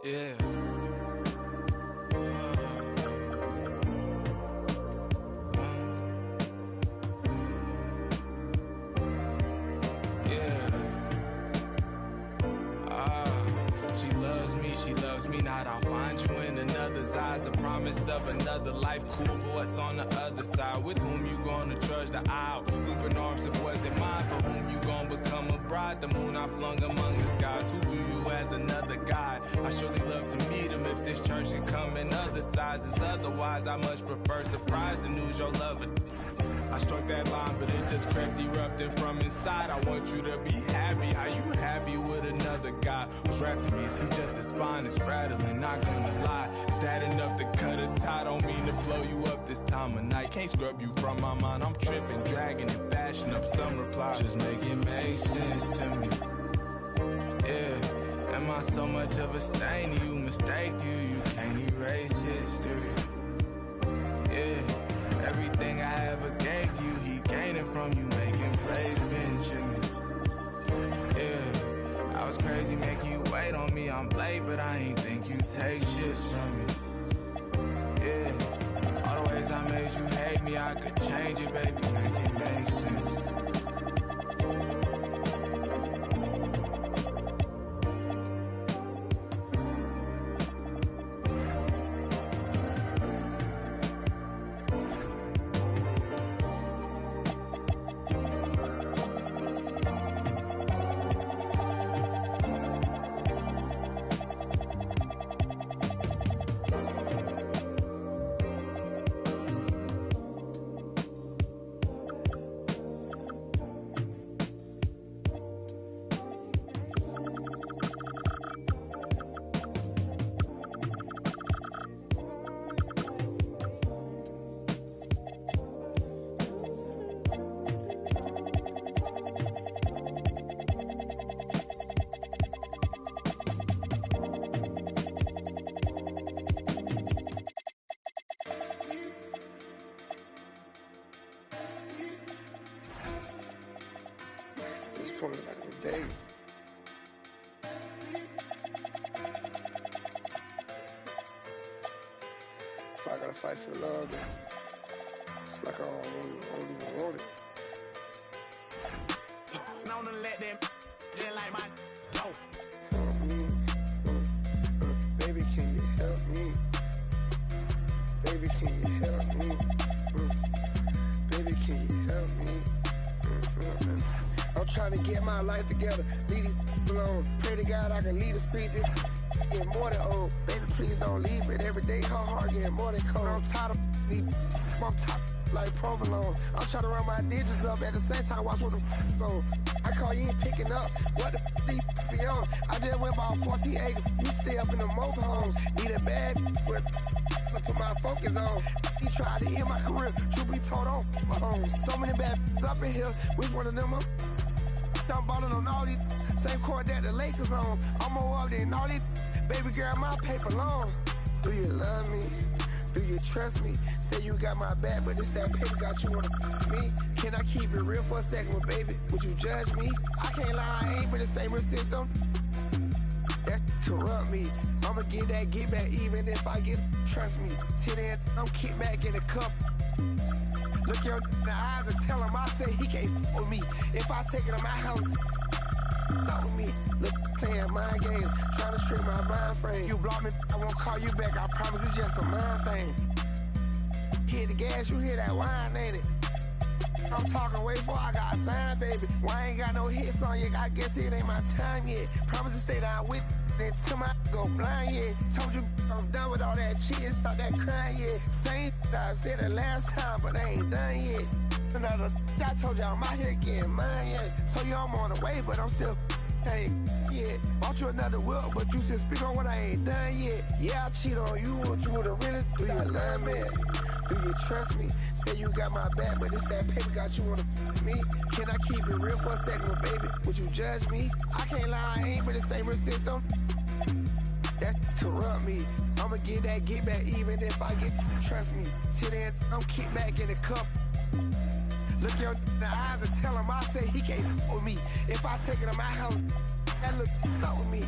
Yeah. She loves me not. I'll find you in another's eyes. The promise of another life, cool, but what's on the other side? With whom you gonna trudge the aisle? Open arms if wasn't mine. For whom you gonna become a bride? The moon I flung among the skies. Who do you as another guy? I surely love to meet him if this church could come in other sizes. Otherwise, I much prefer surprise and news your lover. I struck that line, but it just crept erupting from inside. I want you to be happy. How you happy with another guy? What's wrapped in me? Is he just as fine? It's rattling, not gonna lie. Is that enough to cut a tie? Don't mean to blow you up this time of night. Can't scrub you from my mind. I'm tripping, dragging and bashing up some replies. Just make it make sense to me. Yeah, am I so much of a stain? You mistake you, you can't erase history. Yeah. Everything I ever gave you, he gaining from you, making praise mention me. Yeah, I was crazy making you wait on me. I'm late, but I ain't think you take shit from me. Yeah, all the ways I made you hate me, I could change it, baby, make it make sense. Which one of them I'm ballin' on all these same court that the Lakers on. I'm more up than all these. Baby girl, my paper long. Do you love me? Do you trust me? Say you got my back, but it's that paper got you on me. Can I keep it real for a second, well, baby? Would you judge me? I can't lie, I ain't been the same system. That corrupt me. I'ma get that get back even if I get. Trust me. Till then, I'm kicked back in the cup. Look your in the eyes and tell him I say he can't with me. If I take it to my house, fuck with me. Look, playing mind games, trying to trick my mind frame. You block me, I won't call you back. I promise it's just a mind thing. Hit the gas, you hear that wine, ain't it? I'm talking way before I got signed, baby. Why I ain't got no hits on you? I guess it ain't my time yet. Promise to stay down with until my go blind, yeah. Told you I'm done with all that cheating, stop that crying, yeah. Same I said the last time, but I ain't done yet. Another I told you I'm out here getting mine, yeah. So you I'm on the way, but I'm still ain't yet. Bought you another whip, but you still speak on what I ain't done yet. Yeah, I cheat on you, want you to really do you love me? Do you trust me? Say you got my back, but it's that paper got you on me. Can I keep it real for a second, well, baby? Would you judge me? I can't lie, I ain't been the same system. That corrupt me. I'ma get that get back even if I get. Trust me. Till then, I'm kicked back in the cup. Look your in the eyes and tell him I say he can't with me. If I take it to my house, that look stuck with me.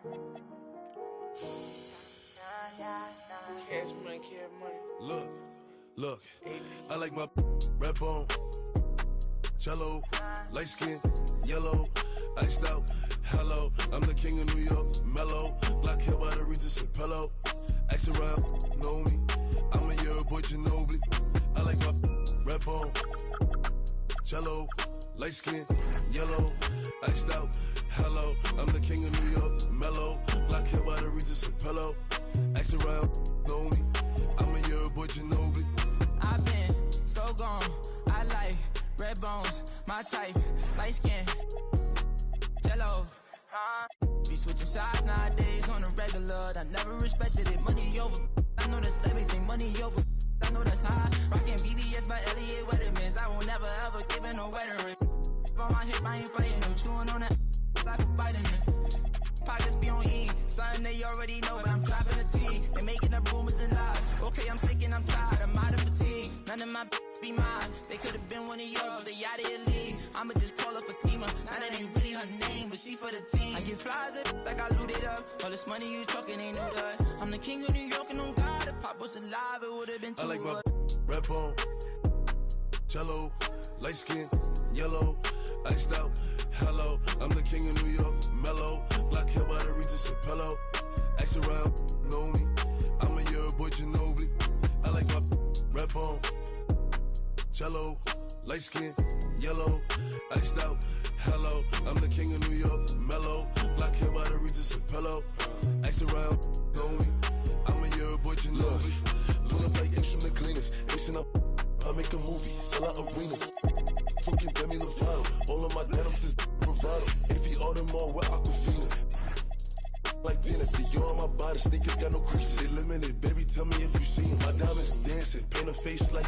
Cash money, cash money. Look, I like my red bone, jello, light skin, yellow, iced out. Hello, I'm the king of New York, mellow. Black hair by the Regis and pillow. Ask around, know me. I'm a year boy, Ginobili. I like my red bone, jello, light skin, yellow, iced out. Hello, I'm the king of New York, mellow. Black hair by the Regis and pillow. Ask around, know me. I'm a year boy, Ginobili. I've been so gone, I like red bones, my type, light skin, jello. Be switching sides nowadays on the regular. I never respected it, money over. I know that's everything, money over. I know that's high. Rockin' BBS by Elliot Weathermans. I will never ever give it no wedding ring. On my hip, I ain't fighting no chewing on that like a vitamin. Pockets be on E, something they already know, but I'm dropping the T. They making up rumors and lies. Okay, I'm sick and I'm tired, I'm out of fatigue. None of my be mine. They could've been one of yours, but they out of your league. I'ma just call her Fatima. Now that ain't really her name, but she for the team. I get flies up like I looted up. All this money you talking ain't no dust. I'm the king of New York and on God. If Pop was alive, it would've been too I like my much. red bone, jello, light skin, yellow, iced out. Hello, I'm the king of New York, mellow. Black hair by the Regis and pillow. Ask around, know me. I'm a year boy, Ginobili. I like my red bone, jello, light skin, yellow, iced out. Hello, I'm the king of New York, mellow. Black hair by the Regis and pillow. Ask around, know me. I'm a year boy, Ginobili. Look up like instrument cleaners, Asian up. I make a movie, sell out arenas. Talking Demi Lovato, all of my denims is bravado. AP Audemars with Aquafina. Like dinner, Dior on my body, sneakers got no creases. They limited, baby, tell me if you see 'em. My diamonds dancing, paint a face like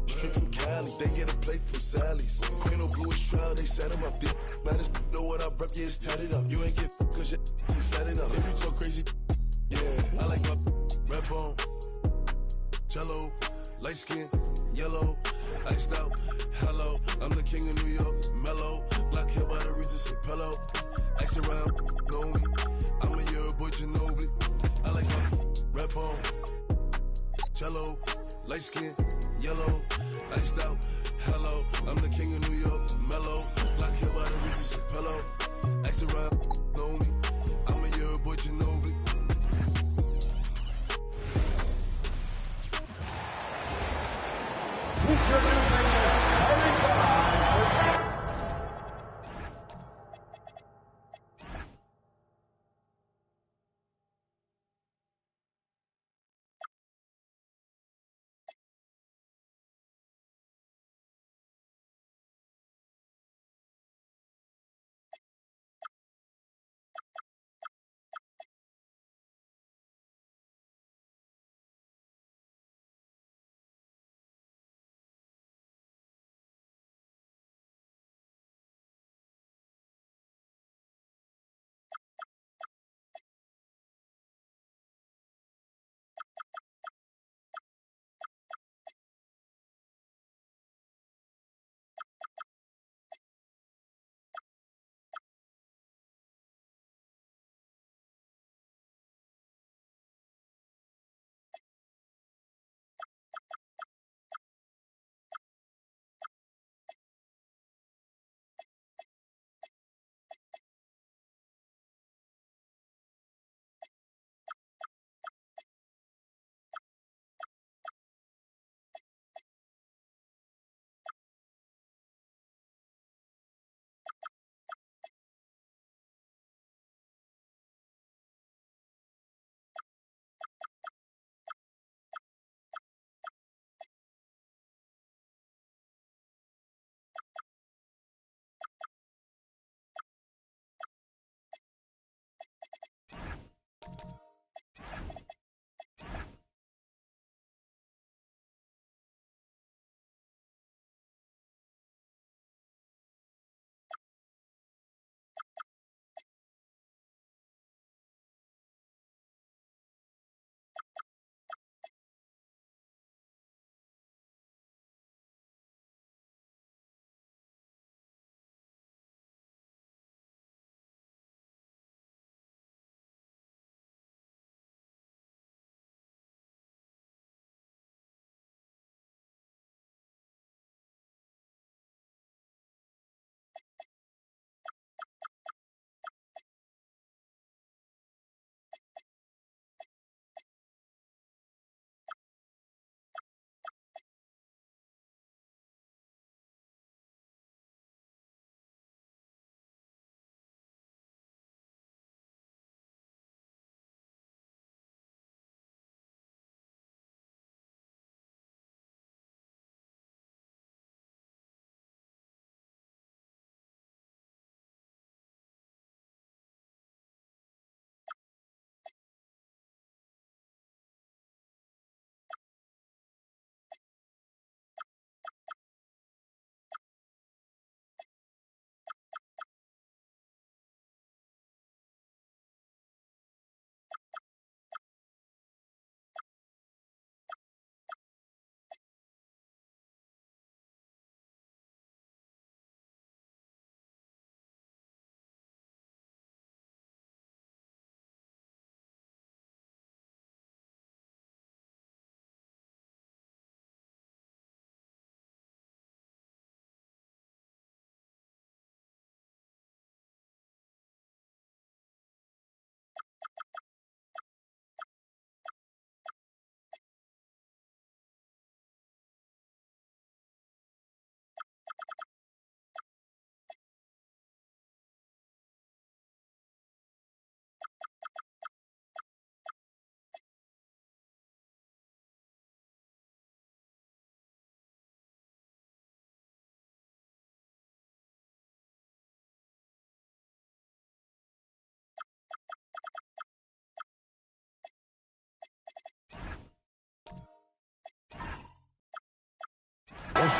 straight from Cali. They get a plate from Sally's. Queen of Blue Shroud, they set 'em up. They matters, know what I rep, yeah, it's tatted up. You ain't get cause you flatted up. If you talk crazy, yeah, I like my red bone, jello, light skin, yellow, iced out. Hello, I'm the king of New York, mellow. Black hair by the Regis and pillow. Ask around, know me. I'm a year boy, Ginobili. I like my red bone, jello, light skin, yellow, iced out. Hello, I'm the king of New York, mellow. Black hair by the Regis and pillow. Ask around, know me. I'm a year boy, Ginobili. Introducing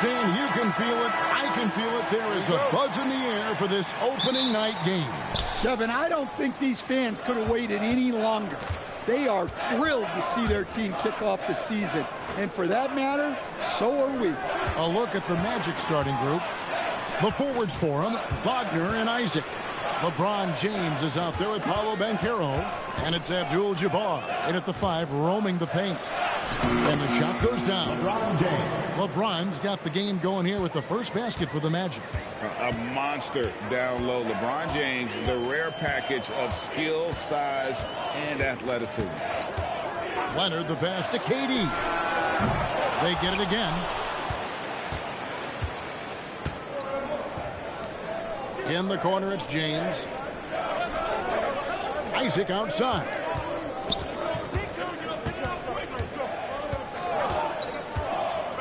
Stan, you can feel it. I can feel it. There is a buzz in the air for this opening night game. Kevin, I don't think these fans could have waited any longer. They are thrilled to see their team kick off the season. And for that matter, so are we. A look at the Magic starting group. The forwards for him, Wagner and Isaac. LeBron James is out there with Paolo Banchero. And it's Abdul-Jabbar in at the 5, roaming the paint. And the shot goes down. LeBron James. LeBron's got the game going here with the first basket for the Magic. A monster down low. LeBron James, the rare package of skill, size, and athleticism. Leonard, the pass to KD. They get it again. In the corner, it's James. Isaac outside.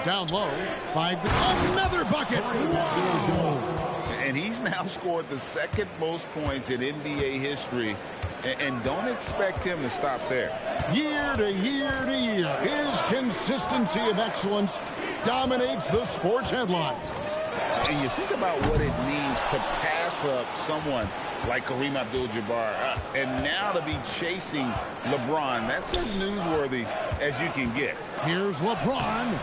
Down low, 5 to another bucket. Wow. And he's now scored the second most points in NBA history. And don't expect him to stop there. Year to year to year, his consistency of excellence dominates the sports headlines. And you think about what it means to pass up someone like Kareem Abdul-Jabbar, and now to be chasing LeBron. That's as newsworthy as you can get. Here's LeBron.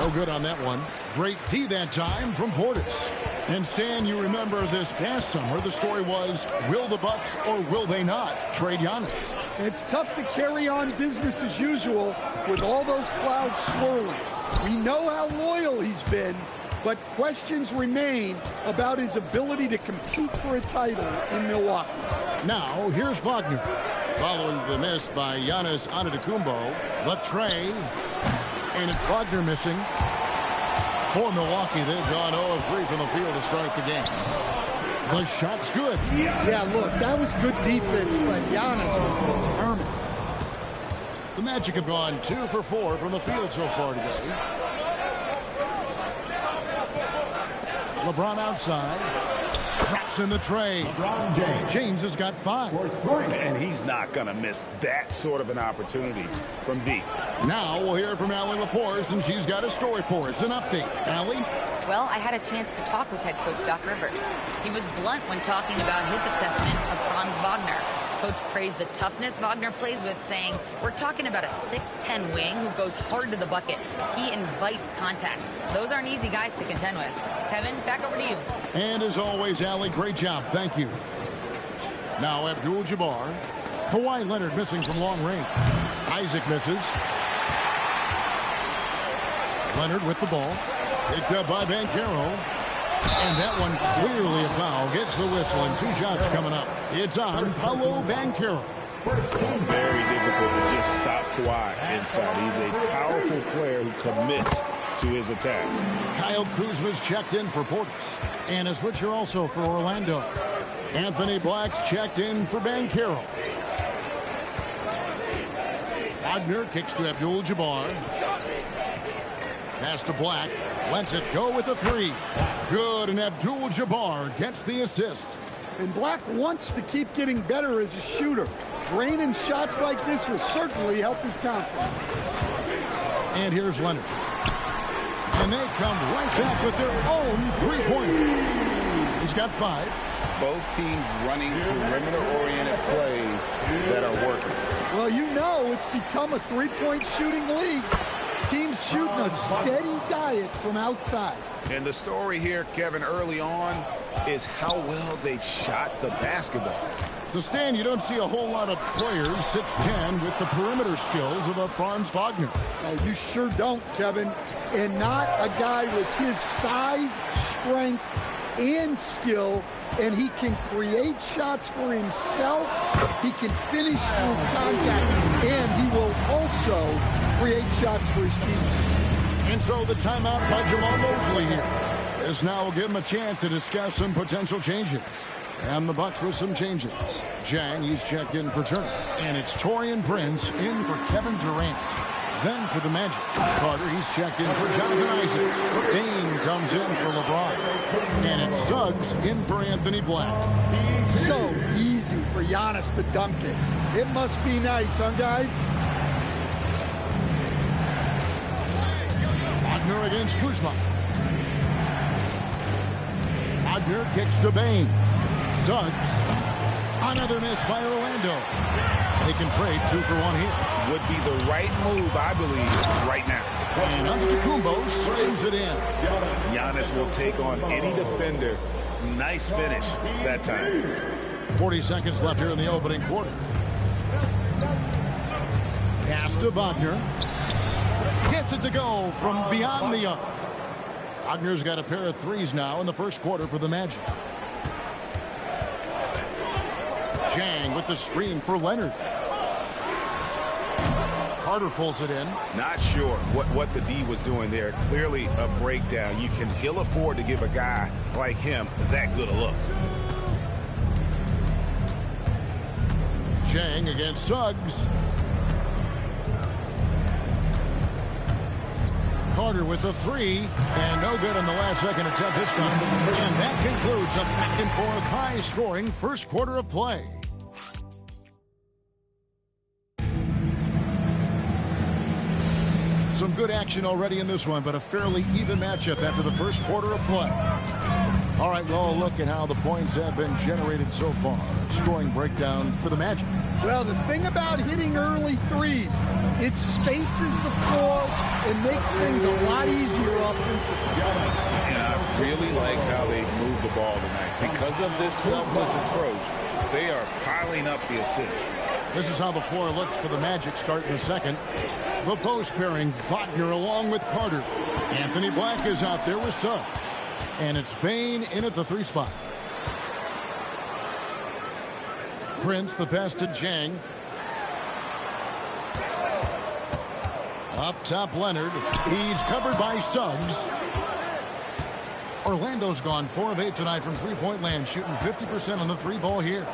No good on that one. Great D that time from Portis. And Stan, you remember this past summer, the story was, will the Bucks or will they not trade Giannis? It's tough to carry on business as usual with all those clouds swirling. We know how loyal he's been, but questions remain about his ability to compete for a title in Milwaukee. Now, here's Wagner. Following the miss by Giannis Antetokounmpo, the tray, and it's Wagner missing. For Milwaukee, they've gone 0-3 from the field to start the game. The shot's good. Yeah, look, that was good defense, but Giannis was determined. The Magic have gone 2 for 4 from the field so far today. LeBron outside. Drops in the tray. James has got 5. And he's not going to miss that sort of an opportunity from deep. Now we'll hear from Allie LaForce, and she's got a story for us. An update. Allie? Well, I had a chance to talk with head coach Doc Rivers. He was blunt when talking about his assessment of Franz Wagner. Coach praised the toughness Wagner plays with, saying, we're talking about a 6'10 wing who goes hard to the bucket. He invites contact. Those aren't easy guys to contend with. Kevin, back over to you. And as always, Allie, great job. Thank you. Now Abdul-Jabbar. Kawhi Leonard missing from long range. Isaac misses. Leonard with the ball. Picked up by Banchero. And that one clearly a foul. Gets the whistle, and 2 shots coming up. It's on Paolo Banchero. Very difficult to just stop Kawhi inside. He's a powerful player who commits to his attacks. Kyle Kuzma's checked in for Portis. And a switcher also for Orlando. Anthony Black's checked in for Banchero. Wagner kicks to Abdul-Jabbar. Pass to Black. Lets it go with the 3. Good, and Abdul-Jabbar gets the assist. And Black wants to keep getting better as a shooter. Draining shots like this will certainly help his confidence. And here's Leonard. And they come right back with their own 3-pointer. He's got 5. Both teams running perimeter-oriented plays that are working. Well, you know it's become a 3-point shooting league. Teams shooting a steady diet from outside. And the story here, Kevin, early on is how well they shot the basketball. So, Stan, you don't see a whole lot of players 6'10 with the perimeter skills of a Franz Wagner. Oh, you sure don't, Kevin. And not a guy with his size, strength, and skill. And he can create shots for himself. He can finish through contact. And he will also create shots for his team. And so the timeout by Jamal Mosley here. As now will give him a chance to discuss some potential changes. And the Bucks with some changes. Jang, he's checked in for Turner. And it's Taurean Prince in for Kevin Durant. Then for the Magic, Carter, he's checked in for Jonathan Isaac. Bain comes in for LeBron. And it's Suggs in for Anthony Black. So easy for Giannis to dunk it. It must be nice, huh, guys? Wagner against Kuzma. Wagner kicks to Bain. Suggs. Another miss by Orlando. They can trade 2 for 1 here. Would be the right move, I believe, right now. And Antetokounmpo slams it in. Giannis will take on any defender. Nice finish that time. 40 seconds left here in the opening quarter. Pass to Wagner. Gets it to go from beyond the arc. Wagner's got a pair of threes now in the first quarter for the Magic. Jang with the screen for Leonard. Carter pulls it in. Not sure what the D was doing there. Clearly a breakdown. You can ill afford to give a guy like him that good a look. Jang against Suggs. Carter with the 3, and no good on the last second attempt this time. And that concludes a back-and-forth high-scoring first quarter of play. Some good action already in this one, but a fairly even matchup after the first quarter of play. All right, well, look at how the points have been generated so far. Scoring breakdown for the Magic. Well, the thing about hitting early threes, it spaces the floor and makes things a lot easier offensively. And I really like how they moved the ball tonight. Because of this selfless approach, they are piling up the assists. This is how the floor looks for the Magic starting the second. The post pairing Wagner along with Carter. Anthony Black is out there with Suggs. And it's Bain in at the 3 spot. Prince, the pass to Jang. Up top, Leonard. He's covered by Suggs. Orlando's gone 4 of 8 tonight from three-point land, shooting 50% on the 3-ball here.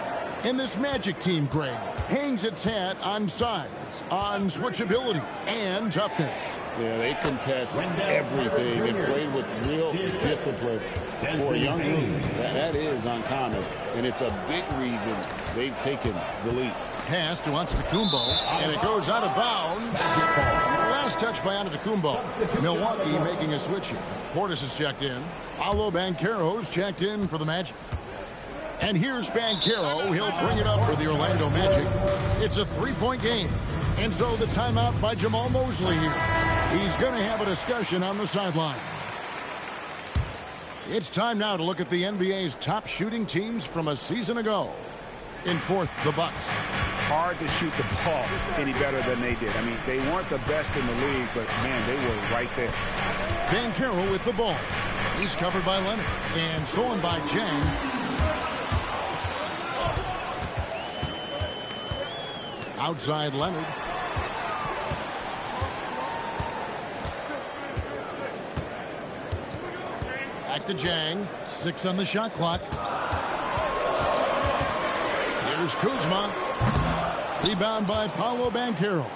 And this Magic team, Greg, hangs its hat on size, on switchability, and toughness. Yeah, they contest everything and play with real discipline. For a young group, that is uncommon, and it's a big reason they've taken the lead. Pass to Antetokounmpo, and it goes out of bounds. Last touch by Antetokounmpo. Milwaukee making a switch here. Portis is checked in. Paolo Banchero's checked in for the Magic. And here's Banchero. He'll bring it up for the Orlando Magic. It's a 3-point game. And so the timeout by Jamal Mosley here. He's going to have a discussion on the sideline. It's time now to look at the NBA's top shooting teams from a season ago. In fourth, the Bucks. Hard to shoot the ball any better than they did. I mean, they weren't the best in the league, but, man, they were right there. Banchero with the ball. He's covered by Leonard. And stolen by Jang. Outside Leonard. Back to Jang. 6 on the shot clock. Here's Kuzma. Rebound by Paolo Banchero.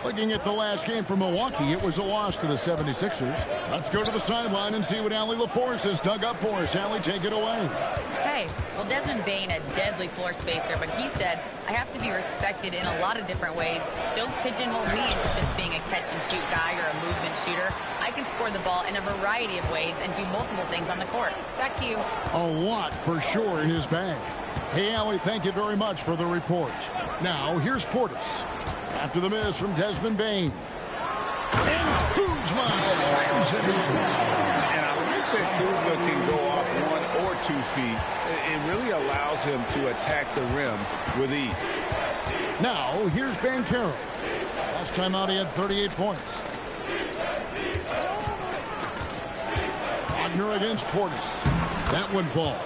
Looking at the last game for Milwaukee, it was a loss to the 76ers. Let's go to the sideline and see what Allie LaForce has dug up for us. Allie, take it away. Hey, well, Desmond Bain, a deadly floor spacer, but he said, I have to be respected in a lot of different ways. Don't pigeonhole me into just being a catch-and-shoot guy or a movement shooter. I can score the ball in a variety of ways and do multiple things on the court. Back to you. A lot for sure in his bag. Hey, Allie, thank you very much for the report. Now, here's Portis. After the miss from Desmond Bain. And Kuzma slams it in. And I like that Kuzma can go off 1 or 2 feet. It really allows him to attack the rim with ease. Now, here's Banchero. Last time out, he had 38 points. Wagner against Portis. That one falls.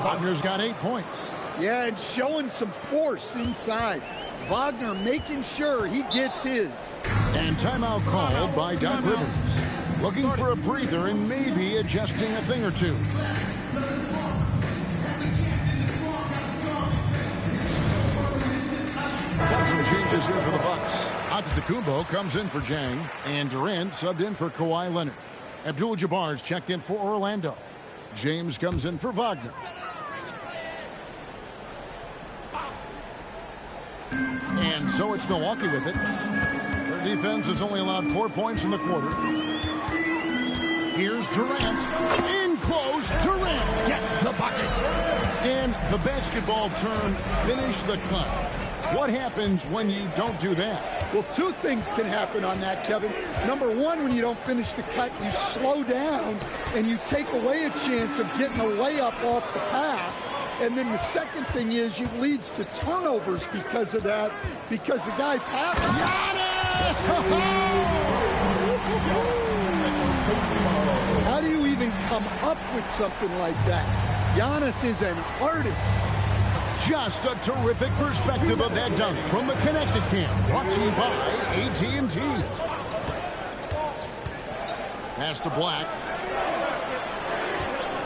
Wagner's got 8 points. Yeah, and showing some force inside. Wagner making sure he gets his. And timeout called by Doc Rivers. Looking for a breather and maybe adjusting a thing or two. Got some changes here for the Bucks. Antetokounmpo comes in for Jang, and Durant subbed in for Kawhi Leonard. Abdul-Jabbar's checked in for Orlando. James comes in for Wagner. And so it's Milwaukee with it. Their defense has only allowed 4 points in the quarter. Here's Durant. In close. Durant gets the bucket. And the basketball term, finish the cut. What happens when you don't do that? Well, two things can happen on that, Kevin. Number one, when you don't finish the cut, you slow down and you take away a chance of getting a layup off the pass. And then the second thing is it leads to turnovers because of that, because the guy passes. Giannis! How do you even come up with something like that? Giannis is an artist. Just a terrific perspective of that dunk from the Connected Camp. Brought to you by AT&T. Pass to Black.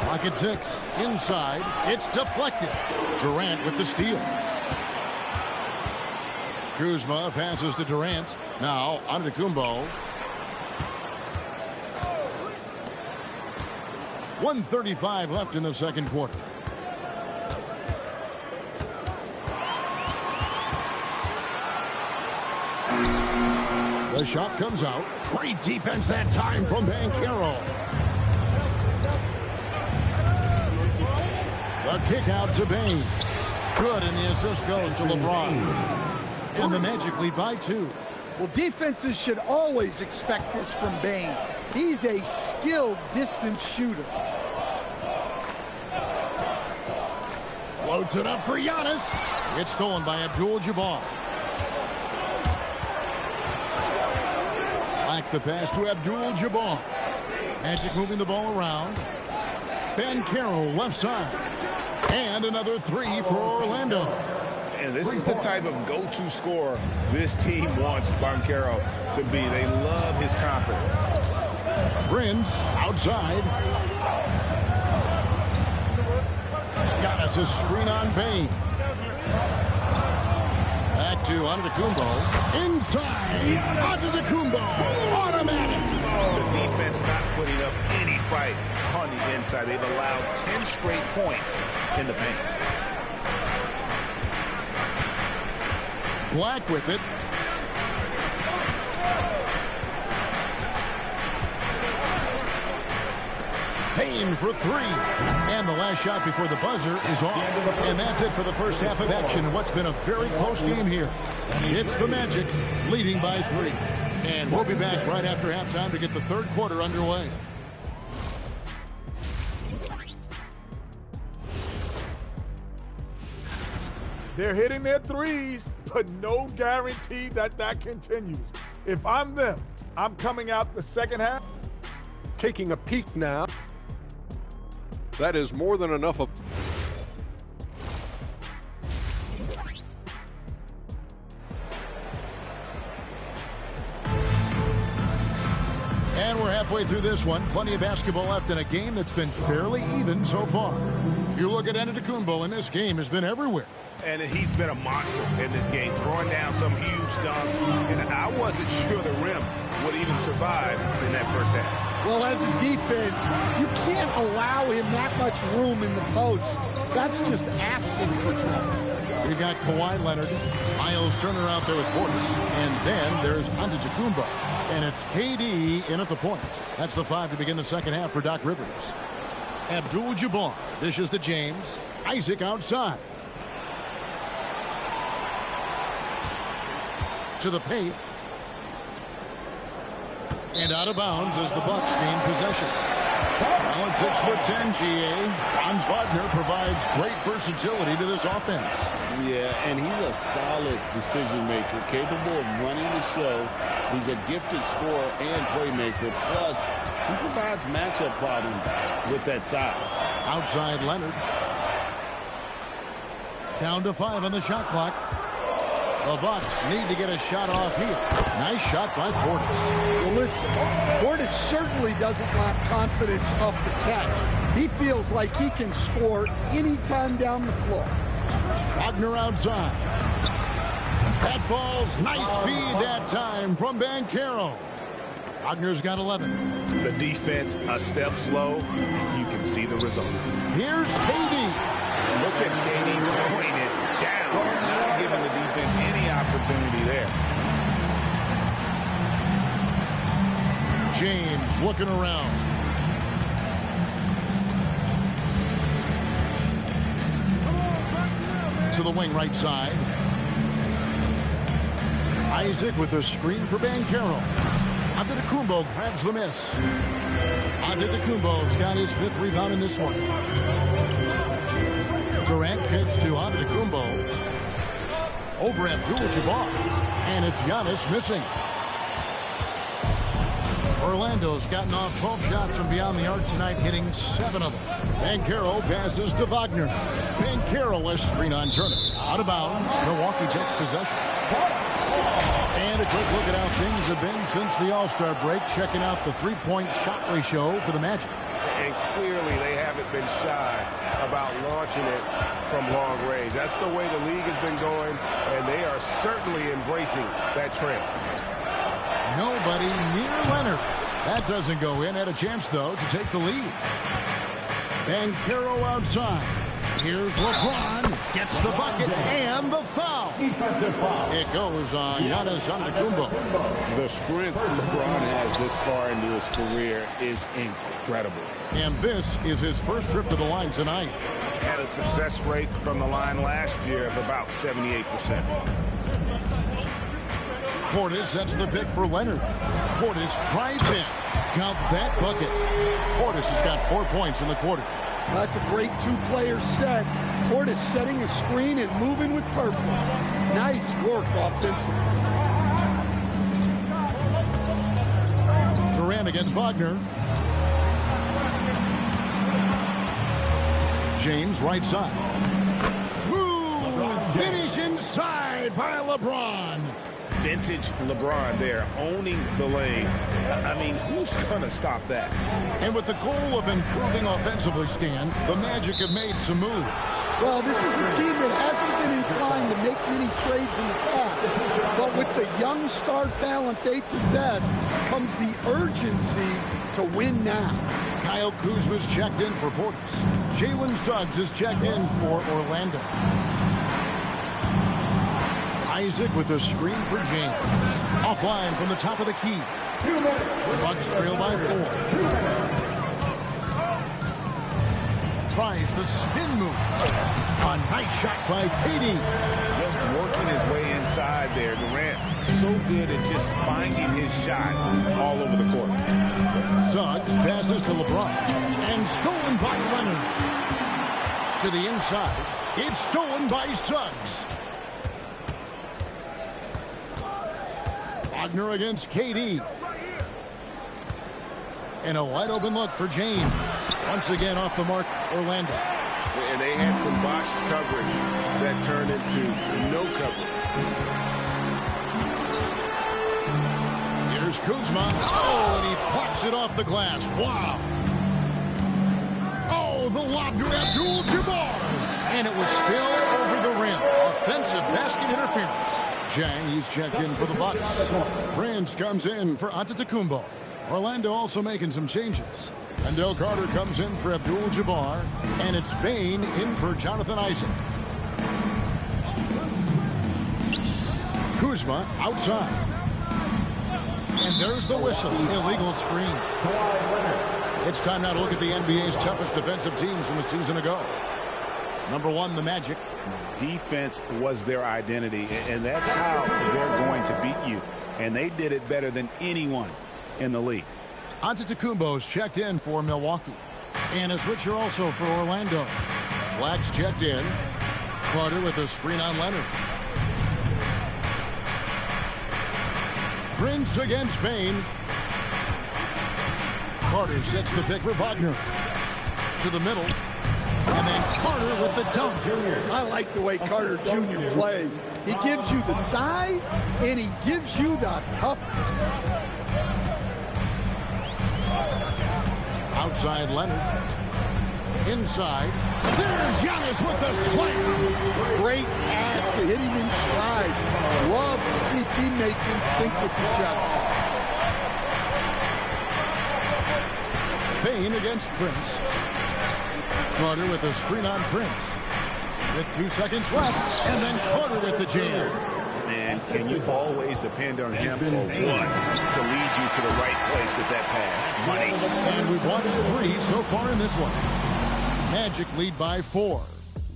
Pocket 6. Inside. It's deflected. Durant with the steal. Kuzma passes to Durant. Now, Antetokounmpo. 1:35 left in the second quarter. The shot comes out. Great defense that time from Banchero. The kick out to Bane. Good, and the assist goes to LeBron. And the Magic lead by 2. Well, defenses should always expect this from Bane. He's a skilled distance shooter. Floats it up for Giannis. It's stolen by Abdul-Jabbar. Back the pass to Abdul-Jabbar. Magic moving the ball around. Banchero left side. And another 3 for Orlando. And this is the type of go-to scorer this team wants Banchero to be. They love his confidence. Prince outside. Giannis a screen on Bane. Back to Antetokounmpo. Inside. Antetokounmpo. Automatic. The defense not putting up any fight on the inside. They've allowed 10 straight points in the paint. Black with it. Payne for 3. And the last shot before the buzzer is off. And that's it for the first half of action in what's been a very close game here. It's the Magic leading by 3. And we'll be back right after halftime to get the third quarter underway. They're hitting their threes, but no guarantee that that continues. If I'm them, I'm coming out the second half. Taking a peek now. That is more than enough of... And we're halfway through this one. Plenty of basketball left in a game that's been fairly even so far. You look at Antetokounmpo, and this game has been everywhere. And he's been a monster in this game, throwing down some huge dunks. And I wasn't sure the rim would even survive in that first half. Well, as a defense, you can't allow him that much room in the post. That's just asking for trouble. We got Kawhi Leonard, Miles Turner out there with Portis, and then there's Antetokounmpo. And it's KD in at the point. That's the 5 to begin the second half for Doc Rivers. Abdul-Jabbar dishes to James. Isaac outside. To the paint. And out of bounds as the Bucks gain possession. Now at 6'10", GA, Franz Wagner provides great versatility to this offense. Yeah, and he's a solid decision maker, capable of running the show. He's a gifted scorer and playmaker. Plus, he provides matchup problems with that size. Outside Leonard. Down to 5 on the shot clock. The Bucks need to get a shot off here. Nice shot by Portis. Well, listen, Portis certainly doesn't lack confidence off the catch. He feels like he can score anytime down the floor. Wagner outside. That ball's nice feed that time from Banchero. Wagner's got 11. The defense a step slow. You can see the results. Here's KD. Look at KD throwing it down, not giving the defense any opportunity there. James looking around. to the wing right side. Isaac with a screen for Banchero. Antetokounmpo grabs the miss. Antetokounmpo's got his 5th rebound in this one. Durant kicks to Antetokounmpo. Over Abdul-Jabbar. And it's Giannis missing. Orlando's gotten off 12 shots from beyond the arc tonight, hitting 7 of them. Banchero passes to Wagner. Banchero, a screen on Turner. Out of bounds. Milwaukee takes possession. And a quick look at how things have been since the All-Star break, checking out the three-point shot ratio for the Magic. And clearly they haven't been shy about launching it from long range. That's the way the league has been going, and they are certainly embracing that trend. Nobody near Leonard. That doesn't go in. Had a chance, though, to take the lead. Banchero outside. Here's LeBron. Gets the bucket and the foul. Defensive foul. It goes on Giannis Antetokounmpo. The strength LeBron has this far into his career is incredible. And this is his first trip to the line tonight. Had a success rate from the line last year of about 78%. Portis sets the pick for Leonard. Portis drives in. Got that bucket. Portis has got 4 points in the quarter. That's a great two-player set. Portis setting a screen and moving with purpose. Nice work offensively. Durant against Wagner. James right side. Smooth finish inside by LeBron. Vintage LeBron there, owning the lane. I mean, who's going to stop that? And with the goal of improving offensively, Stan, the Magic have made some moves. Well, this is a team that hasn't been inclined to make many trades in the past. But with the young star talent they possess comes the urgency to win now. Kyle Kuzma's checked in for Portis. Jalen Suggs is checked in for Orlando. Isaac with a screen for James. Offline from the top of the key. The Bucks trail by 4. Tries the spin move. A nice shot by KD. Just working his way inside there. Durant so good at just finding his shot all over the court. Suggs passes to LeBron. And stolen by Leonard. To the inside. It's stolen by Suggs. Wagner against KD. And a wide open look for James. Once again off the mark, Orlando. And they had some botched coverage that turned into no coverage. Here's Kuzma. Oh, and he plucks it off the glass. Wow. Oh, the lob to Abdul-Jabbar. And it was still over the rim. Offensive basket interference. Jang, he's checked in for the Bucks. Prince comes in for Antetokounmpo. Orlando also making some changes. Wendell Carter comes in for Abdul-Jabbar. And it's Bane in for Jonathan Isaac. Kuzma outside. And there's the whistle. Illegal screen. It's time now to look at the NBA's toughest defensive teams from a season ago. Number 1, the Magic. Defense was their identity, and that's how they're going to beat you. And they did it better than anyone in the league. Antetokounmpo's checked in for Milwaukee. And a switcher also for Orlando. Black's checked in. Carter with a screen on Leonard. Prince against Bane. Carter sets the pick for Wagner. To the middle. And then Carter with the dunk. I like the way Carter Jr. plays. He gives you the size, and he gives you the toughness. Outside Leonard. Inside. There's Giannis with the slam. Great pass to hit him in stride. Love to see teammates in sync with each other. Bane against Prince. Carter with a screen on Prince. With 2 seconds left. And then Carter with the jam. And can you always depend on him or one to lead you to the right place with that pass? Money. And we've watched 3 so far in this one. Magic lead by 4.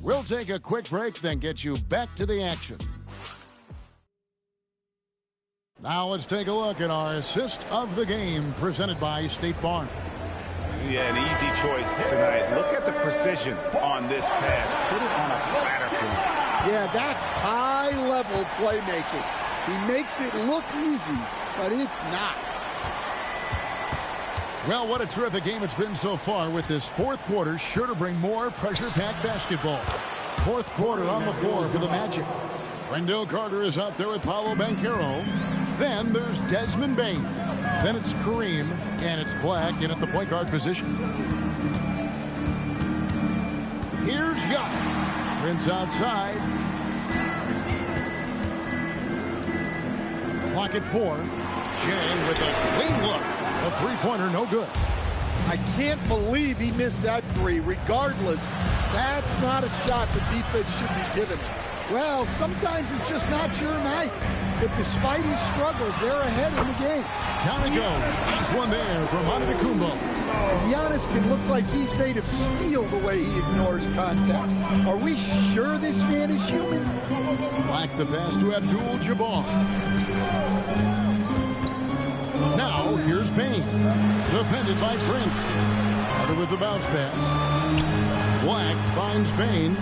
We'll take a quick break, then get you back to the action. Now let's take a look at our assist of the game presented by State Farm. Yeah, an easy choice tonight. Look at the precision on this pass. Put it on a platter for him. Yeah, that's high-level playmaking. He makes it look easy, but it's not. Well, what a terrific game it's been so far, with this fourth quarter sure to bring more pressure-packed basketball. Fourth quarter on the floor for the Magic. Wendell Carter is out there with Paolo Banchero. Then there's Desmond Bain. Then it's Kareem, and it's Black in at the point guard position. Here's Giannis. Prince outside. Clock at 4. Jang with a clean look. A three-pointer, no good. I can't believe he missed that three. Regardless, that's not a shot the defense should be giving him. Well, sometimes it's just not your night. But despite his struggles, they're ahead in the game. Down it goes. He's one there from Antetokounmpo. And Giannis can look like he's made of steel the way he ignores contact. Are we sure this man is human? Black the pass to Abdul-Jabbar. Now, here's Bain. Defended by Prince. Carter with the bounce pass. Black finds Bain.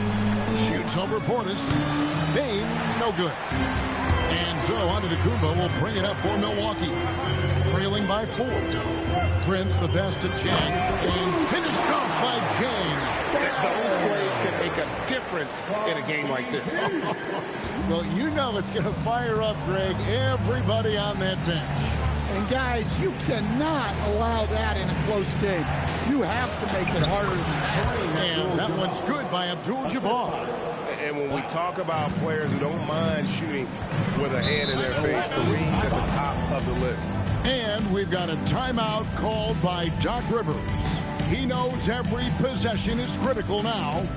Shoots over Portis. Bain, no good. And so Antetokounmpo will bring it up for Milwaukee. Trailing by 4. Prince the pass to Jang. And finished off by Jang. Those plays can make a difference in a game like this. Well, you know it's going to fire up, Greg, everybody on that bench. And guys, you cannot allow that in a close game. You have to make it harder than that. And that one's good by Abdul-Jabbar. And when we talk about players who don't mind shooting with a hand in their face, Kareem's at the top of the list. And we've got a timeout called by Doc Rivers. He knows every possession is critical now.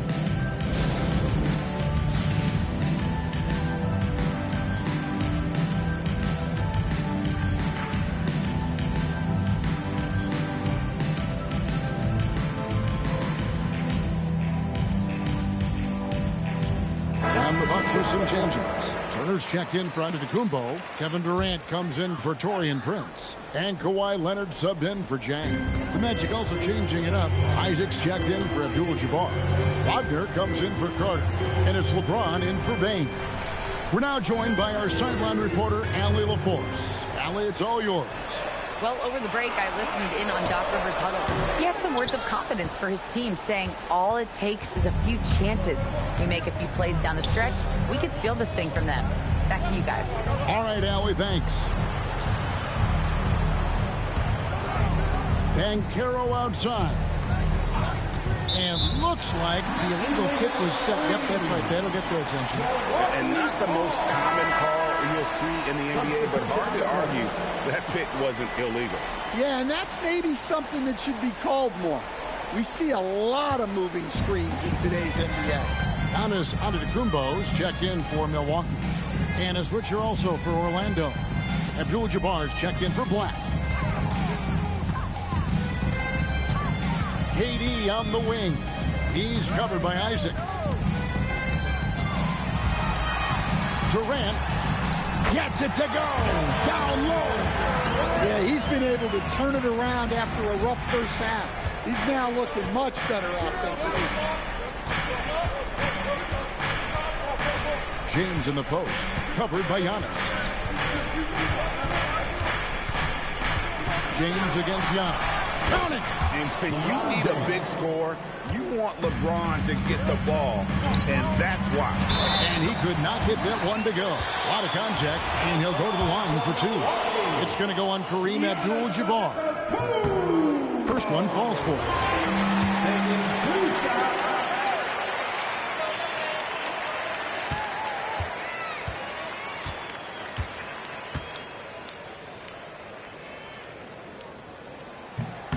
For some changes. Turner's checked in for Antetokounmpo. Kevin Durant comes in for Taurean Prince. And Kawhi Leonard subbed in for Jang. The Magic also changing it up. Isaac's checked in for Abdul-Jabbar. Wagner comes in for Carter. And it's LeBron in for Bain. We're now joined by our sideline reporter, Allie LaForce. Allie, it's all yours. Well, over the break, I listened in on Doc Rivers' huddle. He had some words of confidence for his team, saying all it takes is a few chances. We make a few plays down the stretch, we could steal this thing from them. Back to you guys. All right, Allie, thanks. Banchero outside. And looks like the illegal kick was set. Yep, that's right. That'll get their attention. And not the most common call you'll see in the NBA, but hard to argue that pick wasn't illegal. Yeah, and that's maybe something that should be called more. We see a lot of moving screens in today's NBA. Giannis Antetokounmpo's checked in for Milwaukee. And a switcher also for Orlando. Abdul-Jabbar's checked in for Black. KD on the wing. He's covered by Isaac. Durant gets it to go. Down low. Yeah, he's been able to turn it around after a rough first half. He's now looking much better offensively. James in the post. Covered by Giannis. James against Giannis. Count it! And when you need a big score, you want LeBron to get the ball, and that's why. And he could not get that one to go. A lot of contact, and he'll go to the line for 2. It's going to go on Kareem Abdul-Jabbar. First one falls for him.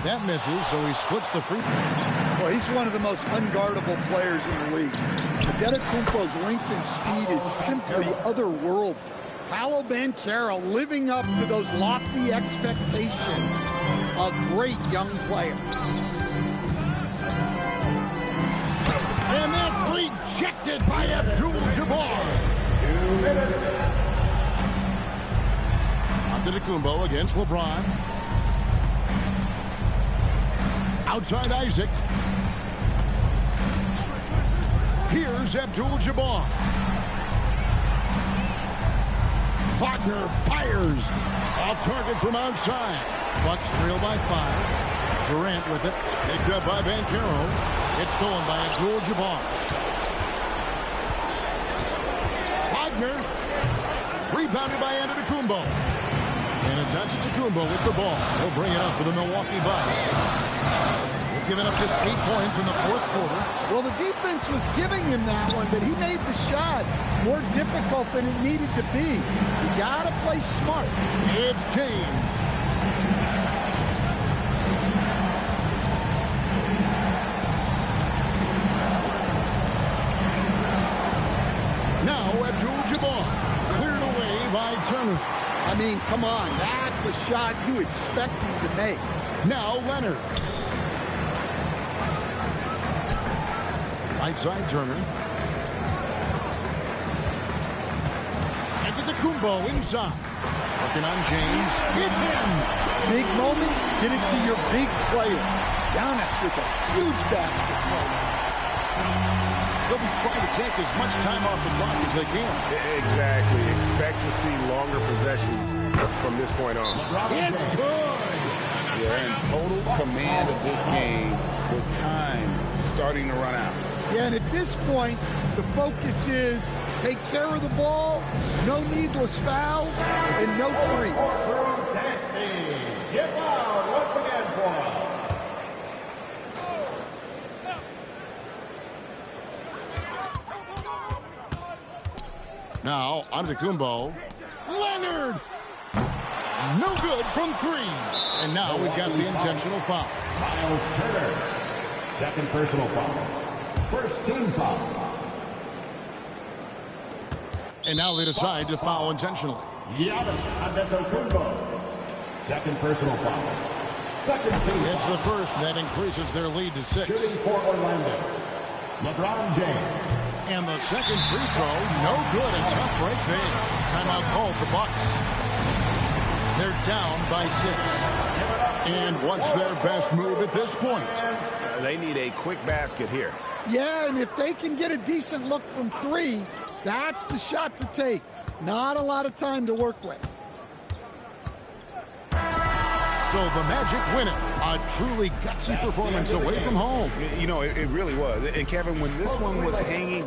That misses, so he splits the free throws. Well, he's one of the most unguardable players in the league. Antetokounmpo's length and speed is simply otherworldly. Paolo Banchero living up to those lofty expectations. A great young player. And that Rejected by Abdul-Jabbar. Antetokounmpo against LeBron. Outside Isaac. Here's Abdul-Jabbar. Wagner fires. Off target from outside. Bucks trail by 5. Durant with it. Picked up by Banchero. It's stolen by Abdul-Jabbar. Wagner. Rebounded by Antetokounmpo. And it's Antetokounmpo with the ball. He'll bring it up for the Milwaukee Bucks. They've given up just 8 points in the fourth quarter. Well, the defense was giving him that one, but he made the shot more difficult than it needed to be. You got to play smart. It's James. Now Abdul-Jabbar cleared away by Turner. I mean, come on, that's a shot you expect him to make. Now Leonard. Right side Turner. Antetokounmpo inside. Working on James. It's in. Big moment, get it to your big player. Giannis with a huge basket play. They'll be trying to take as much time off the clock as they can. Exactly. Expect to see longer possessions from this point on. It's good. They're in total command of this game with time starting to run out. Yeah, and at this point, the focus is take care of the ball, no needless fouls, and no threes. Get loud once again for us. Now, Antetokounmpo. Leonard! No good from 3. And now we've got the intentional foul. Miles Turner. Second personal foul. First team foul. And now they decide to foul intentionally. Giannis Antetokounmpo. Second personal foul. Second team It's the first that increases their lead to 6. Shooting for Orlando. LeBron James. And the second free throw, no good. A tough break there. Timeout called the Bucks. They're down by 6. And what's their best move at this point? They need a quick basket here. Yeah, and if they can get a decent look from 3, that's the shot to take. Not a lot of time to work with. So the Magic win it. A truly gutsy performance away from home. You know, it really was. And Kevin, when this one was hanging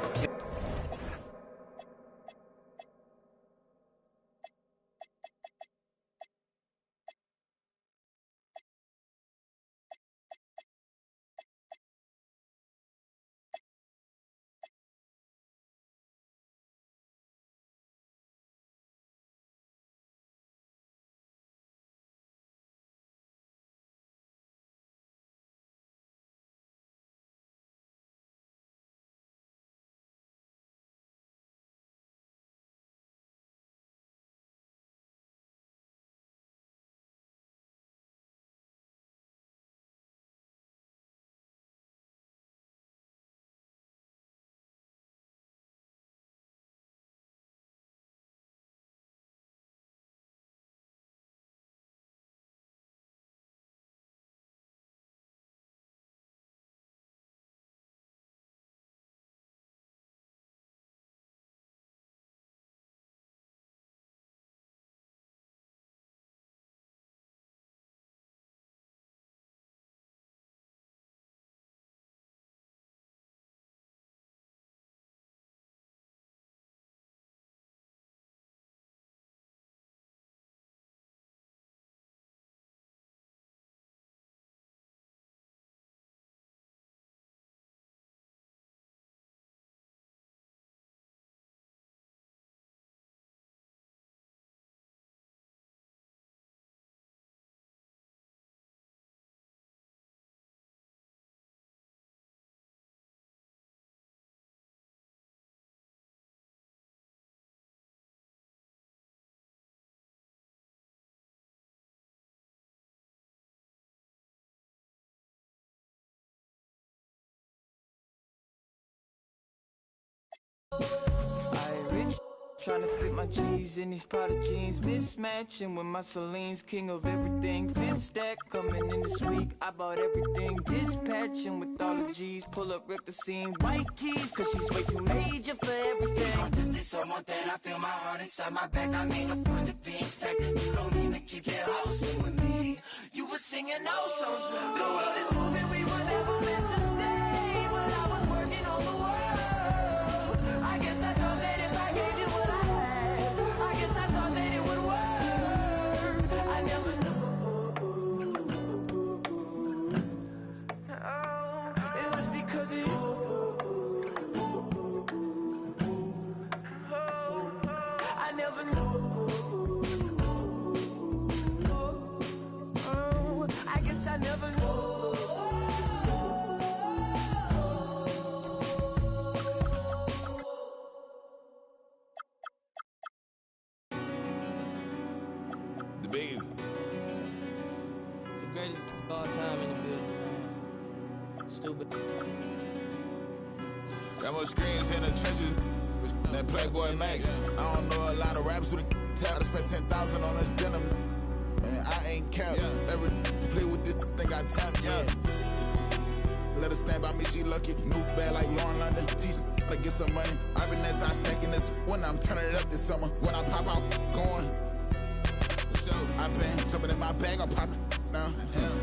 Trying to fit my G's in these Prada jeans, mismatching with my Celine's king of everything. Fifth stack coming in this week. I bought everything, dispatching with all the G's. Pull up, wreck the scene. White keys, cause she's way too major for everything. I'm just this someone that I feel my heart inside my back. I mean, no point of being protected. You don't even keep your house with me. You were singing those songs. The world is moving, we were never meant to stay. But I was working on the world. I guess I thought that if I gave you what I had, I guess I thought that it would work. I never knew. It was because of you. I never knew. I guess I never knew. The biggest. The greatest of all time in the building. Stupid. Got more screens in the trenches than Playboy Max. I don't know a lot of rappers with a tap. I spent 10,000 on this denim, and I ain't capped. Every play with this thing I tap, Let her stand by me, she lucky. New bad like Lauren London. Teach her to get some money. I've been inside stacking this when I'm turning it up this summer. When I pop out, going. I've been jumping in my bag, I pop it now.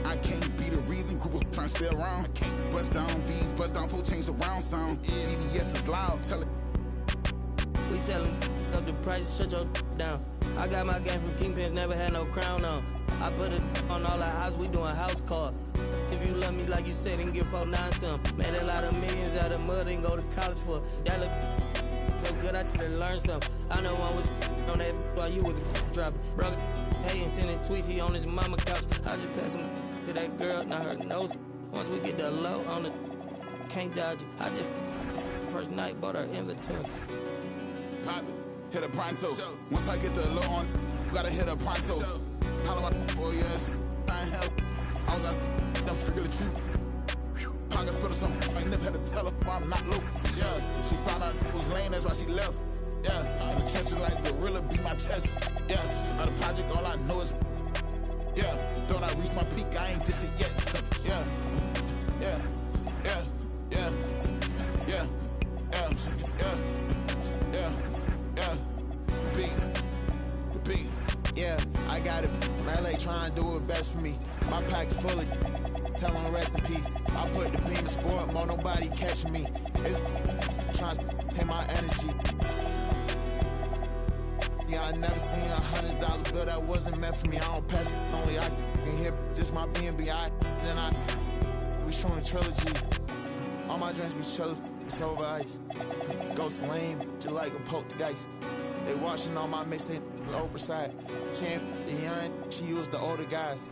I can't be the reason, group of trying to stay around. I can't bust down V's, bust down full change around sound. VVS is loud, tell it. We sellin' up the price, shut your down. I got my game from Kingpins, never had no crown on. I put it on all our house, we doing house call. If you love me like you said, then give 4-9 some. Made a lot of millions out of mud and go to college for. That look so good, I could've learned something. I know one was on that while you was dropping. Brother hating, sending tweets, he on his mama couch. I just pass him to that girl, not her nose. Once we get the low on the, can't dodge it. I just, first night, bought her inventory. Pop it, hit a pronto. Once I get the low on, gotta hit a pronto. Holla my boy, yes, I ain't hell. I was out, I'm strictly the truth. Pocket full of something, I never had to tell her I'm not low. Yeah, she found out it was lame, that's why she left. Yeah, in the trenches like gorilla beat my chest. Yeah, out of project, all I know is. Yeah, thought I reached my peak, I ain't this it yet. So, yeah, yeah, yeah, yeah, yeah, yeah, yeah, yeah, yeah. Beat. Yeah, I got it. LA trying to do it best for me. My pack's full of. Tell them rest in peace. I put the beam of sport, more nobody catching me. It's trying to take my energy. Yeah, I never seen $100 bill that wasn't meant for me. I don't pass it, only I can hear just my B&B. Then we showing trilogies. All my drinks be chillin', it's over ice. Ghost lame, just like a poltergeist. They watching all my mix, they oversight. She ain't the young, she used the older guys.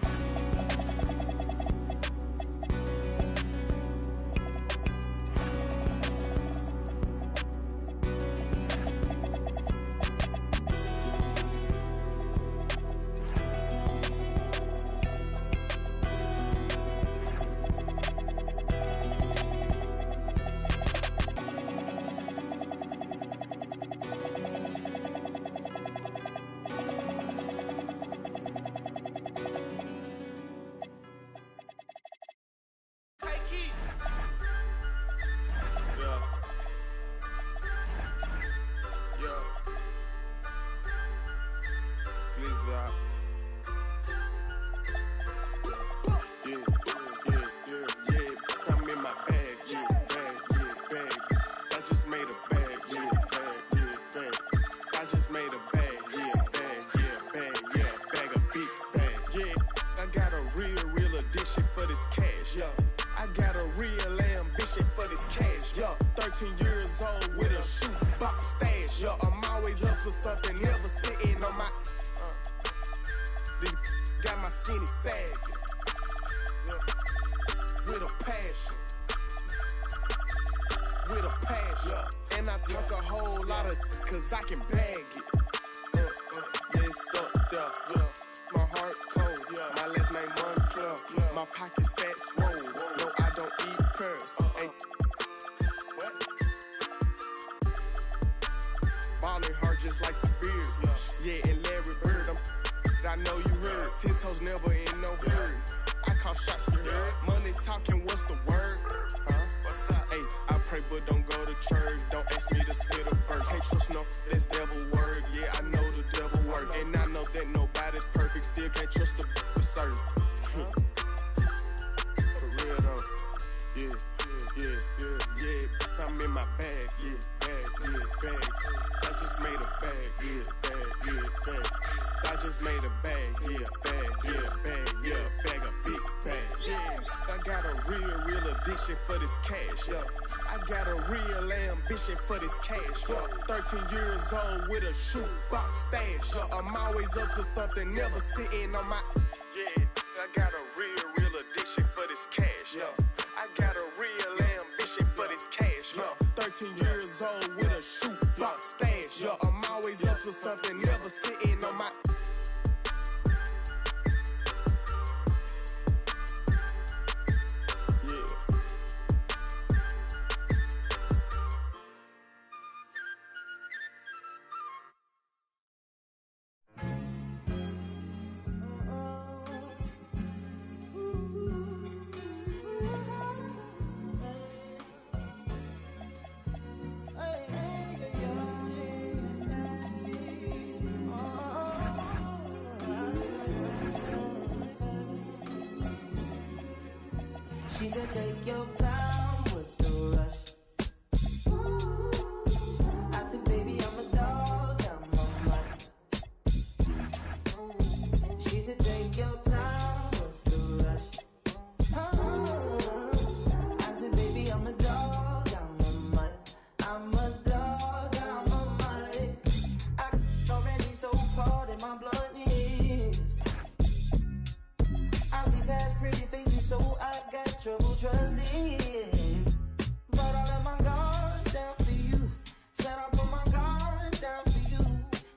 ambition for this cash, yeah. I got a real ambition for this cash, yeah. 13 years old with a shoebox stash, yeah. I'm always up to something, never sitting on my, yeah. I got a real addiction for this cash, yeah. I got a real ambition for this cash, yeah. 13 years old with a shoebox stash, yeah. I'm always up to something, never sitting on my. She said, take your time, what's the rush? I said, baby, I'm a dog, I'm a mutt. She said, take your time, what's the rush? I said, baby, I'm a dog, I'm a mutt. I'm a dog, I'm a mutt. I already so cold in my blood is. I see past pretty faces, so I got trouble trusting. But I let my guard down for you. Said I put my guard down for you.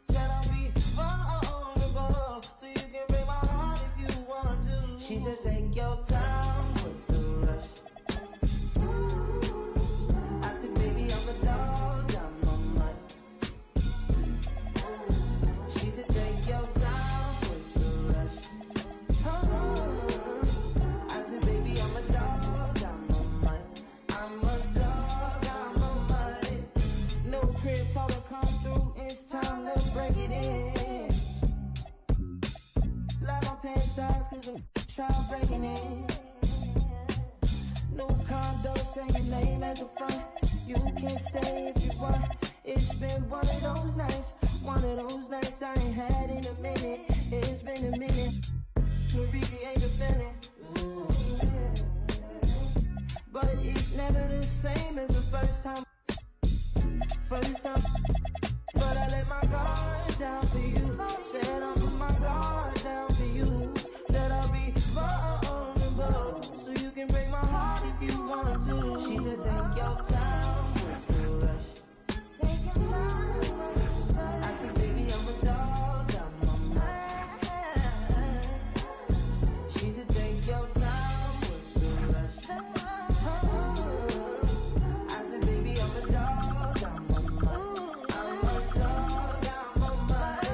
Said I'll be vulnerable, so you can break my heart if you want to. She said, take your time, what's the rush? I said, baby, I'm a dog, I'm a mutt. She said, take your time, what's the rush? I said, baby, I'm a dog, I'm a mutt. I'm a dog, I'm a mutt. No crib told her come through, it's time to break it in. Like my pants size, cause I'm trying breaking it. No condo, say your name at the front. You can stay if you want. It's been one of those nights I ain't had in a minute. It's been a minute. Really ain't a feeling. But it's never the same as the first time. But I let my guard down for you. Said I'll put my guard down for you. Said I'll be vulnerable, so you can break my heart if you want to. She said, take your time, what's the rush? Take your time, what's the rush? I said, baby, I'm a dog, I'm a mutt. She said, take your time, what's the rush? I said, baby, I'm a dog, I'm a mutt. I'm a dog, I'm a mutt.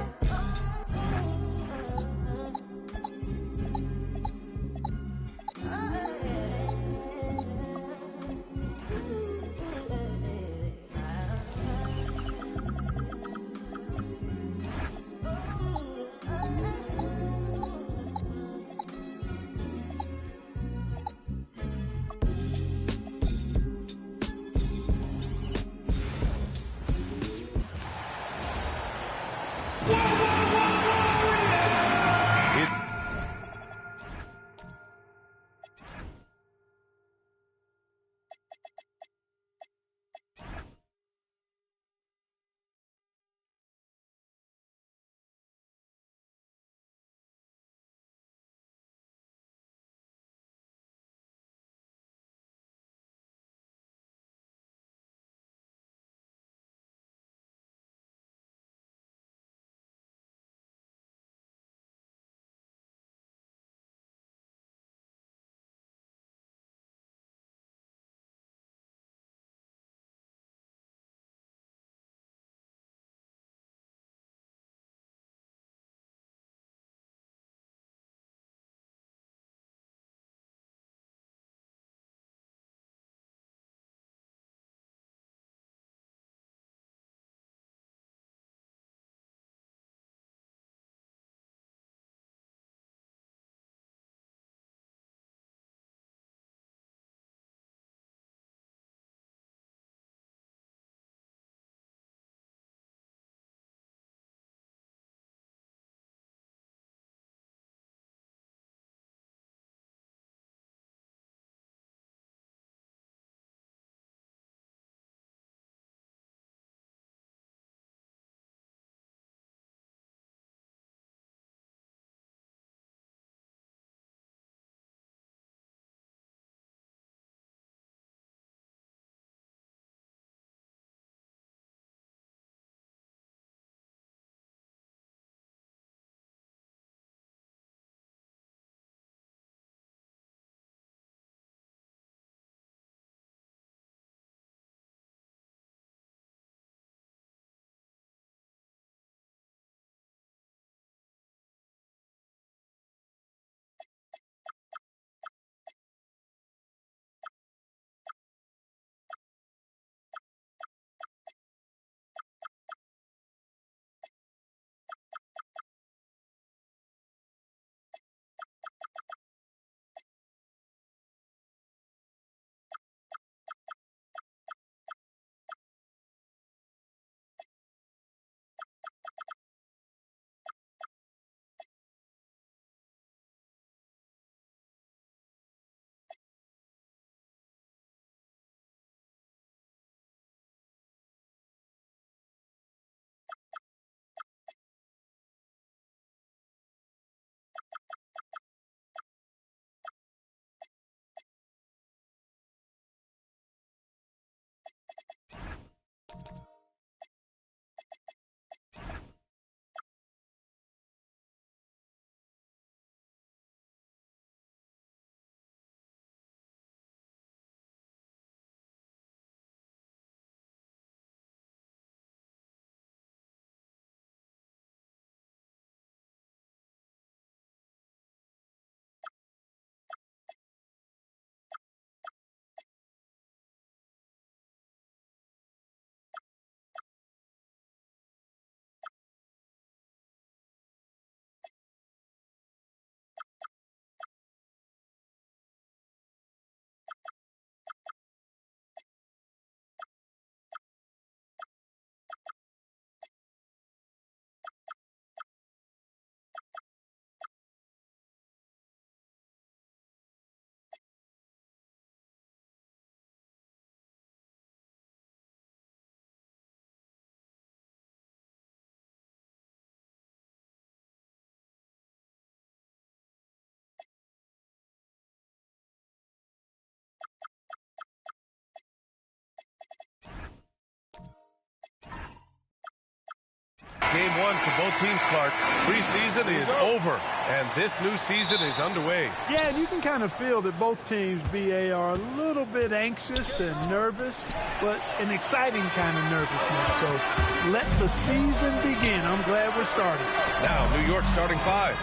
game one for both teams, Clark. Preseason is over, and this new season is underway. Yeah, and you can kind of feel that both teams, BA, are a little bit anxious and nervous, but an exciting kind of nervousness. So let the season begin. I'm glad we're starting. Now, New York starting five.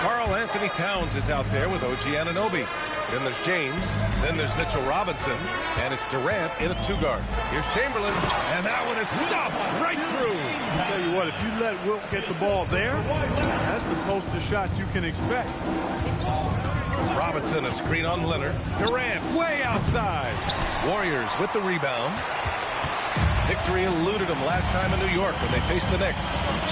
Karl Anthony Towns is out there with OG Anunoby. Then there's James. Then there's Mitchell Robinson. And it's Durant in a two-guard. Here's Chamberlain. And that one is stuffed right through. I'll tell you what, if you let Wilt get the ball there, that's the closest shot you can expect. Robinson, a screen on Leonard. Durant way outside. Warriors with the rebound. Victory eluded them last time in New York when they faced the Knicks.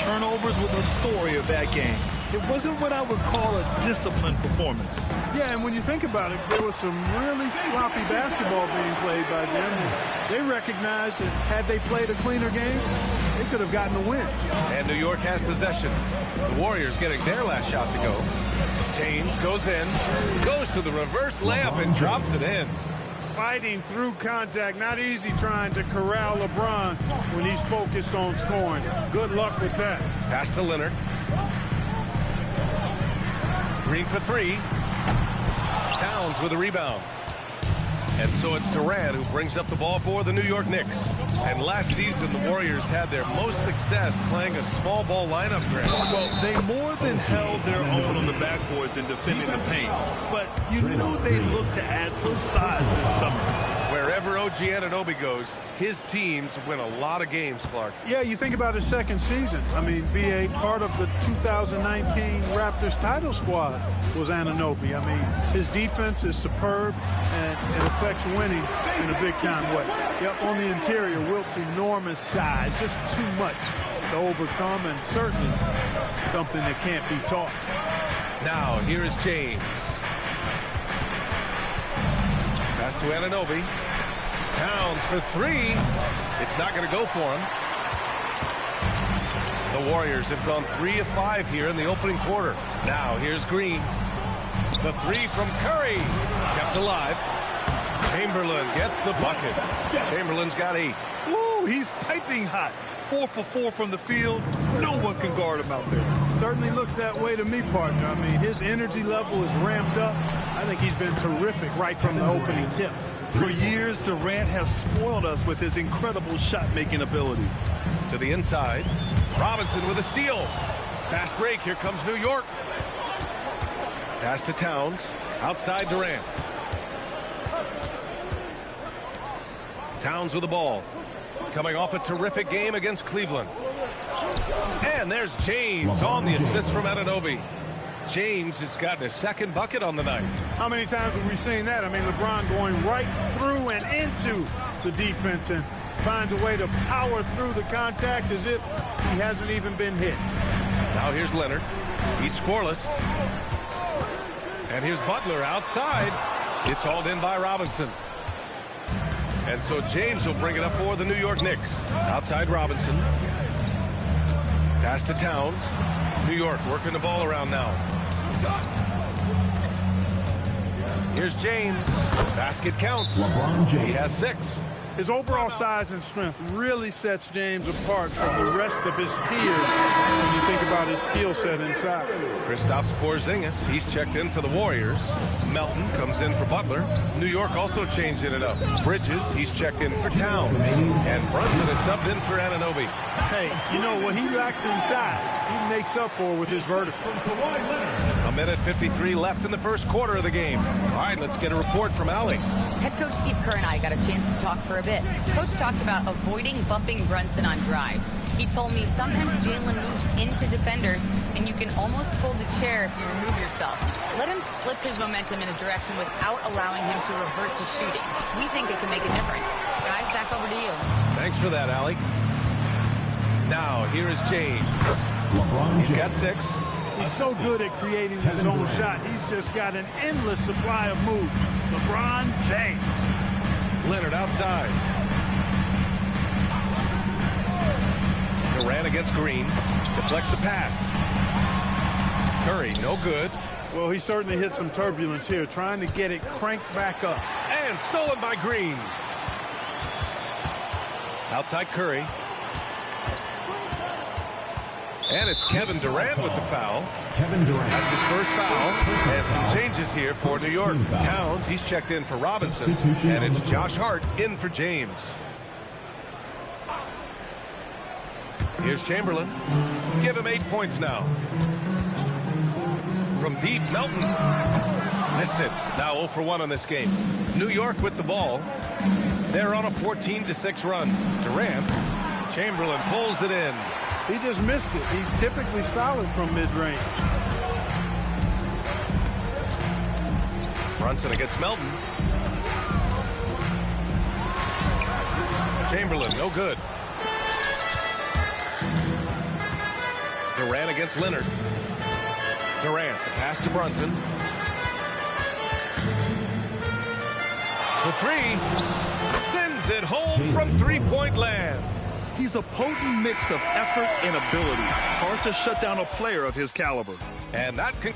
Turnovers were the story of that game. It wasn't what I would call a disciplined performance. Yeah, and when you think about it, there was some really sloppy basketball being played by them. They recognized that had they played a cleaner game, they could have gotten a win. And New York has possession. The Warriors getting their last shot to go. James goes in, goes to the reverse layup and drops it in. Fighting through contact, not easy trying to corral LeBron when he's focused on scoring. Good luck with that. Pass to Leonard. Green for three. Towns with a rebound. And so it's Durant who brings up the ball for the New York Knicks. And last season, the Warriors had their most success playing a small ball lineup, Grant. Well, they more than held their own on the backboards and defending the paint. But you knew they'd look to add some size this summer. Wherever OG Anunoby goes, his teams win a lot of games, Clark. Yeah, you think about his second season. I mean, BA, part of the 2019 Raptors title squad was Anunoby. I mean, his defense is superb, and it affects winning in a big-time way. Yep, on the interior, Wilt's enormous size, just too much to overcome, and certainly something that can't be taught. Now, here is James. Pass to Anunoby. Towns for three. It's not going to go for him. The Warriors have gone 3 of 5 here in the opening quarter. Now, here's Green. The three from Curry. Kept alive. Chamberlain gets the bucket. Chamberlain's got 8. Ooh, he's piping hot. 4 for 4 from the field. No one can guard him out there. Certainly looks that way to me, partner. I mean, his energy level is ramped up. I think he's been terrific right from the opening tip. For years, Durant has spoiled us with his incredible shot-making ability. To the inside. Robinson with a steal. Fast break. Here comes New York. Pass to Towns. Outside Durant. Towns with the ball. Coming off a terrific game against Cleveland. And there's James on the assist from Anunoby. James has gotten his second bucket on the night. How many times have we seen that? I mean, LeBron going right through and into the defense and finds a way to power through the contact as if he hasn't even been hit. Now here's Leonard. He's scoreless. And here's Butler outside. It's hauled in by Robinson. And so James will bring it up for the New York Knicks. Outside Robinson. Pass to Towns. New York working the ball around now. Here's James. Basket counts. He has 6. His overall size and strength really sets James apart from the rest of his peers when you think about his skill set inside. Kristaps Porzingis, he's checked in for the Warriors. Melton comes in for Butler. New York also changing it up. Bridges, he's checked in for Towns. And Brunson is subbed in for Anunoby. Hey, you know, what he lacks inside, he makes up for with his vertical. A minute 53 left in the first quarter of the game. All right, let's get a report from Allie. Head coach Steve Kerr and I got a chance to talk for a bit. Coach talked about avoiding bumping Brunson on drives. He told me sometimes Jalen moves into defenders, and you can almost pull the chair if you remove yourself. Let him slip his momentum in a direction without allowing him to revert to shooting. We think it can make a difference. Guys, back over to you. Thanks for that, Allie. Now, here is James. He's got 6. He's so good at creating his own shot. He's just got an endless supply of moves. LeBron James. Leonard outside. Durant against Green. Deflects the pass. Curry, no good. Well, he certainly hit some turbulence here, trying to get it cranked back up. And stolen by Green. Outside Curry. And it's Kevin Durant with the foul. Kevin Durant. That's his first foul. And some changes here for New York. Towns, he's checked in for Robinson. And it's Josh Hart in for James. Here's Chamberlain. Give him 8 points now. From deep, Melton. Missed it. Now 0 for 1 on this game. New York with the ball. They're on a 14-6 run. Durant. Chamberlain pulls it in. He just missed it. He's typically solid from mid-range. Brunson against Melton. Chamberlain, no good. Durant against Leonard. Durant, the pass to Brunson. For three. Sends it home from three-point land. He's a potent mix of effort and ability. Hard to shut down a player of his caliber. And that can...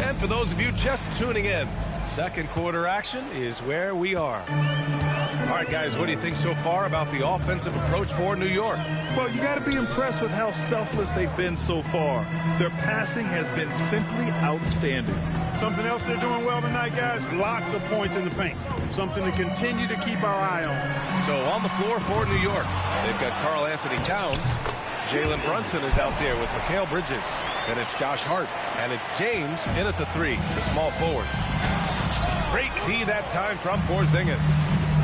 And for those of you just tuning in, second quarter action is where we are. All right, guys, what do you think so far about the offensive approach for New York? Well, you got to be impressed with how selfless they've been so far. Their passing has been simply outstanding. Something else they're doing well tonight, guys, lots of points in the paint. Something to continue to keep our eye on. So on the floor for New York, they've got Karl Anthony Towns. Jalen Brunson is out there with Mikal Bridges. Then it's Josh Hart. And it's James in at the three, the small forward. Great D that time from Porzingis.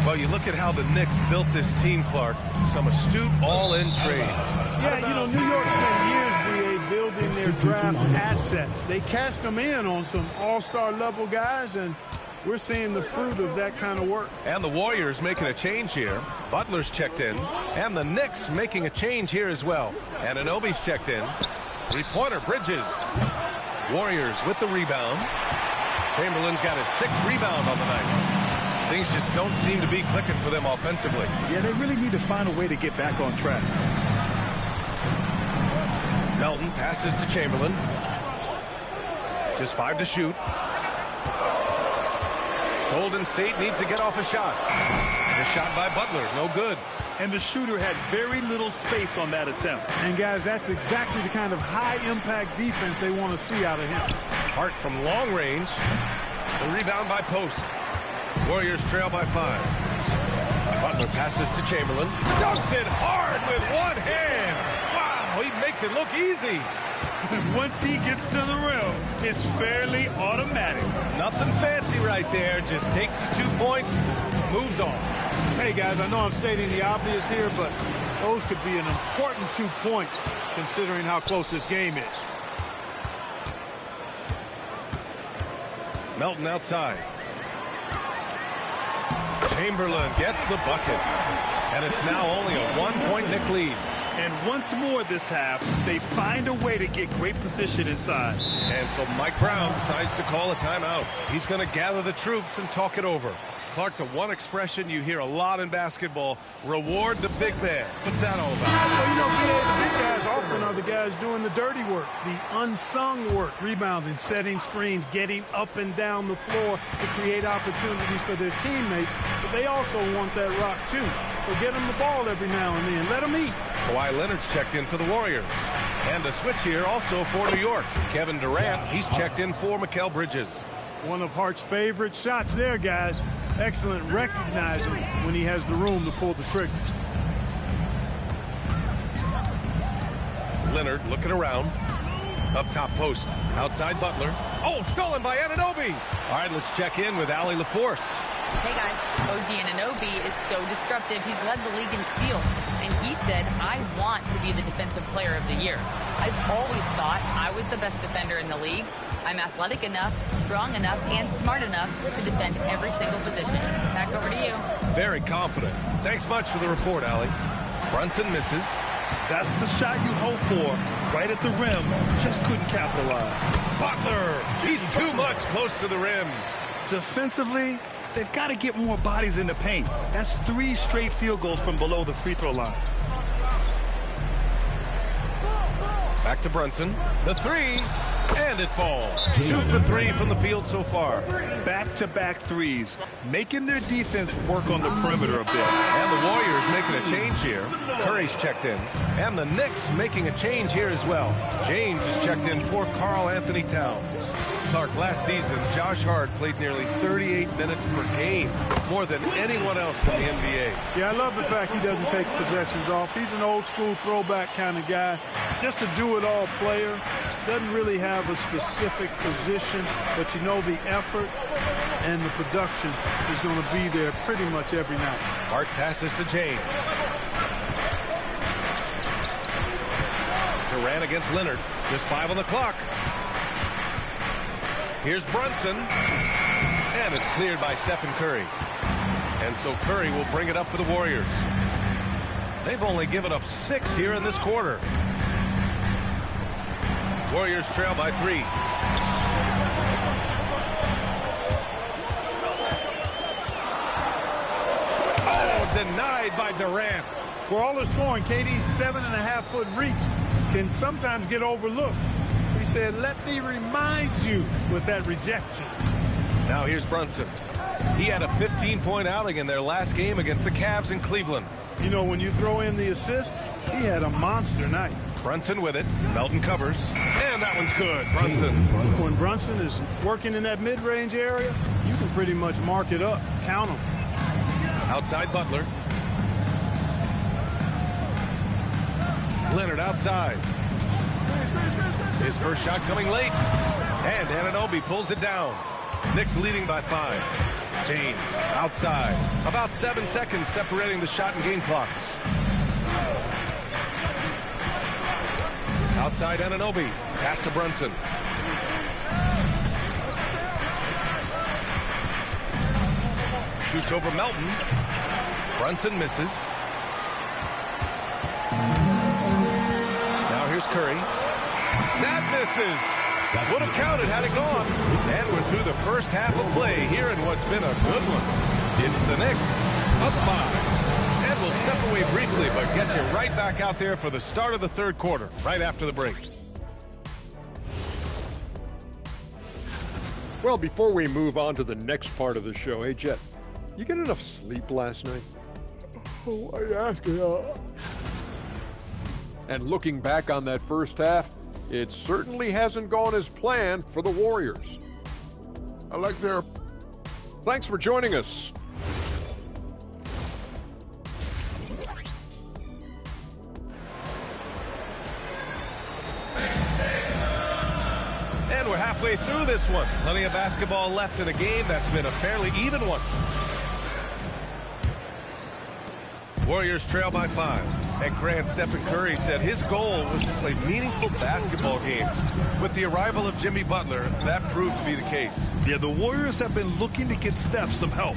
Well, you look at how the Knicks built this team, Clark. Some astute all-in trades. Yeah, you know, New York spent years, BA, building their draft assets. They cast them in on some all-star level guys, and we're seeing the fruit of that kind of work. And the Warriors making a change here. Butler's checked in. And the Knicks making a change here as well. And Anunoby's checked in. Three-pointer, Bridges. Warriors with the rebound. Chamberlain's got his 6th rebound on the night. Things just don't seem to be clicking for them offensively. Yeah, they really need to find a way to get back on track. Melton passes to Chamberlain. Just 5 to shoot. Golden State needs to get off a shot. The shot by Butler, no good. And the shooter had very little space on that attempt. And, guys, that's exactly the kind of high-impact defense they want to see out of him. Hart from long range. The rebound by Post. Warriors trail by 5. Butler passes to Chamberlain. Dunks it hard with one hand. Wow, he makes it look easy. Once he gets to the rim, it's fairly automatic. Nothing fancy right there. Just takes his 2 points, moves on. Hey, guys, I know I'm stating the obvious here, but those could be an important 2 points considering how close this game is. Melton outside. Chamberlain gets the bucket. And it's now only a 1-point Knick lead. And once more this half, they find a way to get great position inside. And so Mike Brown decides to call a timeout. He's going to gather the troops and talk it over. Clark, the one expression you hear a lot in basketball, reward the big man. What's that all about? Well, you know, the big guys often are the guys doing the dirty work, the unsung work, rebounding, setting screens, getting up and down the floor to create opportunities for their teammates. But they also want that rock, too. So get them the ball every now and then. Let them eat. Kawhi Leonard's checked in for the Warriors. And a switch here also for New York. Kevin Durant, he's checked in for Mikal Bridges. One of Hart's favorite shots there, guys. Excellent recognizing when he has the room to pull the trigger. Leonard looking around. Up top post. Outside Butler. Oh, stolen by Anunoby. All right, let's check in with Allie LaForce. Hey, guys. OG Anunoby is so disruptive. He's led the league in steals. And he said, I want to be the defensive player of the year. I've always thought I was the best defender in the league. I'm athletic enough, strong enough, and smart enough to defend every single position. Back over to you. Very confident. Thanks much for the report, Allie. Brunson misses. That's the shot you hope for. Right at the rim. Just couldn't capitalize. Butler. He's too much close to the rim. Defensively, they've got to get more bodies in the paint. That's 3 straight field goals from below the free throw line. Back to Brunson. The 3. And it falls. 2 for 3 from the field so far. Back-to-back threes, making their defense work on the perimeter a bit. And the Warriors making a change here. Curry's checked in. And the Knicks making a change here as well. James is checked in for Karl Anthony Towns. Clark, last season, Josh Hart played nearly 38 minutes per game, more than anyone else in the NBA. Yeah, I love the fact he doesn't take possessions off. He's an old-school throwback kind of guy. Just a do-it-all player. Doesn't really have a specific position, but you know the effort and the production is going to be there pretty much every night. Hart passes to James. Durant against Leonard. Just 5 on the clock. Here's Brunson. And it's cleared by Stephen Curry. And so Curry will bring it up for the Warriors. They've only given up 6 here in this quarter. Warriors trail by 3. Oh, denied by Durant. For all the scoring, KD's 7.5-foot reach can sometimes get overlooked. He said, let me remind you with that rejection. Now here's Brunson. He had a 15-point outing in their last game against the Cavs in Cleveland. You know, when you throw in the assist, he had a monster night. Brunson with it. Melton covers. And that one's good. Brunson. When Brunson is working in that mid-range area, you can pretty much mark it up. Count him. Outside Butler. Leonard outside. His first shot coming late. And Anunoby pulls it down. Knicks leading by 5. James outside. About 7 seconds separating the shot and game clocks. Outside Anunoby. Pass to Brunson. Shoots over Melton. Brunson misses. Now here's Curry. That misses. Would have counted had it gone. And we're through the first half of play here in what's been a good one. It's the Knicks up 5. And we'll step away briefly, but get you right back out there for the start of the third quarter, right after the break. Well, before we move on to the next part of the show, hey, Jet, you get enough sleep last night? Oh, I ask you. And looking back on that first half, it certainly hasn't gone as planned for the Warriors. I like their... Thanks for joining us. And we're halfway through this one. Plenty of basketball left in a game that's been a fairly even one. Warriors trail by 5. And Grant, Stephen Curry said his goal was to play meaningful basketball games. With the arrival of Jimmy Butler, that proved to be the case. Yeah, the Warriors have been looking to get Steph some help.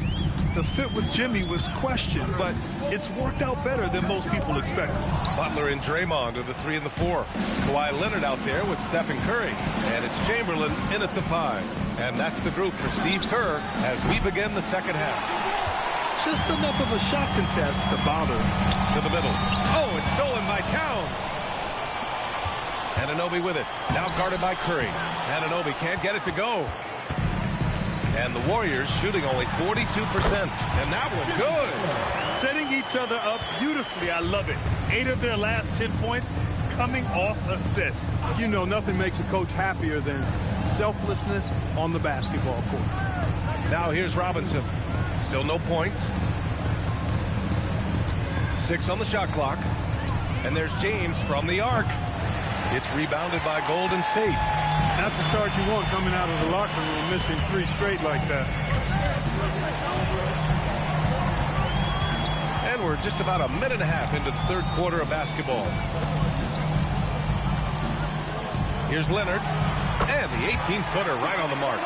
The fit with Jimmy was questioned, but it's worked out better than most people expected. Butler and Draymond are the 3 and the 4. Kawhi Leonard out there with Stephen Curry. And it's Chamberlain in at the 5. And that's the group for Steve Kerr as we begin the second half. Just enough of a shot contest to bother. To the middle. Oh, it's stolen by Towns. Anunoby with it. Now guarded by Curry. Anunoby can't get it to go. And the Warriors shooting only 42%. And that was good. Setting each other up beautifully. I love it. 8 of their last 10 points coming off assists. You know, nothing makes a coach happier than selflessness on the basketball court. Now here's Robinson. Still no points. 6 on the shot clock. And there's James from the arc. It's rebounded by Golden State. Not the start you want coming out of the locker room, missing 3 straight like that. And we're just about a minute and a half into the third quarter of basketball. Here's Leonard. And the 18-footer right on the mark.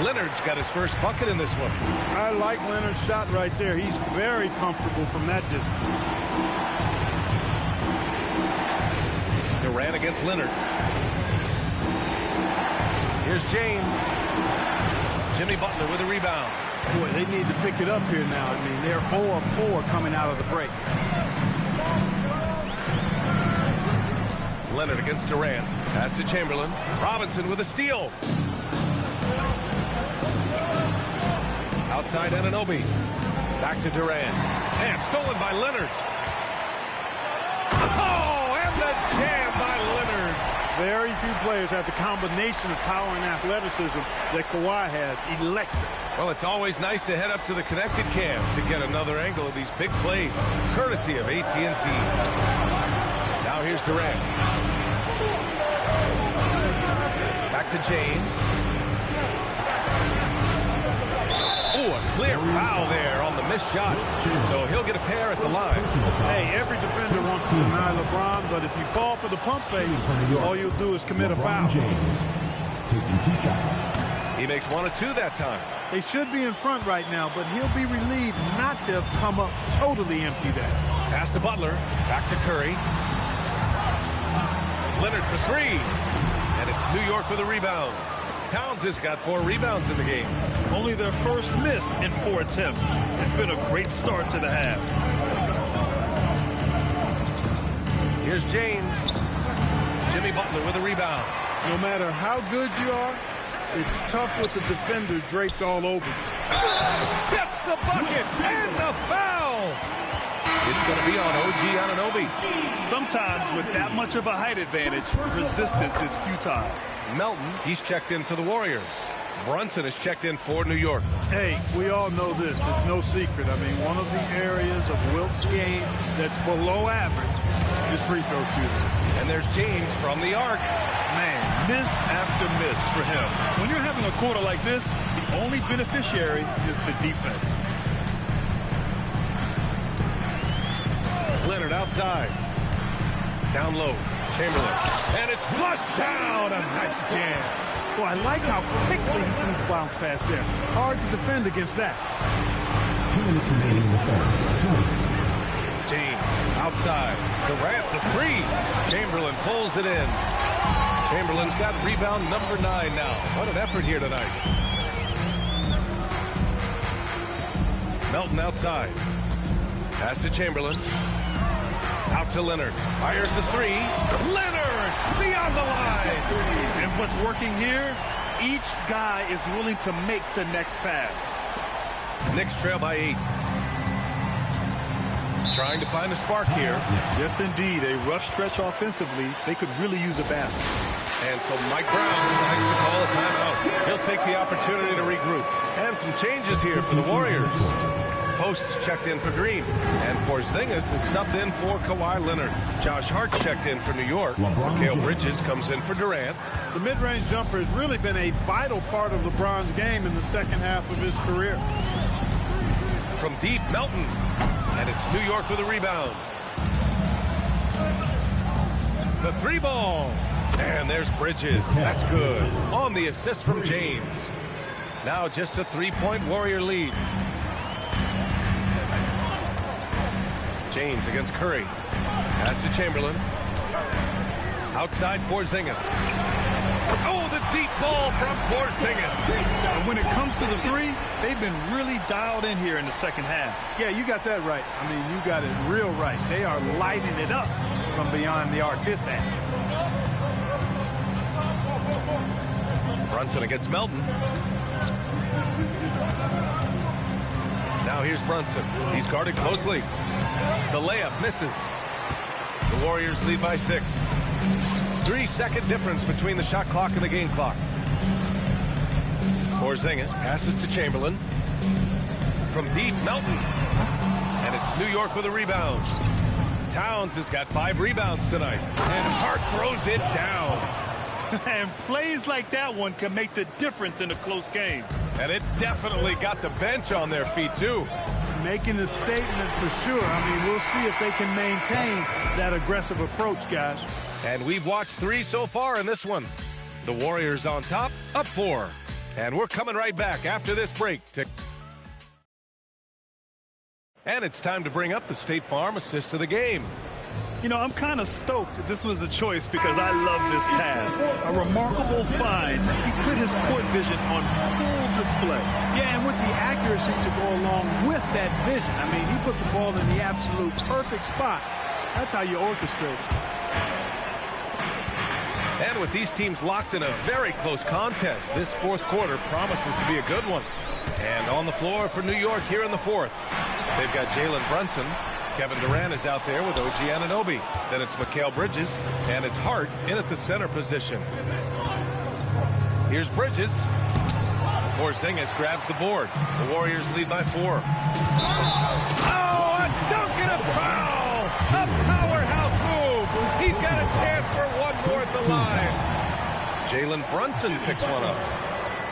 Leonard's got his first bucket in this one. I like Leonard's shot right there. He's very comfortable from that distance. Durant against Leonard. Here's James. Jimmy Butler with a rebound. Boy, they need to pick it up here now. I mean, they're 0 of 4 coming out of the break. Leonard against Durant. Pass to Chamberlain. Robinson with a steal. Outside Anunoby. Back to Durant. And stolen by Leonard. Oh, and the jam by Leonard. Very few players have the combination of power and athleticism that Kawhi has. Electric. Well, it's always nice to head up to the connected cam to get another angle of these big plays, courtesy of AT&T. Now here's Durant. Back to James. Oh, a clear foul there on the missed shot. So he'll get a pair at the line. Hey, every defender wants to deny LeBron, but if you fall for the pump fake, all you'll do is commit a foul. James taking 2 shots. He makes 1 or 2 that time. They should be in front right now, but he'll be relieved not to have come up totally empty there. Pass to Butler. Back to Curry. Leonard for 3. And it's New York with a rebound. Towns has got 4 rebounds in the game. Only their first miss in 4 attempts. It's been a great start to the half. Here's James. Jimmy Butler with a rebound. No matter how good you are, it's tough with the defender draped all over. Gets the bucket and the foul. It's going to be on OG Anunoby. Sometimes with that much of a height advantage, resistance is futile. Melton, he's checked in for the Warriors. Brunson is checked in for New York. Hey, we all know this. It's no secret. I mean, one of the areas of Wilt's game that's below average is free throw shooting. And there's James from the arc. Man, miss after miss for him. When you're having a quarter like this, the only beneficiary is the defense. Leonard outside. Down low. Chamberlain. And it's flushed down. A nice jam. Well, I like how quickly he threw the bounce pass there. Hard to defend against that. 2 minutes remaining in the third. 2 minutes. James outside. Durant for 3. Chamberlain pulls it in. Chamberlain's got rebound number 9 now. What an effort here tonight. Melton outside. Pass to Chamberlain. Out to Leonard. Fires the 3. Leonard beyond the line. And what's working here, each guy is willing to make the next pass. Knicks trail by 8. Trying to find a spark here. Yes, indeed. A rough stretch offensively. They could really use a basket. And so Mike Brown decides to call a timeout. He'll take the opportunity to regroup. And some changes here for the Warriors. Post checked in for Green. And Porzingis is subbed in for Kawhi Leonard. Josh Hart checked in for New York. Mikal Bridges comes in for Durant. The mid-range jumper has really been a vital part of LeBron's game in the second half of his career. From deep, Melton. And it's New York with a rebound. The 3 ball. And there's Bridges. That's good. On the assist from James. Now just a 3-point Warrior lead. James against Curry. Pass to Chamberlain. Outside Porzingis. Oh, the deep ball from Porzingis. And when it comes to the 3, they've been really dialed in here in the second half. Yeah, you got that right. I mean, you got it real right. They are lighting it up from beyond the arc this half. Brunson against Melton. Now here's Brunson. He's guarded closely. The layup misses. The Warriors lead by 6. 3-second difference between the shot clock and the game clock. Porzingis passes to Chamberlain. From deep, Melton. And it's New York with a rebound. Towns has got 5 rebounds tonight. And Hart throws it down. And plays like that one can make the difference in a close game. And it definitely got the bench on their feet, too. Making a statement for sure. I mean, we'll see if they can maintain that aggressive approach, guys. And we've watched 3 so far in this one. The Warriors on top, up 4. And we're coming right back after this break. And it's time to bring up the State Farm assist of the game. You know, I'm kind of stoked that this was a choice because I love this pass. A remarkable find. He put his court vision on full display. Yeah, and with the accuracy to go along with that vision. I mean, he put the ball in the absolute perfect spot. That's how you orchestrate it. And with these teams locked in a very close contest, this fourth quarter promises to be a good one. And on the floor for New York here in the fourth, they've got Jalen Brunson. Kevin Durant is out there with OG Anunoby. Then it's Mikal Bridges, and it's Hart in at the center position. Here's Bridges. Porzingis grabs the board. The Warriors lead by 4. Oh, a dunk and a foul! A powerhouse move! He's got a chance for one more at the line. Jalen Brunson picks one up.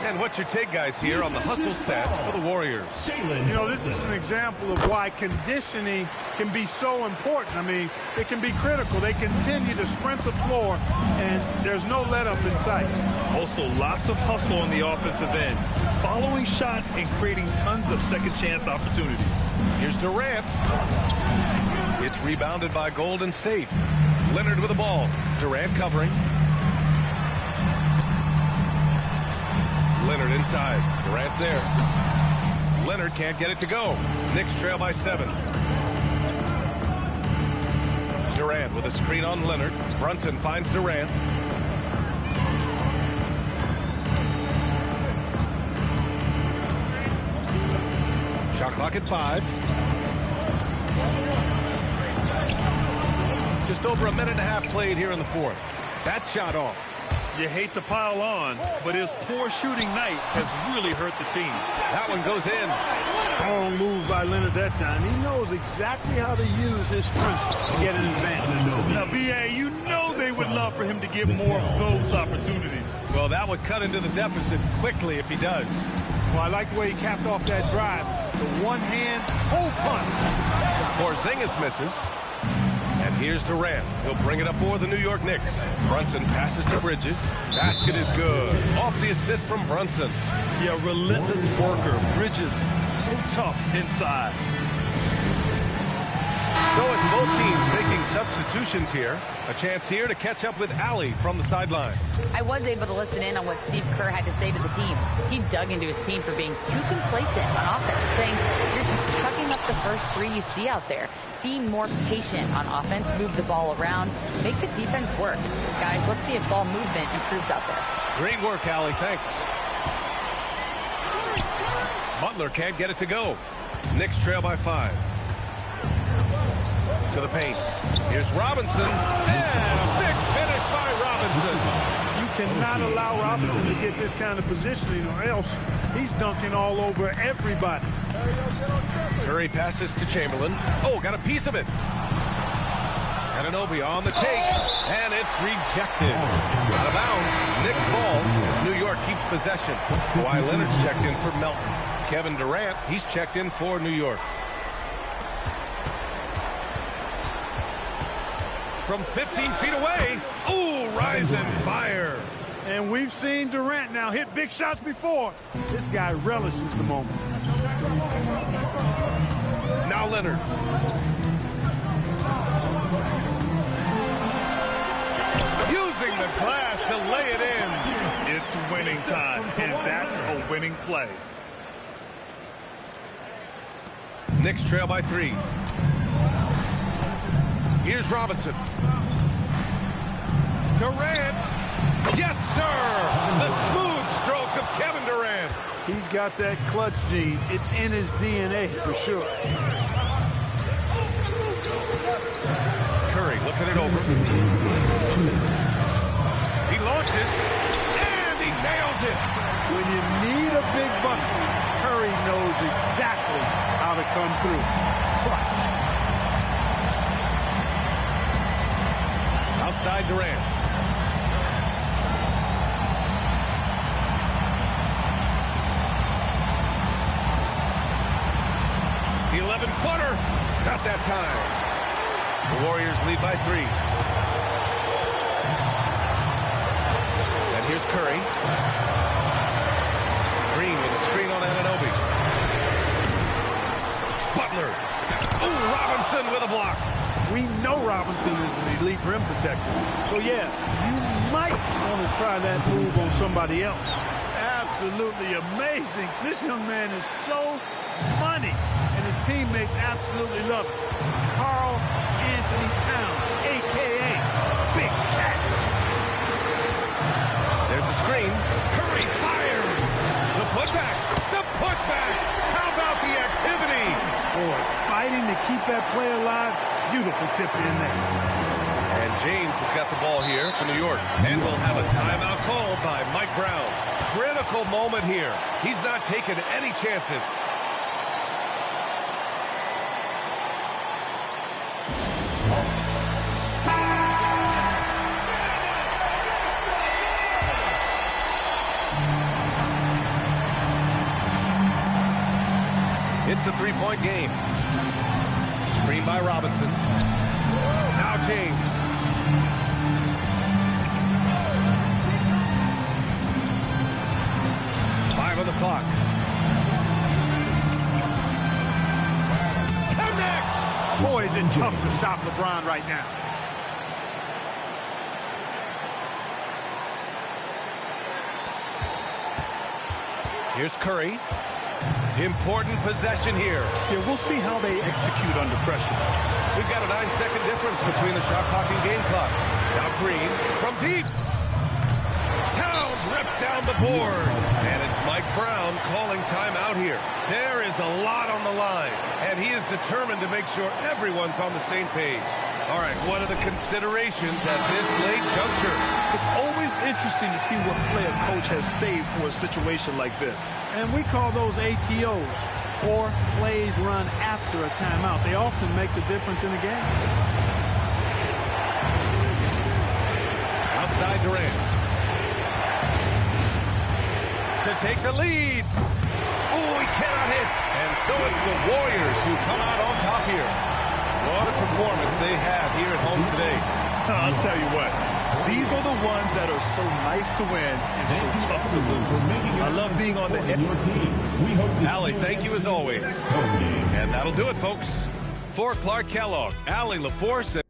And what's your take, guys, here on the hustle stats for the Warriors? You know, this is an example of why conditioning can be so important. I mean, it can be critical. They continue to sprint the floor, and there's no let-up in sight. Also, lots of hustle on the offensive end, following shots and creating tons of second-chance opportunities. Here's Durant. It's rebounded by Golden State. Leonard with the ball. Durant covering. Leonard inside. Durant's there. Leonard can't get it to go. Knicks trail by 7. Durant with a screen on Leonard. Brunson finds Durant. Shot clock at 5. Just over a minute and a half played here in the fourth. That shot off. You hate to pile on, but his poor shooting night has really hurt the team. That one goes in. Strong move by Leonard that time. He knows exactly how to use his strength to get an advantage. Now, B.A., you know they would love for him to get more of those opportunities. Well, that would cut into the deficit quickly if he does. Well, I like the way he capped off that drive. The one-hand hole punch. Porzingis misses. And here's Durant. He'll bring it up for the New York Knicks. Brunson passes to Bridges. Basket is good. Off the assist from Brunson. Yeah, relentless worker. Bridges, so tough inside. So it's both teams making substitutions here. A chance here to catch up with Allie from the sideline. I was able to listen in on what Steve Kerr had to say to the team. He dug into his team for being too complacent on offense, saying, you're just chucking up the first 3 you see out there. Be more patient on offense, move the ball around, make the defense work. Guys, let's see if ball movement improves out there. Great work, Allie. Thanks. Butler can't get it to go. Knicks trail by 5. To the paint. Here's Robinson. And a big finish by Robinson. You cannot allow Robinson to get this kind of positioning, or else he's dunking all over everybody. Curry passes to Chamberlain. Oh, got a piece of it. Anunoby on the take, and it's rejected. Out of bounds. Knicks ball as New York keeps possession. Kawhi Leonard's checked in for Melton. Kevin Durant, he's checked in for New York. From 15 feet away. Ooh, rise and fire. And we've seen Durant now hit big shots before. This guy relishes the moment. Now Leonard. Using the glass to lay it in. It's winning time, and that's a winning play. Knicks trail by 3. Here's Robinson. Durant. Yes, sir. The smooth stroke of Kevin Durant. He's got that clutch gene. It's in his DNA for sure. Curry looking it over. He launches, and he nails it. When you need a big bucket, Curry knows exactly how to come through. Clutch. Outside Durant. The 11-footer. Not that time. The Warriors lead by 3. And here's Curry. Green with a screen on Anunoby. Butler. Oh, Robinson with a block. We know Robinson is an elite rim protector. So, yeah, you might want to try that move on somebody else. Absolutely amazing. This young man is so money, and his teammates absolutely love it. Karl Anthony Towns, a.k.a. Big Cat. play alive. Beautiful tip in there. And James has got the ball here for New York. And we'll have a timeout called by Mike Brown. Critical moment here. He's not taking any chances. It's a three-point game. Screen by Robinson. Now James. Five on the clock. Connects! Boy, is it tough to stop LeBron right now. Here's Curry. Important possession here. Yeah, we'll see how they execute under pressure. We've got a 9-second difference between the shot clock and game clock. Now Green from deep. Towns rips down the board. And it's Mike Brown calling timeout here. There is a lot on the line. And he is determined to make sure everyone's on the same page. All right, what are the considerations at this late juncture? It's always interesting to see what play a coach has saved for a situation like this. And we call those ATOs, or plays run after a timeout. They often make the difference in the game. Outside Durant. To take the lead. Oh, he cannot hit. And so it's the Warriors who come out on top here. What a performance they have here at home today. I'll tell you what. These are the ones that are so nice to win and so tough to lose. I love being on the end. Allie, thank you as always. And that'll do it, folks. For Clark Kellogg, Allie LaForce.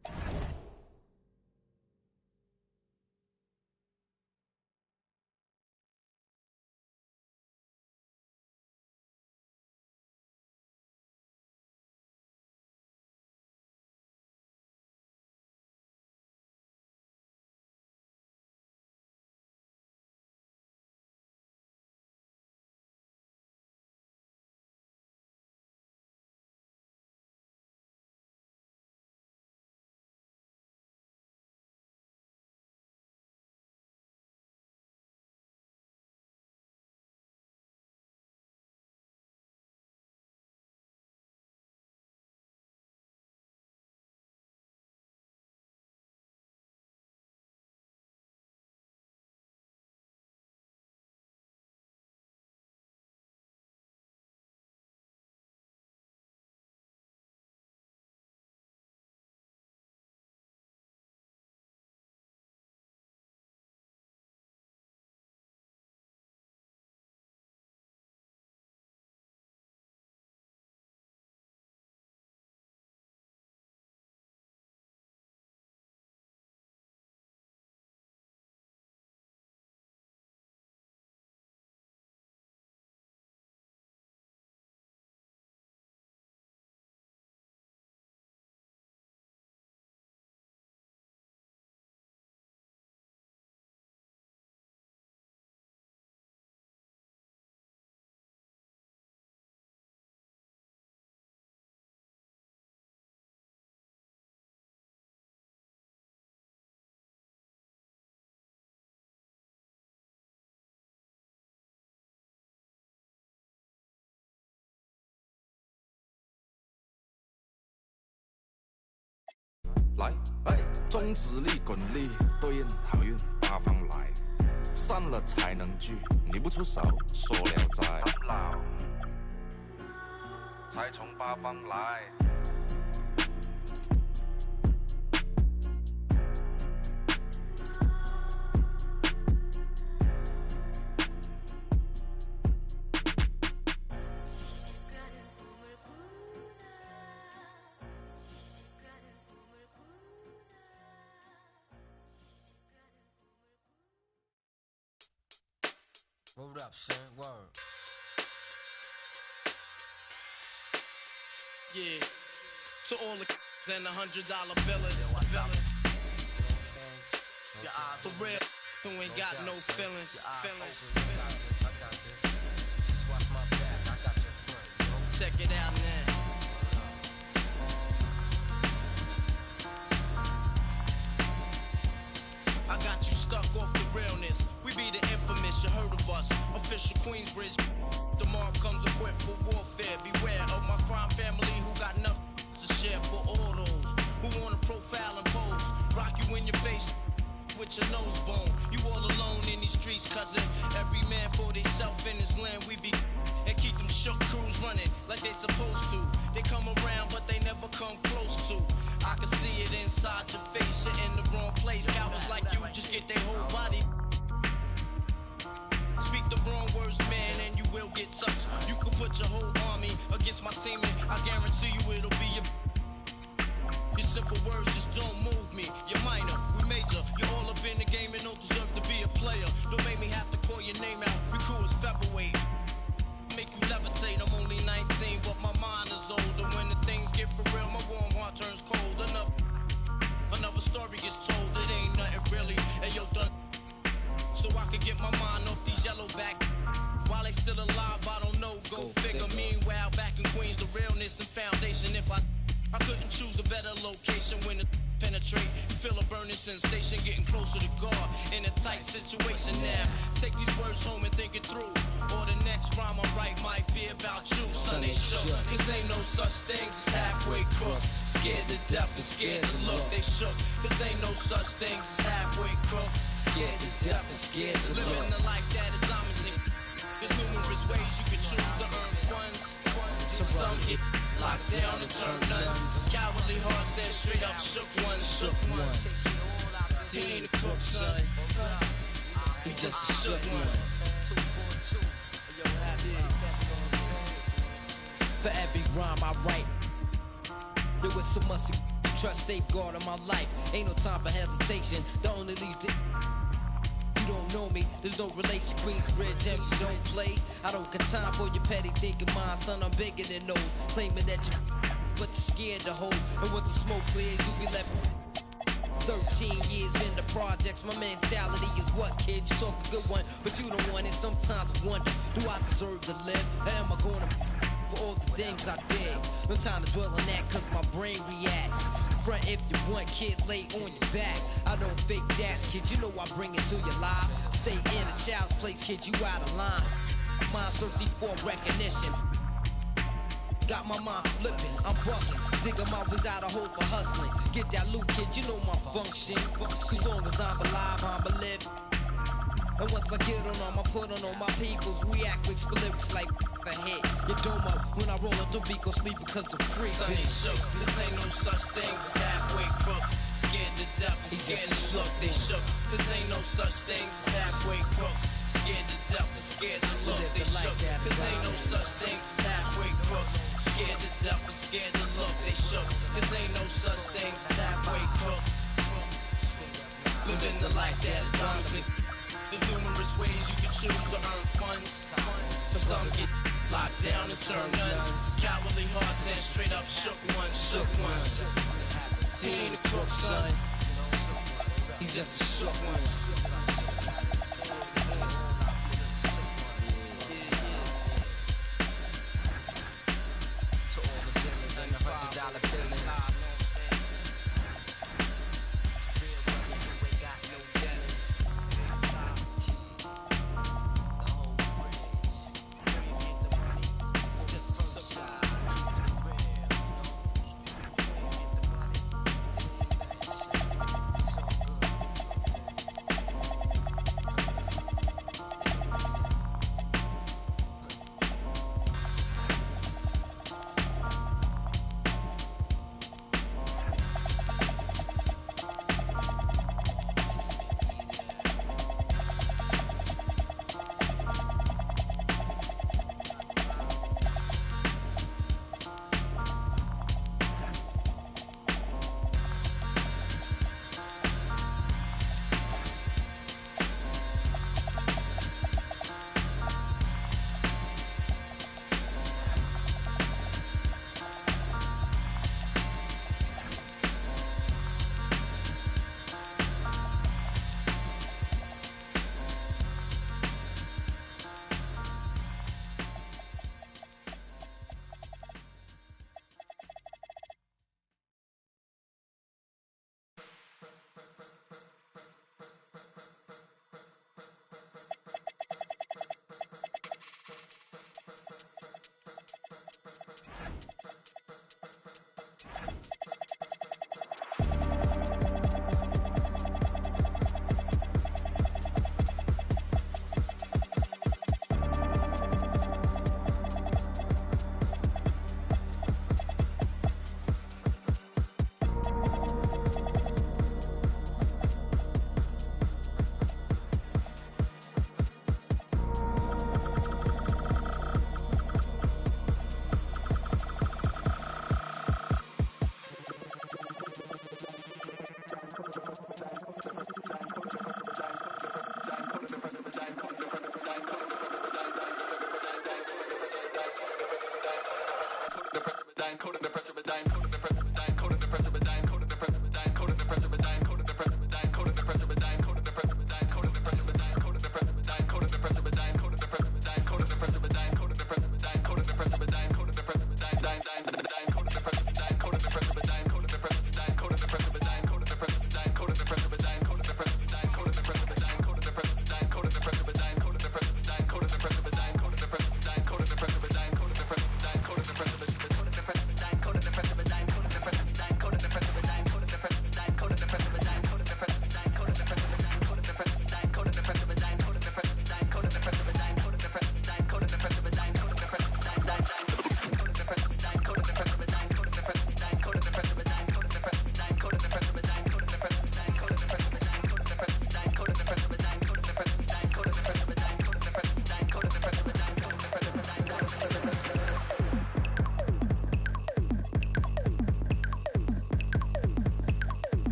来，终止力、滚力、对应好运八方来，散了才能聚，你不出手，说了斋。才从八方来。Word up, son. Word. Yeah. To all the and $100 billers. For real, who ain't got no feelings. Check it out now. you heard of us. Official Queensbridge. Tomorrow comes equipped for warfare. Beware of my crime family who got nothing to share for all those who wanna profile and pose. Rock you in your face with your nose bone. You all alone in these streets, cousin. Every man for theyself in his land. We be and keep them shook crews running like they supposed to. They come around, but they never come close to. I can see it inside your face. You're in the wrong place. Cowards like you just get their whole body. Speak the wrong words, man, and you will get touched. You could put your whole army against my team, and I guarantee you it'll be your simple words just don't move me. You're minor, we major. You're all up in the game and don't deserve to be a player. Don't make me have to call your name out. Your crew is featherweight. Make you levitate. I'm only 19, but my mind is older. When the things get for real, my warm heart turns cold. Another story is told. It ain't nothing really. Hey, yo, done. So I could get my mind off these yellow back. While they still alive, I don't know. Go figure. Meanwhile, back in Queens, the realness and foundation. If I couldn't choose a better location when it penetrate. Feel a burning sensation, getting closer to God in a tight situation now. Take these words home and think it through. Or the next rhyme I write might be about you. Son, they shook. Cause ain't no such things as halfway crooks. Scared to death and scared to look. They shook. Cause ain't no such things as halfway crooks. Scared to death and scared to look. Living the life that is diamonds in. There's numerous ways you can choose to earn funds. Some get locked down and turn nuns. Cowardly hearts and straight up shook ones. Shook ones. He ain't a crook, son. He just a shook one. For every rhyme I write, there was so much trust safeguard in my life. Ain't no time for hesitation. The only leads to you don't know me, there's no relation. Queensbridge, and you don't play. I don't got time for your petty thinking, mind, son. I'm bigger than those. Claiming that you, but you're scared to hold. And once the smoke clears, you be left. 13 years in the projects, my mentality is what, kid? You talk a good one, but you don't want it. Sometimes I wonder, do I deserve to live? Or am I gonna for all the things I did? No time to dwell on that, cause my brain reacts. Front if you want, kid, lay on your back. I don't fake jazz, kid, you know I bring it to your life. Stay in a child's place, kid, you out of line. Mind's thirsty for recognition. Got my mind flipping, I'm bucking. Digging my ways out of hope for hustling. Get that loot, kid, you know my function. As long as I'm alive, I'm alive. And once I get on them, I put on all my peoples. React with lyrics like the hit. You don't know when I roll up the beat, go sleep because I'm free. Son ain't shook, this ain't no such thing as halfway crooks. Scared to death and scared to look, they shook. This ain't no such thing as halfway crooks. Scared to death and scared to look, they shook. This ain't no such thing as halfway crooks. Scared to death and scared to look, they shook. This ain't no such thing as halfway crooks. Living the life that is promising. There's numerous ways you can choose to earn funds. Some get locked down and turn nuns. Cowardly hearts and straight up shook ones. Shook ones. He ain't a crook, son. He's just a shook one. To all the villains and the $100 billings.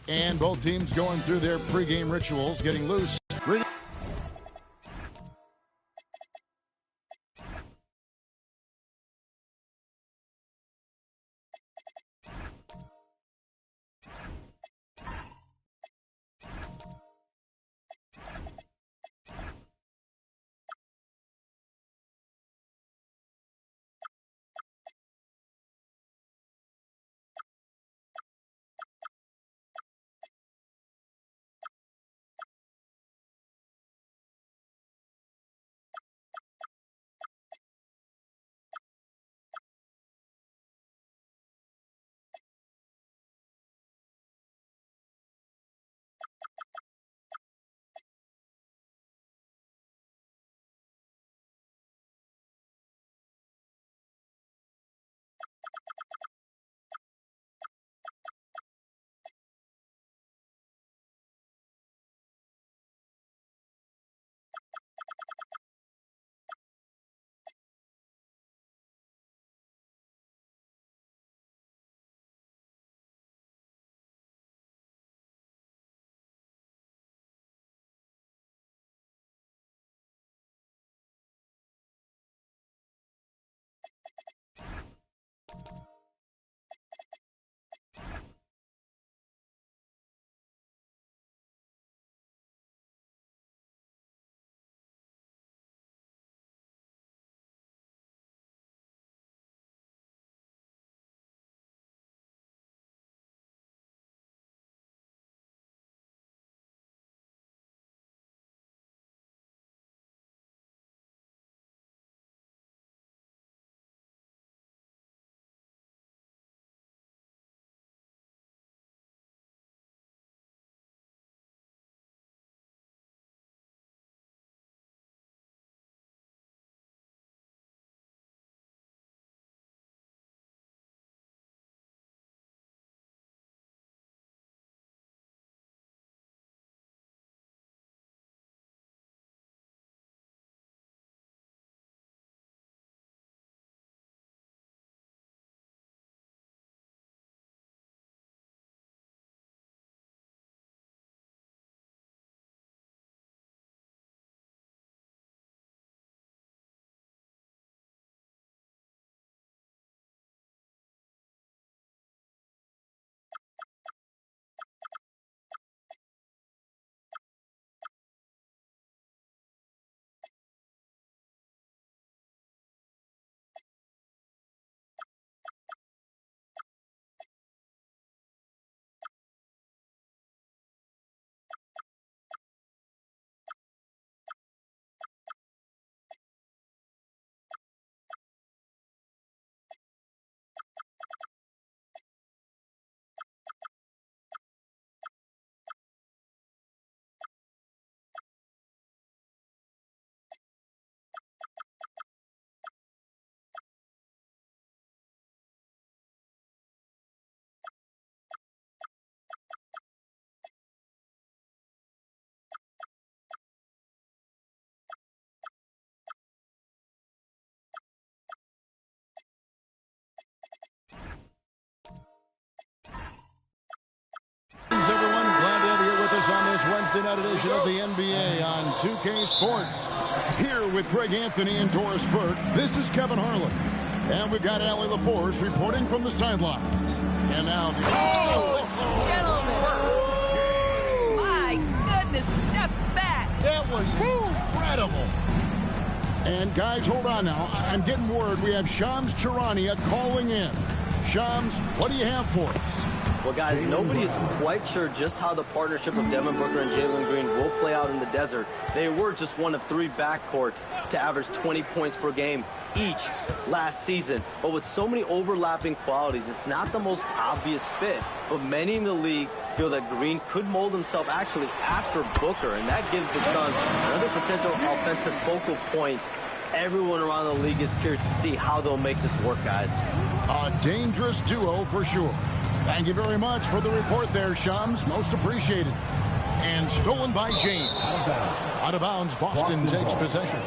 And both teams going through their pregame rituals, getting loose. this Wednesday night edition of the NBA on 2K Sports. Here with Greg Anthony and Doris Burke, this is Kevin Harlan. And we've got Allie LaForce reporting from the sidelines. And now the... Gentlemen! My goodness, step back! That was incredible. And guys, hold on now. I'm getting word we have Shams Charania calling in. Shams, what do you have for us? Well, guys, nobody is quite sure just how the partnership of Devin Booker and Jalen Green will play out in the desert. They were just one of 3 backcourts to average 20 points per game each last season. But with so many overlapping qualities, it's not the most obvious fit. But many in the league feel that Green could mold himself actually after Booker, and that gives the Suns another potential offensive focal point. Everyone around the league is curious to see how they'll make this work, guys. A dangerous duo for sure. Thank you very much for the report there, Shams. Most appreciated. And stolen by James. Out of bounds, Boston takes possession.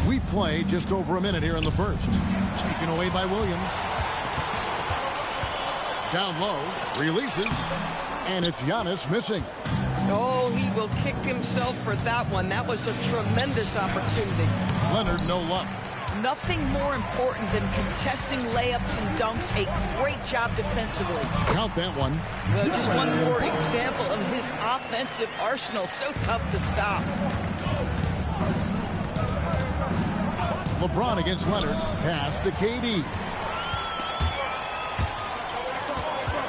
We've played just over a minute here in the first. Taken away by Williams. Down low, releases, and it's Giannis missing. Oh, he will kick himself for that one. That was a tremendous opportunity. Leonard, no luck. Nothing more important than contesting layups and dunks. A great job defensively. Count that one. Just one more example of his offensive arsenal. So tough to stop. LeBron against Leonard. Pass to KD.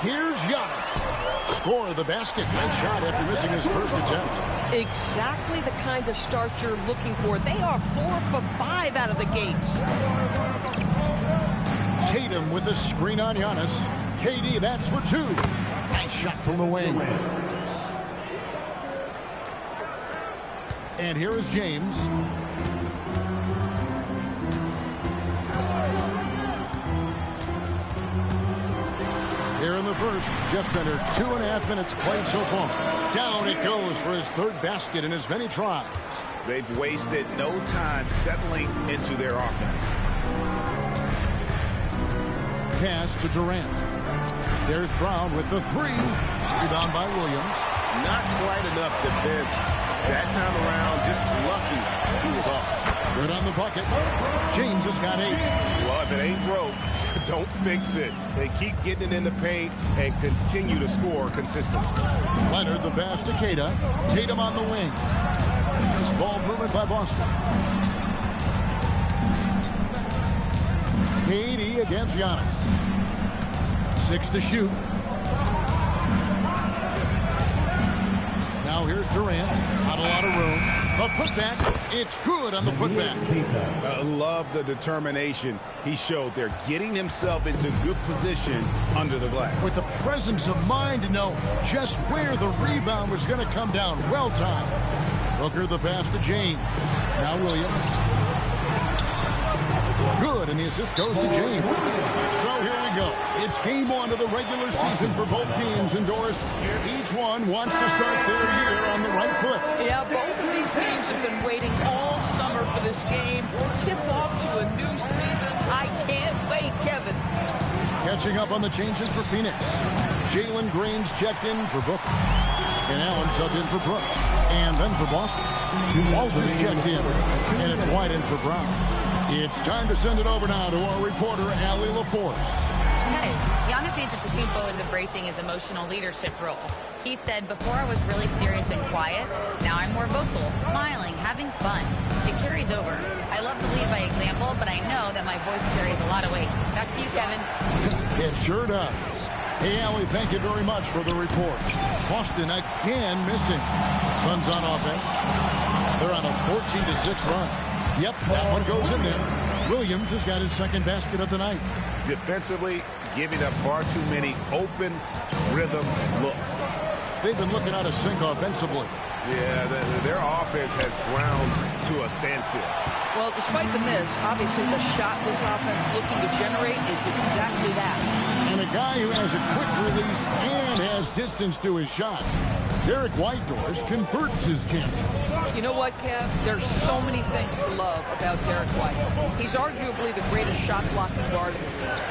Here's Giannis. Score of the basket. Nice shot after missing his first attempt. Exactly the kind of start you're looking for. They are 4 for 5 out of the gates. Tatum with the screen on Giannis. KD, that's for 2. Nice shot from the wing. And here is James. Here in the first, just under 2.5 minutes played so far. Down it goes for his 3rd basket in as many tries. They've wasted no time settling into their offense. Pass to Durant. There's Brown with the 3. Rebound by Williams. Not quite enough defense. That time around, just lucky he was off. Good on the bucket. James has got 8. Well, if it ain't broke, don't fix it. They keep getting it in the paint and continue to score consistently. Leonard the pass to Keita. Tatum on the wing. This ball movement by Boston. KD against Giannis. 6 to shoot. Now here's Durant. Not a lot of room. A putback. It's good on the putback. I love the determination he showed there, getting himself into good position under the glass. With the presence of mind to know just where the rebound was going to come down. Well timed. Booker the pass to James. Now Williams. Good, and the assist goes to James. So here we go. It's game 1 of the regular season for both teams. And Doris, each one wants to start their year on the right foot. Yeah, both of these teams have been waiting all summer for this game. Tip off to a new season. I can't wait, Kevin. Catching up on the changes for Phoenix. Jalen Green's checked in for Booker. And Allen subbed in for Brooks. And then for Boston. Walters checked in. And it's White in for Brown. It's time to send it over now to our reporter, Allie LaForce. Hey, Giannis Antetokounmpo is embracing his emotional leadership role. He said, before I was really serious and quiet, now I'm more vocal, smiling, having fun. It carries over. I love to lead by example, but I know that my voice carries a lot of weight. Back to you, Kevin. It sure does. Hey, Allie, thank you very much for the report. Boston again missing. Suns on offense. They're on a 14-6 run. Yep, that one goes in there. Williams has got his 2nd basket of the night. Defensively, giving up far too many open rhythm looks. They've been looking out of sync offensively. Yeah, their offense has ground to a standstill. Well, despite the miss, obviously the shot this offense looking to generate is exactly that. And a guy who has a quick release and has distance to his shot. Derek Whitehorse converts his chances. You know what, Kev? There's so many things to love about Derek White. He's arguably the greatest shot-blocking guard in the league.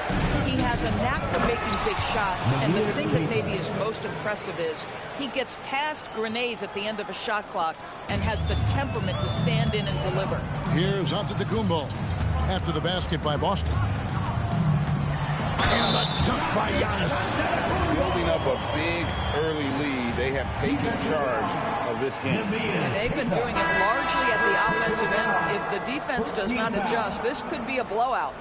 He has a knack for making big shots, and the thing that maybe is most impressive is he gets past grenades at the end of a shot clock and has the temperament to stand in and deliver. Here's Antetokounmpo after the basket by Boston. And the dunk by Giannis. Building up a big early lead. They have taken charge of this game. And they've been doing it largely at the offensive end. If the defense does not adjust, this could be a blowout.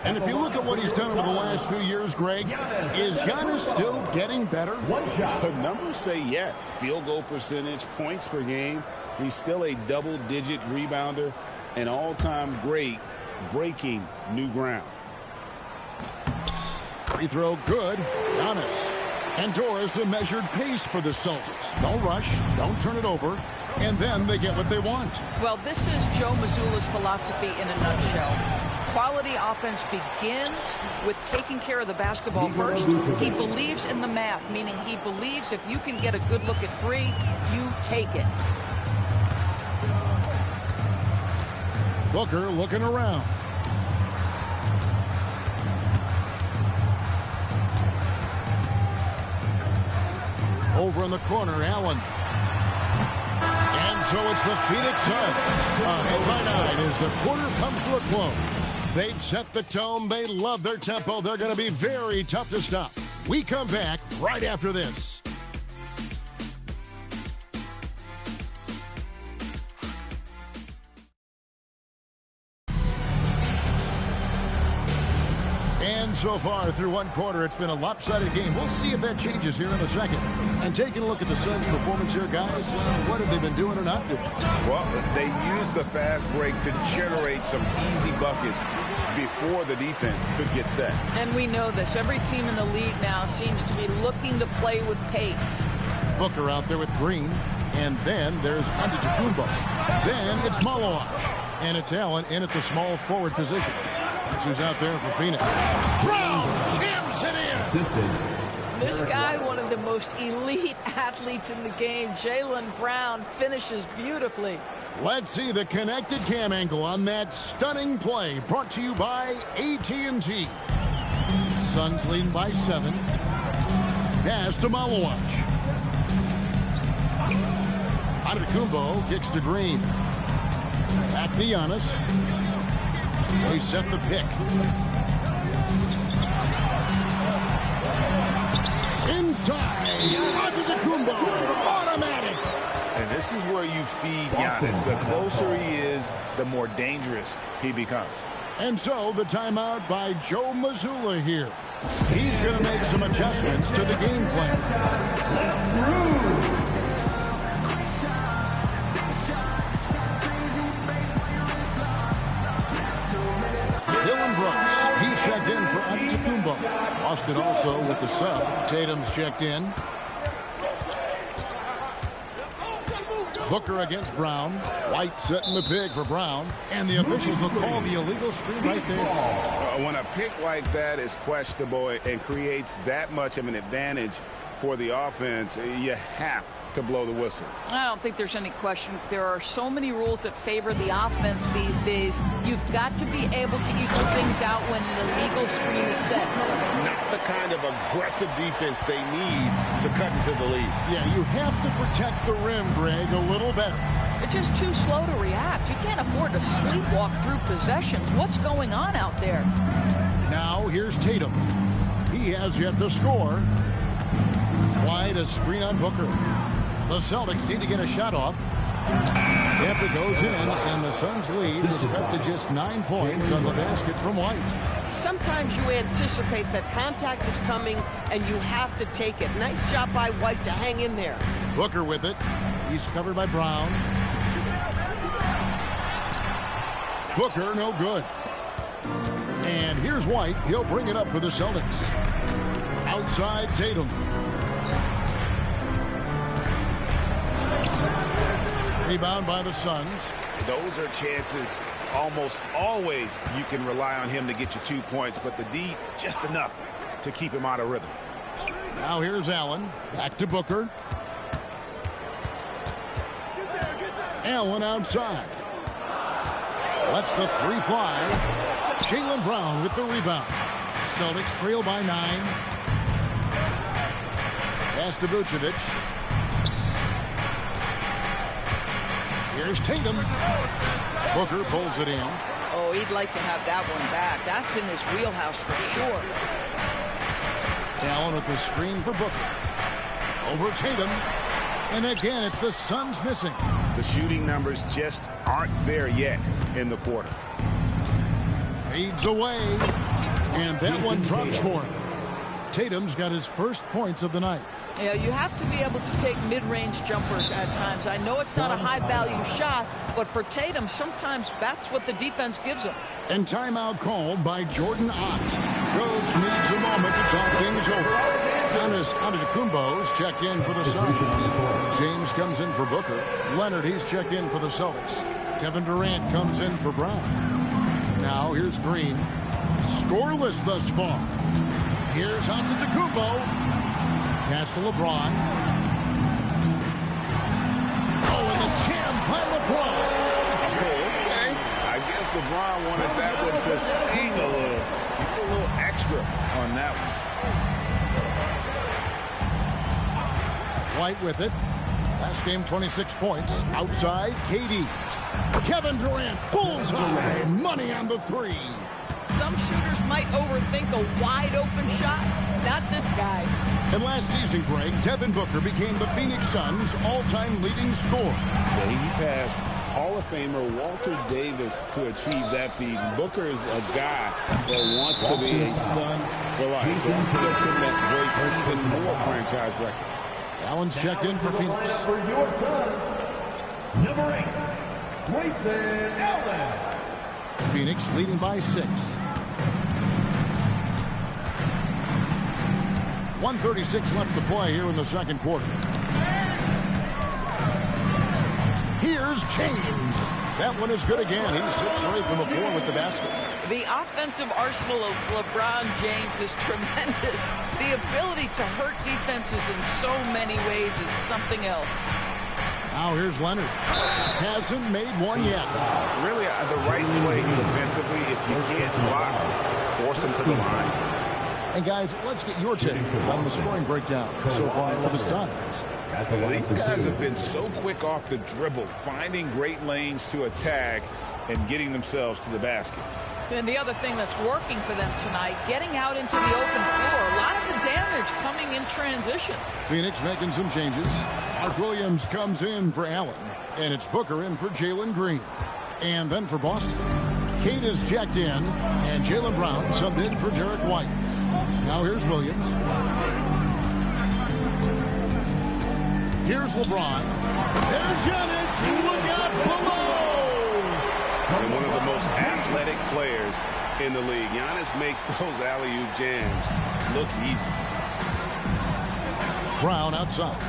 And if you look at what he's done over the last few years, Greg, is Giannis still getting better? The numbers say yes. Field goal percentage, points per game. He's still a double-digit rebounder, an all-time great, breaking new ground. Free throw good. Giannis. Endures a measured pace for the Celtics. Don't rush. Don't turn it over. And then they get what they want. Well, this is Joe Mazzulla's philosophy in a nutshell. Quality offense begins with taking care of the basketball first. He believes in the math, meaning he believes if you can get a good look at three, you take it. Booker looking around. Over in the corner, Allen. And so it's the Phoenix Suns. Ahead by 9 as the quarter comes to a close. They've set the tone. They love their tempo. They're going to be very tough to stop. We come back right after this. And so far through one quarter, it's been a lopsided game. We'll see if that changes here in a second. And taking a look at the Suns' performance here, guys, what have they been doing or not doing? Well, they used the fast break to generate some easy buckets before the defense could get set. And we know this. Every team in the league now seems to be looking to play with pace. Booker out there with Green. And then there's Antetokounmpo. Then it's Malawach. And it's Allen in at the small forward position. That's who's out there for Phoenix. Brown jams it in. This guy, one of the most elite athletes in the game, Jaylen Brown, finishes beautifully. Let's see the connected cam angle on that stunning play, brought to you by AT&T. Suns leading by 7. Pass to Malawach. Antetokounmpo kicks to Green. Back to Giannis. They set the pick. Inside. Antetokounmpo. Automatic. And this is where you feed Giannis. The closer he is, the more dangerous he becomes. And so the timeout by Joe Mazzulla here. He's going to make some adjustments to the game plan. He's checked in for Antetokounmpo. Boston also with the sub. Tatum's checked in. Booker against Brown. White setting the pick for Brown. And the officials will call the illegal screen right there. When a pick like that is questionable and creates that much of an advantage for the offense, you have to blow the whistle. I don't think there's any question. There are so many rules that favor the offense these days. You've got to be able to equal things out when an illegal screen is set. Not the kind of aggressive defense they need to cut into the lead. Yeah, you have to protect the rim, Greg, a little better. They're just too slow to react. You can't afford to sleepwalk through possessions. What's going on out there? Now here's Tatum. He has yet to score. Wide a screen on Booker. The Celtics need to get a shot off. Yep, it goes in, and the Suns' lead is cut to just 9 points on the basket from White. Sometimes you anticipate that contact is coming, and you have to take it. Nice job by White to hang in there. Booker with it. He's covered by Brown. Booker, no good. And here's White. He'll bring it up for the Celtics. Outside Tatum. Rebound by the Suns. Those are chances almost always you can rely on him to get you 2 points, but the D just enough to keep him out of rhythm. Now here's Allen. Back to Booker. Allen outside. Lets the three fly. Jaylen Brown with the rebound. Celtics trail by 9. Pass to Vucevic. Here's Tatum. Booker pulls it in. Oh, he'd like to have that one back. That's in his wheelhouse for sure. Allen with the screen for Booker. Over Tatum. And again, it's the Suns missing. The shooting numbers just aren't there yet in the quarter. Fades away. And that one drops for him. Tatum's got his first points of the night. Yeah, you have to be able to take mid-range jumpers at times. I know it's not a high-value shot, but for Tatum, sometimes that's what the defense gives him. And timeout called by Jordan Ott. Coach needs a moment to talk things over. Giannis Antetokounmpo's checked in for the Suns. James comes in for Booker. Leonard, he's checked in for the Celtics. Kevin Durant comes in for Brown. Now here's Green. Scoreless thus far. Here's Antetokounmpo. Pass to LeBron. Oh, and the jam by LeBron. Oh, okay. I guess LeBron wanted that one to sting a little. A little extra on that one. White with it. Last game, 26 points. Outside, KD. Kevin Durant, bullseye. Money on the three. Some shooters might overthink a wide-open shot. Not this guy. And last season, Greg, Devin Booker became the Phoenix Suns' all-time leading scorer. Yeah, he passed Hall of Famer Walter Davis to achieve that feat. Booker is a guy that wants to be a Sun for life. So he's still to break even more franchise records. Allen's checked in for Phoenix. For your Suns, number 8, Grayson Allen. Phoenix leading by 6. 1:36 left to play here in the second quarter. Here's James. That one is good again. He sits right from the floor with the basket. The offensive arsenal of LeBron James is tremendous. The ability to hurt defenses in so many ways is something else. Now here's Leonard. Hasn't made one yet. Really, the right play defensively. If you can't block, force him to the line. And guys, let's get your take on the scoring breakdown so far for the Suns. Well, these guys have been so quick off the dribble, finding great lanes to attack and getting themselves to the basket. And the other thing that's working for them tonight, getting out into the open floor. A lot of the damage coming in transition. Phoenix making some changes. Mark Williams comes in for Allen. And it's Booker in for Jalen Green. And then for Boston, Kate is checked in. And Jaylen Brown subbed in for Derek White. Now here's Williams. Here's LeBron. There's Giannis. Look out below. And one of the most athletic players in the league. Giannis makes those alley-oop jams look easy. Brown outside.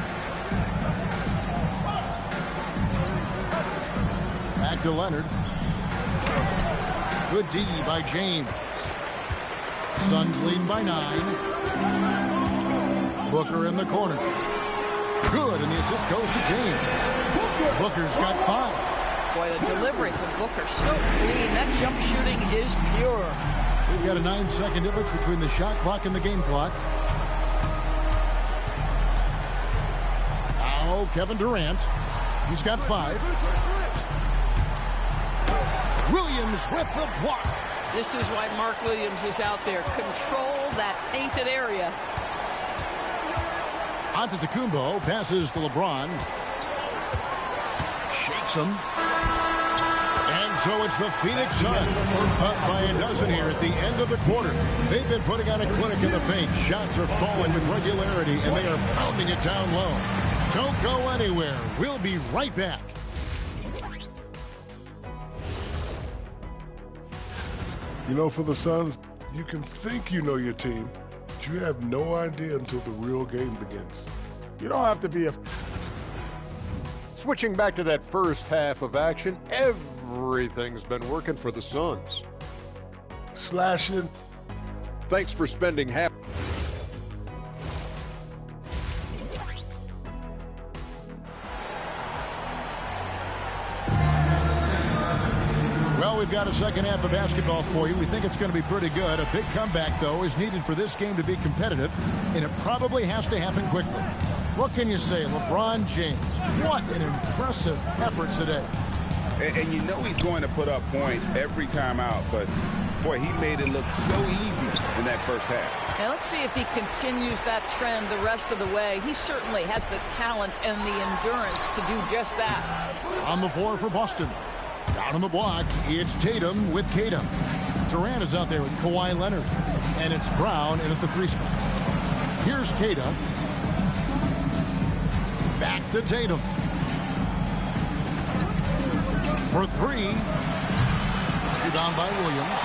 Back to Leonard. Good D by James. Suns lead by 9. Booker in the corner. Good, and the assist goes to James. Booker's got 5. Boy, the delivery from Booker so clean. That jump shooting is pure. We've got a 9-second difference between the shot clock and the game clock. Now Kevin Durant. He's got 5. Williams with the block. This is why Mark Williams is out there. Control that painted area. Antetokounmpo passes to LeBron. Shakes him. And so it's the Phoenix Suns. Up by a dozen here at the end of the quarter. They've been putting on a clinic in the paint. Shots are falling with regularity, and they are pounding it down low. Don't go anywhere. We'll be right back. You know, for the Suns, you can think you know your team, but you have no idea until the real game begins. You don't have to be a... Switching back to that first half of action, everything's been working for the Suns. Slashing. Thanks for spending half... we've got a second half of basketball for you. We think it's going to be pretty good. A big comeback, though, is needed for this game to be competitive, and it probably has to happen quickly. What can you say? LeBron James, what an impressive effort today. And you know he's going to put up points every time out, but boy, he made it look so easy in that first half. And let's see if he continues that trend the rest of the way. He certainly has the talent and the endurance to do just that. On the floor for Boston. Down on the block, it's Tatum with Tatum. Durant is out there with Kawhi Leonard. And it's Brown in at the 3 spot. Here's Tatum. Back to Tatum. For 3. Rebound by Williams.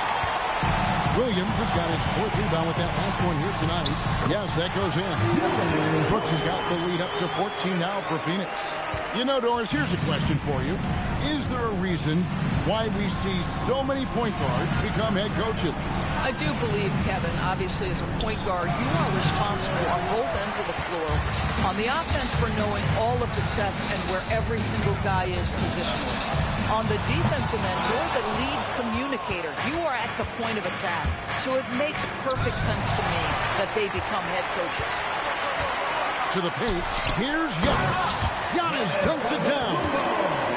Williams has got his 4th rebound with that last one here tonight. Yes, that goes in. Brooks has got the lead up to 14 now for Phoenix. You know, Doris, here's a question for you. Is there a reason why we see so many point guards become head coaches? I do believe, Kevin, obviously as a point guard, you are responsible on both ends of the floor. On the offense for knowing all of the sets and where every single guy is positionally. On the defensive end, you're the lead communicator. You are at the point of attack. So it makes perfect sense to me that they become head coaches. To the paint, here's Giannis. Giannis dunks it down.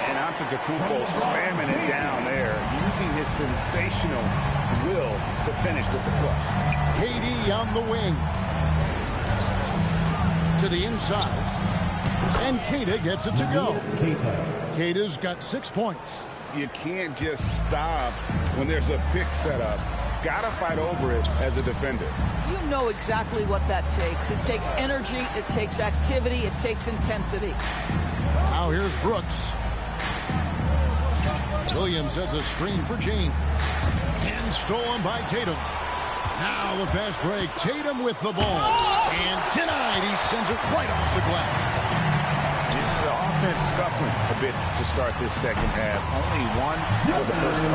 And Antetokounmpo slamming it down there, using his sensational will to finish with the flush. KD on the wing. To the inside. And Keita gets it to go. Keita's got 6 points. You can't just stop when there's a pick set up. Got to fight over it as a defender. You know exactly what that takes. It takes energy, it takes activity, it takes intensity. Now here's Brooks. Williams has a screen for James. And stolen by Tatum. Now the fast break. Tatum with the ball. And denied. He sends it right off the glass. The offense scuffling a bit to start this second half. Only 1 for the first 5.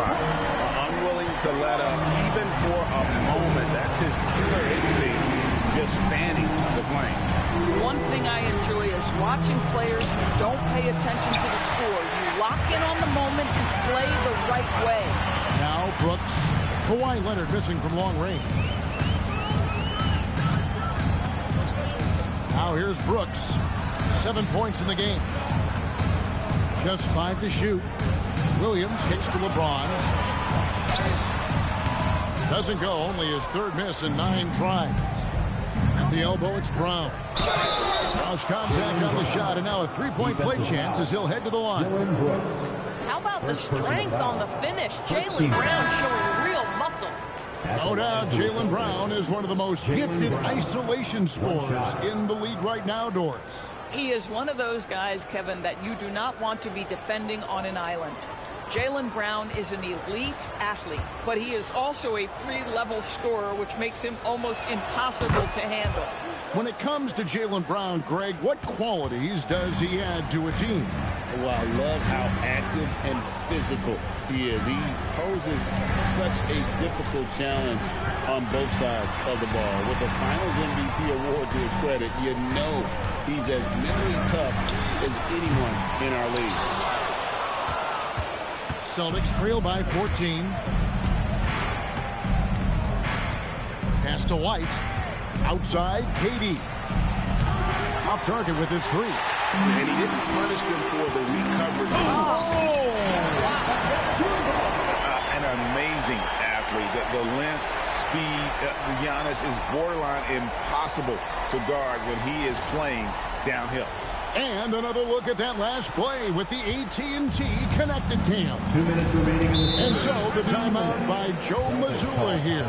Unwilling to let up even for a moment. That's his killer instinct, just fanning the flame. One thing I enjoy is watching players who don't pay attention to the score. You lock in on the moment and play the right way. Now Brooks. Kawhi Leonard missing from long range. Now here's Brooks. 7 points in the game. Just 5 to shoot. Williams kicks to LeBron. Doesn't go. Only his 3rd miss in 9 tries. At the elbow, it's Brown. Cross contact on the shot, and now a 3-point play chance as he'll head to the line. How about the strength on the finish? Jaylen Brown showing real muscle. No doubt, Jaylen Brown is one of the most gifted isolation scorers in the league right now, Doris. He is one of those guys, Kevin, that you do not want to be defending on an island. Jaylen Brown is an elite athlete, but he is also a 3-level scorer, which makes him almost impossible to handle. When it comes to Jaylen Brown, Greg, what qualities does he add to a team? Well, I love how active and physical he is. He poses such a difficult challenge on both sides of the ball. With a Finals MVP award to his credit, you know he's as mentally tough as anyone in our league. Celtics trail by 14. Pass to White. Outside, KD. Off target with his 3. And he didn't punish them for the recovery. An amazing athlete. The length, speed, Giannis is borderline impossible to guard when he is playing downhill. And another look at that last play with the AT&T Connected Cam. 2 minutes remaining in the And so the timeout by Joe Mazzulla here.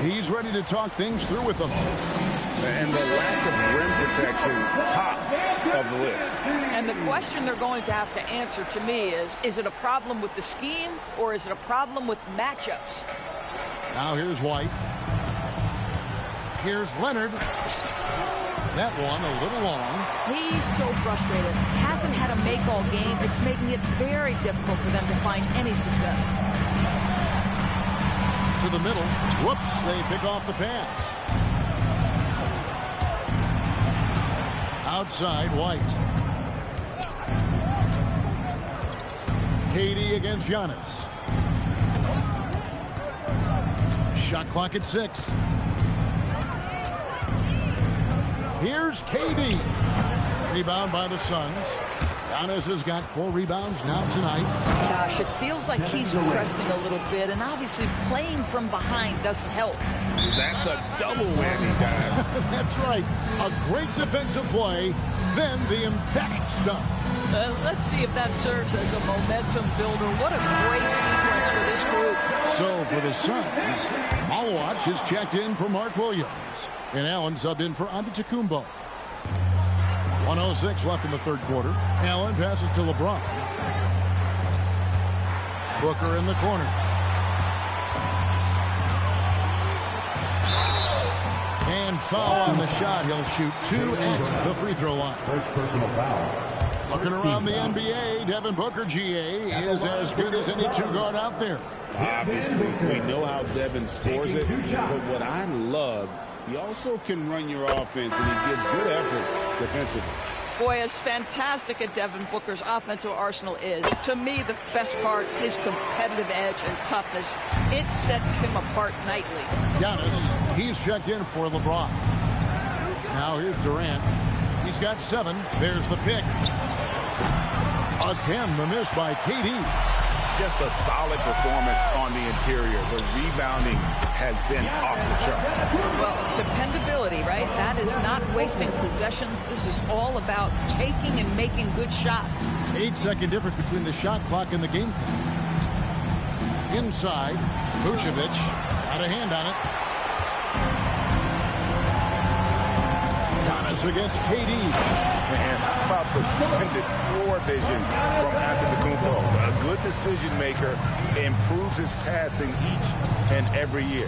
He's ready to talk things through with them. And the lack of rim protection, top of the list. And the question they're going to have to answer to me is it a problem with the scheme or is it a problem with matchups? Now here's White. Here's Leonard. That one a little long. He's so frustrated. Hasn't had a make all game. It's making it very difficult for them to find any success. To the middle. Whoops, they pick off the pass. Outside, White. KD against Giannis. Shot clock at 6. Here's KD. Rebound by the Suns. Giannis has got 4 rebounds now tonight. Gosh, it feels like he's pressing a little bit, and obviously playing from behind doesn't help. That's a double whammy, guys. That's right. A great defensive play, then the emphatic stuff. Let's see if that serves as a momentum builder. What a great sequence for this group. So for the Suns, Malawach is checked in for Mark Williams. And Allen subbed in for Antetokounmpo. 1:06 left in the third quarter. Allen passes to LeBron. Booker in the corner. And foul on the shot. He'll shoot 2 at the free throw line. First personal foul. Looking around the NBA, Devin Booker, GA, is as good as any 2-guard out there. Obviously, we know how Devin scores it, but what I love, he also can run your offense, and he gives good effort defensively. Boy, as fantastic as Devin Booker's offensive arsenal is, to me, the best part, his competitive edge and toughness. It sets him apart nightly. Giannis, he's checked in for LeBron. Now here's Durant. He's got 7. There's the pick. Again, the miss by KD. Just a solid performance on the interior. The rebounding has been off the chart. Well, dependability, right? That is not wasting possessions. This is all about taking and making good shots. 8-second difference between the shot clock and the game clock. Inside, Vucevic got a hand on it. Giannis against KD. And how about the splendid floor vision from Antetokounmpo? A good decision maker, improves his passing each and every year.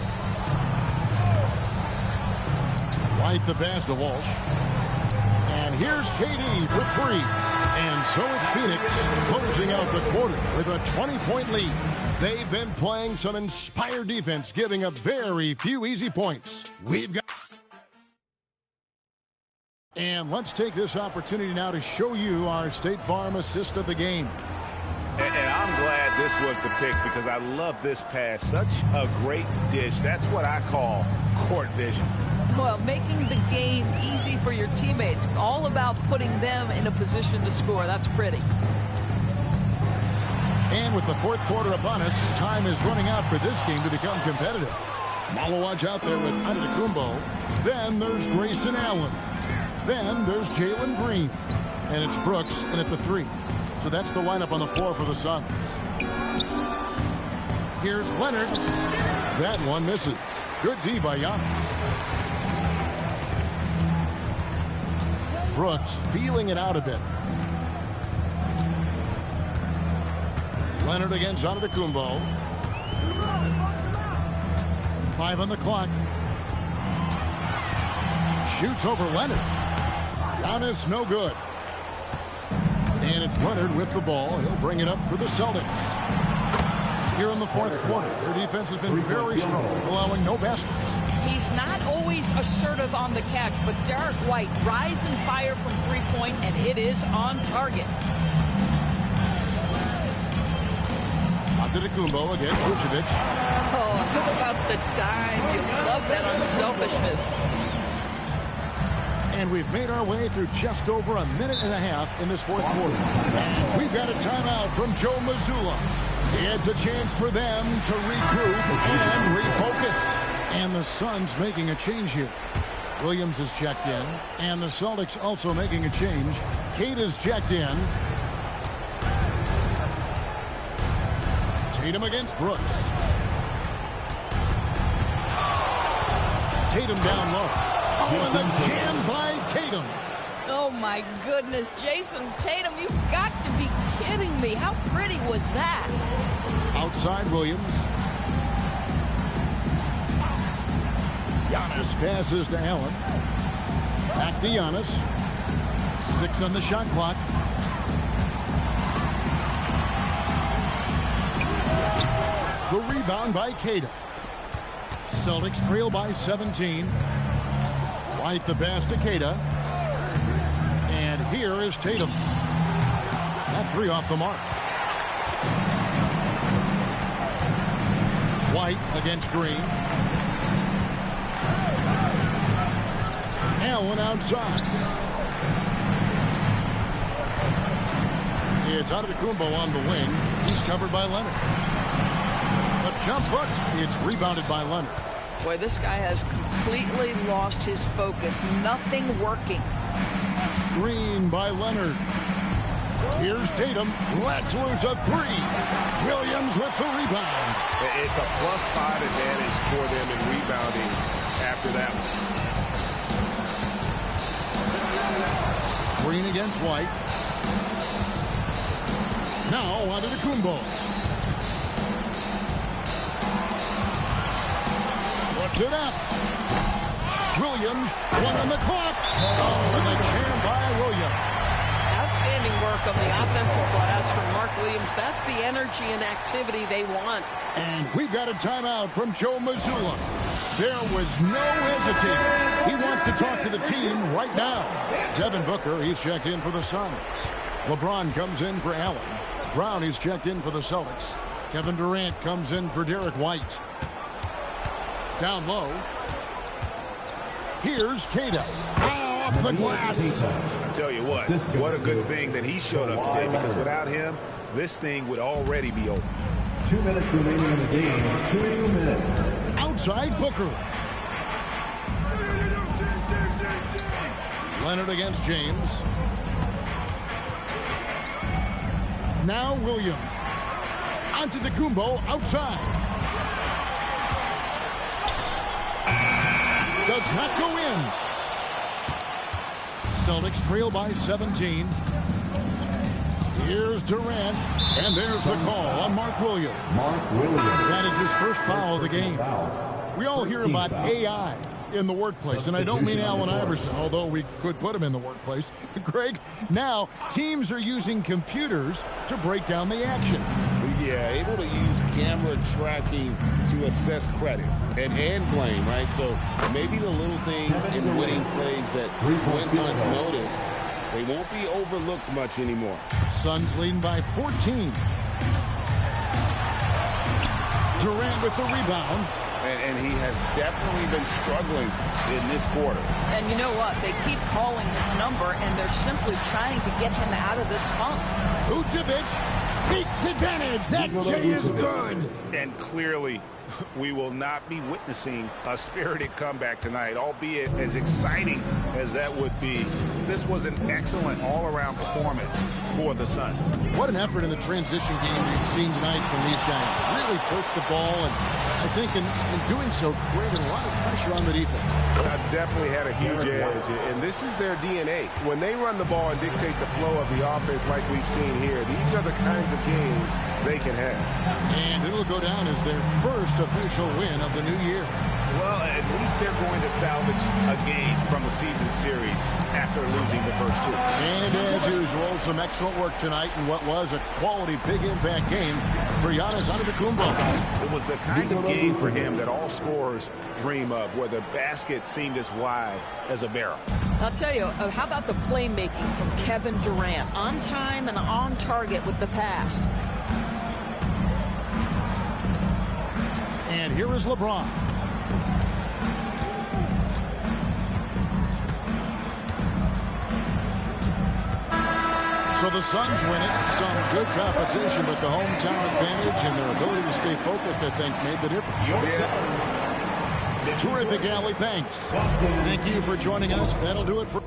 White the pass to Walsh. And here's KD for 3. And so it's Phoenix closing out the quarter with a 20-point lead. They've been playing some inspired defense, giving up very few easy points. We've got... And let's take this opportunity now to show you our State Farm assist of the game. And I'm glad this was the pick because I love this pass. Such a great dish. That's what I call court vision. Well, making the game easy for your teammates. All about putting them in a position to score. That's pretty. And with the fourth quarter upon us, time is running out for this game to become competitive. Malawach out there with Antetokounmpo. Then there's Grayson Allen. Then there's Jalen Green. And it's Brooks in at the 3. So that's the lineup on the floor for the Suns. Here's Leonard. That one misses. Good D by Giannis. Brooks feeling it out a bit. Leonard against Antetokounmpo. 5 on the clock. Shoots over Leonard. Giannis no good. And it's Leonard with the ball. He'll bring it up for the Celtics. Here in the fourth quarter, their defense has been very strong, allowing no baskets. He's not always assertive on the catch, but Derek White rise and fire from three-point, and it is on target. Antetokounmpo against Vucevic. Oh, how about the dime? You love that unselfishness. And we've made our way through just over a minute and a half in this fourth quarter. And we've got a timeout from Joe Mazzulla. It's a chance for them to regroup and refocus. And the Suns making a change here. Williams is checked in. And the Celtics also making a change. Kate is checked in. Tatum against Brooks. Tatum down low. Oh, and the jam by Tatum. Oh, my goodness. Jason Tatum, you've got to be kidding me. How pretty was that? Outside Williams. Giannis passes to Allen. Back to Giannis. 6 on the shot clock. The rebound by Cato. Celtics trail by 17. White the pass to Cato. And here is Tatum. That 3 off the mark. White against Green. Allen outside. It's Antetokounmpo on the wing. He's covered by Leonard. The jump hook. It's rebounded by Leonard. Boy, this guy has completely lost his focus. Nothing working. Screen by Leonard. Here's Tatum. Let's lose a three. Williams with the rebound. It's a +5 advantage for them in rebounding after that one. Green against White. Now Antetokounmpo. Puts it up. Williams, one on the clock. Oh, and the jam by Williams. Outstanding work on the offensive glass from Mark Williams. That's the energy and activity they want. And we've got a timeout from Joe Mazzulla. There was no hesitating. He wants to talk to the team right now. Devin Booker, he's checked in for the Suns. LeBron comes in for Allen. Brown, he's checked in for the Celtics. Kevin Durant comes in for Derek White. Down low. Here's Cato. Off the glass. I tell you what a good thing that he showed up today, because without him, this thing would already be over. 2 minutes remaining in the game. 2 minutes. Outside Booker. Leonard against James. Now Williams. Antetokounmpo outside. Does not go in. Celtics trail by 17. Here's Durant. And there's the call on Mark Williams. That is his first foul of the game. We all hear about AI in the workplace, and I don't mean Allen Iverson, although we could put him in the workplace. Greg, now teams are using computers to break down the action. Yeah, able to use camera tracking to assess credit and blame, right? So maybe the little things in winning plays that went unnoticed, they won't be overlooked much anymore. Suns leading by 14. Durant with the rebound. And he has definitely been struggling in this quarter. And you know what? They keep calling his number, and they're simply trying to get him out of this funk. Vucevic takes advantage. That J is good. And clearly, we will not be witnessing a spirited comeback tonight, albeit as exciting as that would be. This was an excellent all-around performance for the Suns. What an effort in the transition game we've seen tonight from these guys. Really pushed the ball, and I think in doing so created a lot of pressure on the defense. Definitely had a huge edge, and this is their DNA. When they run the ball and dictate the flow of the offense like we've seen here, these are the kinds of games they can have. And it'll go down as their first official win of the new year. Well, at least they're going to salvage a game from the season series after losing the first two. And as usual, some excellent work tonight in what was a quality big impact game for Giannis Antetokounmpo. It was the kind of game for him that all scorers dream of, where the basket seemed as wide as a barrel. I'll tell you, how about the playmaking from Kevin Durant? On time and on target with the pass. And here is LeBron. So the Suns win it. Some good competition, but the hometown advantage and their ability to stay focused, I think, made the difference. Yeah. Terrific, Allie. Thanks. Thank you for joining us. That'll do it for...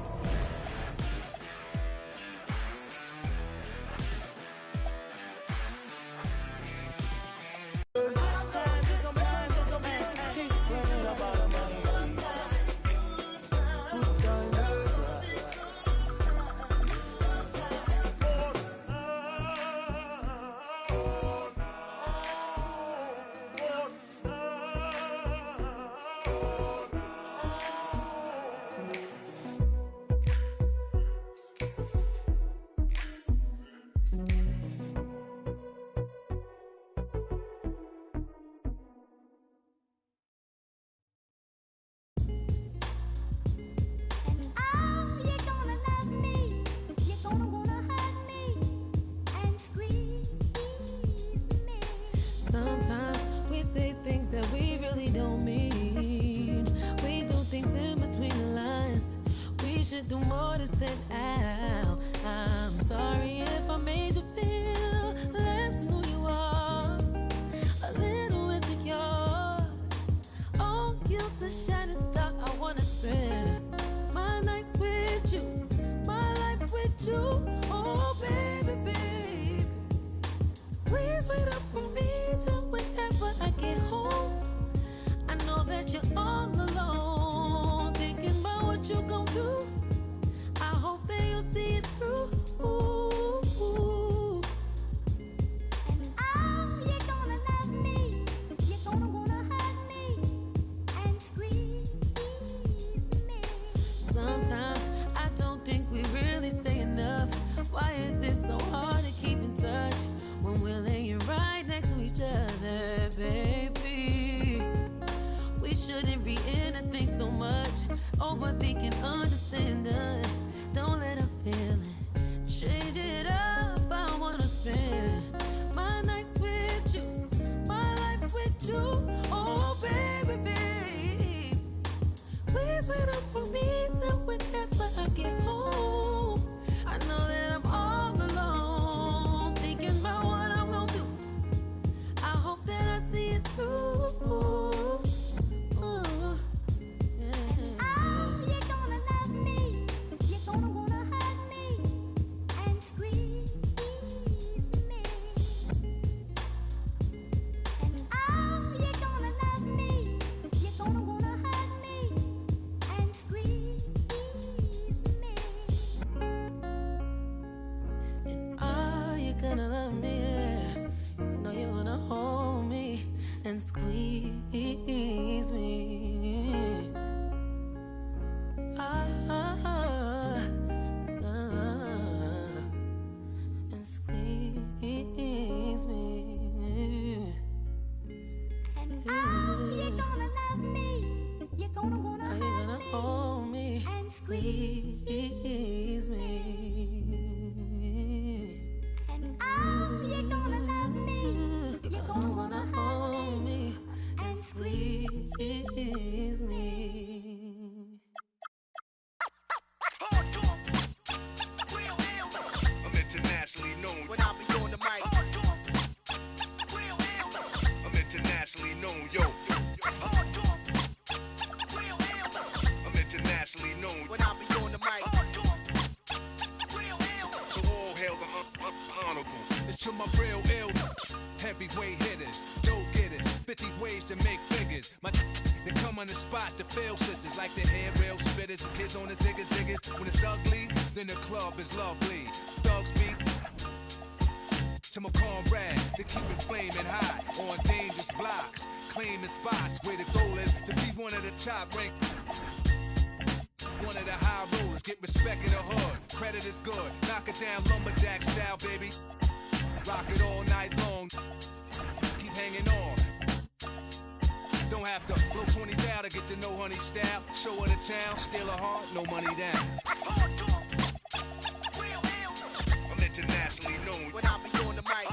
and squeeze me. And squeeze me. And you're gonna love me. You're gonna wanna hold me and squeeze me. And you're gonna love me. You're gonna wanna hold me and squeeze me. I'm internationally known when I be on the mic. I'm internationally known, yo. I'm internationally known when I be on the mic. So all hail the honorable. It's to my real ill heavyweight hitters, go-getters, 50 ways to make figures. My they come on the spot to fail sisters like the hair rail spitters, kids on the ziggas. When it's ugly, then the club is lovely. Thugs beat to my comrade, they keep it flaming hot on dangerous blocks, claiming spots where the goal is to be one of the top ranked. One of the high rollers, get respect in the hood. Credit is good, knock it down lumberjack style, baby. Rock it all night long, keep hanging on. Don't have to blow 20 down to get to know honey style. Show her the town, steal her heart, no money down. I'm internationally known when I be on the mic.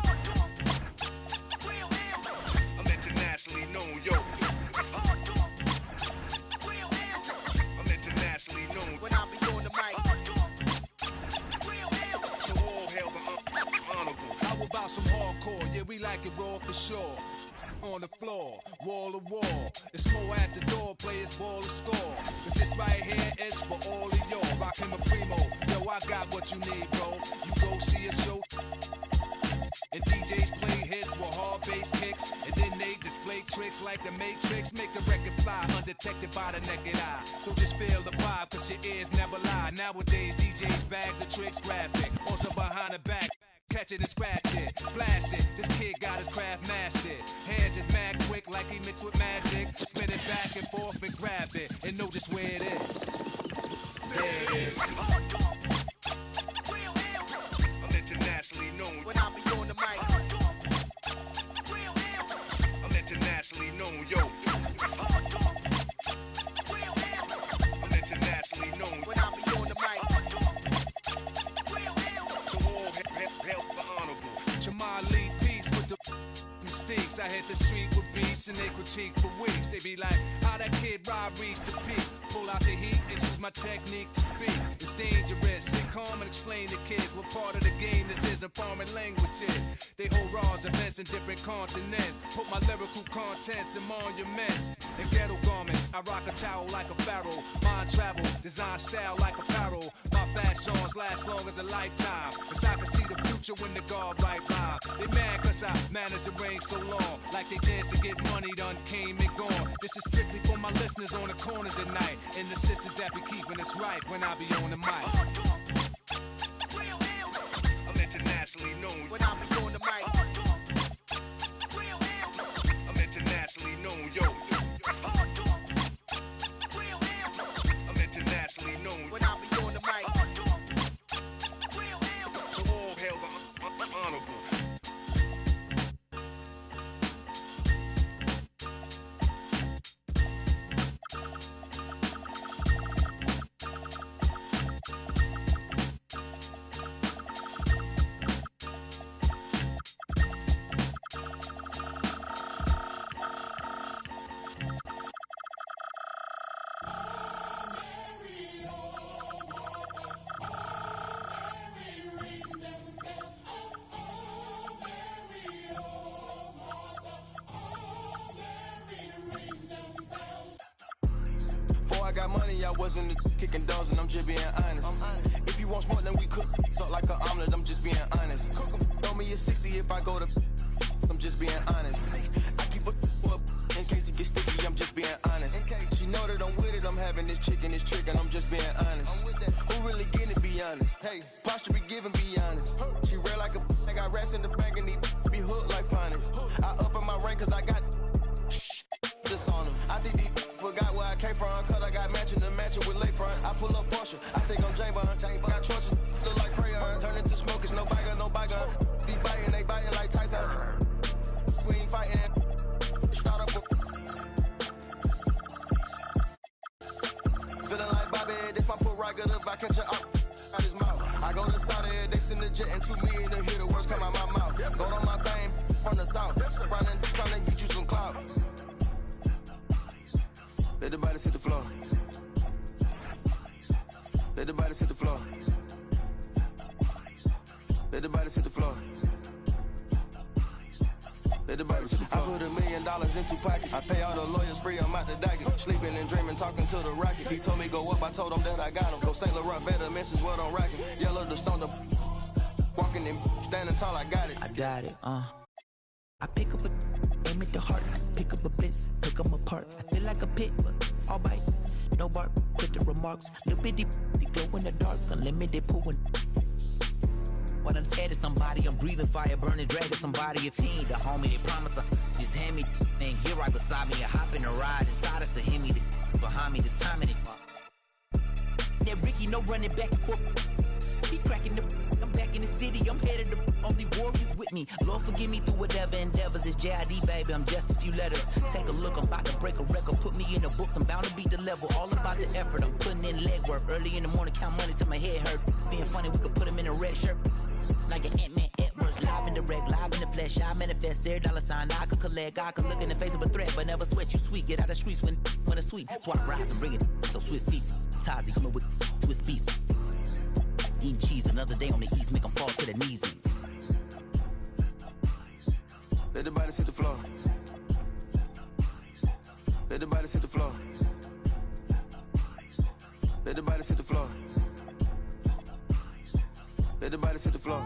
I'm internationally known, yo. I'm internationally known when I be on the mic. So all hail the honorable. How about some hardcore? Yeah, we like it raw for sure. On the floor, wall to wall. It's more at the door, players ball to score. Cause this right here is for all of y'all. Rockin' my primo, yo, I got what you need, bro. You go see a show, and DJs play hits with hard bass kicks, and then they display tricks like the Matrix. Make the record fly, undetected by the naked eye. Don't just feel the vibe, cause your ears never lie. Nowadays, DJs bags of tricks graphic. Also behind the back, catch it and scratch it, blast it. This kid got his craft mastered. Hands is mad quick like he mixed with magic. Spin it back and forth and grab it, and know just where it is. There it is. I'm internationally known when I be on the mic. I'm internationally known, yo. I'm internationally known when I be on the mic. So all help the honorable. Jamal Lee peace with the mistakes. I hit the street with beats and they critique for weeks. They be like, how that kid Rob reached the peak. Pull out the heat and use my technique to speak. It's dangerous. Sit calm and explain to kids what part of the game this is in foreign languages. They hold raws, events in different continents. Put my lyrical contents in monuments and ghetto garments. I rock a towel like a pharaoh. Mind travel, design style like apparel. My fashions last long as a lifetime. Cause I can see the future when the guard right rhyme. They mad cause I managed to reign so long. Like they chance to get money done came and gone. This is strictly for my listeners on the corners at night. And the sisters that be keeping us right when I be on the mic. I'm internationally known when I be on the mic. I'm internationally known, yo. I'm internationally known when I be on the mic. So all hail the honorable. I got money, I wasn't kicking dogs, and I'm just being honest. If you want smoke, then we cook up like an omelet, I'm just being honest. Throw me a 60 if I go to, I'm just being honest. I keep a up in case it gets sticky, I'm just being honest. She know that I'm with it, I'm having this chick and this trick, and I'm just being honest. Who really getting it, be honest? Hey, posture be giving, be honest. She real like a, I got rats in the bag and need be hooked like finest. I up in my rank cause I got prerogative, I catch a out his mouth. I go to Saudi, they send the jet and 2 million to hear the words come out my mouth. Go on my thing from the south, running, trying to get you some clout. Let the body hit the floor. Let the body hit the floor. Let the body hit the floor. Let the body hit the floor. I put $1 million in 2 pockets. I pay all the lawyers free, I'm out the docket. Sleeping and dreaming, talking to the rocket. He told me go up, I told him that I got him. Go St. Laurent, better misses what I'm rocking. Yellow the stone, the walking and standing tall, I got it. I got it, I pick up a aim at the heart, pick up a blitz, pick them apart. I feel like a pit, but all bite, no bark, quit the remarks. Little bitty, glow in the dark, unlimited pooling. When I'm tearing somebody, I'm breathing fire, burning, dragging somebody. If he ain't the homie, they promise I just hand me and get right beside me. I hop in a ride inside us, so hit me the behind me, the timing it. That Ricky, no running back and forth. He cracking the. I'm back in the city, I'm headed to only warriors with me. Lord forgive me through whatever endeavors. It's JID, baby, I'm just a few letters. Take a look, I'm about to break a record. Put me in the books, I'm bound to beat the level. All about the effort, I'm putting in legwork. Early in the morning, count money till my head hurt. Being funny, we could put him in a red shirt. Like an Ant-Man Edwards, live in the reg, live in the flesh. I manifest, every dollar sign I could collect. I could look in the face of a threat, but never sweat. You sweet, get out of the streets when it's sweet. Swap rides and bring it, so Swiss seats. Tazi coming with Swiss beats. Eating cheese, another day on the east, make them fall to their knees. Let the body hit the floor. Let the body hit the floor. Let the body hit the floor. Let the body hit the floor.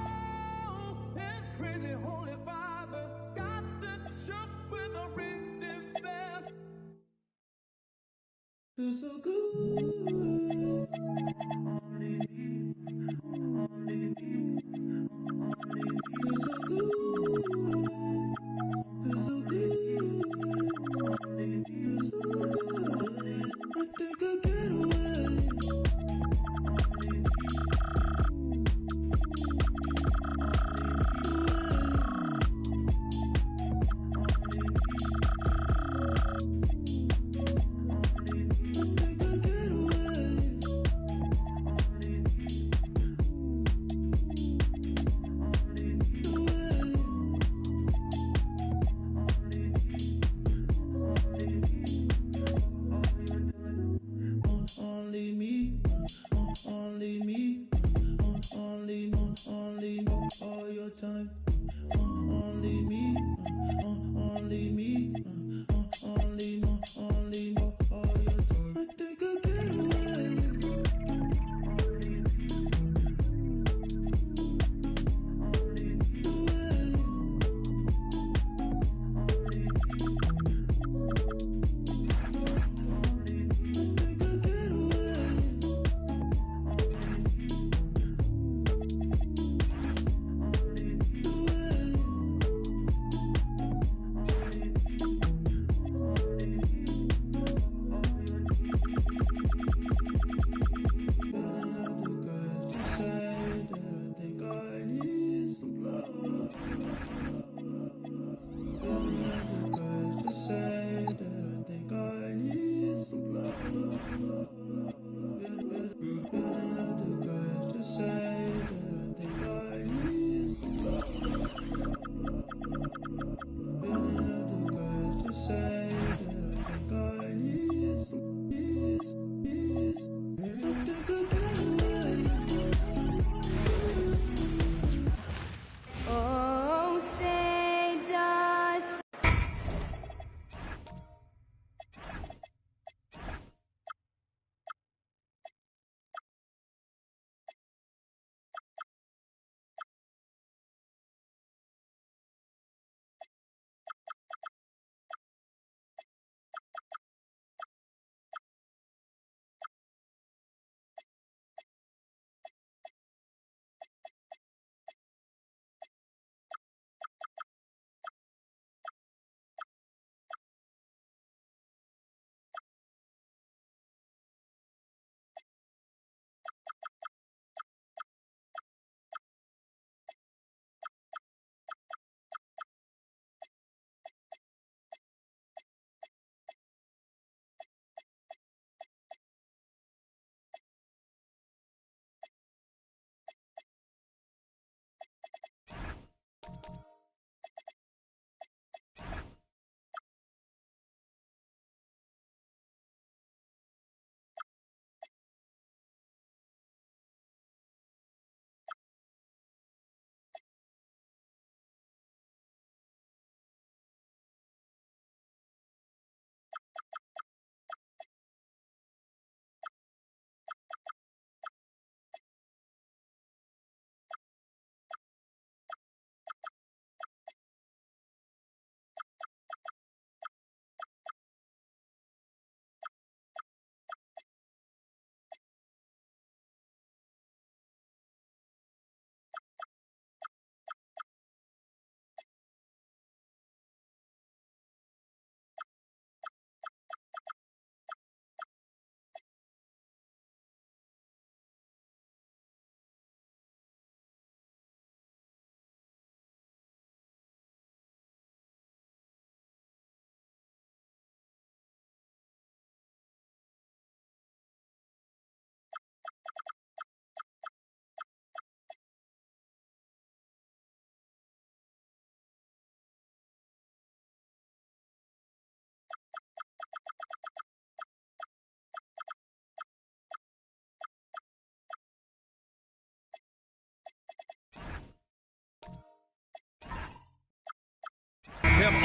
Feels so good.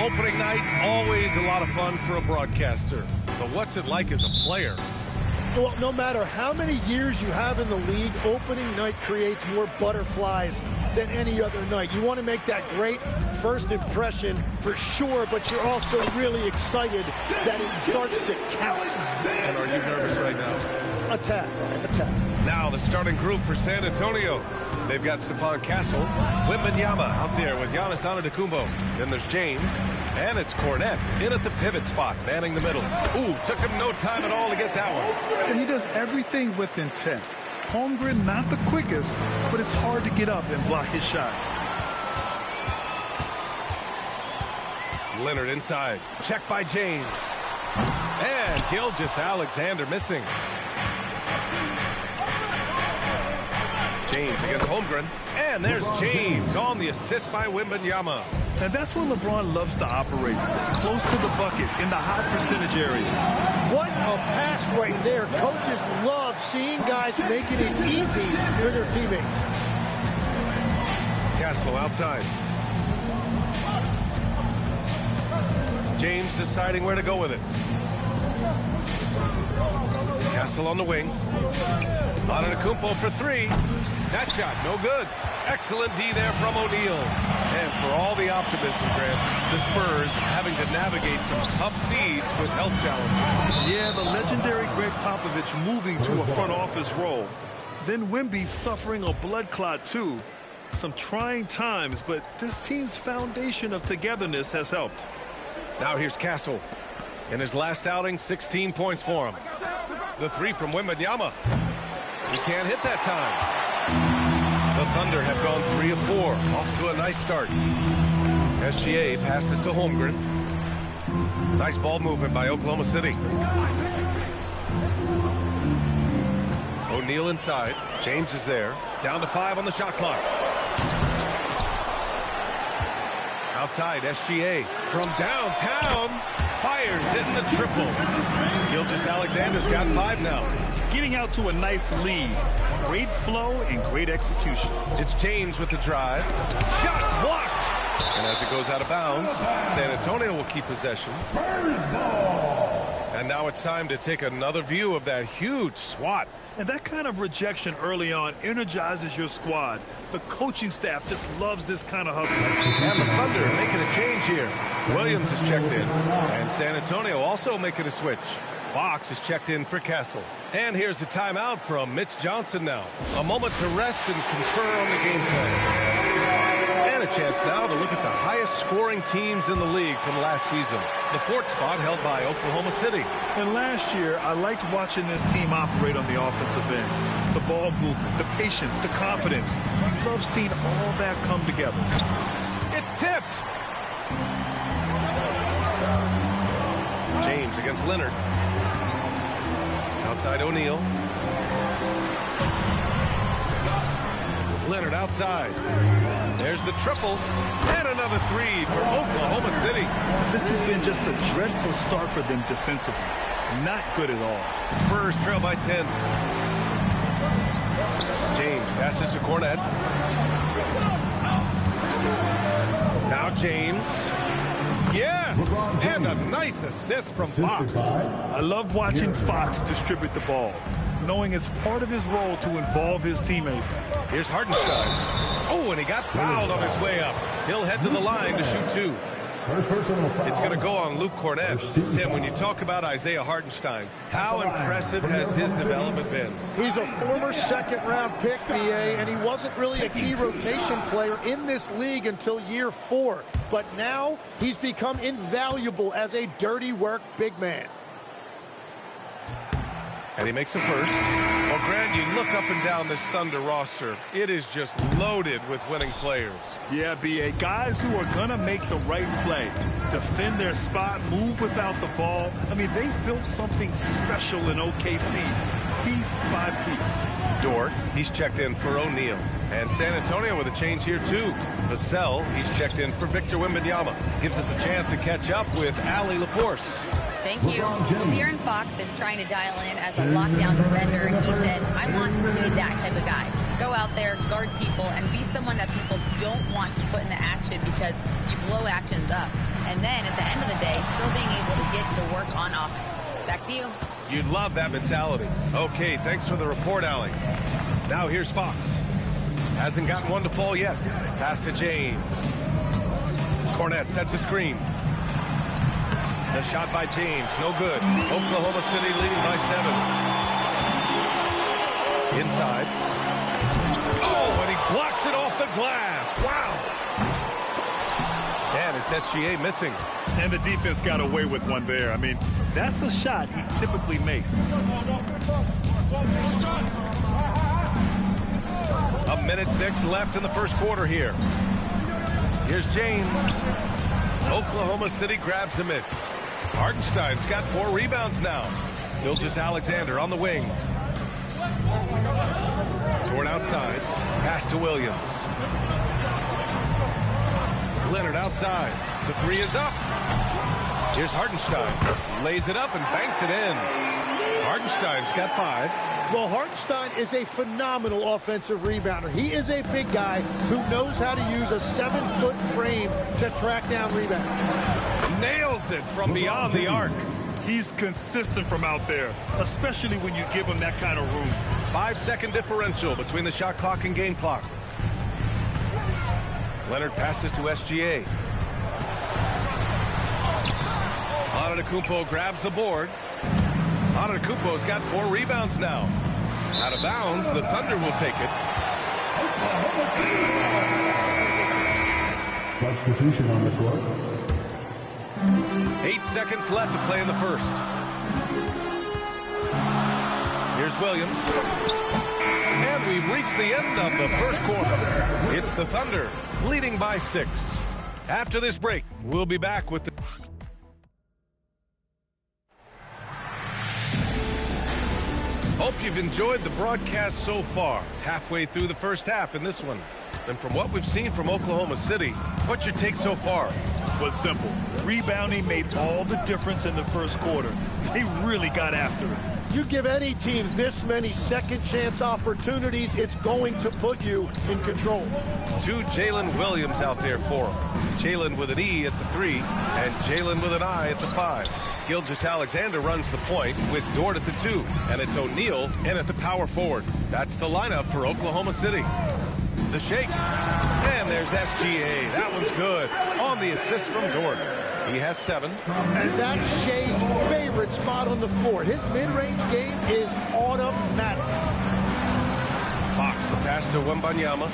Opening night, always a lot of fun for a broadcaster. But what's it like as a player? Well, no matter how many years you have in the league, opening night creates more butterflies than any other night. You want to make that great first impression for sure, but you're also really excited that it starts to count. And are you nervous right now? A tad, Brian, a tad. Now the starting group for San Antonio. They've got Stephon Castle, Wembanyama out there with Giannis Antetokounmpo. Then there's James, and it's Cornette in at the pivot spot, manning the middle. Ooh, took him no time at all to get that one. He does everything with intent. Holmgren, not the quickest, but it's hard to get up and block his shot. Leonard inside. Check by James. And Gilgeous-Alexander missing. James against Holmgren. And there's James on the assist by Wembanyama. And that's where LeBron loves to operate. Close to the bucket in the high percentage area. What a pass right there. Coaches love seeing guys making it easy for their teammates. Castle outside. James deciding where to go with it. Castle on the wing. Antetokounmpo for three. That shot, no good. Excellent D there from O'Neal. And for all the optimism, Grant, the Spurs having to navigate some tough seas with health challenges. Yeah, the legendary Greg Popovich moving to a front office role. Then Wemby suffering a blood clot, too. Some trying times, but this team's foundation of togetherness has helped. Now here's Castle. In his last outing, 16 points for him. The three from Wembanyama. He can't hit that time. The Thunder have gone 3 of 4. Off to a nice start. SGA passes to Holmgren. Nice ball movement by Oklahoma City. O'Neal inside. James is there. Down to 5 on the shot clock. Outside, SGA from downtown. Fires hitting the triple. Gilgeous-Alexander's got 5 now. Getting out to a nice lead. Great flow and great execution. It's James with the drive. Shot blocked. And as it goes out of bounds, San Antonio will keep possession. And now it's time to take another view of that huge swat. And that kind of rejection early on energizes your squad. The coaching staff just loves this kind of hustle. And the Thunder making a change here. Williams is checked in. And San Antonio also making a switch. Fox is checked in for Castle. And here's the timeout from Mitch Johnson now. A moment to rest and confer on the game plan. And a chance now to look at the highest scoring teams in the league from last season. The 4th spot held by Oklahoma City. And last year, I liked watching this team operate on the offensive end. The ball movement, the patience, the confidence. You love seeing all that come together. It's tipped. James against Leonard. Outside O'Neal. Leonard outside. There's the triple. And another 3 for Oklahoma City. This has been just a dreadful start for them defensively. Not good at all. Spurs trail by 10. James passes to Cornette. Now James. Yes! And a nice assist from Fox. I love watching Fox distribute the ball, knowing it's part of his role to involve his teammates. Here's Hartenstein. Oh, and he got fouled on his way up. He'll head to the line to shoot 2. It's going to go on Luke Cornette. Tim, when you talk about Isaiah Hartenstein, how impressive has his development been? He's a former second-round pick, BA, and he wasn't really a key rotation player in this league until year 4. But now he's become invaluable as a dirty work big man. And he makes a first. Well, Grant, you look up and down this Thunder roster. It is just loaded with winning players. Yeah, BA. Guys who are going to make the right play. Defend their spot, move without the ball. I mean, they've built something special in OKC. Piece by piece. Dort, he's checked in for O'Neal. And San Antonio with a change here, too. Vassell, he's checked in for Victor Wembanyama. Gives us a chance to catch up with Allie LaForce. Thank you. Well, De'Aaron Fox is trying to dial in as a lockdown defender, and he said, I want to be that type of guy. Go out there, guard people, and be someone that people don't want to put in the action because you blow actions up. And then at the end of the day, still being able to get to work on offense. Back to you. You'd love that mentality. Okay, thanks for the report, Allie. Now here's Fox. Hasn't gotten one to fall yet. Pass to James. Cornette sets a screen. The shot by James, no good. Oklahoma City leading by 7. Inside. Oh, and he blocks it off the glass. Wow. And it's SGA missing. And the defense got away with one there. I mean, that's a shot he typically makes. A minute 6 left in the first quarter here. Here's James. Oklahoma City grabs a miss. Hartenstein's got 4 rebounds now. Gilgeous-Alexander on the wing. Toward outside. Pass to Williams. Leonard outside. The 3 is up. Here's Hartenstein. Lays it up and banks it in. Hartenstein's got 5. Well, Hartenstein is a phenomenal offensive rebounder. He is a big guy who knows how to use a 7-foot frame to track down rebounds. Nails it from beyond the arc. He's consistent from out there, especially when you give him that kind of room. 5-second differential between the shot clock and game clock. Leonard passes to SGA. Antetokounmpo grabs the board. Antetokounmpo's got 4 rebounds now. Out of bounds, the Thunder will take it. Substitution on the court. 8 seconds left to play in the first. Here's Williams. And we've reached the end of the first quarter. It's the Thunder leading by 6. After this break, we'll be back with the... Hope you've enjoyed the broadcast so far. Halfway through the first half in this one. And from what we've seen from Oklahoma City, what's your take so far? Was simple. Rebounding made all the difference in the first quarter. They really got after it. You give any team this many second chance opportunities, it's going to put you in control. 2 Jalen Williams out there for him. Jalen with an E at the 3 and Jalen with an I at the 5. Gilgeous-Alexander runs the point with Dort at the 2, and it's O'Neal in at the power forward. That's the lineup for Oklahoma City. The shake, and there's SGA. That one's good on the assist from Dort. He has 7. And that's Shea's favorite spot on the floor. His mid-range game is automatic. Fox, the pass to Wembanyama.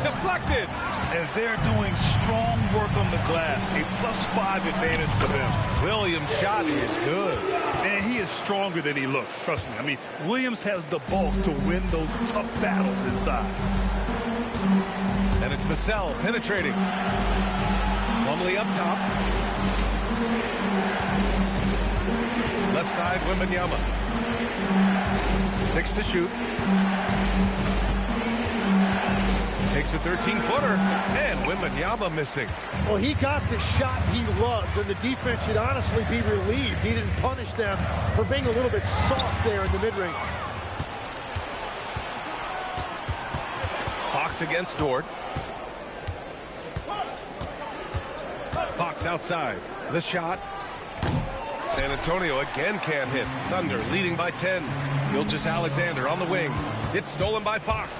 Deflected. And they're doing strong work on the glass. A +5 advantage for them. Williams' shot is good. Man, he is stronger than he looks. Trust me. I mean, Williams has the bulk to win those tough battles inside. And it's Vassell penetrating. Plumlee up top. Left side, Wembanyama. 6 to shoot. Takes a 13-footer, and Wembanyama missing. Well, he got the shot he loves, and the defense should honestly be relieved. He didn't punish them for being a little bit soft there in the mid-range. Fox against Dort. Fox outside. The shot. San Antonio again can't hit. Thunder leading by 10. Gilgeous-Alexander on the wing. It's stolen by Fox.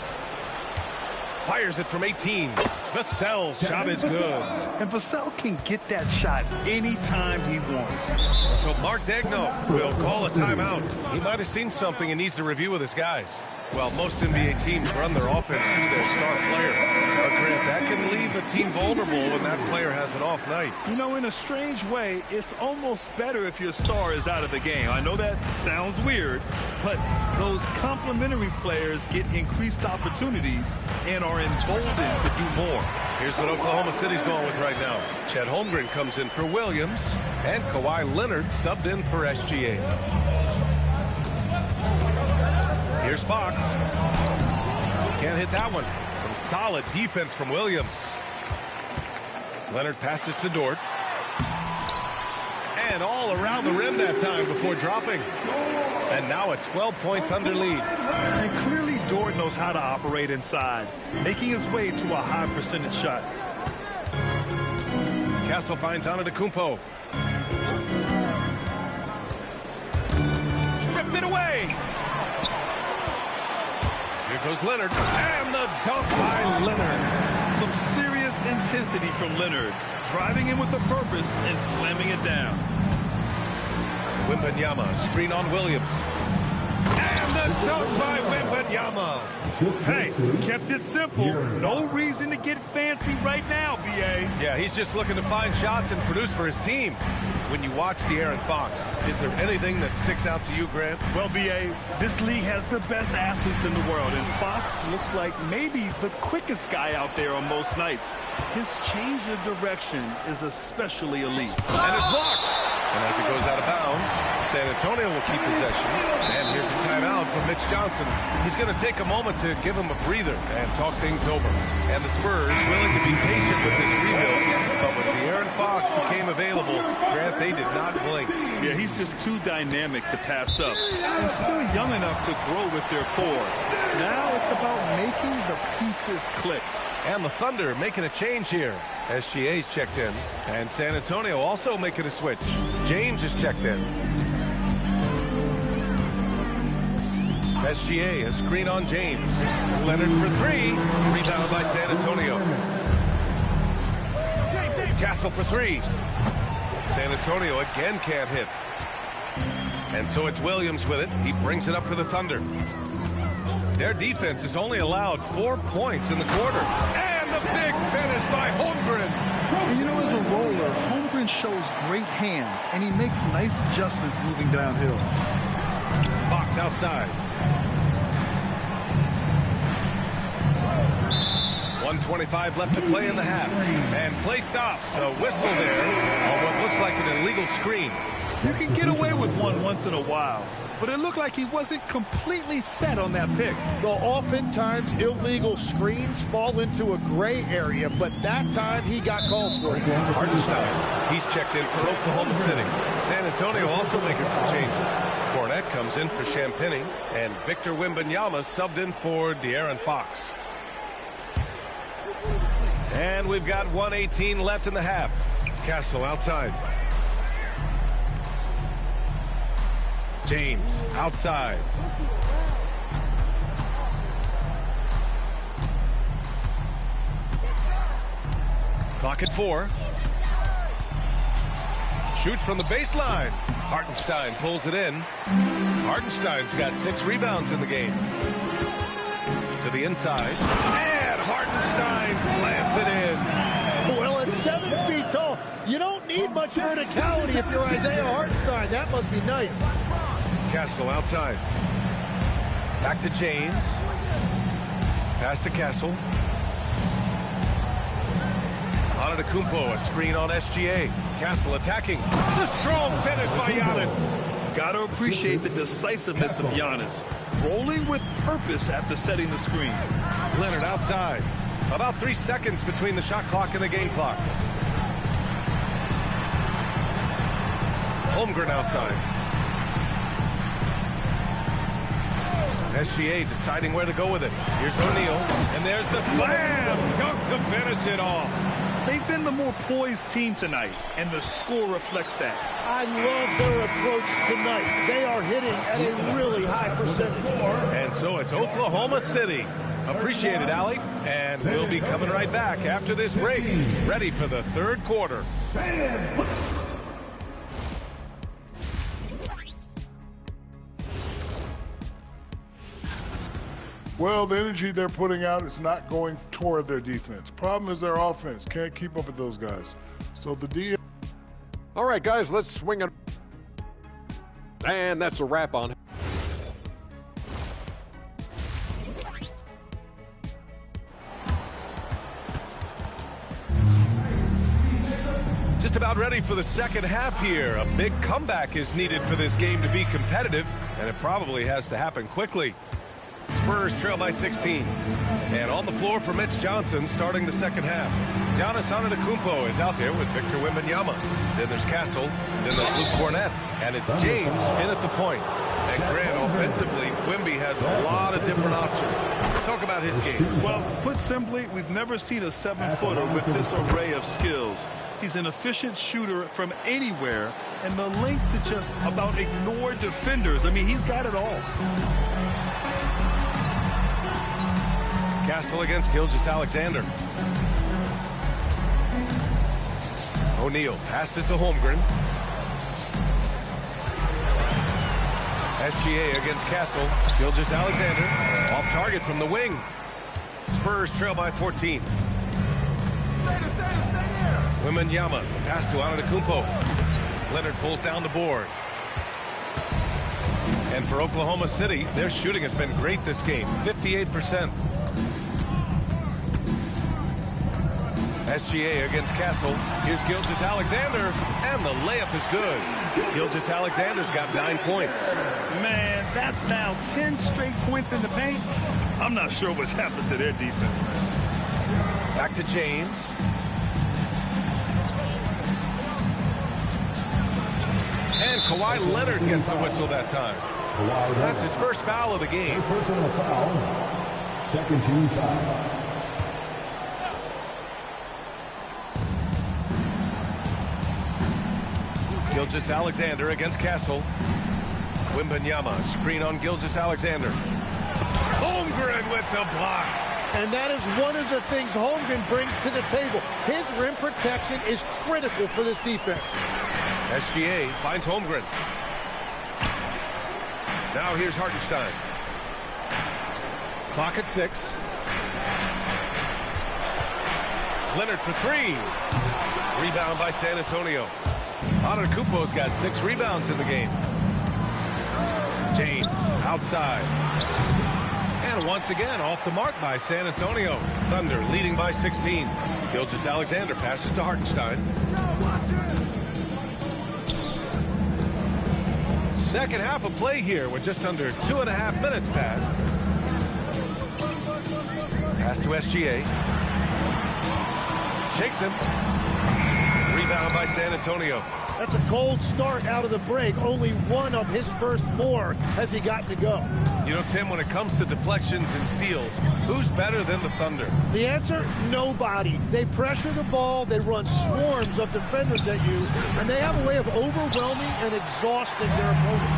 Fires it from 18. Vassell's shot is good. And Vassell can get that shot anytime he wants. So Mark Daigneault will call a timeout. He might have seen something and needs to review with his guys. Well, most NBA teams run their offense through their star player. But Grant, that can leave a team vulnerable when that player has an off night. You know, in a strange way, it's almost better if your star is out of the game. I know that sounds weird, but those complementary players get increased opportunities and are emboldened to do more. Here's what Oklahoma City's going with right now. Chet Holmgren comes in for Williams, and Kawhi Leonard subbed in for SGA. Here's Fox. Can't hit that one. Some solid defense from Williams. Leonard passes to Dort. And all around the rim that time before dropping. And now a 12-point Thunder lead. And clearly Dort knows how to operate inside, making his way to a high percentage shot. Castle finds Antetokounmpo. Stripped it away. Here goes Leonard, and the dunk by Leonard. Some serious intensity from Leonard, driving in with a purpose and slamming it down. Wembanyama, screen on Williams. And the dunk by Wembanyama. Hey, kept it simple. No reason to get fancy right now, B.A. Yeah, he's just looking to find shots and produce for his team. When you watch De'Aaron Fox, is there anything that sticks out to you, Grant? Well, B.A., this league has the best athletes in the world, and Fox looks like maybe the quickest guy out there on most nights. His change of direction is especially elite. And it's blocked. And as it goes out of bounds, San Antonio will keep possession. And here's a timeout from Mitch Johnson. He's going to take a moment to give him a breather and talk things over. And the Spurs willing to be patient with this rebuild. But when De'Aaron Fox became available, Grant, they did not blink. Yeah, he's just too dynamic to pass up. And still young enough to grow with their core. Now it's about making the pieces click. And the Thunder making a change here. SGA's checked in. And San Antonio also making a switch. James is checked in. SGA, a screen on James. Leonard for three. Rebound by San Antonio. Castle for three. San Antonio again can't hit. And so it's Williams with it. He brings it up for the Thunder. Their defense has only allowed 4 points in the quarter. And the big finish by Holmgren. And you know, as a roller, Holmgren shows great hands, and he makes nice adjustments moving downhill. Fox outside. 1:25 left to play in the half. And play stops. A whistle there on what looks like an illegal screen. You can get away with one once in a while, but it looked like he wasn't completely set on that pick. Well, oftentimes illegal screens fall into a gray area, but that time he got called for it. Hartenstein, he's checked in for Oklahoma City. San Antonio also making some changes. Fournette comes in for Champagny, and Victor Wembanyama subbed in for De'Aaron Fox. And we've got 1:18 left in the half. Castle outside. James outside. Clock at 4. Shoots from the baseline. Hartenstein pulls it in. Hartenstein's got 6 rebounds in the game. To the inside. And Hartenstein slams it in. Well, at 7 feet tall, you don't need much verticality if you're Isaiah Hartenstein. That must be nice. Castle outside. Back to James. Pass to Castle. Antetokounmpo, a screen on SGA. Castle attacking. The strong finish by Giannis. Gotta appreciate the decisiveness of Giannis. Rolling with purpose after setting the screen. Leonard outside. About 3 seconds between the shot clock and the game clock. Holmgren outside. SGA deciding where to go with it. Here's O'Neal, and there's the slam dunk to finish it off. They've been the more poised team tonight, and the score reflects that. I love their approach tonight. They are hitting at a really high percentage. And so it's Oklahoma City. Appreciate it, Allie. And we'll be coming right back after this break, ready for the third quarter. Well, the energy they're putting out is not going toward their defense. Problem is their offense. Can't keep up with those guys. So the D. All right, guys, let's swing it. And that's a wrap on it. Just about ready for the second half here. A big comeback is needed for this game to be competitive, and it probably has to happen quickly. Spurs trail by 16. And on the floor for Mitch Johnson starting the second half. Giannis Antetokounmpo is out there with Victor Wembanyama. Then there's Castle. Then there's Luke Cornett. And it's James in at the point. And Grant, offensively, Wemby has a lot of different options. Talk about his game. Well, put simply, we've never seen a 7-footer with this array of skills. He's an efficient shooter from anywhere, and the length to just about ignore defenders. I mean, he's got it all. Castle against Gilgeous-Alexander. O'Neal passes to Holmgren. SGA against Castle. Gilgeous-Alexander off target from the wing. Spurs trail by 14. Wembanyama, the pass to Antetokounmpo. Leonard pulls down the board. And for Oklahoma City, their shooting has been great this game, 58%. SGA against Castle. Here's Gilgeous-Alexander, and the layup is good. Gilgeous-Alexander's got 9 points. Man, that's now 10 straight points in the paint. I'm not sure what's happened to their defense. Back to James. And Kawhi Leonard gets a whistle that time. That's his first foul of the game. Personal foul. Second team foul. Gilgeous-Alexander against Castle. Wembanyama, screen on Gilgeous-Alexander. Holmgren with the block. And that is one of the things Holmgren brings to the table. His rim protection is critical for this defense. SGA finds Holmgren. Now here's Hartenstein. Clock at 6. Leonard for 3. Rebound by San Antonio. Antetokounmpo's got 6 rebounds in the game. James outside. And once again off the mark by San Antonio. Thunder leading by 16. Gilgeous-Alexander passes to Hartenstein. Second half of play here with just under 2.5 minutes passed. Pass to SGA. Shakes him. Rebound by San Antonio. That's a cold start out of the break. Only one of his first 4 has he gotten to go. You know, Tim, when it comes to deflections and steals, who's better than the Thunder? The answer, nobody. They pressure the ball, they run swarms of defenders at you, and they have a way of overwhelming and exhausting their opponents.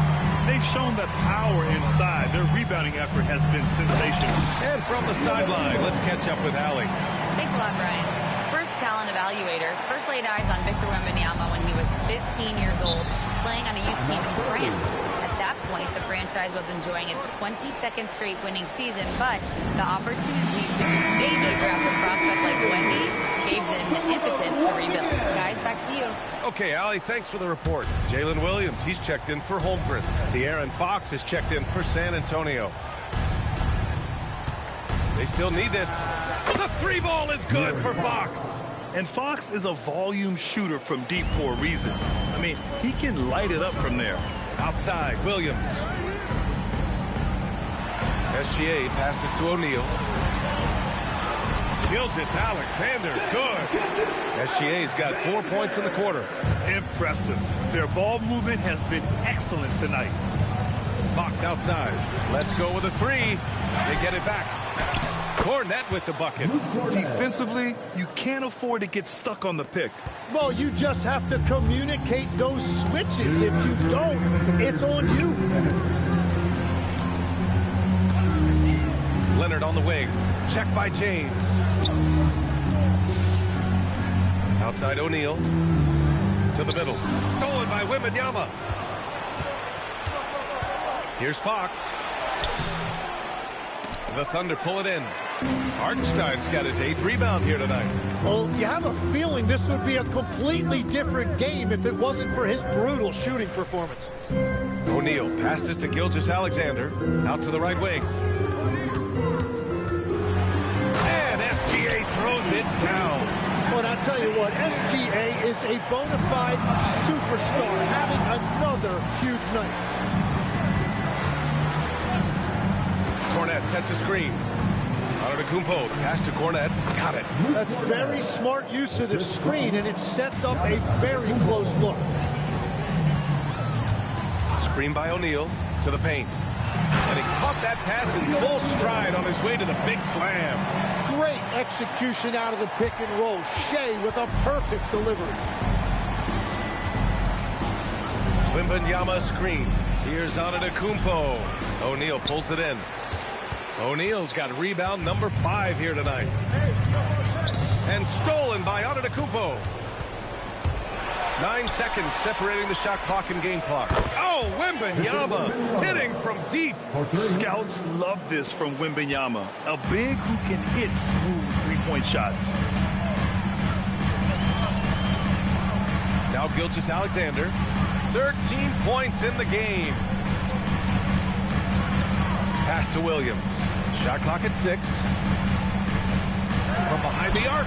They've shown that power inside. Their rebounding effort has been sensational. And from the sideline, let's catch up with Allie. Thanks a lot, Brian. Spurs talent evaluators first laid eyes on Victor Wembanyama when he was 15 years old, playing on a youth team in France. At that point, the franchise was enjoying its 22nd straight winning season, but the opportunity to maybe grab a prospect like Wemby gave them an impetus to rebuild. Guys, back to you. Okay, Allie, thanks for the report. Jalen Williams, he's checked in for Holmgren. De'Aaron Fox is checked in for San Antonio. They still need this. The 3 ball is good for Fox. And Fox is a volume shooter from deep for a reason. I mean, he can light it up from there. Outside, Williams. SGA passes to O'Neal. Gilgeous-Alexander, good. SGA's got 4 points in the quarter. Impressive. Their ball movement has been excellent tonight. Fox outside. Let's go with a 3. They get it back. Cornett with the bucket. Defensively, you can't afford to get stuck on the pick. Well, you just have to communicate those switches. If you don't, it's on you. Leonard on the wing. Check by James. Outside O'Neal. To the middle. Stolen by Wembanyama. Here's Fox. The Thunder pull it in. Hartenstein's got his 8th rebound here tonight. Well, you have a feeling this would be a completely different game if it wasn't for his brutal shooting performance. O'Neal passes to Gilgeous-Alexander. Out to the right wing. And SGA throws it down. But I tell you what, SGA is a bona fide superstar, having another huge night. Cornett sets a screen. Antetokounmpo, pass to Cornet, got it. That's very smart use of the screen, and it sets up a very close look. Screen by O'Neal to the paint. And he caught that pass in full stride on his way to the big slam. Great execution out of the pick and roll. Shea with a perfect delivery. Wembanyama screen. Here's Antetokounmpo. O'Neal pulls it in. O'Neal's got rebound number 5 here tonight. And stolen by Antetokounmpo. 9 seconds separating the shot clock and game clock. Oh, Wembanyama hitting from deep. Scouts love this from Wembanyama. A big who can hit smooth three-point shots. Now Gilgeous-Alexander. 13 points in the game. Pass to Williams. Shot clock at 6. From behind the arc.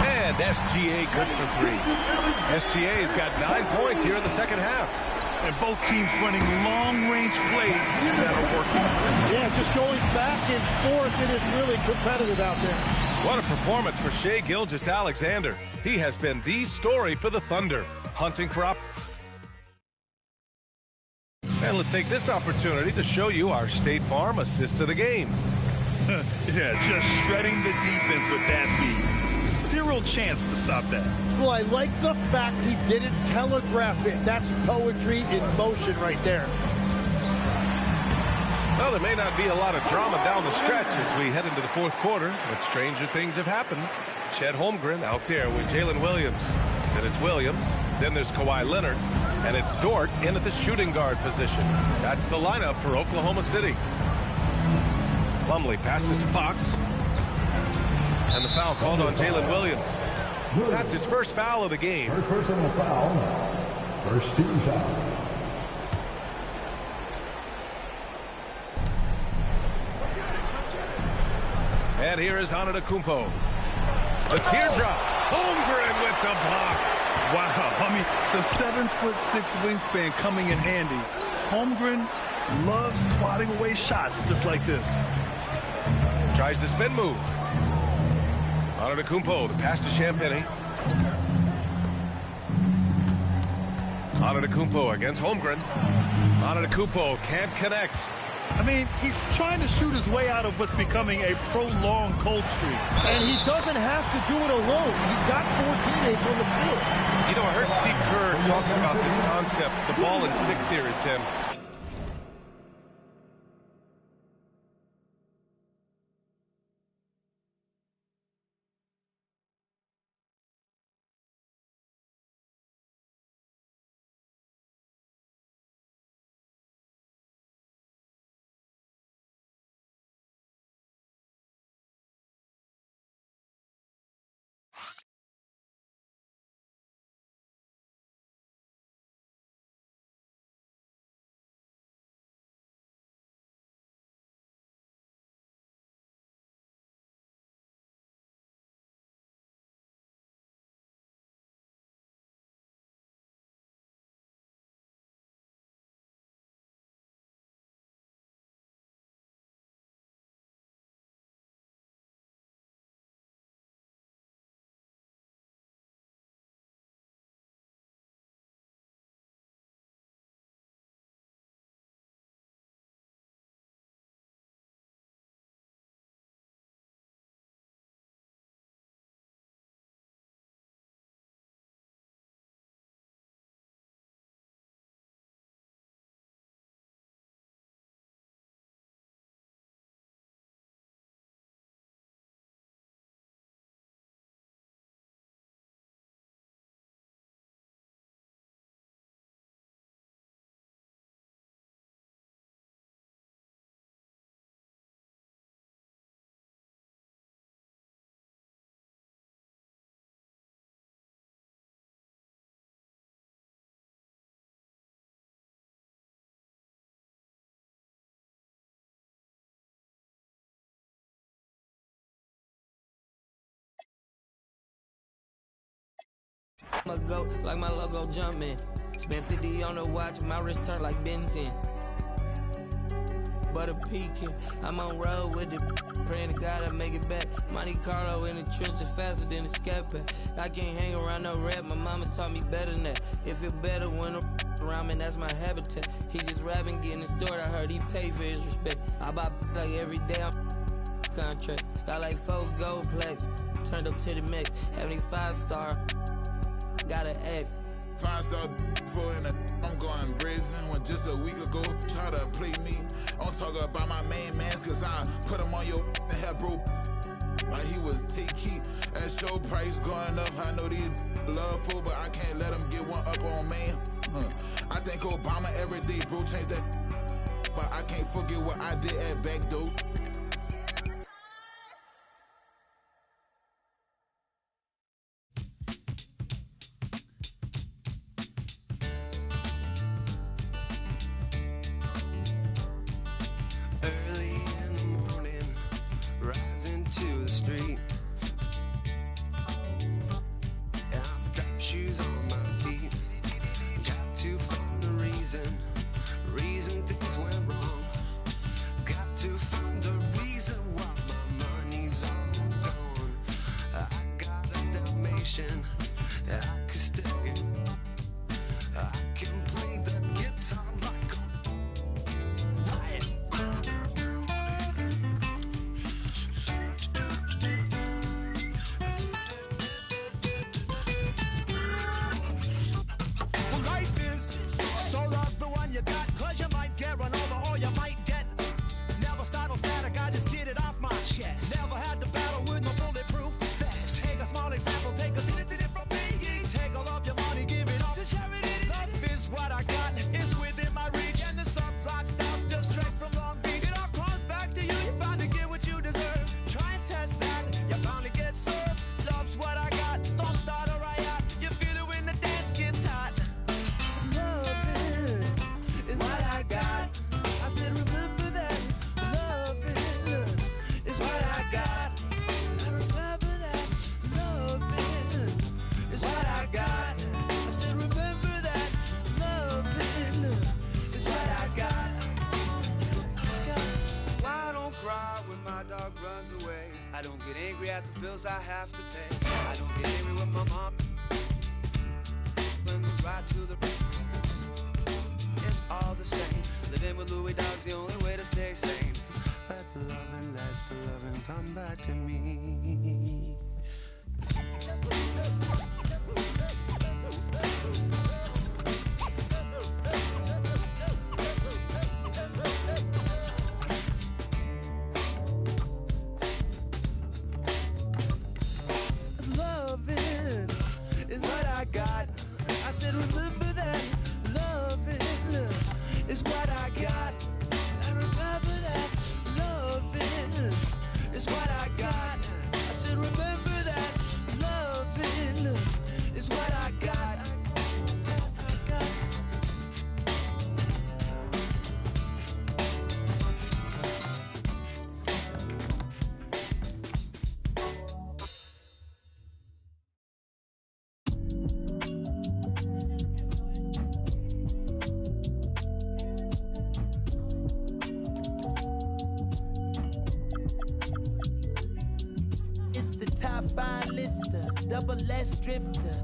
And SGA good for 3. SGA's got 9 points here in the second half. And both teams running long-range plays that are working. Yeah, just going back and forth. It is really competitive out there. What a performance for Shai Gilgeous-Alexander. He has been the story for the Thunder. Hunting for And let's take this opportunity to show you our State Farm assist of the game. Yeah, just shredding the defense with that feed. Zero chance to stop that. Well, I like the fact he didn't telegraph it. That's poetry in motion right there. Well, there may not be a lot of drama down the stretch as we head into the fourth quarter, but stranger things have happened. Chet Holmgren out there with Jalen Williams. Then it's Williams. Then there's Kawhi Leonard. And it's Dort in at the shooting guard position. That's the lineup for Oklahoma City. Plumlee passes to Fox. And the foul called on Jalen Williams. That's his first foul of the game. First personal foul. First team foul. And here is Antetokounmpo. The teardrop. Holmgren with the block. Wow, I mean, the 7'6" wingspan coming in handy. Holmgren loves swatting away shots just like this. Tries the spin move. Antetokounmpo, the pass to Champagnie. Antetokounmpo against Holmgren. Antetokounmpo can't connect. I mean, he's trying to shoot his way out of what's becoming a prolonged cold streak. And he doesn't have to do it alone. He's got 4 teammates on the field. You know, I heard Steve Kerr talking about this concept, the ball and stick theory, Tim. I'm a goat, like my logo jumping. Spent 50 on the watch, my wrist turned like Ben 10. butter pecan. I'm on road with the praying to God I make it back. Monte Carlo in the trenches faster than a scat pack. I can't hang around no rap, my mama taught me better than that. It feel better when around me, that's my habitat. He just rapping, getting it stored, I heard he pay for his respect. I buy like every day, I'm contract. Got like 4 gold plaques, turned up to the max. 75-star, got an X. 5-star for in a I'm going prison when just a week ago try to play me. I'm talking about my main man, cause I put him on your and have bro like he was T-Key. And show price going up, I know these love for, but I can't let him get one up on man. I think Obama every day, bro, changed that, but I can't forget what I did at back door. Early in the morning, rising to the street. I strap shoes on my feet. Got to find a reason things went wrong. Got to find a reason why my money's all gone. I got a Dalmatian, I could stick it. I can play the guitar like a riot. Well, life is so love the one you got, cause you might get run over or you might get. Never start no static, I just get it off my chest. Never had to battle with no bulletproof vest. Take a small example, take a did it from me. Take all of your money, give it up to charity. Love is what I got, it's within my reach. And the subplot styles just straight from Long Beach. It all comes back to you, you're bound to get what you deserve. Try and test that, you're bound to get served. Love's what I got, don't start a riot. You feel it when the dance gets hot. Loving is what I got. I said remember that. Loving is what I got. I remember that. Loving is what I got. I said remember that. Loving is what I got. Why don't cry when my dog runs away? I don't get angry at the bills I have to pay. I don't get angry when my mom goes right to the. It's all the same. Living with Louis Dog's the only way to stay sane. Let the loving come back to me. Loving is what I got. I said remember that. Loving is what I got. I remember that. Loving is what I got. I said remember that. Loving is what I got. It's the top 5 lister, double S drifter.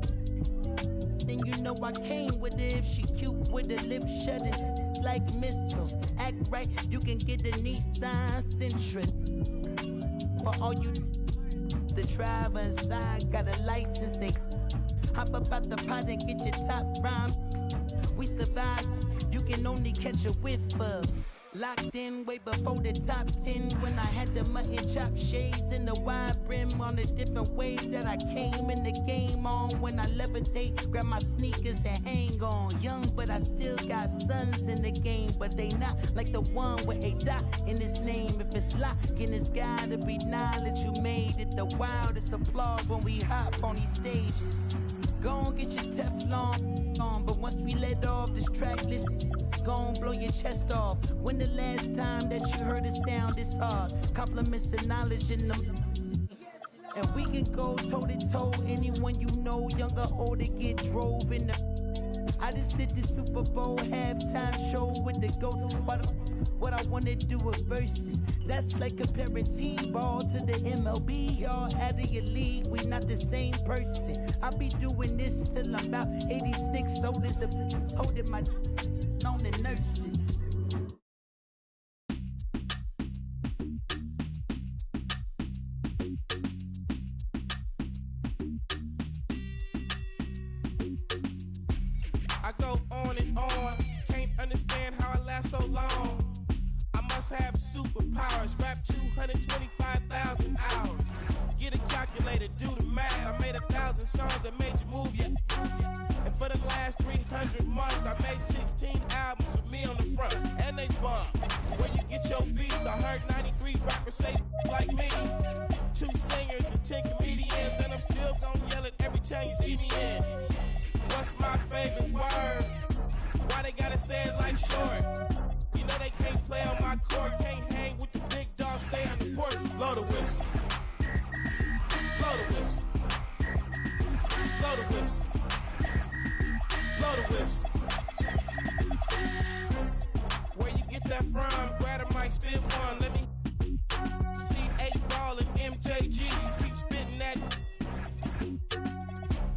Then you know I came with it. If she cute with the lip shutting like missiles, act right, you can get the Nissan Sentra. For all you the driver inside got a license, they hop up out the pot and get your top rhyme. We survive, you can only catch a whiff of. Locked in way before the top 10 when I had the mutton chop shades and the wide brim on a different wave that I came in the game on. When I levitate, grab my sneakers and hang on. Young, but I still got sons in the game, but they not like the one with a dot in his name. If it's locking, it's gotta be knowledge. You made it the wildest applause when we hop on these stages. Go on, get your Teflon on, but once we let off this track list, go on, blow your chest off. When the last time that you heard a sound this hard? Compliments and knowledge in them. And we can go toe to toe. Anyone you know, young or old, to get drove in the. I just did the Super Bowl halftime show with the goats. Why the What I wanna do with verses. That's like comparing team ball to the MLB. Y'all out of your league, we not the same person. I'll be doing this till I'm about 86. Old as a holding my on the nurses. I go on and on, can't understand how I last so long. I must have superpowers, rap 225,000 hours. Get a calculator, do the math. I made 1,000 songs that made you move, yeah. And for the last 300 months, I made 16 albums with me on the front, and they bump. Where you get your beats? I heard 93 rappers say like me. 2 singers and 10 comedians, and I'm still gonna yell it every time you see me in. What's my favorite word? Why they gotta say it like short? You know they can't play on my court, can't hang with the big dogs, stay on the porch. Blow the whistle. Blow the whistle. Blow the whistle. Blow the whistle. Where you get that from? Grab a mic, spit one. Let me see 8 Ball and MJG. Keep spitting that.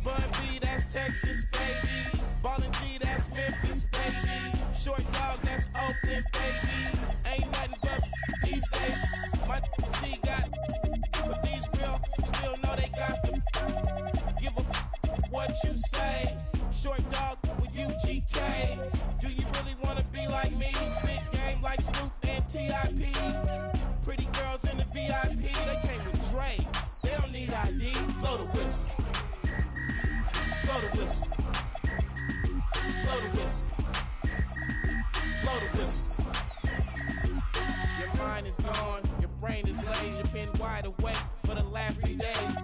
Bun B, that's Texas, baby. Ballin' G, that's Memphis, baby. Short dog, that's Oakland, baby. Ain't nothing but these days. My C got, but these real still know they got to give a what you say. Short dog with UGK. Do you really wanna be like me? Spit game like Snoop and TIP. Pretty girls in the VIP, they came with Dre. They don't need ID. Blow the whistle. Blow the whistle. Blow the whistle. Blow the whistle. Your mind is gone, your brain is glazed, you've been wide awake for the last 3 days.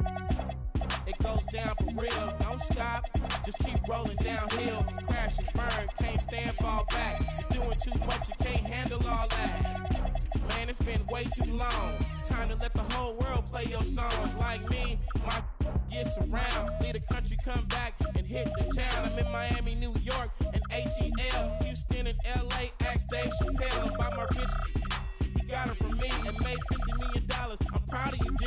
It goes down for real, don't stop, just keep rolling downhill. Crash and burn, can't stand, fall back. You're doing too much, you can't handle all that. Man, it's been way too long. Time to let the whole world play your songs. Like me, my gets around. Leave the country, come back and hit the town. I'm in Miami, New York, and ATL. Houston and LA, ask Dave Chappelle about my rich. He got it from me and made $50 million. I'm proud of you, D.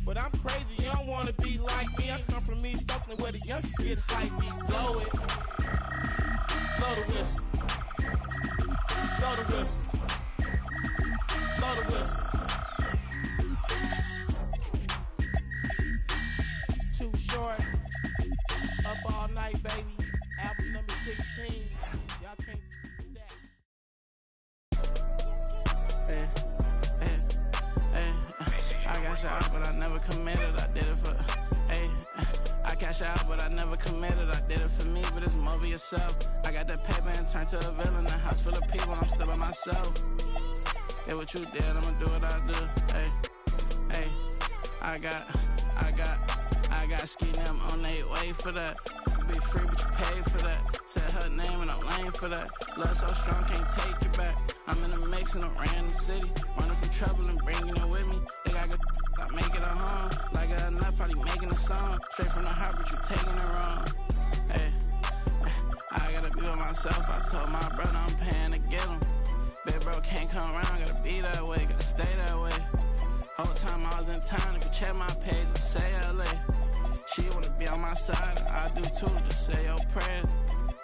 But I'm crazy, you don't wanna be like me. I come from East Oakland where the youngsters get hypey. Blow it. Blow the whistle. Blow the whistle. Blow the whistle. Too short. Up all night, baby. Album number 16. Y'all can't do that. I got shot, but I never committed. I did it for. I cash out, but I never committed. I did it for me, but it's more for yourself. I got that paper and turned to a villain. A house full of people, I'm still by myself. Yeah, what you did, I'ma do what I do. I got ski them on their way for that. Be free, but you pay for that. Said her name and I'm lame for that. Love so strong, can't take it back. I'm in a mix in a random city. Running from trouble and bringing it with me. They got good, I make it at home. Like it enough, probably making a song. Straight from the heart, but you taking it wrong. I gotta be with myself. I told my brother I'm paying to get him. Big bro can't come around, gotta be that way, gotta stay that way. Whole time I was in town, if you check my page, just say LA. She wanna be on my side, I do too, just say your prayers.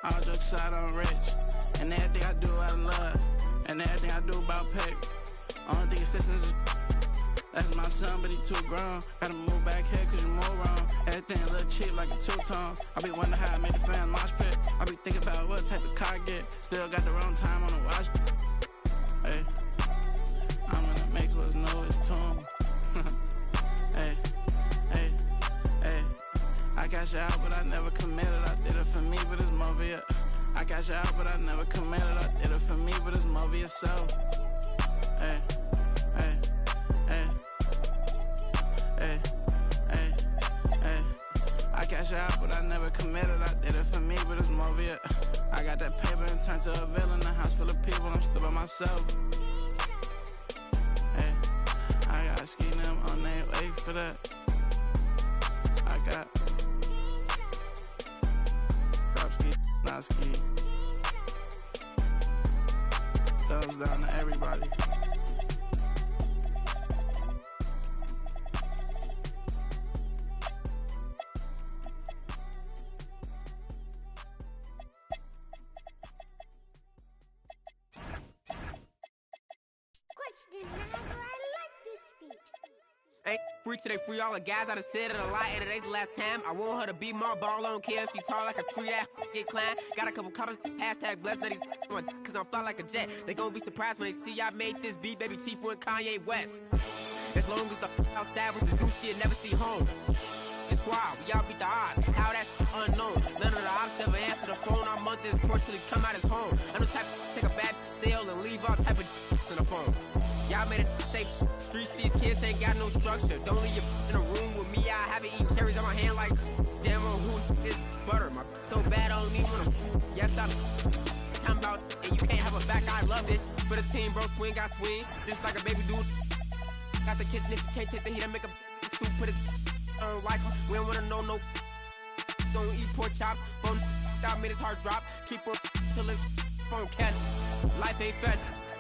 All jokes aside, I'm rich. And everything I do out of love. And everything I do about pay. Only thing assistance is that's my son, but he too grown. Gotta move back here cause you move wrong. Everything a little cheap like a two-tone. I be wondering how I made the fan mosh pit. I be thinking about what type of car I get. Still got the wrong time on the watch. I'm in the mix, what's new is tune. I cash out, but I never committed. I did it for me, but it's more for you. I cash out, but I never committed. I did it for me, but it's more for yourself. I cash out, but I never committed. I did it for me, but it's more for you. I got that paper and turned to a villain. A house full of people, I'm still by myself. I got ski them on their way for that. I got drop ski, not ski. Dumb bottles down to everybody. Ain't free today, free all the guys. I done said it a lot, and it ain't the last time. I want her to be my ball, I don't care if she tall like a tree, that get climb. Got a couple comments, hashtag blessed, now these one, cause I'm fly like a jet. They gon' be surprised when they see I made this beat, baby Chief went Kanye West. As long as the outside with the zoo shit, never see home. It's wild, we all beat the odds, how that's unknown. None of the ops ever answer the phone, our month is porch till he come out his home. I'm the type to take a bad deal and leave all type of in the phone. Y'all made it safe streets, these kids ain't got no structure. Don't leave your in a room with me, I have it eating cherries on my hand like damn on who is butter. My so bad I don't need one. Yes, I'm about and you can't have a back, I love this. For the team, bro, swing, got swing. Just like a baby dude. Got the kitchen if you can't take the heat, I make a soup, put his like him. We don't wanna know no don't eat pork chops. Phone out, made his heart drop. Keep on till his phone catch. Life ain't fair.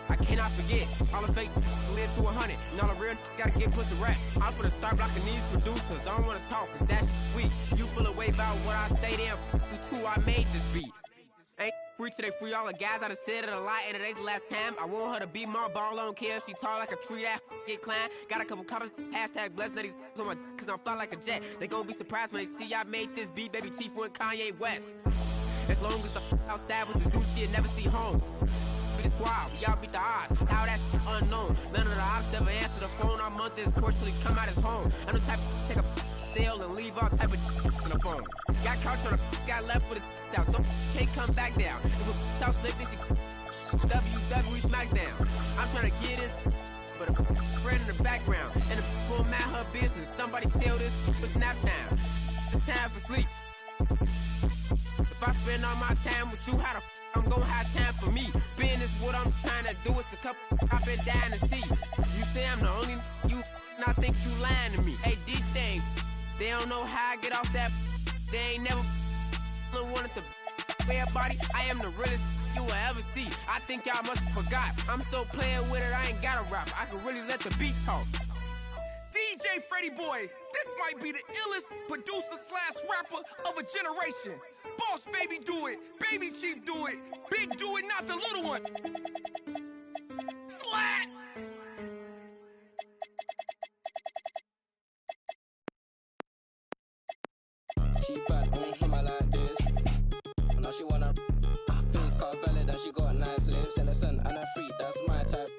I cannot forget, all the fake live to 100, and all the real gotta get put to rest. I'm finna start blocking these producers, I don't wanna talk, cause that's weak. You feel away about what I say, then you too, I made this beat. Ain't free today, free all the guys, I done said it a lot, and it ain't the last time. I want her to be my ball, I don't care if she tall like a tree, that get climb. Got a couple comments, hashtag blessed, now these on my, cause I'm fly like a jet. They gon' be surprised when they see I made this beat, baby Chief went Kanye West. As long as the outside with the zoo shit, never see home. It's wild, we all beat the odds, how that's unknown. None of the ops ever answer the phone, our month is porch till he come out his home. I'm the type to take a deal and leave all type of in the phone. Got caught on the got left with his out, so can't come back down. If a talk slick, then she WWE SmackDown. I'm trying to get this, but a friend in the background, and the format her business. Somebody tell this, it's nap time. It's time for sleep. If I spend all my time with you, how the I'm gon' have time for me. Spin is what I'm trying to do. It's a couple I've been dying to see. You say I'm the only you, and I think you lying to me. Hey, D thing, they don't know how I get off that. They ain't never wanted to everybody. I am the realest you will ever see. I think y'all must have forgot. I'm still playing with it. I ain't got a rap. I can really let the beat talk. DJ Freddy Boy, this might be the illest producer/rapper of a generation. Boss Baby do it, Baby Chief do it, Big do it, not the little one. Slat! She bad, I like this. Now she wanna face car valid and she got nice lips. Innocent and a freak, that's my type.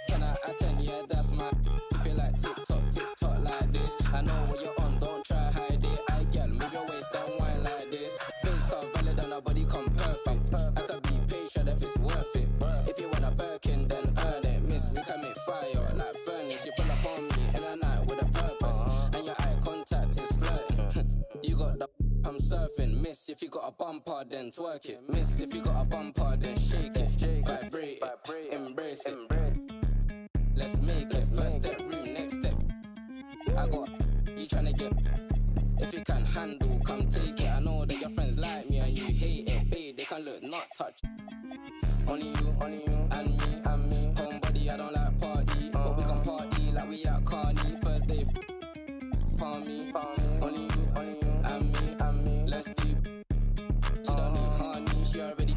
10 out of 10, yeah, that's my. If you like TikTok like this, I know what you're on, don't try hide it. I girl, move your waist and wine like this. Face car valid and her body come perfect. I could be patient if it's worth it. If you want a Birkin, then earn it. Miss, we can make fire like furnace. You pull up on me in a night with a purpose, and your eye contact is flirting. You got the I'm surfing. Miss, if you got a bumper, then twerk it. Miss, if you got a bumper, then shake it. Vibrate it, embrace it. Let's make it. First step, room, next step. I got you tryna get. If you can handle, come take it. I know that your friends like me and you hate it. Babe, they can look, not touch. Only you, and me. Homebody, I don't like party, but we can party like we at Carney. First day, palm me. Only you, and me. Let's deep. She don't need honey, she already.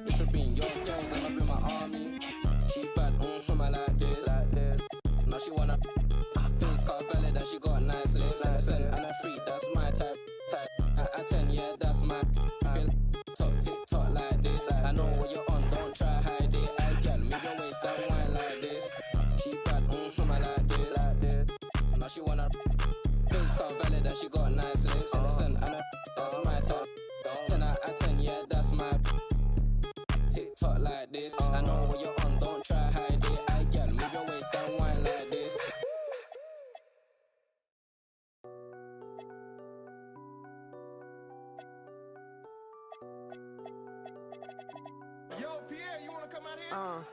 If you bring your girls, I'ma bring my army. She bad, I like this. Now she wanna face car valid and she got nice lips. Innocent and a freak, that's my type. At 10, yeah, that's my. Feel TikTok like this. I know what you're on, don't try hide it. I girl, move your waist and wine like this. She bad, I like this. Now she wanna face car valid and she got nice lips. Innocent and a that's my type. 10 out of 10, yeah, that's my. TikTok like this. I know what you're on, don't try hide it. I girl, move your waist and wine like this. Yo, Pierre, you wanna come out here?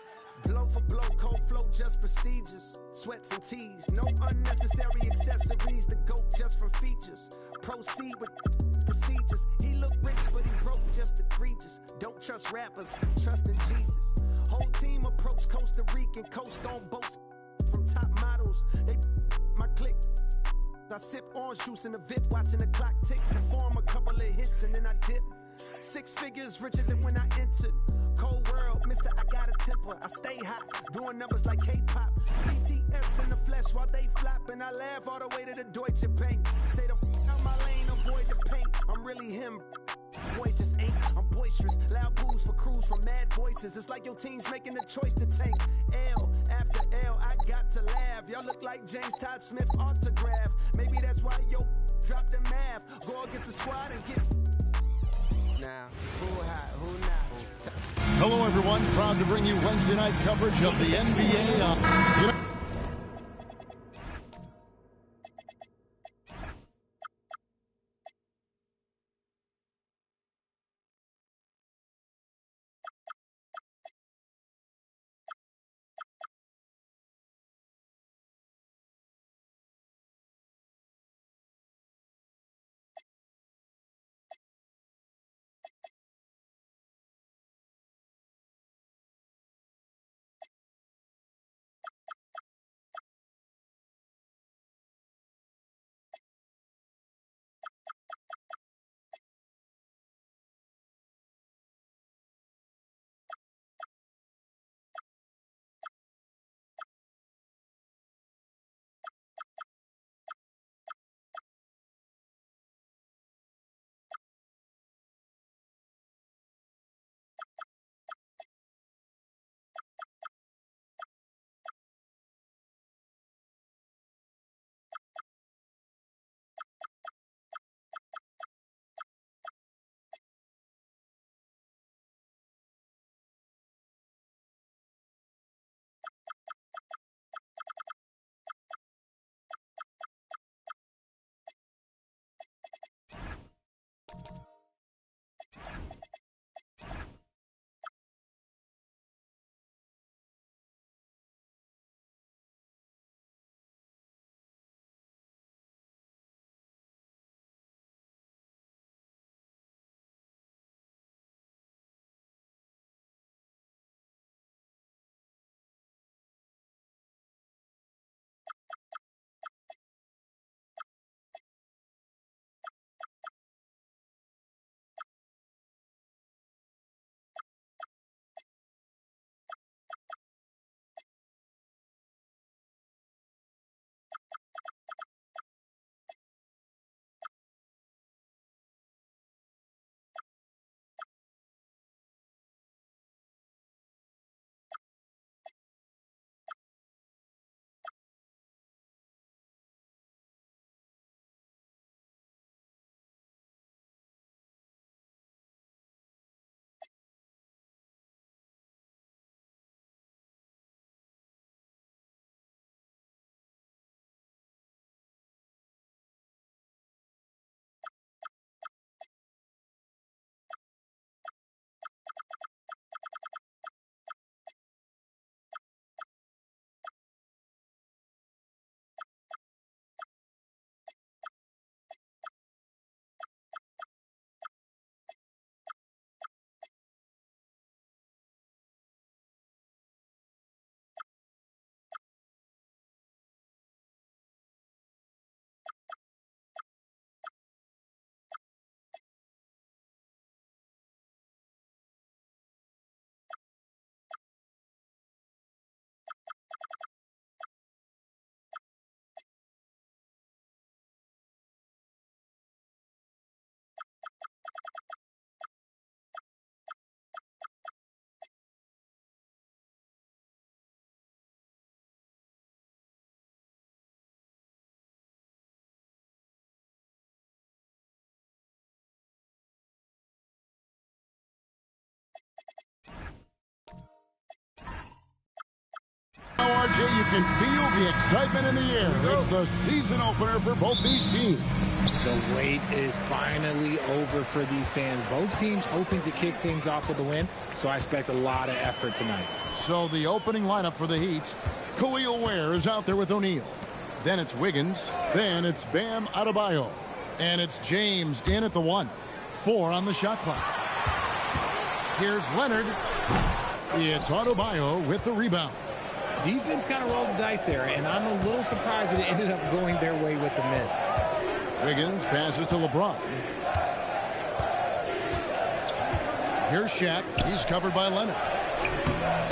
Blow for blow, cold flow, just prestigious. Sweats and tees, no unnecessary accessories. The goat just from features. Proceed with procedures. He look rich, but he broke just egregious. Don't trust rappers, trust in Jesus. Whole team up approach Costa Rican, coast on boats from top models. They my click. I sip orange juice in the VIP, watching the clock tick. Perform a couple of hits and then I dip. 6 figures richer than when I entered. Cold world, mister, I got a temper. I stay hot, doing numbers like K-pop. BTS in the flesh while they flop, and I laugh all the way to the Deutsche Bank. Stay the out my lane, avoid the paint. I'm really him. Boys just ain't. I'm boisterous, loud boos for crews from mad voices. It's like your team's making the choice to tank. L after L, I got to laugh. Y'all look like James Todd Smith autograph. Maybe that's why yo dropped the math. Go against the squad and get. Now, who hot, who not? Hello, everyone. Proud to bring you Wednesday night coverage of the NBA. Now, RJ, you can feel the excitement in the air. It's the season opener for both these teams. The wait is finally over for these fans. Both teams hoping to kick things off with a win, so I expect a lot of effort tonight. So the opening lineup for the Heat, Khalil Ware is out there with O'Neal. Then it's Wiggins. Then it's Bam Adebayo. And it's James in at the 1. 4 on the shot clock. Here's Leonard. It's Adebayo with the rebound. Defense kind of rolled the dice there, and I'm a little surprised that it ended up going their way with the miss. Wiggins passes to LeBron. Here's Shaq. He's covered by Leonard.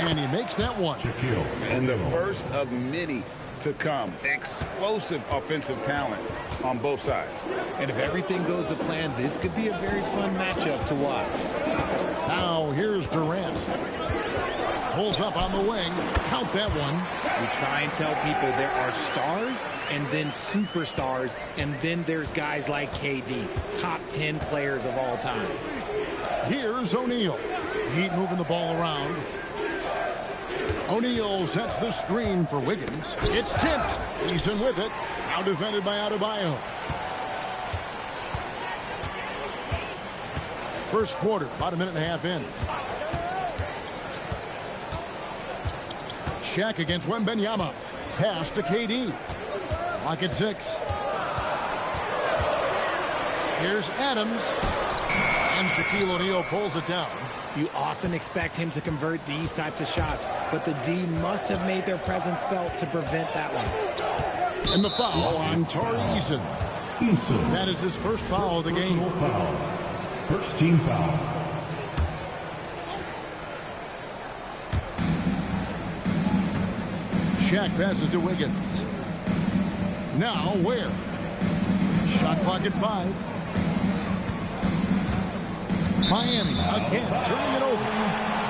And he makes that one. And the first of many to come. Explosive offensive talent on both sides. And if everything goes to plan, this could be a very fun matchup to watch. Now here's Durant. Pulls up on the wing. Count that one. We try and tell people there are stars and then superstars, and then there's guys like KD, top 10 players of all time. Here's O'Neal. Heat moving the ball around. O'Neal sets the screen for Wiggins. It's tipped. Eason with it. Now defended by Adebayo. First quarter, about a minute and a half in. Shaq against Wembanyama. Pass to KD. Lock at 6. Here's Adams. And Shaquille O'Neal pulls it down. You often expect him to convert these types of shots, but the D must have made their presence felt to prevent that one. And the foul on Tari Eason. That is his first foul of the game. First team foul. Shaq passes to Wiggins. Now where? Shot clock at 5. Miami again turning it over.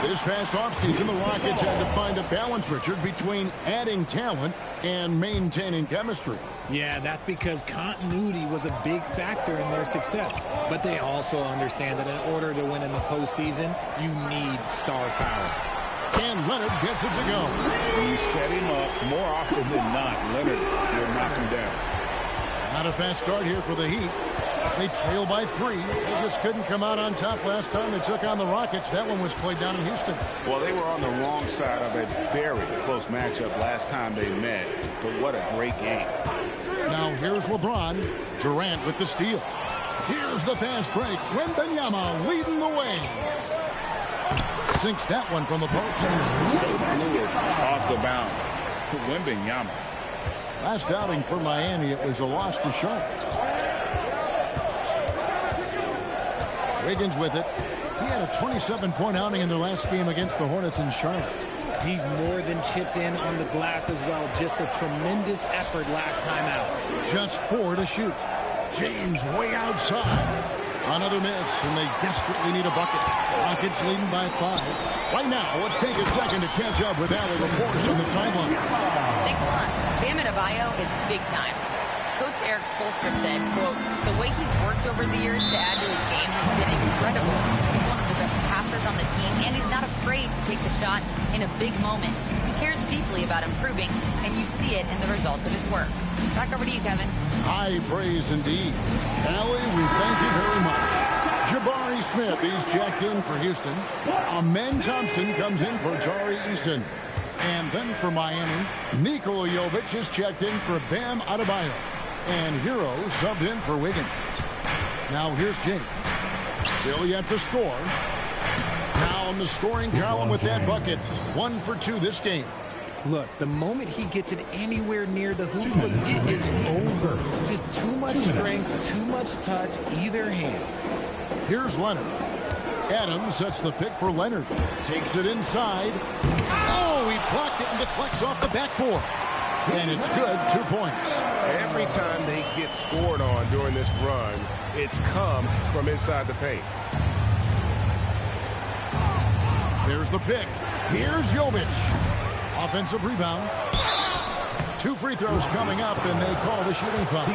This past offseason, the Rockets had to find a balance, Richard, between adding talent and maintaining chemistry. Yeah, that's because continuity was a big factor in their success. But they also understand that in order to win in the postseason, you need star power. And Leonard gets it to go. When you set him up, more often than not, Leonard will knock him down. Not a fast start here for the Heat. They trail by 3. They just couldn't come out on top last time they took on the Rockets. That one was played down in Houston. Well, they were on the wrong side of a very close matchup last time they met. But what a great game. Now here's LeBron. Durant with the steal. Here's the fast break. Wembanyama leading the way. Sinks that one from the post. So fluid off the bounce. Wembanyama. Last outing for Miami, it was a loss to Charlotte. Wiggins with it. He had a 27-point outing in their last game against the Hornets in Charlotte. He's more than chipped in on the glass as well. Just a tremendous effort last time out. Just 4 to shoot. James way outside. Another miss, and they desperately need a bucket. Rockets leading by 5. Right now, let's take a second to catch up with Allie LaForce on the sideline. Thanks a lot. Bam Adebayo is big time. Coach Eric Spoelstra said, quote, the way he's worked over the years to add to his game has been incredible. He's one of the best passers on the team, and he's not afraid to take the shot in a big moment. He cares deeply about improving, and you see it in the results of his work. Back over to you, Kevin. High praise indeed. Allie, we thank you very much. Jabari Smith, he's jacked in for Houston. Amen Thompson comes in for Tari Eason. And then for Miami, Nikola Jovic is checked in for Bam Adebayo. And Hero subbed in for Wiggins. Now here's James. Still yet to score. Now in the scoring column with that bucket. 1 for 2 this game. Look, the moment he gets it anywhere near the hoop, look, it is over. Just too much strength, too much touch, either hand. Here's Leonard. Adams sets the pick for Leonard. Takes it inside. Oh, he blocked it and deflects off the backboard. And it's good, 2 points. Every time they get scored on during this run, it's come from inside the paint. There's the pick. Here's Jovic. Offensive rebound. 2 free throws coming up, and they call the shooting foul.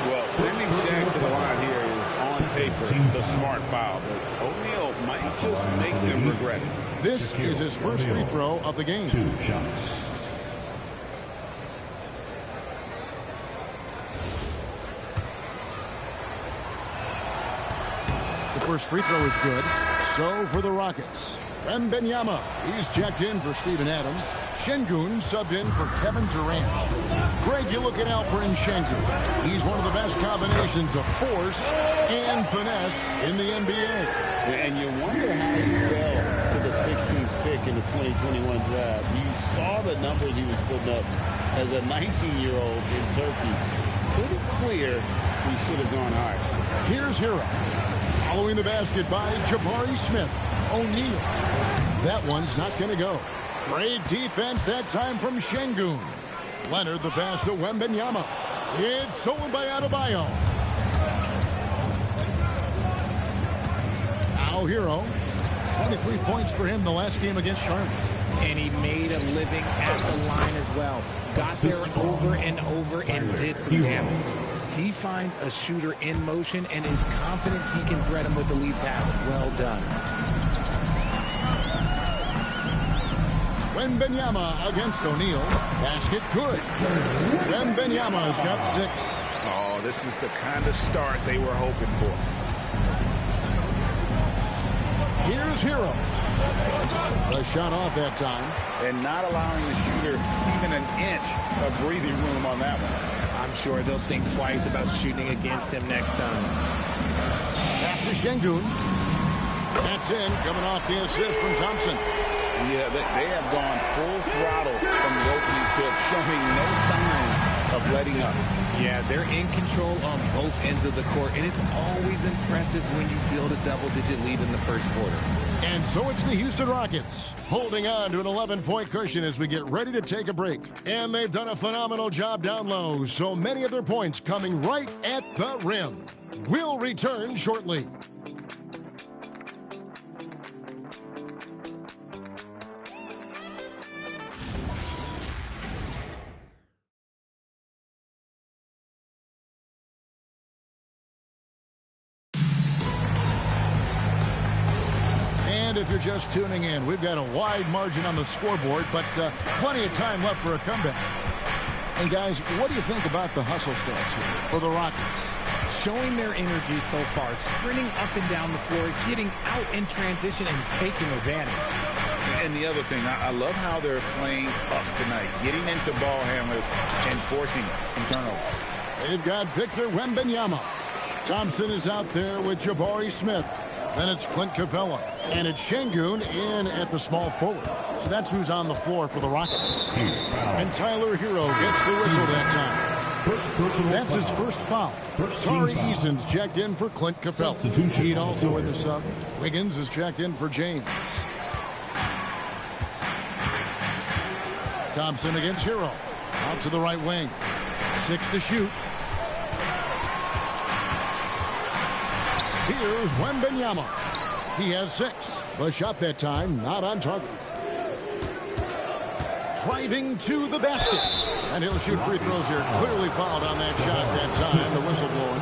Well, sending Shaq to the line here is on paper the smart foul, but O'Neal might just make them regret it. This is his first free throw of the game. 2 shots. The first free throw is good. So for the Rockets. Wembanyama, he's checked in for Steven Adams. Şengün subbed in for Kevin Durant. Greg, you look at Alperen Şengün. He's one of the best combinations of force and finesse in the NBA. And you wonder how he fell to the 6th in the 2021 draft. You saw the numbers he was putting up as a 19-year-old in Turkey. Pretty clear he should have gone higher. Here's Hero. Following the basket by Jabari Smith. O'Neal. That one's not going to go. Great defense that time from Şengün. Leonard the pass to Wembanyama. It's stolen by Adebayo. Now Hero. 23 points for him the last game against Charlotte. And he made a living at the line as well. Got there over and over and did some damage. He finds a shooter in motion and is confident he can thread him with the lead pass. Well done. Wembanyama against O'Neal. Basket good. Wembanyama's got 6. Oh, this is the kind of start they were hoping for. Here's Hero. A shot off that time. And not allowing the shooter even an inch of breathing room on that one. I'm sure they'll think twice about shooting against him next time. Pass to Şengün. That's in, coming off the assist from Thompson. Yeah, they have gone full throttle from the opening tip, showing no signs of letting up. Yeah, they're in control on both ends of the court, and it's always impressive when you build a double-digit lead in the first quarter. And so it's the Houston Rockets holding on to an 11-point cushion as we get ready to take a break. And they've done a phenomenal job down low, so many of their points coming right at the rim. We'll return shortly. If you're just tuning in, we've got a wide margin on the scoreboard, but plenty of time left for a comeback. And guys, what do you think about the hustle stats here for the Rockets? Showing their energy so far, sprinting up and down the floor, getting out in transition and taking advantage. And the other thing, I love how they're playing up tonight, getting into ball handlers and forcing some turnovers. They've got Victor Wembanyama. Thompson is out there with Jabari Smith. Then it's Clint Capella. And it's Şengün in at the small forward. So that's who's on the floor for the Rockets. And Tyler Hero gets the whistle that time. That's his first foul. Tari Eason's checked in for Clint Capella. Heat also with the sub. Wiggins is checked in for James. Thompson against Hero. Out to the right wing. 6 to shoot. Here's Wembanyama. He has 6. The shot that time, not on target. Driving to the basket. And he'll shoot free throws here. Clearly fouled on that shot that time. The whistle blowing.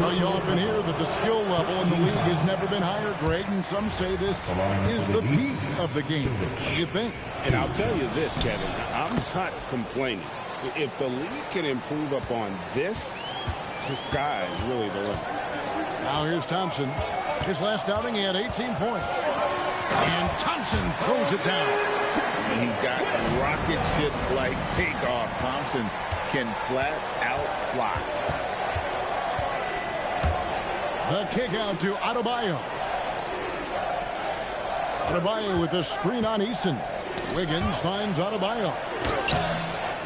Now you often hear that the skill level in the league has never been higher, Greg, and some say this is the peak of the game. What do you think? And I'll tell you this, Kevin. I'm not complaining. If the league can improve upon this, the sky is really the limit. Now here's Thompson. His last outing, he had 18 points. And Thompson throws it down. And he's got rocket ship-like takeoff. Thompson can flat out fly. The kick out to Adebayo. Adebayo with the screen on Eason. Wiggins finds Adebayo.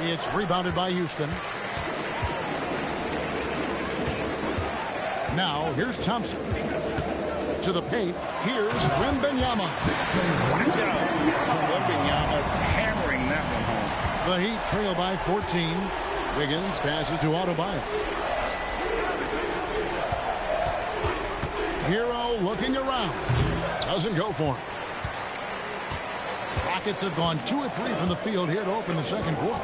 It's rebounded by Houston. Now, here's Thompson. To the paint, here's Wembanyama. Watch out. Wembanyama hammering that one home. The Heat trail by 14. Wiggins passes to Adebayo. Hero looking around. Doesn't go for him. Rockets have gone 2 of 3 from the field here to open the second quarter.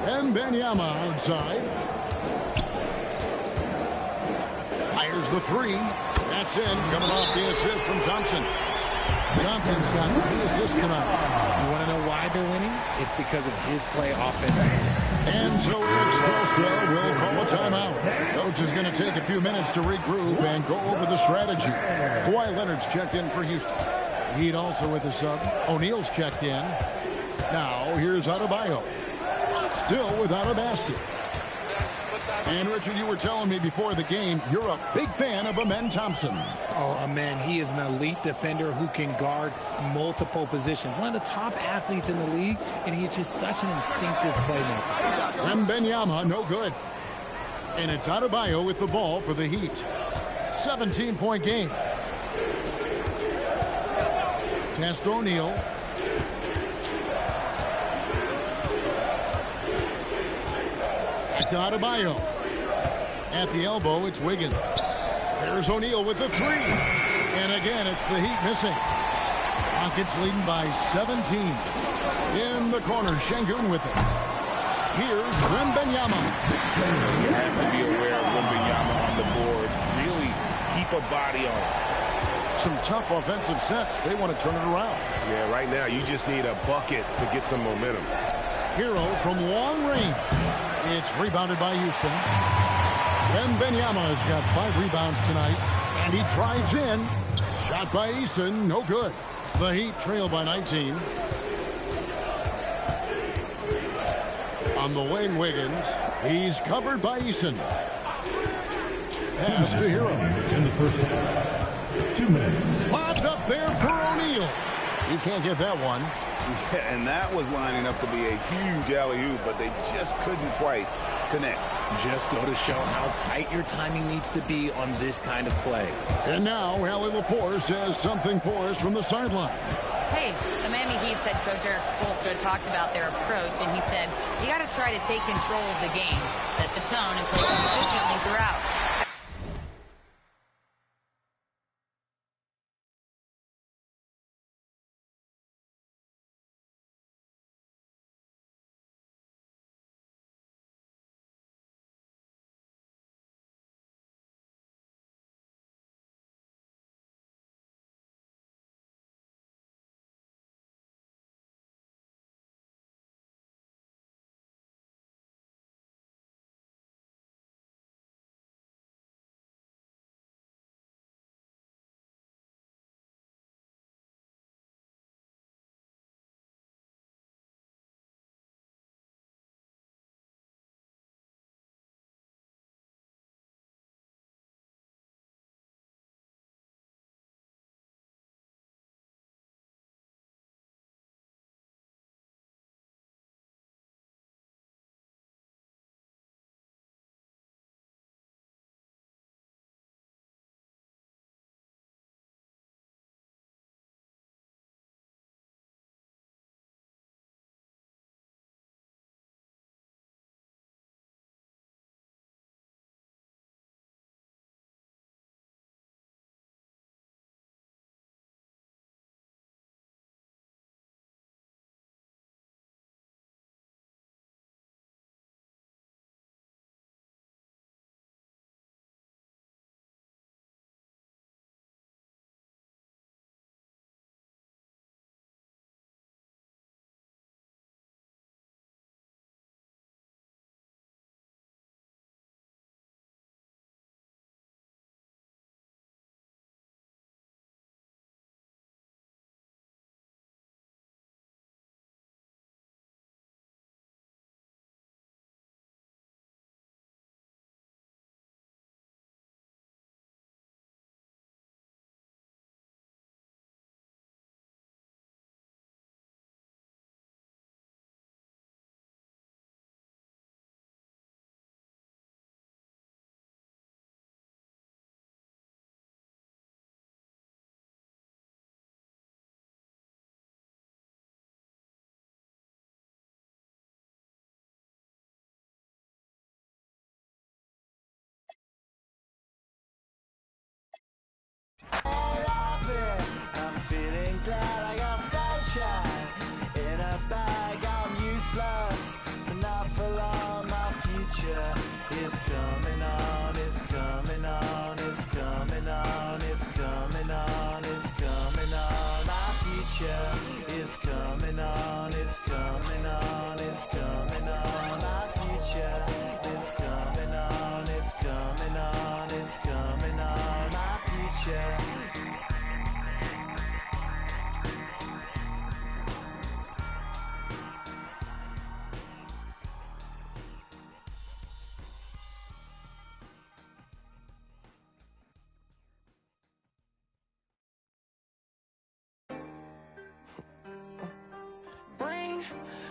Wembanyama outside. Fires the 3. That's in. Coming off the assist from Thompson. Thompson's got 3 assists tonight. You want to know why they're winning? It's because of his play offensively. And so Eric Spoelstra will call a timeout. Coach is going to take a few minutes to regroup and go over the strategy. Kawhi Leonard's checked in for Houston. Heat also with the sub. O'Neal's checked in. Now here's Adebayo. Still without a basket. And Richard, you were telling me before the game, you're a big fan of Amen Thompson. Oh, man, he is an elite defender who can guard multiple positions. One of the top athletes in the league, and he's just such an instinctive playmaker. Wembanyama, no good. And it's Adebayo with the ball for the Heat. 17-point game. Castro O'Neal. Back to Adebayo. At the elbow, it's Wiggins. There's O'Neal with the three. And again, it's the Heat missing. Rockets leading by 17. In the corner, Şengün with it. Here's Wembanyama. You have to be aware of Wembanyama on the boards. Really keep a body on it. Some tough offensive sets. They want to turn it around. Yeah, right now you just need a bucket to get some momentum. Hero from long range. It's rebounded by Houston. Wembanyama has got 5 rebounds tonight, and he drives in. Shot by Eason, no good. The Heat trail by 19. On the wing, Wiggins. He's covered by Eason. Pass to Hero. In the first half. 2 minutes. Popped up there for O'Neal. He can't get that one. Yeah, and that was lining up to be a huge alley-oop, but they just couldn't quite connect. Just go to show how tight your timing needs to be on this kind of play. And now, Allie LaForce says something for us from the sideline. Hey, the Miami Heat's head coach Eric Spoelstra talked about their approach, and he said, you got to try to take control of the game, set the tone, and play consistently throughout.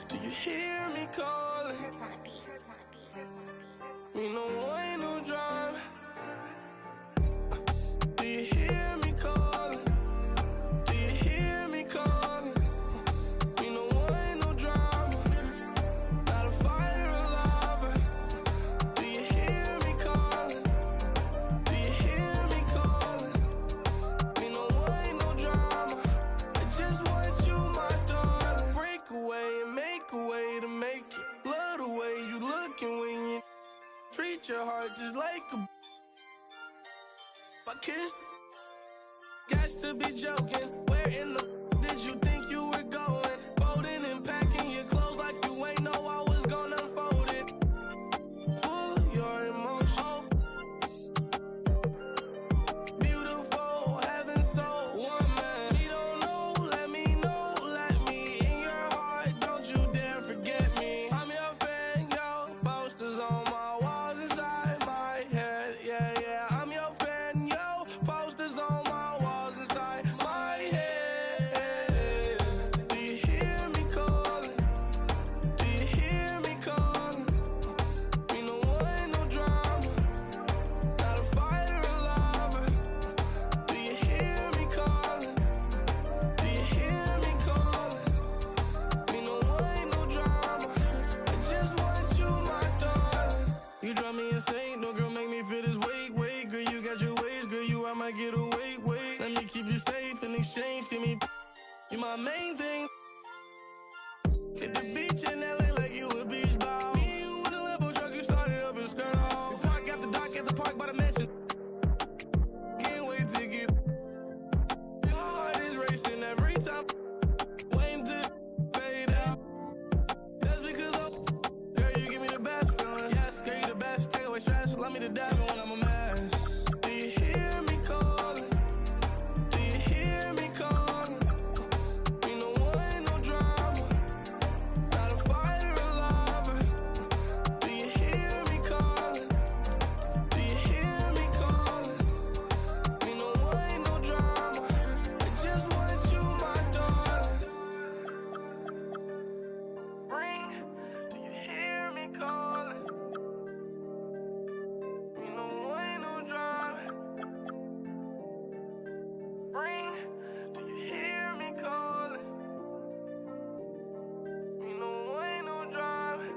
Do you hear me calling? Me no ain't no drama. Do you hear me calling? Do you hear me calling? Me no ain't no drama. Not a fire alarm. Do you hear me calling? Do you hear me calling? Me no ain't no drama. I just want you, my darling. Break away and make a way to make it. Love the way you looking when you treat your heart just like a. I kissed it. Got to be joking. Where in the did you think you were going? Folding and packing your clothes like you ain't know I was gonna fold it. Full of your emotion. Beautiful, heaven so one man. You don't know, let me know, let me in your heart. Don't you dare forget me. I'm your fan, yo. Posters on my walls inside my head. Yeah, yeah. I'm your fan, yo. Posters on my walls inside my head. Do you hear me calling? Do you hear me calling? Me no ain't no drama. Not a fire alarm. Do you hear me calling? Do you hear me calling? Me no ain't no drama. I just want you, my darling. You drive me insane, no girl make me feel this weight. Girl, you got your ways, girl, you I might get away, wait. Let me keep you safe in exchange, give me. You my main thing. Hit the beach in LA like you a beach ball. Me and you in a Lambo truck, you started up and skirt off. Park after dark at the park by the mansion. Can't wait to get. Your heart is racing every time. Waiting to fade out. That's because I'm. Girl, you give me the best feeling. Yes, girl, you the best. Take away stress, love me to death even when I'm a mess. Do you hear me calling? Do you hear me calling? Me no ain't no drama. Not a fire alarm. Do you hear me calling? Do you hear me calling? Me no ain't no drama. I just want you, my darling. Ring. Do you hear me calling? Me no ain't no drama. Ring. Do you hear me calling? Me no ain't no drama.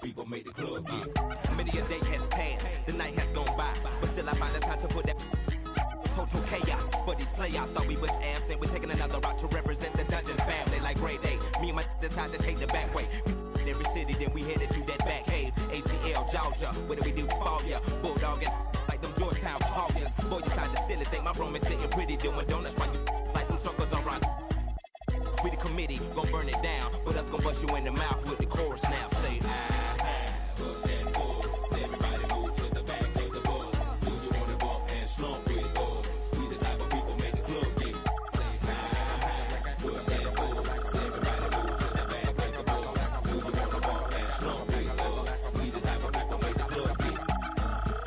People made the club get. Many a day has passed, the night has gone by, but still I find the time to put that total chaos. For these playoffs, thought we was absent. We're taking another route to represent the Dungeons family like grade A. Me and my decide to take the back way. Every city, then we headed to that back cave. ATL, Georgia, what do we do? Fall ya, Bulldog and like them Georgetown Hawkins. Boy, you signed the silly, think my room is sitting pretty, doing donuts while you like them circles on rock. We the committee, gon' burn it down, but us gon' bust you in the mouth with the chorus now. Say, push that force. Everybody move to the back of the bus. Do you wanna bump and slump with us? We the type of people make the club get. Say, push that force. Everybody move to the back of the bus. Do you wanna bump and slump with us? We the type of people make the club get.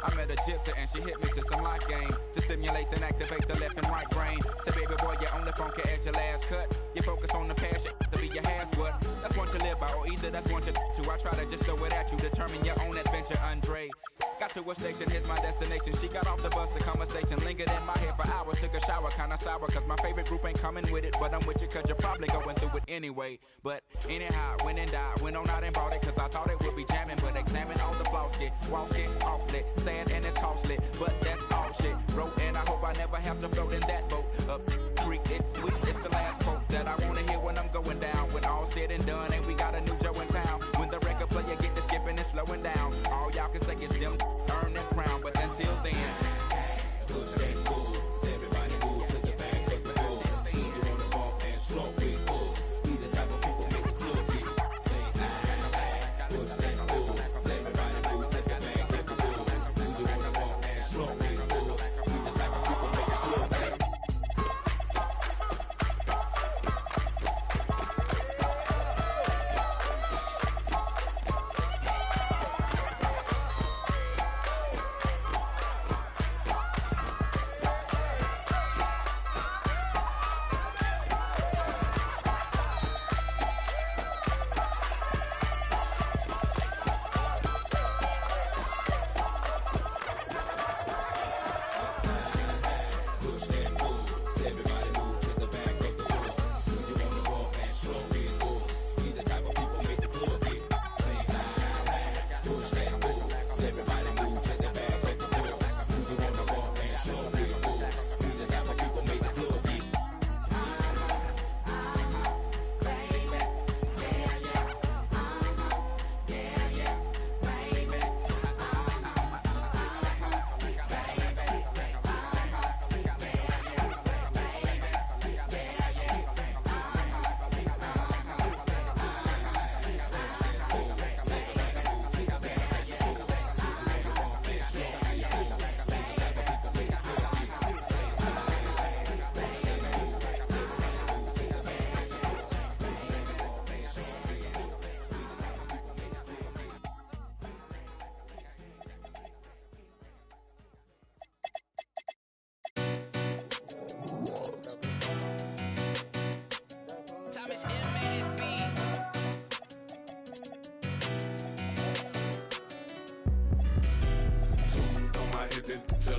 I met a gypsy and she hit me to some light game to stimulate and activate the left and right brain. Say, baby boy, you only funky at your last cut. You focus on the passion to be your has what. That's one to live by, or either that's one to. I try to just throw it at you, determine your own adventure, Andre. Got Got to a station, here's my destination. She got off the bus, the conversation lingered in my head for hours. Took a shower, kinda sour, cause my favorite group ain't coming with it. But I'm with you, cause you're probably going through it anyway. But anyhow, went and died, went on out and bought it, cause I thought it would be jamming. But examine all the flaws, get walls get awfully sad and it's costly. But that's all shit, bro, and I hope I never have to float in that boat. Up creek, it's sweet, it's the last quote that I wanna hear when I'm going down. When all said and done, and we got a new Joe in town. When the record player get to skipping and slowing down, all y'all can say is them earn that crown. But until then, push that booze. Everybody move to the back of the bus. You wanna walk and slow with us. We the type of people make the club get. Say push that booze. Everybody move to the back of the bus. You wanna walk and slow with us. We the type of people make the club get.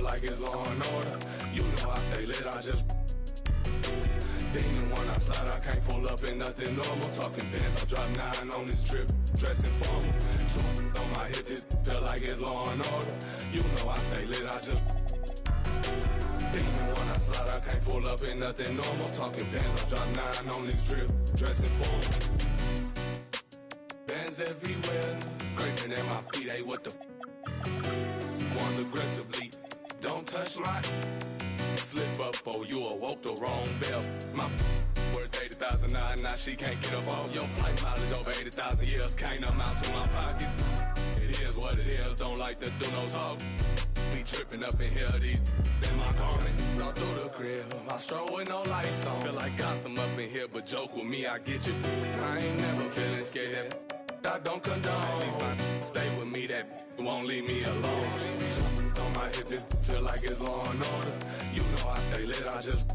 Like it's law and order. You know I stay lit, I just demon when I slide, I can't pull up in nothing normal. Talking pants, I drop 9 on this trip, dressing formal. Two on my hip, this feel like it's law and order. You know I stay lit, I just demon when I slide, I can't pull up in nothing normal. Talking pants, I drop 9 on this trip, dressing formal. Bands everywhere, scraping at my feet, hey what the ones aggressively. Don't touch my slip up, oh, you awoke the wrong bell. My worth 80,000 now she can't get up off your flight mileage over 80,000 years. Can't amount to my pockets. It is what it is, don't like to do no talk. We tripping up in here, these in my garments. All through the crib, I stroll with no lights on. Feel like Gotham up in here, but joke with me, I get you. I ain't never feeling scared. I don't condone. These my stay with me, that won't leave me alone. On my hip, this feel like it's law and order. You know I stay lit, I just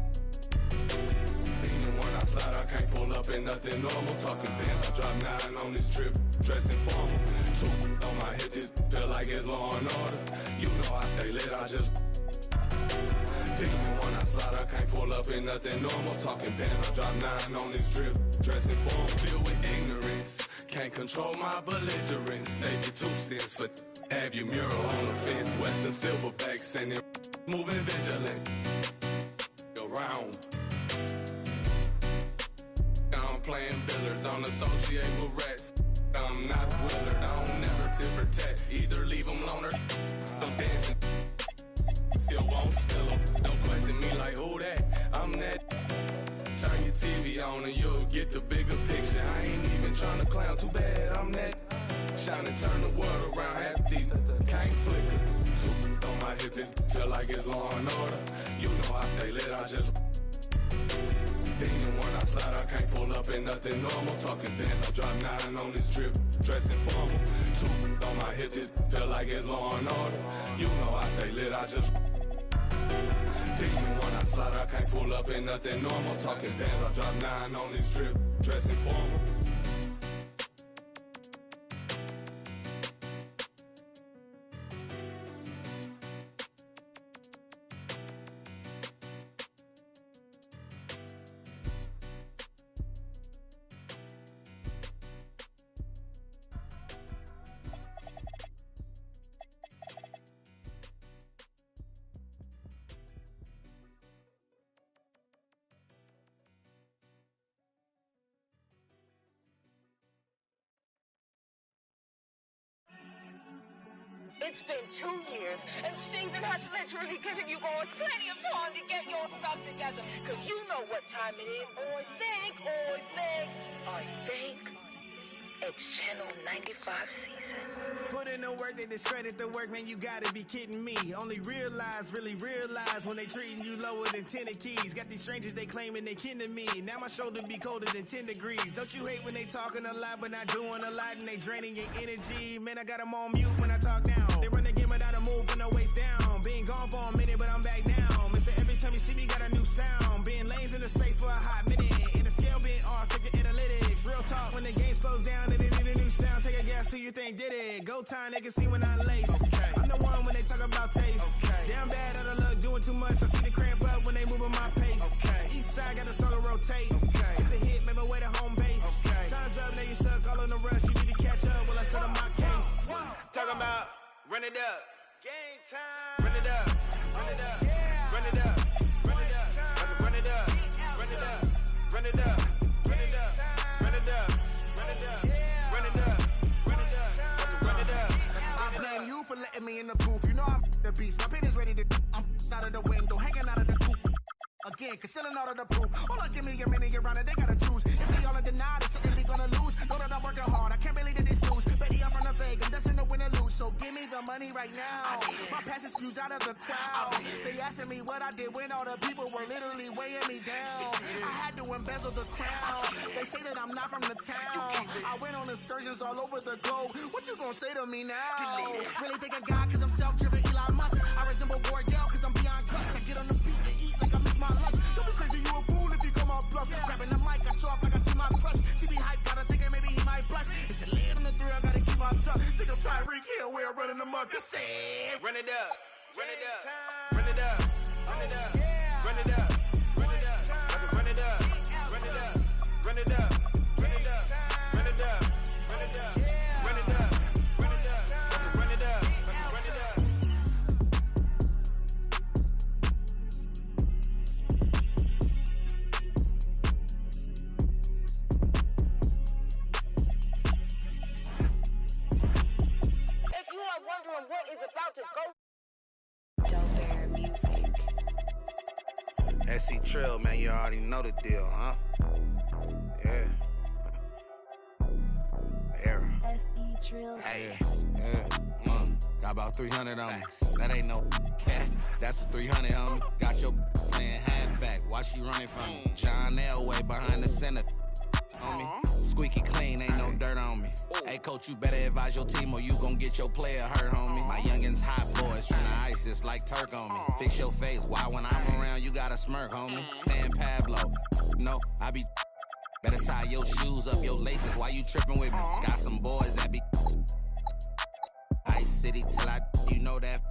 even when I slide, I can't pull up in nothing normal. Talking pants, I drop 9 on this trip, dressing formal. Two on my hip, this feel like it's law and order. You know I stay lit, I just even when I slide, I can't pull up in nothing normal. Talking pants, I drop 9 on this trip, dressing formal. Filled with ignorance, can't control my belligerence. Save you 2 cents for have your mural on the fence. Western silverback sending, moving vigilant around. I'm playing billiards, don't associate with rats. I'm not Willard, I don't never tip or tat. Either leave them loner, I'm dancing. Still won't spill them. Don't question me like who that, I'm that. Turn your TV on and you'll get the bigger picture. I ain't even trying to clown, too bad I'm that. Shine and turn the world around, half deep, can't flicker. Two on my hip, this feel like it's law and order. You know I stay lit, I just demon when I slide, I can't pull up in nothing normal. Talking pants, I drop 9 on this trip, dressing formal. Two on my hip, this feel like it's law and order. You know I stay lit, I just demon when I slide, I can't pull up in nothing normal. Talking pants, I drop 9 on this trip, dressing formal. It's been 2 years, and Steven has literally given you boys plenty of time to get your stuff together. Because you know what time it is. I think it's Channel 95 season. Put in the work, they discredit the work, man, you gotta be kidding me. Only really realize when they treating you lower than 10 keys. Got these strangers, they claiming they kin to me. Now my shoulder be colder than 10 degrees. Don't you hate when they talking a lot but not doing a lot and they draining your energy? Man, I got them on mute when I talk down. They run the game without a move from the waist down. Been gone for a minute, but I'm back now. Mister, every time you see me, got a new sound. Been lanes in the space for a hot minute. And the scale been off, check the analytics. Real talk, when the game slows down, they need a new sound. Take a guess who you think did it. Go time, they can see when I lace. Okay. I'm the one when they talk about taste. Okay. Damn bad out of luck, doing too much. I see the cramp up when they moving my pace. Okay. East side got the song to rotate. Okay. It's a hit, make my way to home base. Okay. Time's up, now you stuck all in the rush. You need to catch up while I settle my case. Talking about run it up. Game time. Run it up. Run it up. Yeah. Run it up. Run it up. Run it up. Run it up. Run it up. Run it up. Run it up. Run it up. Run it up. Run it up. Run it up. I blame you for letting me in the booth. You know I'm the beast. My pen is ready to. I'm out of the window, hanging out of the coop. Again, concealing all of the proof. Hold on, give me a minute, you're on it, they gotta choose. If they all are denied, they certainly gonna lose. Know that I'm working hard, I can't believe that it's loose. Betty, I'm from the Vegas, that's in the win or lose. So give me the money right now. My past excuse out of the crowd. They asking me what I did when all the people were literally weighing me down. I had to embezzle the crown. They say that I'm not from the town. I went on excursions all over the globe. What you gonna say to me now? Really think of God cause I'm self-driven Elon Musk. I resemble Wardell cause I'm beyond guts. I get on the beat and eat like I miss my lunch. Don't be crazy, you a fool if you come on bluff. Grabbing the mic, I show off like I see my crush. See me hype, gotta think maybe he might blush. It's a lay on the three, I gotta keep my tongue. Think I'm Tyreek Hill, we're running amok. I said, run it up, run it up, run it up, run it up, run it up, run it up, run it up, run it up, run it up, run it up, run it up, run it up, run it up, run it up, run it up, run it up. If you are wondering what is about to go. SC Trill, man, you already know the deal, huh? Yeah. Era. SE Trill. Hey. Yeah. Got about 300 on me. That ain't no cat. That's a 300 on me. Got your playing halfback. Why she running from me? John Elway behind the center on me. Squeaky clean, ain't no dirt on me. Hey, coach, you better advise your team or you gon' get your player hurt, homie. My youngins hot boys tryna ice this like Turk on me. Fix your face, why when I'm around you gotta smirk, homie. Stan Pablo, no, I be. Better tie your shoes up, your laces, why you tripping with me? Got some boys that be Ice City till you know that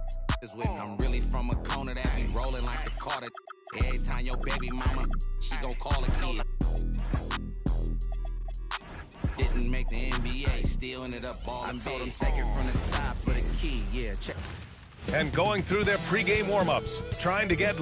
is with me. I'm really from a corner that be rolling like the Carter. Every time your baby mama, she gon' call a kid. Didn't make the NBA, still ended up balling. I told him take it from the top for the key, yeah, check. And going through their pregame warm-ups, trying to get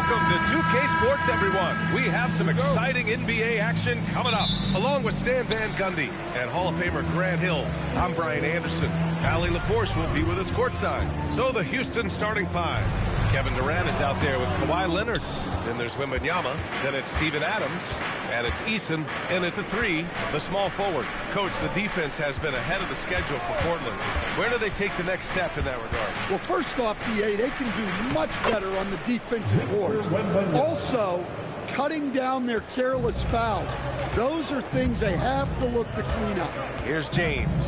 Welcome to 2K Sports, everyone. We have some exciting NBA action coming up. Along with Stan Van Gundy and Hall of Famer Grant Hill, I'm Brian Anderson. Allie LaForce will be with us courtside. So the Houston starting five. Kevin Durant is out there with Kawhi Leonard. Then there's Wembanyama. Then it's Steven Adams. And it's Eason. And at the three, the small forward. Coach, the defense has been ahead of the schedule for Portland. Where do they take the next step in that regard? Well, first off, BA, they can do much better on the defensive boards. Also, cutting down their careless fouls. Those are things they have to look to clean up. Here's James.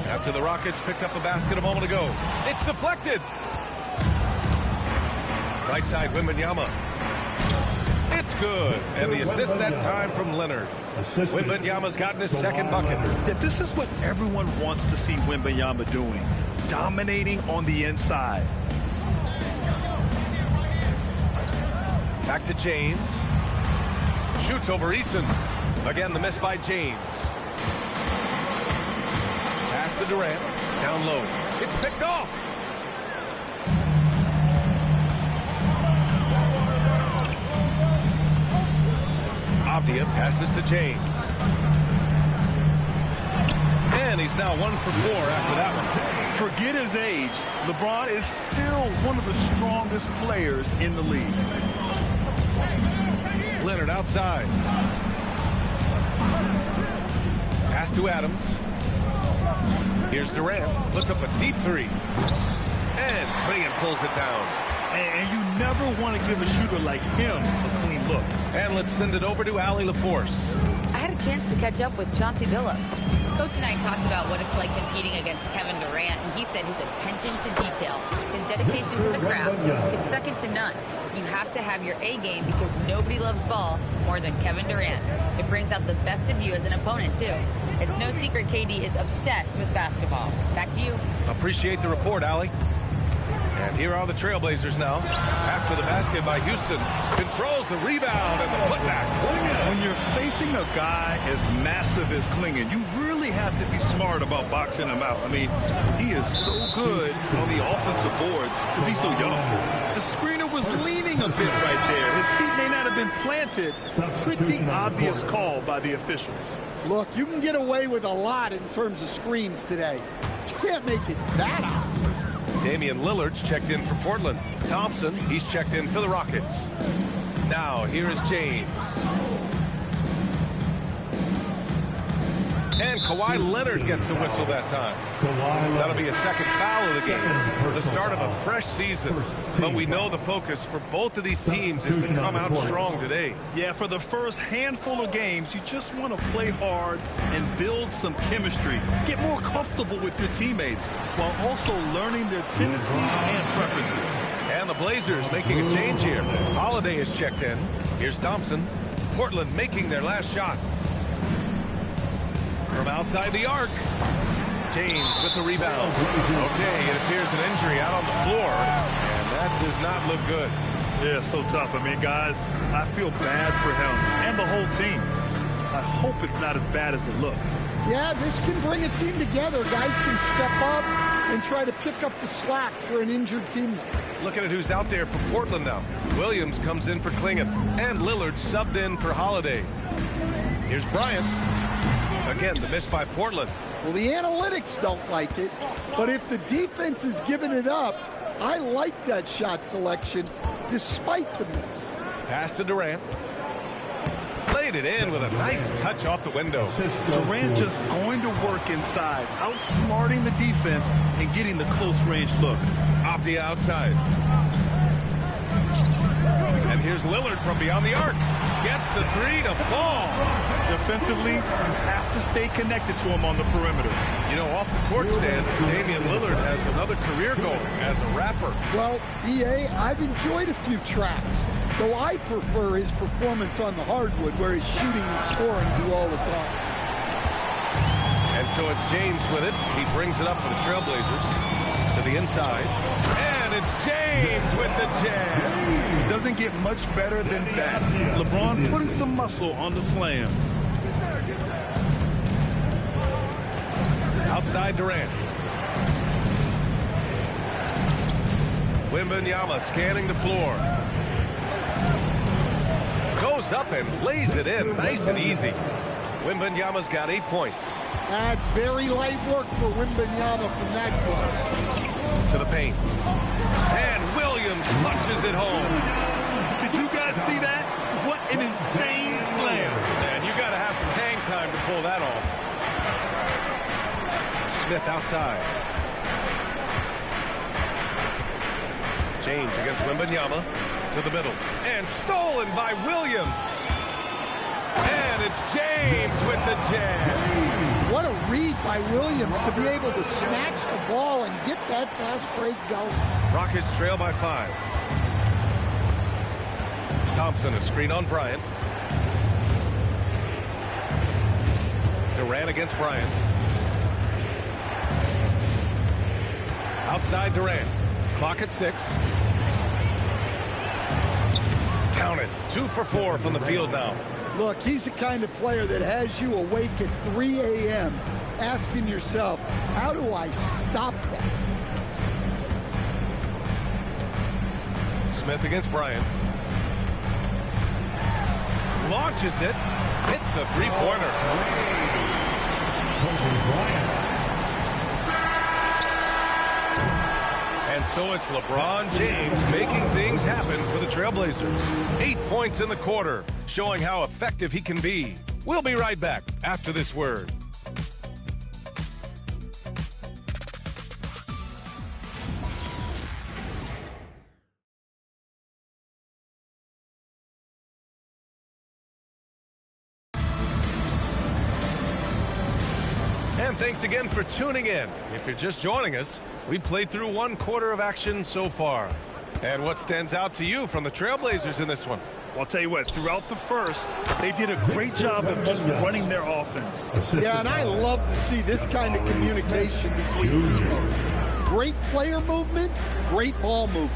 After the Rockets picked up a basket a moment ago. It's deflected. Right side, Wembanyama. It's good. And the assist that time from Leonard. Wembanyama's gotten his second bucket. Yeah, this is what everyone wants to see Wembanyama doing. Dominating on the inside. Back to James. Shoots over Eason. Again, the miss by James. Pass to Durant. Down low. It's picked off. Avdia passes to James. And he's now 1 for 4 after that one. Forget his age. LeBron is still one of the strongest players in the league. Leonard outside. Pass to Adams. Here's Durant. Puts up a deep three. And Clingan pulls it down. And you never want to give a shooter like him a clean look. And let's send it over to Allie LaForce. I had a chance to catch up with Chauncey Billups. Coach and I talked about what it's like competing against Kevin Durant, and he said his attention to detail, his dedication to the craft, it's second to none. You have to have your A game because nobody loves ball more than Kevin Durant. It brings out the best of you as an opponent, too. It's no secret KD is obsessed with basketball. Back to you. Appreciate the report, Allie. And here are the Trailblazers now. After the basket by Houston. Controls the rebound and the putback. When you're facing a guy as massive as Clingan, you really have to be smart about boxing him out. I mean, he is so good on the offensive boards to be so young. The screener was leaning a bit right there. His feet may not have been planted. Pretty obvious call by the officials. Look, you can get away with a lot in terms of screens today. But you can't make it that obvious. Damian Lillard's checked in for Portland. Thompson, he's checked in for the Rockets. Now, here is James. And Kawhi Leonard gets a whistle that time. That'll be a second foul of the game. The start of a fresh season. But we know the focus for both of these teams is to come out strong today. Yeah, for the first handful of games, you just want to play hard and build some chemistry. Get more comfortable with your teammates while also learning their tendencies and preferences. And the Blazers making a change here. Holiday is checked in. Here's Thompson. Portland making their last shot. From outside the arc. James with the rebound. Okay, it appears an injury out on the floor. And that does not look good. Yeah, so tough. I mean, guys, I feel bad for him and the whole team. I hope it's not as bad as it looks. Yeah, this can bring a team together. Guys can step up and try to pick up the slack for an injured teammate. Looking at who's out there for Portland now. Williams comes in for Clingan. And Lillard subbed in for Holiday. Here's Bryant. Again, the miss by Portland. Well, the analytics don't like it, but if the defense is giving it up, I like that shot selection despite the miss. Pass to Durant. Played it in with a nice touch off the window. Durant just going to work inside, outsmarting the defense and getting the close range look. Off the outside. And here's Lillard from beyond the arc. Gets the three to fall. Defensively, you have to stay connected to him on the perimeter. You know, off the court stand, Damian Lillard has another career goal as a rapper. Well, EA, I've enjoyed a few tracks, though I prefer his performance on the hardwood where his shooting and scoring do all the time. And so it's James with it. He brings it up for the Trailblazers to the inside. And it's James with the jam. Doesn't get much better than that. LeBron putting some muscle on the slam. Outside Durant. Wembanyama scanning the floor. goes up and lays it in nice and easy. Wembanyama's got 8 points. That's very light work for Wembanyama from that close. To the paint. And Williams punches it home. Did you guys see that? What an insane slam. And you got to have some hang time to pull that off. Smith outside. James against Wembanyama. To the middle. And stolen by Williams. And it's James with the jam. What a read by Williams to be able to snatch the ball and get that fast break going. Rockets trail by 5. Thompson, a screen on Bryant. Durant against Bryant. Outside Durant. Clock at 6. Count it. 2 for 4 from the field now. Look, he's the kind of player that has you awake at 3 a.m. asking yourself, how do I stop that? Smith against Bryant. Launches it. Hits a three-pointer. And so it's LeBron James making things happen for the Trailblazers. 8 points in the quarter, showing how effective he can be. We'll be right back after this word. And thanks again for tuning in. If you're just joining us, we played through 1 quarter of action so far. And what stands out to you from the Trailblazers in this one? Well, I'll tell you what, throughout the first, they did a great job of just running their offense. Yeah, and I love to see this kind of communication between teammates. Great player movement, great ball movement.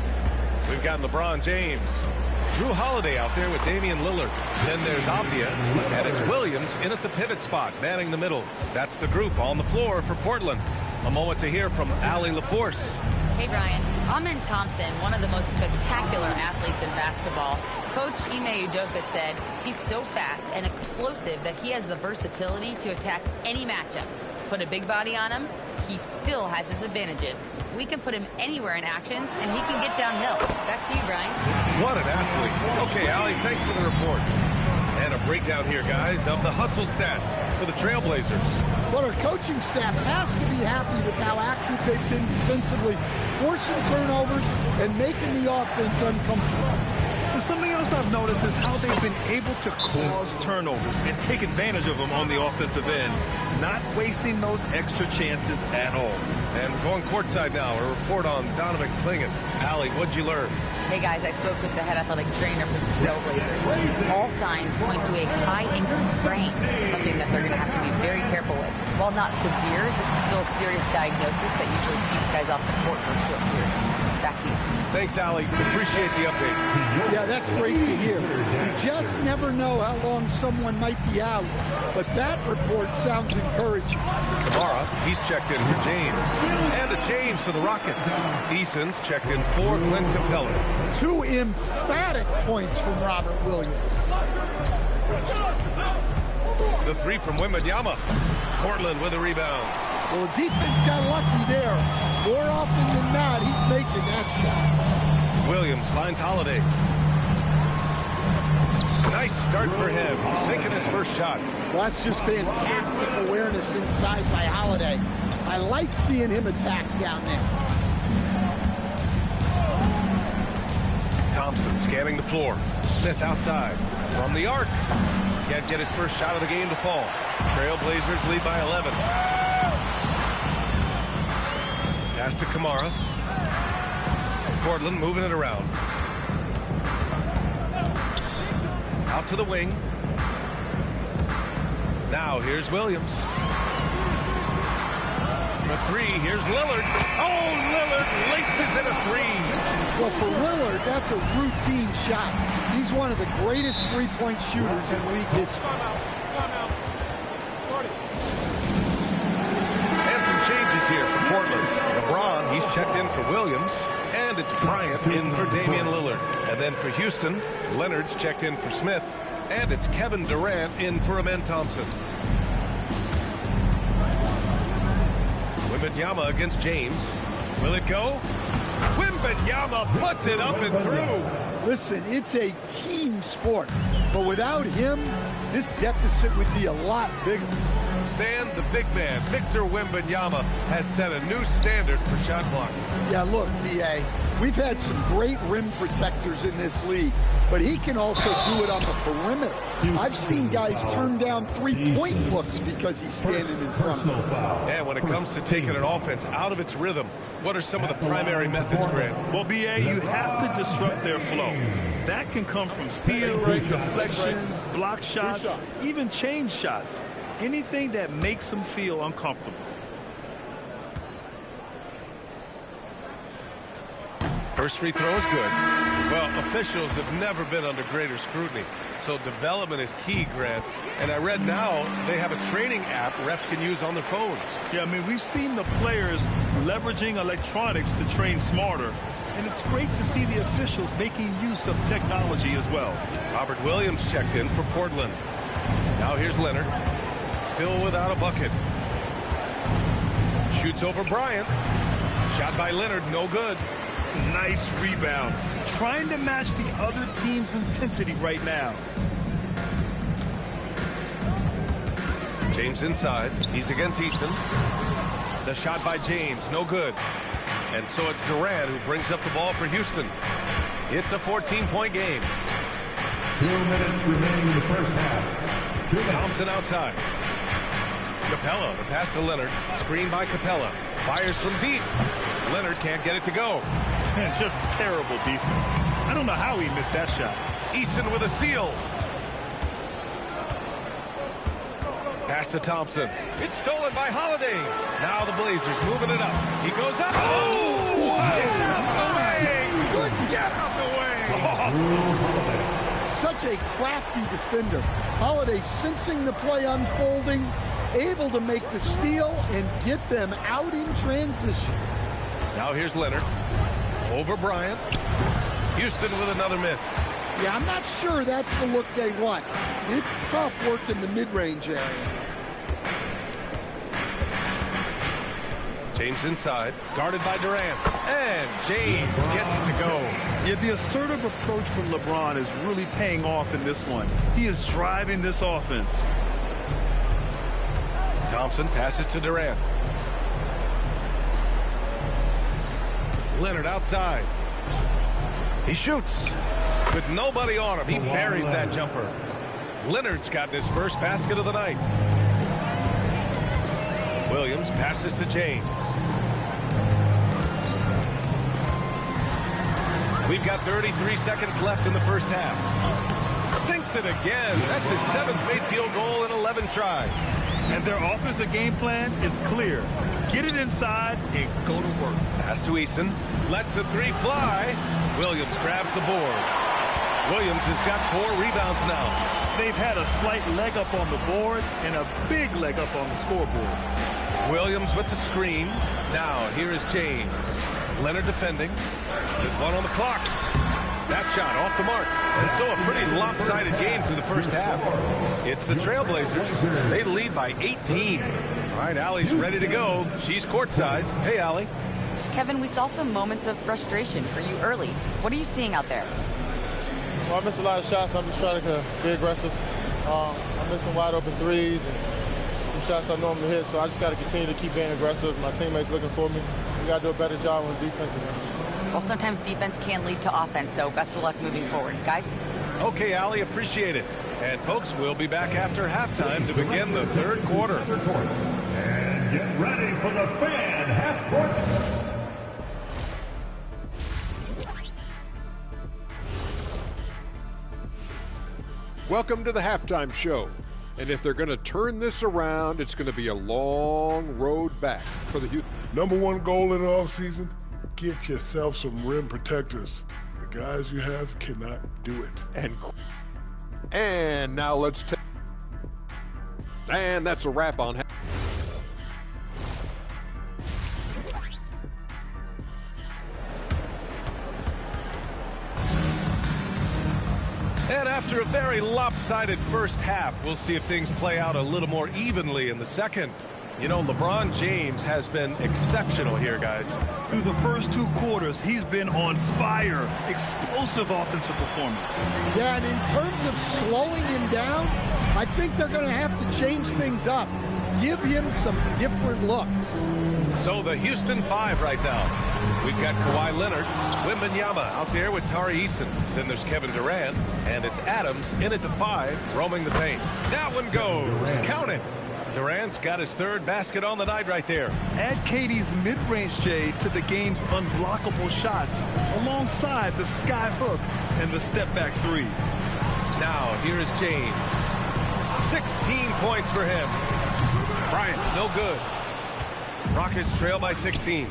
We've got LeBron James. Drew Holiday out there with Damian Lillard. Then there's Avdia, and it's Williams in at the pivot spot, manning the middle. That's the group on the floor for Portland. A moment to hear from Allie LaForce. Hey, Brian. Amen Thompson, one of the most spectacular athletes in basketball. Coach Ime Udoka said he's so fast and explosive that he has the versatility to attack any matchup. Put a big body on him, he still has his advantages. We can put him anywhere in actions, and he can get downhill. Back to you, Brian. What an athlete. Okay, Allie, thanks for the report. And a breakdown here, guys, of the hustle stats for the Trailblazers. Well, our coaching staff has to be happy with how active they've been defensively, forcing turnovers and making the offense uncomfortable. And something else I've noticed is how they've been able to cause turnovers and take advantage of them on the offensive end, not wasting those extra chances at all. And going courtside now, a report on Donovan Clingan. Allie, what'd you learn? Hey, guys, I spoke with the head athletic trainer for the Trailblazers. All signs point to a high ankle sprain, something that they're going to have to be very careful with. While not severe, this is still a serious diagnosis that usually keeps guys off the court for a short period. Back to you. Thanks, Allie. Appreciate the update. Yeah, that's great to hear. You just never know how long someone might be out, but that report sounds encouraging. Kamara, he's checked in for James. And a change for the Rockets. Eason's checked in for Clint Capella. 2 emphatic points from Robert Williams. The 3 from Wembanyama. Portland with a rebound. Well, the defense got lucky there. More often than not, he's making that shot. Williams finds Holiday. Nice start for him, sinking his first shot. Well, that's just fantastic awareness inside by Holiday. I like seeing him attack down there. Thompson scanning the floor. Smith outside. From the arc. Can't get his first shot of the game to fall. Trailblazers lead by 11. Pass to Kamara. Portland moving it around. Out to the wing. Now here's Williams. For 3, here's Lillard. Oh, Lillard laces in a 3. Well, for Lillard, that's a routine shot. He's one of the greatest three-point shooters in league history. And some changes here for Portland. LeBron, he's checked in for Williams. And it's Bryant in for Damian Lillard. And then for Houston, Leonard's checked in for Smith. And it's Kevin Durant in for Amen Thompson. Wembanyama against James. Will it go? Wembanyama puts it up and through. Listen, it's a team sport, but without him, this deficit would be a lot bigger. Stan, the big man, Victor Wembanyama, has set a new standard for shot blocking. Yeah, look, B.A., we've had some great rim protectors in this league, but he can also do it on the perimeter. I've seen guys turn down three-point looks because he's standing in front of them. And when it comes to taking an offense out of its rhythm, what are some of the primary methods, Grant? Well, B.A., you have to disrupt their flow. That can come from steals, deflections, block shots, even change shots. Anything that makes them feel uncomfortable. First free throw is good. Well, officials have never been under greater scrutiny, so development is key, Grant. And I read now they have a training app refs can use on their phones. Yeah, I mean, we've seen the players leveraging electronics to train smarter, and it's great to see the officials making use of technology as well. Robert Williams checked in for Portland. Now here's Leonard. Still without a bucket. Shoots over Bryant. Shot by Leonard, no good. Nice rebound. Trying to match the other team's intensity right now. James inside. He's against Easton. The shot by James, no good. And so it's Durant who brings up the ball for Houston. It's a 14-point game. 2 minutes remaining in the first half. Thompson outside. Capella, the pass to Leonard. Screen by Capella. Fires from deep. Leonard can't get it to go. Man, just terrible defense. I don't know how he missed that shot. Easton with a steal. Pass to Thompson. It's stolen by Holiday. Now the Blazers moving it up. He goes up. Oh! Get out the way! Good, get out the way! Such a crafty defender. Holiday sensing the play unfolding, able to make the steal and get them out in transition. Now here's Leonard. Over Bryant. Houston with another miss. Yeah, I'm not sure that's the look they want. It's tough work in the mid-range area. James inside, guarded by Durant. And James gets it to go. Yeah, the assertive approach from LeBron is really paying off in this one. He is driving this offense. Thompson passes to Durant. Leonard outside. He shoots. With nobody on him, he buries that jumper. Leonard's got his first basket of the night. Williams passes to James. We've got 33 seconds left in the first half. Sinks it again. That's his 7th made field goal in 11 tries. And their offensive game plan is clear. Get it inside and go to work. Pass to Easton. Lets the three fly. Williams grabs the board. Williams has got 4 rebounds now. They've had a slight leg up on the boards and a big leg up on the scoreboard. Williams with the screen. Now here is James. Leonard defending. With 1 on the clock. That shot off the mark. And so a pretty lopsided game through the first half. It's the Trailblazers. They lead by 18. All right, Allie's ready to go. She's courtside. Hey, Allie. Kevin, we saw some moments of frustration for you early. What are you seeing out there? Well, I missed a lot of shots. I'm just trying to be aggressive. I'm missing wide open threes and some shots I normally hit, so I just got to continue to keep being aggressive. My teammates looking for me. We got to do a better job on defense than this. Well, sometimes defense can lead to offense, so best of luck moving forward, guys. Okay, Allie, appreciate it. And, folks, we'll be back after halftime to begin the third quarter. And get ready for the fan half court. Welcome to the halftime show. And if they're going to turn this around, it's going to be a long road back for the Houston. Number one goal in the offseason, get yourself some rim protectors. The guys you have cannot do it. And now let's take. And that's a wrap on. And after a very lopsided first half, we'll see if things play out a little more evenly in the second. You know, LeBron James has been exceptional here, guys. Through the first 2 quarters, he's been on fire. Explosive offensive performance. Yeah, and in terms of slowing him down, I think they're going to have to change things up. Give him some different looks. So the Houston 5 right now. We've got Kawhi Leonard, Wembanyama out there with Tari Eason. Then there's Kevin Durant, and it's Adams in at the 5, roaming the paint. That one goes. Count it. Durant's got his 3rd basket on the night right there. Add KD's mid-range J to the game's unblockable shots alongside the sky hook and the step-back 3. Now, here's James. 16 points for him. Bryant, no good. Rockets trail by 16.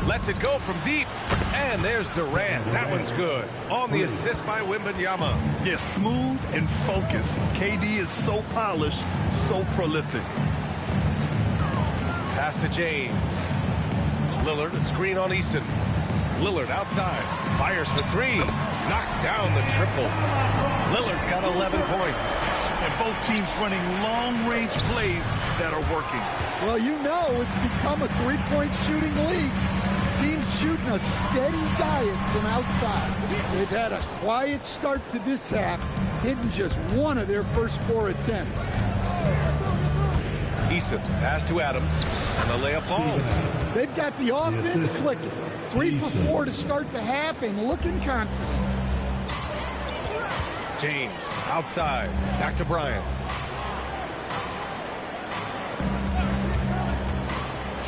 Lets it go from deep. And there's Durant. That one's good. On the assist by Wembanyama. Yeah, smooth and focused. KD is so polished, so prolific. Pass to James. Lillard, a screen on Eason. Lillard outside. Fires for 3. Knocks down the triple. Lillard's got 11 points. And both teams running long-range plays that are working. Well, you know it's become a 3-point shooting league. Teams shooting a steady diet from outside. They've had a quiet start to this half, hitting just 1 of their first 4 attempts. Eason, pass to Adams, and the layup falls. They've got the offense clicking. 3 for 4 to start the half and looking confident. James, outside, back to Bryant.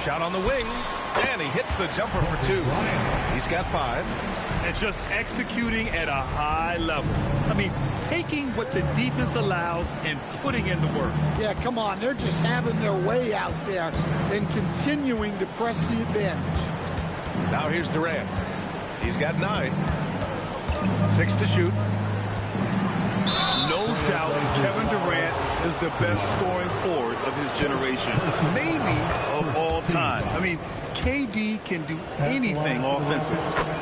Shot on the wing, and he hits the jumper for 2. He's got 5. And just executing at a high level. I mean, taking what the defense allows and putting in the work. Yeah, come on. They're just having their way out there and continuing to press the advantage. Now here's Durant. He's got 9. 6 to shoot. No doubt Kevin Durant is the best scoring forward of his generation, maybe of all time. I mean, KD can do anything offensively.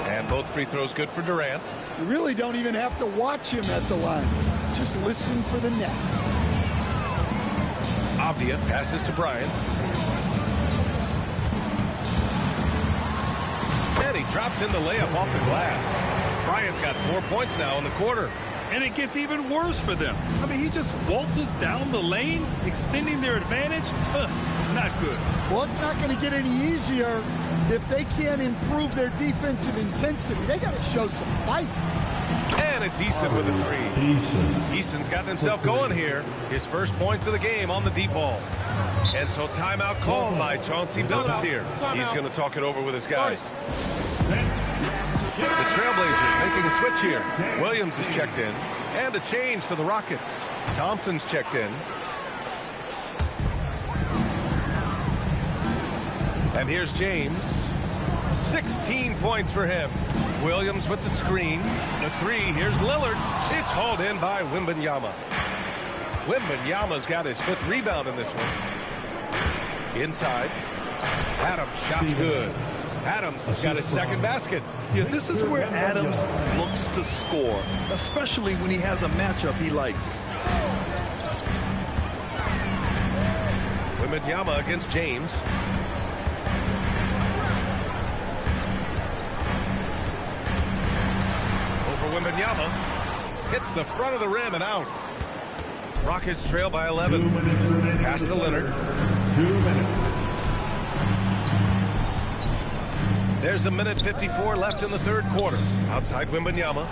And both free throws good for Durant. You really don't even have to watch him at the line. Just listen for the net. Avdia passes to Bryant. And he drops in the layup off the glass. Bryant's got 4 points now in the quarter. And it gets even worse for them. I mean, he just waltzes down the lane, extending their advantage. Not good. Well, it's not going to get any easier if they can't improve their defensive intensity. They got to show some fight. And it's Eason with a 3. Eason's gotten himself going here. His first points of the game on the deep ball. And so timeout called by Chauncey Billups here. He's going to talk it over with his guys. The Trailblazers making a switch here. Williams is checked in. And a change for the Rockets. Thompson's checked in. And here's James. 16 points for him. Williams with the screen. The 3. Here's Lillard. It's hauled in by Wembanyama. Wembanyama's got his 5th rebound in this one. Inside. Adams, shot's good. Adams has got his 2nd basket. Yeah, this is where Adams looks to score, especially when he has a matchup he likes. Wembanyama against James. Over Wembanyama. Hits the front of the rim and out. Rockets trail by 11. Pass to Leonard. 2 minutes. There's 1:54 left in the 3rd quarter. Outside Wembanyama.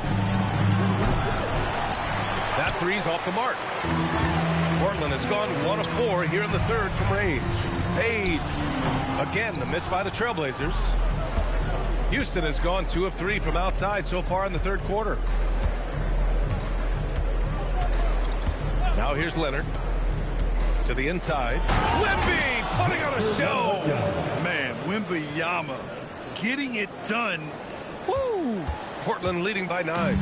That 3's off the mark. Portland has gone 1 of 4 here in the 3rd from range. Fades. Again, the miss by the Trailblazers. Houston has gone 2 of 3 from outside so far in the 3rd quarter. Now here's Leonard. To the inside. Wemby putting on a show. Man, Wembanyama getting it done. Woo! Portland leading by 9.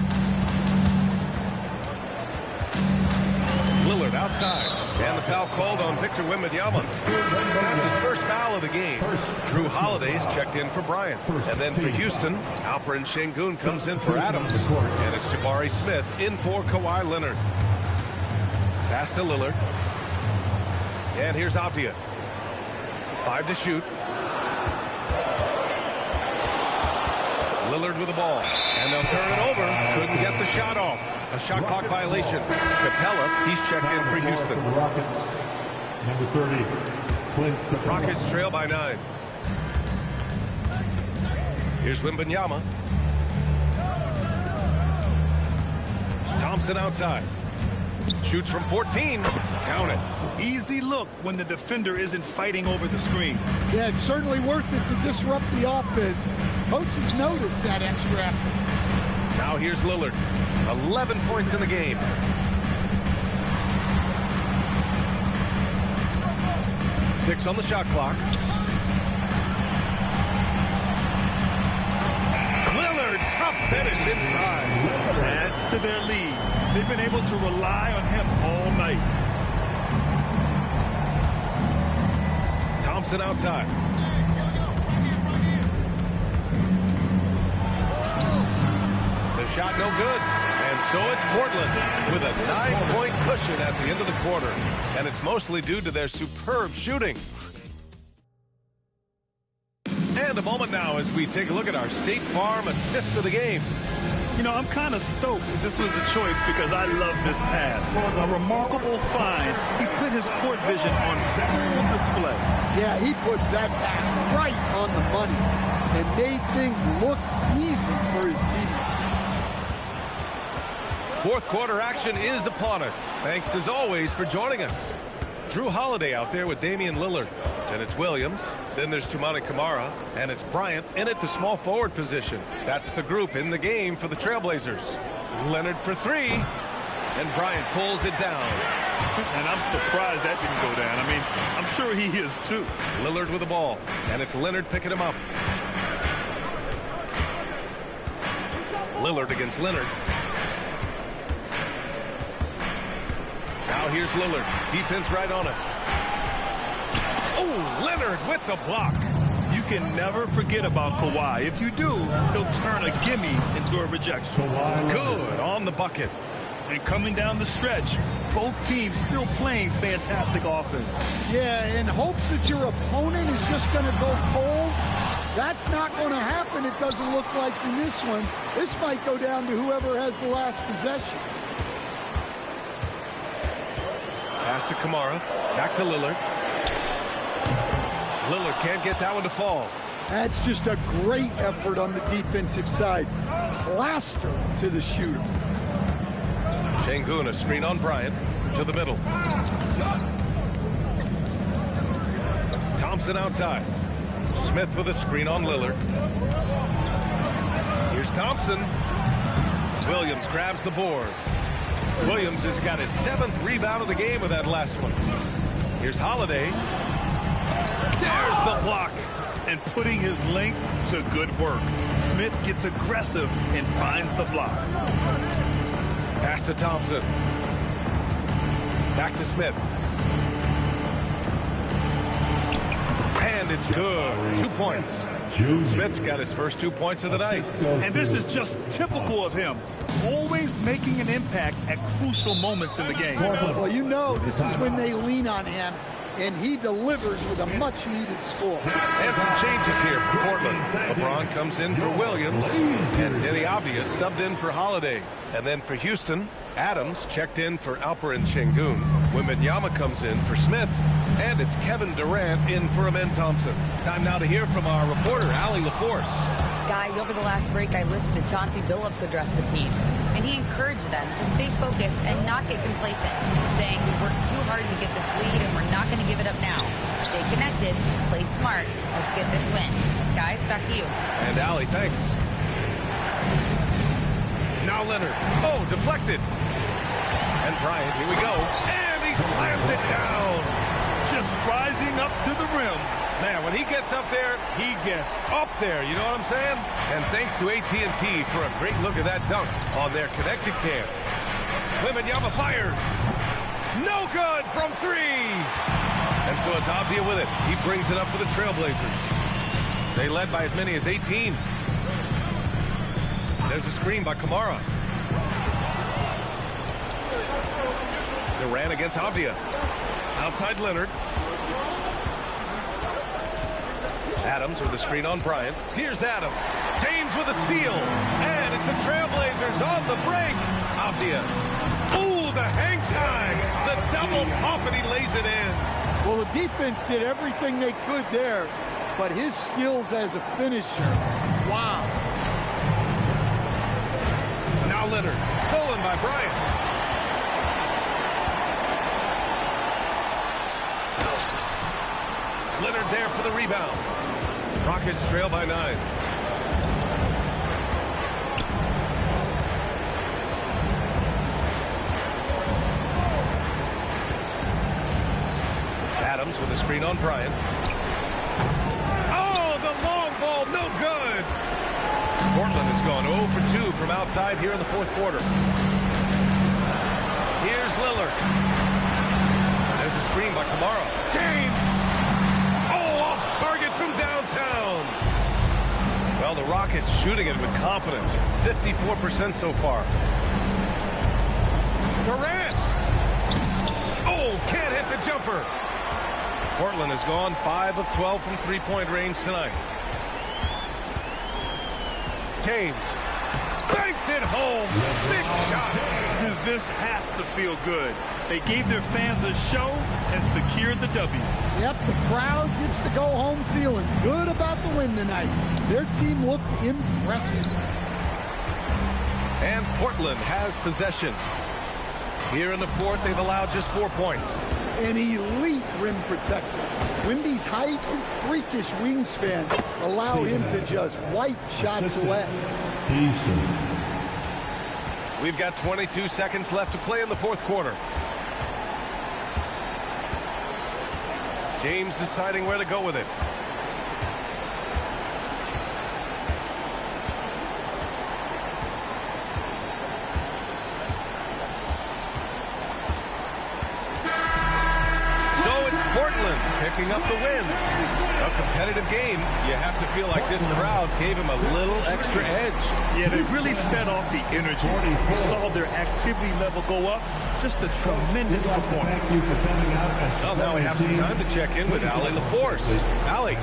Lillard outside. And the foul called on Victor Wembanyama. That's his first foul of the game. Drew Holiday's checked in for Bryant. And then for Houston, Alperen Şengün comes in for Adams. And it's Jabari Smith in for Kawhi Leonard. Pass to Lillard. And here's Avdia. 5 to shoot. Lillard with the ball. And they'll turn it over. Couldn't get the shot off. A shot clock violation. Capella, he's checked in for Houston. Number 30. Rockets trail by 9. Here's Wembanyama. Thompson outside. Shoots from 14. Count it. Easy look when the defender isn't fighting over the screen. Yeah, it's certainly worth it to disrupt the offense. Coaches notice that extra effort. Now here's Lillard. 11 points in the game. Six on the shot clock. Lillard, tough finish inside. Adds to their lead. They've been able to rely on him all night. Thompson outside. The shot no good. And so it's Portland with a 9-point cushion at the end of the quarter. And it's mostly due to their superb shooting. And a moment now as we take a look at our State Farm assist of the game. You know, I'm kind of stoked that this was a choice because I love this pass. A remarkable find. He put his court vision on full display. Yeah, he puts that pass right on the money and made things look easy for his team. Fourth quarter action is upon us. Thanks as always for joining us. Drew Holiday out there with Damian Lillard. Then it's Williams. Then there's Toumani Camara. And it's Bryant in at the small forward position. That's the group in the game for the Trailblazers. Leonard for 3. And Bryant pulls it down. And I'm surprised that didn't go down. I mean, I'm sure he is too. Lillard with the ball. And it's Leonard picking him up. Lillard against Leonard. Now here's Lillard. Defense right on it. Oh, Leonard with the block. You can never forget about Kawhi. If you do, he'll turn a gimme into a rejection. Good on the bucket. And coming down the stretch, both teams still playing fantastic offense. Yeah, in hopes that your opponent is just going to go cold. That's not going to happen, it doesn't look like in this one. This might go down to whoever has the last possession. Pass to Camara. Back to Lillard. Lillard can't get that one to fall. That's just a great effort on the defensive side. Plaster to the shooter. Şengün, a screen on Bryant. To the middle. Thompson outside. Smith with a screen on Lillard. Here's Thompson. Williams grabs the board. Williams has got his 7th rebound of the game with that last one. Here's Holiday. There's the block. And putting his length to good work. Smith gets aggressive and finds the block. Pass to Thompson. Back to Smith. And it's good. 2 points. Smith's got his first 2 points of the night. And this is just typical of him. Always making an impact at crucial moments in the game. Well, you know this is when they lean on him, and he delivers with a much-needed score. And some changes here for Portland. LeBron comes in for Williams, and Denny Avdia subbed in for Holiday. And then for Houston, Adams checked in for Alperen Şengün. Wembanyama comes in for Smith, and it's Kevin Durant in for Amen Thompson. Time now to hear from our reporter, Allie LaForce. Guys, over the last break, I listened to Chauncey Billups address the team, and he encouraged them to stay focused and not get complacent, saying we worked too hard to get this lead, and we're not going to give it up now. Stay connected, play smart, let's get this win. Guys, back to you. And Allie, thanks. Now Leonard. Oh, deflected. And Bryant, here we go. And he slams it down. Just rising up to the rim. Man, when he gets up there, he gets up there. You know what I'm saying? And thanks to AT&T for a great look at that dunk on their connected cam. Wembanyama fires. No good from 3. And so it's Avdia with it. He brings it up for the Trailblazers. They led by as many as 18. There's a screen by Kamara. Durant against Avdia. Outside Leonard. Adams with a screen on Bryant. Here's Adams. James with a steal. And it's the Trailblazers on the break. Avdia. Ooh, the hang time. The double pump, and he lays it in. Well, the defense did everything they could there, but his skills as a finisher, wow. Now Leonard. Stolen by Bryant. Leonard there for the rebound. Rockets trail by 9. Adams with a screen on Bryant. Oh, the long ball, no good. Portland has gone 0 for 2 from outside here in the fourth quarter. Here's Lillard. There's a screen by Kamara. James! Oh, off target from downtown. Well, the Rockets shooting it with confidence. 54% so far. Durant! Oh, can't hit the jumper. Portland has gone 5 of 12 from three-point range tonight. James banks it home. Big shot. This has to feel good. They gave their fans a show and secured the W. Yep, the crowd gets to go home feeling good about the win tonight. Their team looked impressive. And Portland has possession. Here in the fourth, they've allowed just 4 points. An elite rim protector. Wemby's height and freakish wingspan allow him to just wipe shots away. We've got 22 seconds left to play in the fourth quarter. James deciding where to go with it. Portland picking up the win. A competitive game. You have to feel like this crowd gave him a little extra edge. Yeah, they really fed off the energy. You saw their activity level go up. Just a tremendous performance. Well, now we have some time to check in with Allie LaForce. Allie.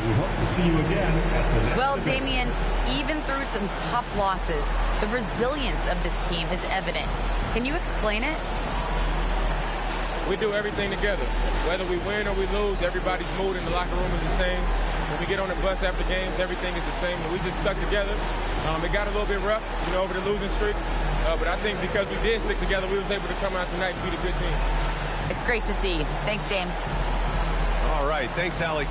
Well, Damian, even through some tough losses, the resilience of this team is evident. Can you explain it? We do everything together. Whether we win or we lose, everybody's mood in the locker room is the same. When we get on the bus after games, everything is the same. And we just stuck together. It got a little bit rough, over the losing streak. But I think because we did stick together, we was able to come out tonight and beat a good team. It's great to see. Thanks, Dame. All right. Thanks, Allie.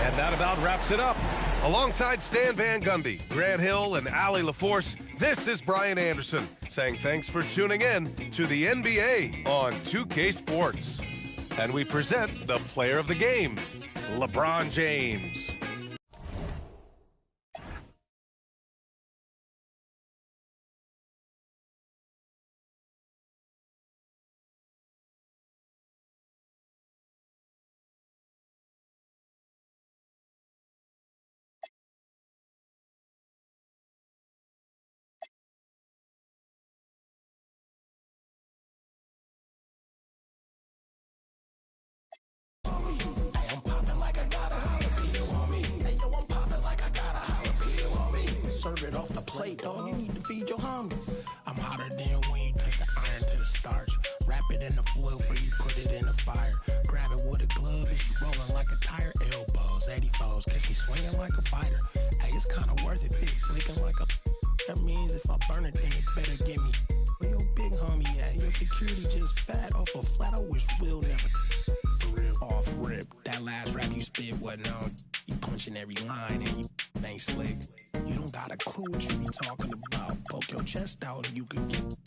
And that about wraps it up. Alongside Stan Van Gundy, Grant Hill, and Allie LaForce, this is Brian Anderson saying thanks for tuning in to the NBA on 2K Sports. And we present the player of the game, LeBron James. Serve it off the plate, dog. You need to feed your homies. I'm hotter than when you touch the iron to the starch. Wrap it in the foil before you put it in the fire. Grab it with a glove, it's rolling like a tire. Elbows, 84s, catch me swinging like a fighter. Hey, it's kind of worth it, big flicking like a. That means if I burn it, then you better give me. Where your big homie at? Your security just fat off a flat. I wish Will never. For real, off rip. That last rap you spit wasn't on. You punching every line and you ain't slick. You don't got a clue what you be talking about. Poke your chest out and you can get.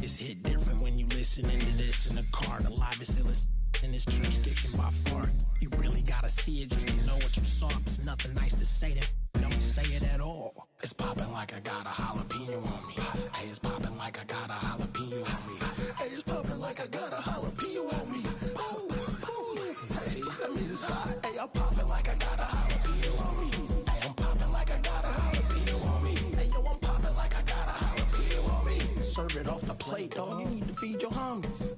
It's hit different when you listening to this in the car. The livest illest in this jurisdiction by far. You really gotta see it just to know what you saw. It's nothing nice to say that. Don't say it at all. It's popping like I got a jalapeno on me. Hey, it's popping like I got a jalapeno on me. Hey, it's popping like I got a jalapeno on me. plate, dog. You need to feed your homies.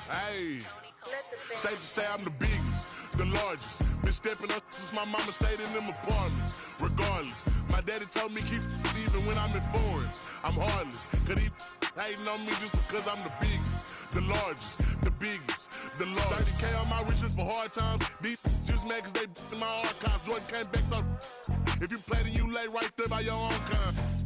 Hey, safe to say I'm the biggest, the largest. Been stepping up since my mama stayed in them apartments. Regardless, my daddy told me keep even when I'm in foreigns. I'm heartless, cause he hating on me just because I'm the biggest, the largest, the biggest, the largest. 30K on my riches for hard times. These just mad cause they in my archives. Jordan came back, so if you play then you lay right there by your own kind.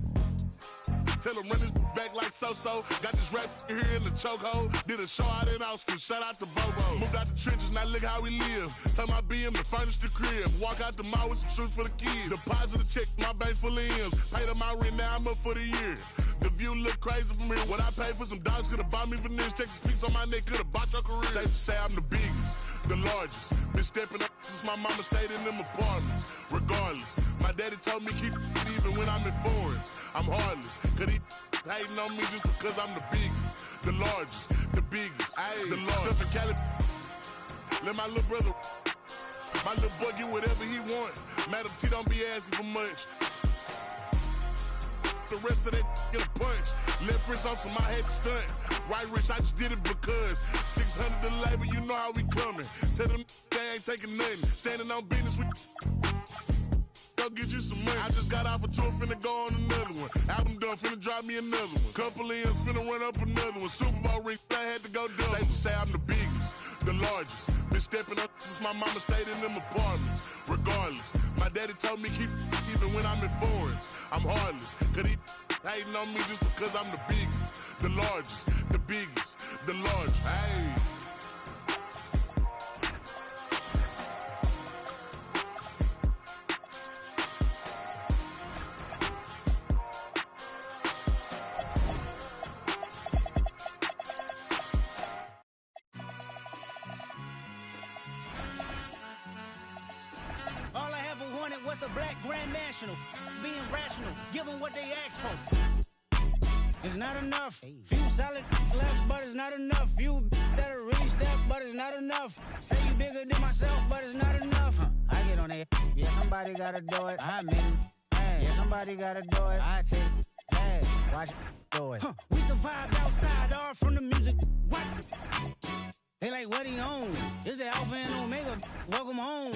Tell him run this back like so-so. Got this rap here in the chokehold. Did a show out in Austin, shout out to Bobo. Moved out the trenches, now look how we live. Tell my BM to furnish the crib. Walk out the mall with some shoes for the kids. Deposit a check, my bank full of M's. Paid up my rent, now I'm up for the year. The view look crazy from here. What I paid for some dogs could've bought me veneers. Texas piece on my neck could've bought your career. Safe to say I'm the biggest, the largest. Been stepping up since my mama stayed in them apartments. Regardless, my daddy told me keep even when I'm in foreigns. I'm heartless, cause he hating on me just because I'm the biggest, the largest, the biggest, the largest. In Cali, let my little brother, my little boy get whatever he want. Madam T don't be asking for much. The rest of that get a punch. Left wrist on some, I had to stunt. Right wrist, I just did it because 600 the labor, you know how we coming. Tell them they ain't taking nothing. Standing on business with go get you some money. I just got off a tour, finna go on another one. Album done, finna drop me another one. Couple M's, finna run up another one. Super Bowl ring, I had to go double. Safe to say I'm the biggest, the largest. Been stepping up since my mama stayed in them apartments. Regardless, my daddy told me keep even when I'm in foreigns. I'm heartless, cause he hating on me just because I'm the biggest, the largest, the biggest, the largest. Hey. All I ever wanted was a black grand national. Being rational, give them what they ask for. It's not enough. Few solid left, but it's not enough. Few that'll reach that, but it's not enough. Say you bigger than myself, but it's not enough. I get on it. Yeah, somebody gotta do it. I made it. Hey, yeah, somebody gotta do it. I take it. Hey, watch it do it. We survived outside, all from the music. What? They like, what he on? It's the Alpha and Omega. Welcome home.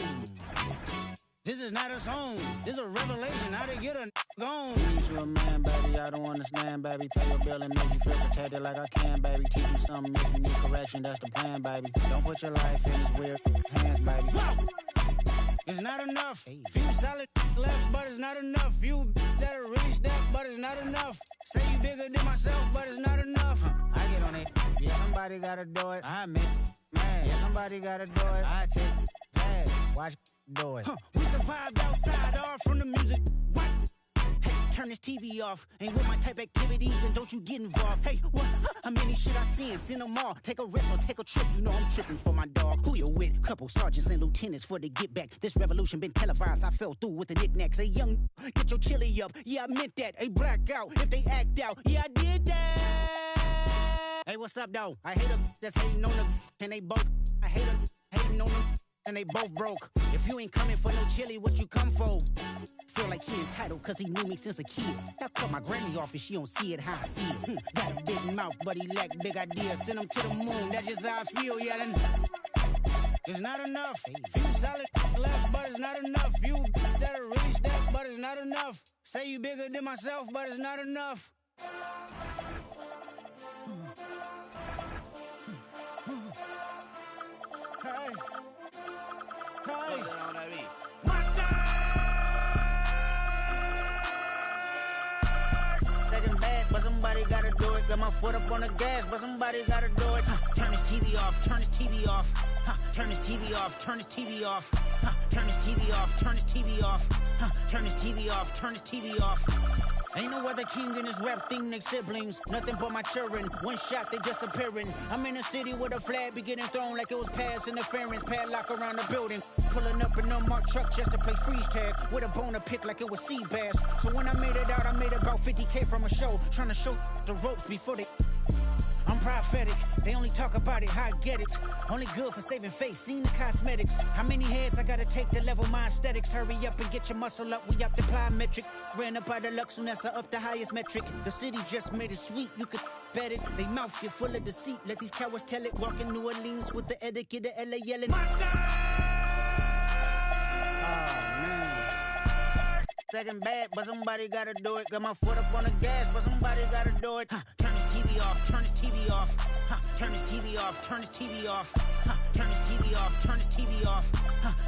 This is not a song. This is a revelation. How to get a gone. Teach you a man, baby. I don't understand, baby. Pay your bill and make you feel protected like I can, baby. Teach you something if you need correction. That's the plan, baby. Don't put your life in these weird hands, baby. Whoa! It's not enough. Few solid left, but it's not enough. Few that'll reach that, but it's not enough. Say you bigger than myself, but it's not enough. I get on it. Yeah, somebody gotta do it. I admit, man. Yeah, somebody gotta do it. I take it. Hey, watch do it. We survived outside, all from the music. What? Hey, turn this TV off. Ain't with my type activities, then don't you get involved. Hey, what? How many shit I seen? Send them all. Take a risk or take a trip. You know I'm tripping for my dog. Who you with? Couple sergeants and lieutenants for the get back. This revolution been televised. I fell through with the knickknacks. Hey, young, get your chili up. Yeah, I meant that. Hey, black out if they act out. Yeah, I did that. Hey, what's up, though? I hate them that's hating on them. And they both. I hate them hating on them. And they both broke. If you ain't coming for no chili, what you come for? Feel like he entitled cause he knew me since a kid. I cut my granny off and she don't see it how I see it. Got a big mouth, but he lack big ideas. Send him to the moon, that's just how I feel, yelling. It's not enough. Few solid left, but it's not enough. Few that'll reach that, but it's not enough. Say you bigger than myself, but it's not enough. Hey. Hey. Second bad, but somebody gotta do it. Got my foot up on the gas, but somebody gotta do it. Turn this TV off, turn this TV off. Turn this TV off, turn this TV off. Turn this TV off, turn this TV off. Turn his TV off, turn his TV off. Ain't no other king in this rap thing, next siblings. Nothing but my children. One shot, they disappearing. I'm in a city with a flag be getting thrown like it was pass interference. Padlock around the building. Pulling up an unmarked truck just to play freeze tag. With a bone to pick like it was sea bass. So when I made it out, I made about 50K from a show. Trying to show the ropes before they... I'm prophetic, they only talk about it, how I get it. Only good for saving face, seen the cosmetics. How many heads I gotta take to level my aesthetics? Hurry up and get your muscle up, we up the plyometric. Ran up out of luck, soon as I up the highest metric. The city just made it sweet, you could bet it. They mouth get full of deceit, let these cowards tell it. Walk in New Orleans with the etiquette of LA yelling. Second bad, but somebody gotta do it. Got my foot up on the gas, but somebody gotta do it. Turn his TV off, turn his TV off. Turn his TV off, turn his TV off. Turn his TV off, turn his TV off.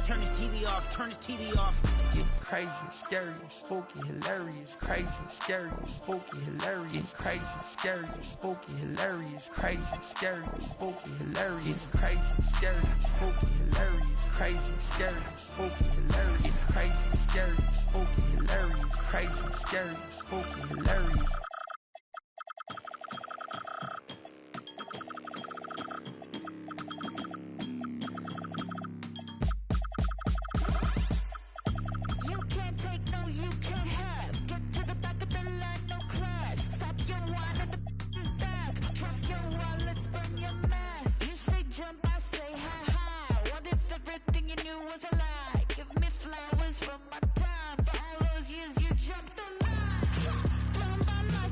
Turn his TV off, turn his TV off. It's crazy, scary, spooky, hilarious. Crazy, scary, spooky, hilarious. Crazy, scary, spooky, hilarious. Crazy, scary, spooky, hilarious. Crazy, scary, spooky, hilarious. Crazy, scary, spooky, hilarious. Crazy, scary, spooky, hilarious. Crazy, scary, spooky, hilarious. From my time, for all those years you jumped the line. Blown by my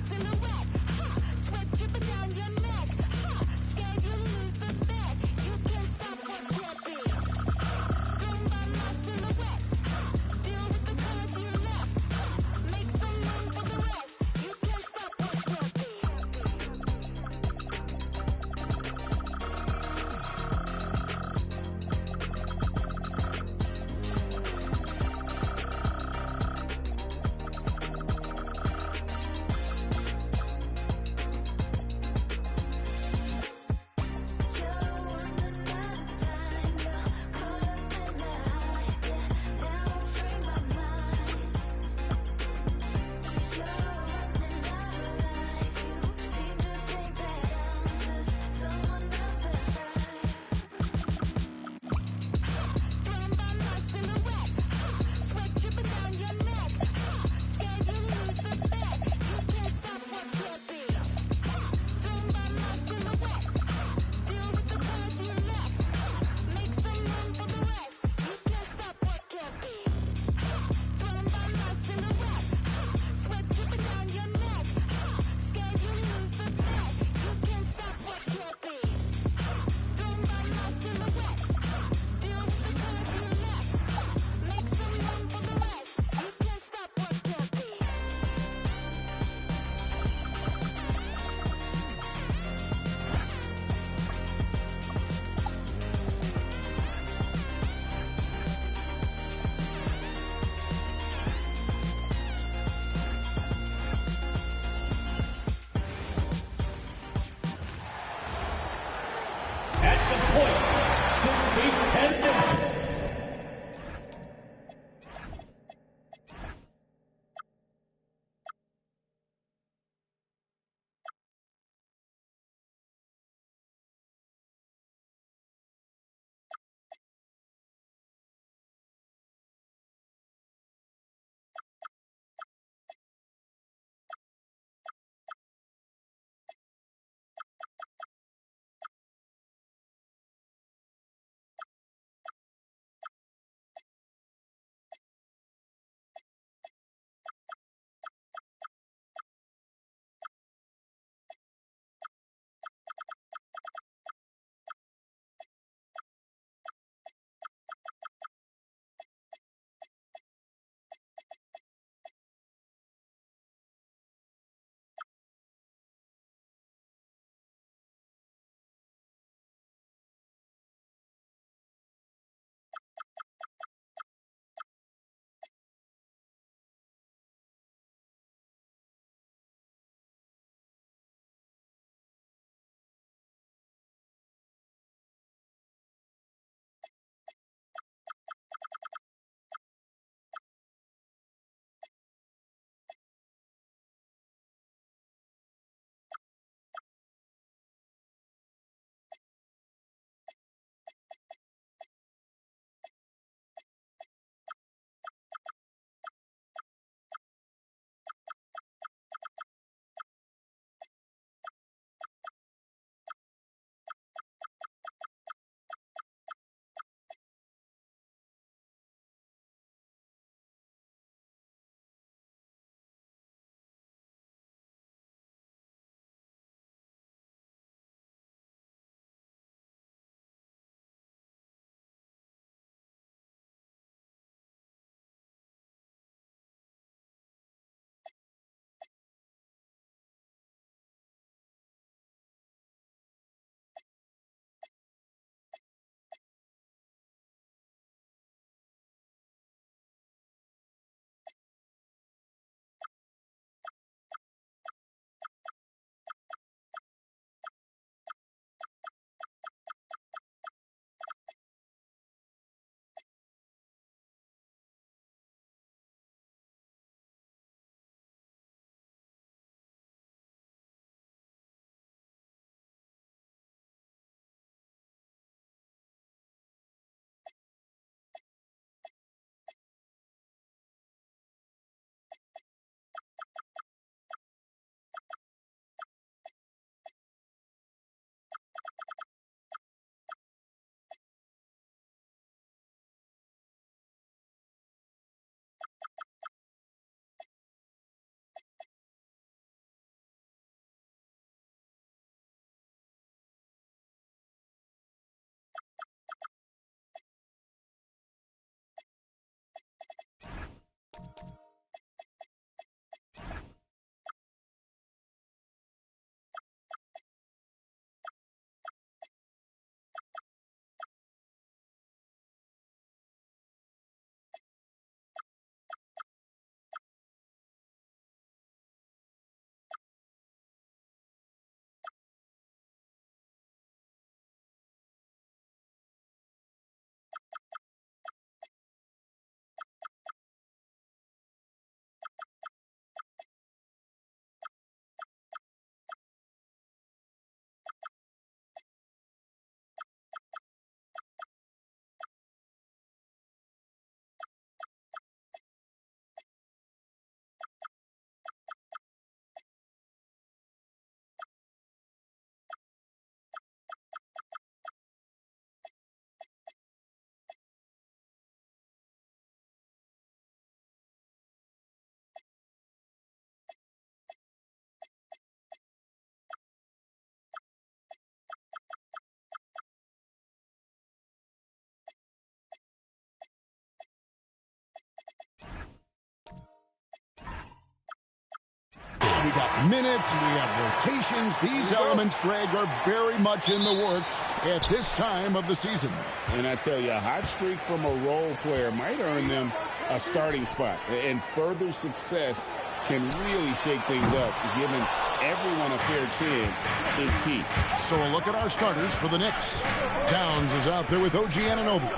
We got minutes, we have rotations. These elements, Greg, are very much in the works at this time of the season. And I tell you, a hot streak from a role player might earn them a starting spot. And further success can really shake things up. Giving everyone a fair chance is key. So a look at our starters for the Knicks. Towns is out there with OG Anunoby.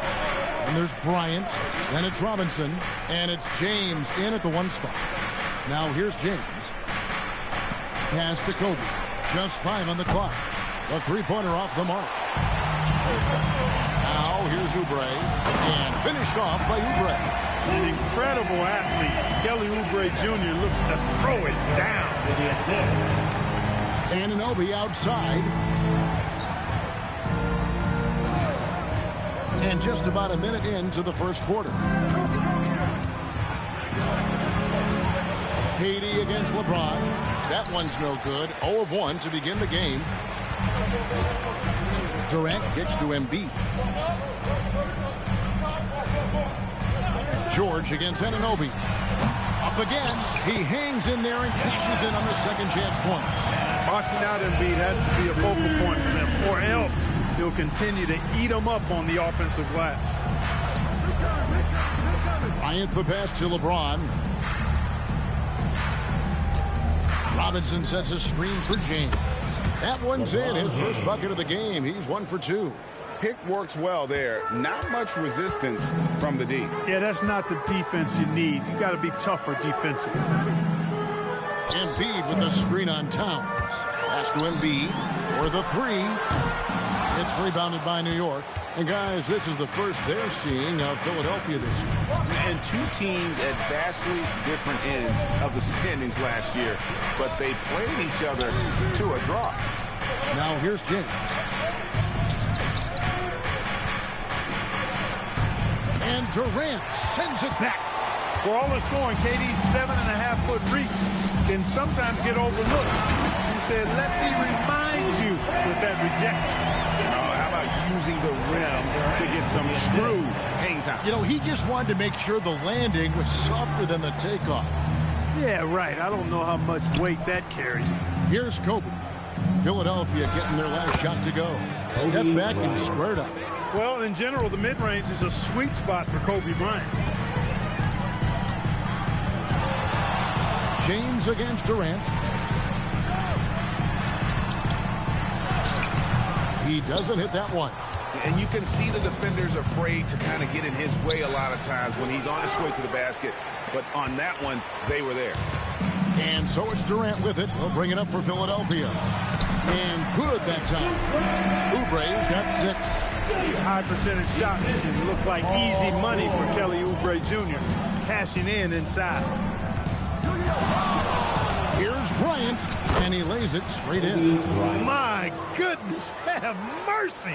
And there's Bryant, then it's Robinson, and it's James in at the 1 spot. Now here's James. Pass to Kobe. Just 5 on the clock. The three-pointer off the mark. Now here's Oubre. And finished off by Oubre. An incredible athlete. Kelly Oubre Jr. looks to throw it down. Anunoby outside. And just about a minute into the first quarter. KD against LeBron. That one's no good. 0 of 1 to begin the game. Durant kicks to Embiid. George against Anunoby. Up again. He hangs in there and cashes in on the second chance points. Boxing out Embiid has to be a focal point for them, or else he'll continue to eat them up on the offensive glass. Bryant the pass to LeBron. Robinson sets a screen for James. That one's in. His first bucket of the game. He's 1 for 2. Pick works well there. Not much resistance from the D. Yeah, that's not the defense you need. You got to be tougher defensively. Embiid with a screen on Towns. Pass to Embiid for the 3. It's rebounded by New York. And guys, this is the first they're seeing of Philadelphia this year. And 2 teams at vastly different ends of the standings last year, but they played each other to a draw. Now here's James. And Durant sends it back. For all the scoring, KD's 7.5-foot reach can sometimes get overlooked. He said, let me remind you with that rejection. How about using the rim to get some true hang time? You know, he just wanted to make sure the landing was softer than the takeoff. Yeah, right. I don't know how much weight that carries. Here's Kobe. Philadelphia getting their last shot to go. Step back and squared up. Well, in general, the mid-range is a sweet spot for Kobe Bryant. James against Durant. He doesn't hit that one. And you can see the defenders afraid to kind of get in his way a lot of times when he's on his way to the basket. But on that one, they were there. And so it's Durant with it. He'll bring it up for Philadelphia. And good that time. Oubre's got 6. These high percentage shots can look like easy money for Kelly Oubre Jr. Cashing in inside. Here's Bryant, and he lays it straight in. My goodness, have mercy.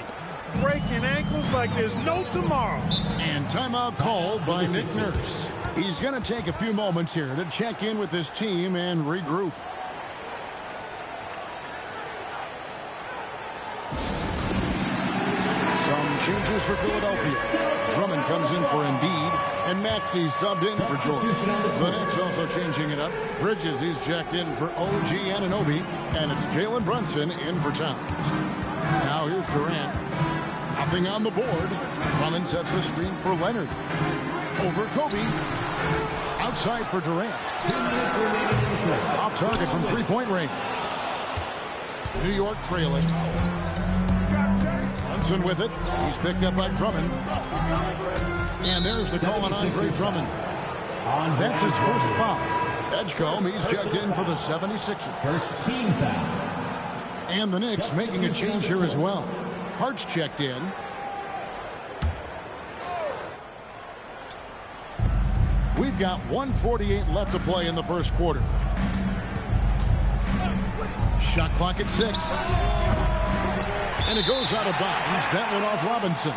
Breaking ankles like there's no tomorrow. And timeout called by Nick Nurse. He's going to take a few moments here to check in with his team and regroup. Some changes for Philadelphia. Drummond comes in for Embiid, and Maxey subbed in for George. The Knicks also changing it up. Bridges, he's checked in for OG Anunoby, and it's Jalen Brunson in for Towns. Now here's Durant. Nothing on the board. Drummond sets the screen for Leonard. Over Kobe. Outside for Durant. Off target from three-point range. New York trailing. Brunson with it. He's picked up by Drummond. And there's the call on Andre Drummond. That's his first foul. Edgecombe, he's checked in for the 76ers. First team foul. And the Knicks making a change here as well. Hart's checked in. We've got 1:48 left to play in the first quarter. Shot clock at 6. And it goes out of bounds. That one off Robinson.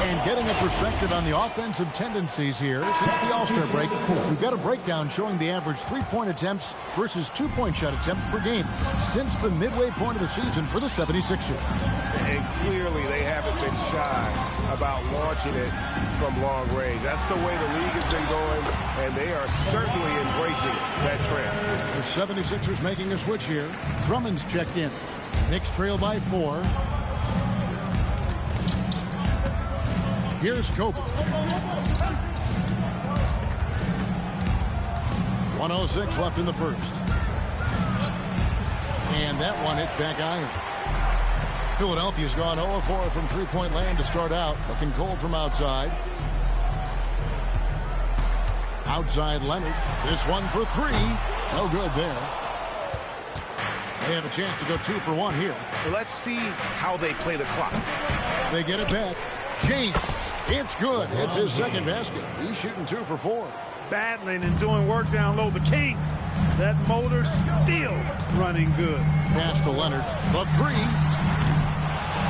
And getting a perspective on the offensive tendencies here since the All-Star break, we've got a breakdown showing the average three-point attempts versus two-point shot attempts per game since the midway point of the season for the 76ers. And clearly they haven't been shy about launching it from long range. That's the way the league has been going, and they are certainly embracing that trend. 76ers making a switch here. Drummond's checked in. Knicks trail by 4. Here's Kobe. 1:06 left in the first. And that one hits back iron. Philadelphia's gone 0-4 from three-point land to start out. Looking cold from outside. Outside Leonard. This one for 3. No good there. They have a chance to go 2 for 1 here. Let's see how they play the clock. They get it back. James. It's good. It's his second basket. He's shooting 2 for 4. Battling and doing work down low. The King. That motor still running good. Pass to Leonard. The 3.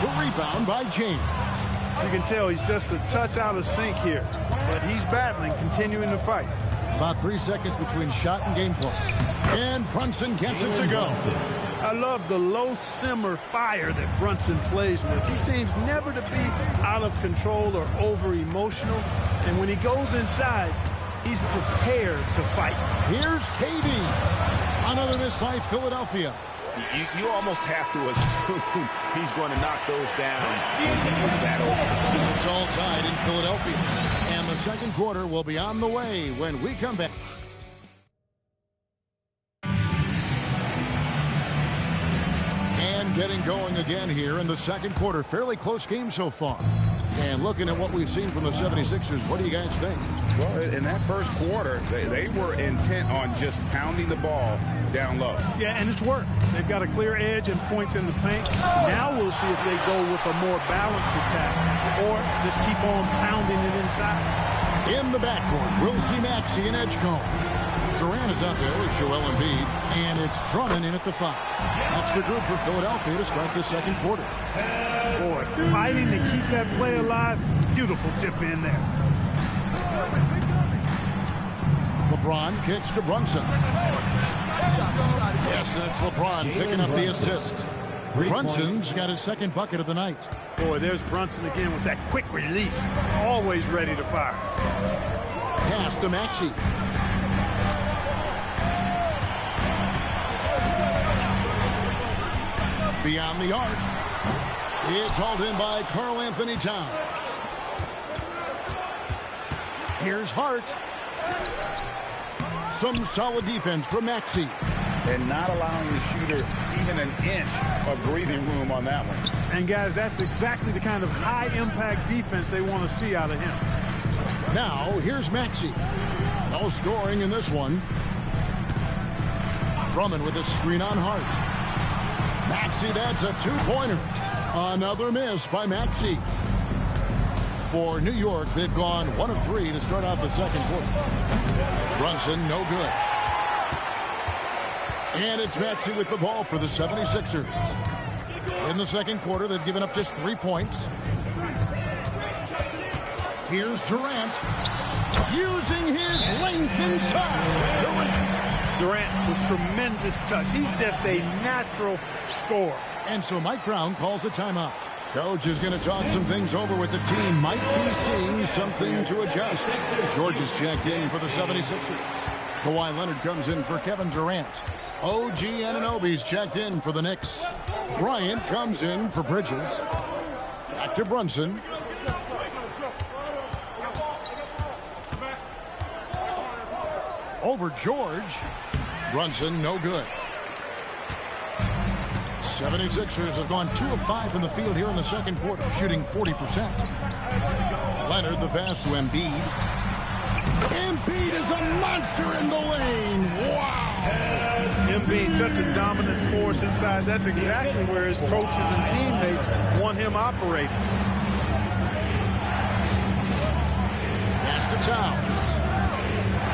The rebound by James. You can tell he's just a touch out of sync here. But he's battling, continuing to fight. About 3 seconds between shot and gameplay. And Brunson gets it to go. I love the low simmer fire that Brunson plays with. He seems never to be out of control or over emotional. And when he goes inside, he's prepared to fight. Here's KD. Another miss by Philadelphia. You almost have to assume he's going to knock those down when he is that open. It's all tied in Philadelphia. And the second quarter will be on the way when we come back. And getting going again here in the second quarter. Fairly close game so far. And looking at what we've seen from the 76ers, what do you guys think? Well, in that first quarter, they were intent on just pounding the ball down low. Yeah, and it's worked. They've got a clear edge and points in the paint. Now we'll see if they go with a more balanced attack or just keep on pounding it inside. In the backcourt, we'll see Maxey and Edgecombe. Durant is out there with Joel Embiid, and it's Drummond in at the 5. That's the group for Philadelphia to start the second quarter. Boy, fighting to keep that play alive. Beautiful tip in there. LeBron kicks to Brunson. Yes, and it's LeBron picking up the assist. Brunson's got his second bucket of the night. Boy, there's Brunson again with that quick release. Always ready to fire. Pass to Maxey. Beyond the arc. It's hauled in by Karl Anthony Towns. Here's Hart. Some solid defense from Maxey. And not allowing the shooter even an inch of breathing room on that one. And guys, that's exactly the kind of high-impact defense they want to see out of him. Now, here's Maxey. No scoring in this one. Drummond with a screen on Hart. Maxey, that's a 2-pointer. Another miss by Maxey. For New York, they've gone 1 of 3 to start out the second quarter. Brunson, no good. And it's Maxey with the ball for the 76ers. In the second quarter, they've given up just 3 points. Here's Durant. Using his length inside. Durant with tremendous touch. He's just a natural scorer. And so Mike Brown calls a timeout. Coach is going to talk some things over with the team. Might be seeing something to adjust. George is checked in for the 76ers. Kawhi Leonard comes in for Kevin Durant. OG Anunoby's checked in for the Knicks. Bryant comes in for Bridges. Back to Brunson. Over George. Brunson, no good. 76ers have gone 2 of 5 from the field here in the second quarter, shooting 40%. Leonard, the pass to Embiid. Embiid is a monster in the lane. Wow. Embiid, such a dominant force inside. That's exactly where his coaches and teammates want him operating. Pass to Towns.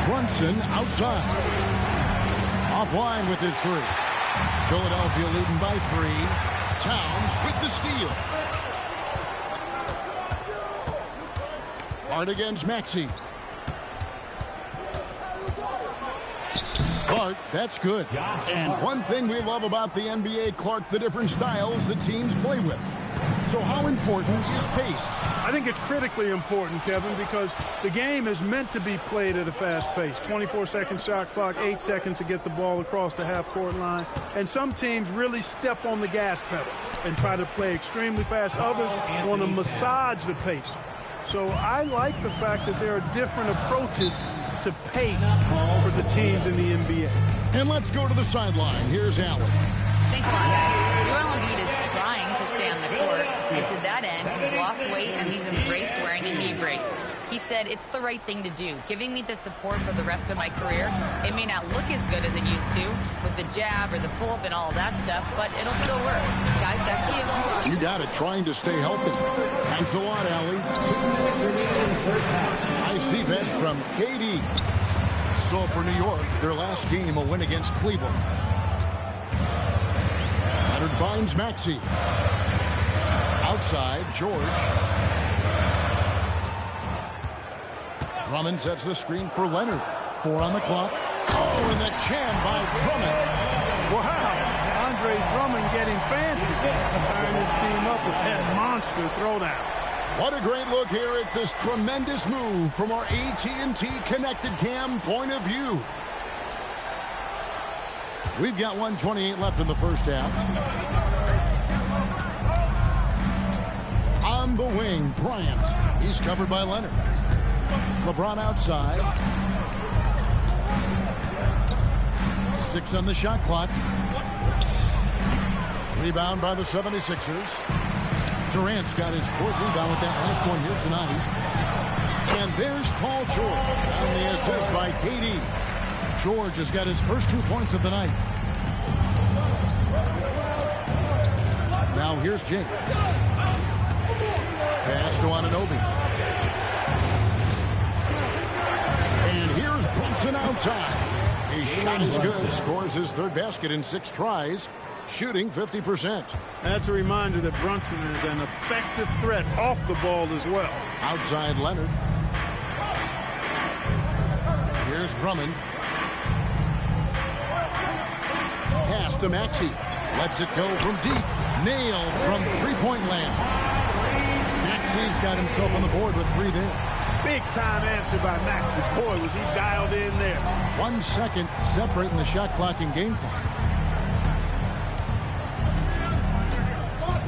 Brunson outside. Offline with his 3. Philadelphia leading by 3. Towns with the steal. Hard against Maxey. Clark, that's good. And one thing we love about the NBA, Clark, the different styles that teams play with. So how important is pace? I think it's critically important, Kevin, because the game is meant to be played at a fast pace. 24-second shot clock, 8 seconds to get the ball across the half-court line. And some teams really step on the gas pedal and try to play extremely fast. Others want to massage the pace. So I like the fact that there are different approaches to pace for the teams in the NBA. And let's go to the sideline. Here's Allen. Thanks a lot, guys. Joel Embiid is trying to stay on the court, and to that end, he's lost weight and he's embraced wearing a knee brace. He said, it's the right thing to do, giving me the support for the rest of my career. It may not look as good as it used to with the jab or the pull-up and all that stuff, but it'll still work. Guys, back to you. You got it, trying to stay healthy. Thanks a lot, Allie. Nice defense from KD. So for New York, their last game, a win against Cleveland. Leonard finds Maxey. Outside, George. Drummond sets the screen for Leonard. 4 on the clock. Oh, and the jam by Drummond. Wow, Andre Drummond getting fancy. Firing his team up with that monster throwdown. What a great look here at this tremendous move from our AT&T Connected Cam point of view. We've got 1:28 left in the first half. On the wing, Bryant. He's covered by Leonard. LeBron outside. 6 on the shot clock. Rebound by the 76ers. Durant's got his 4th rebound with that last one here tonight. And there's Paul George on the assist by KD. George has got his first 2 points of the night. Now here's James. Pass to Anunoby. And here's Brunson outside. His shot is good. Scores his 3rd basket in 6 tries. Shooting 50%. That's a reminder that Brunson is an effective threat off the ball as well. Outside Leonard. Here's Drummond. Pass to Maxey. Lets it go from deep. Nailed from three-point land. Maxey's got himself on the board with 3 there. Big time answer by Maxey. Boy, was he dialed in there. 1 second separating the shot clock and game clock.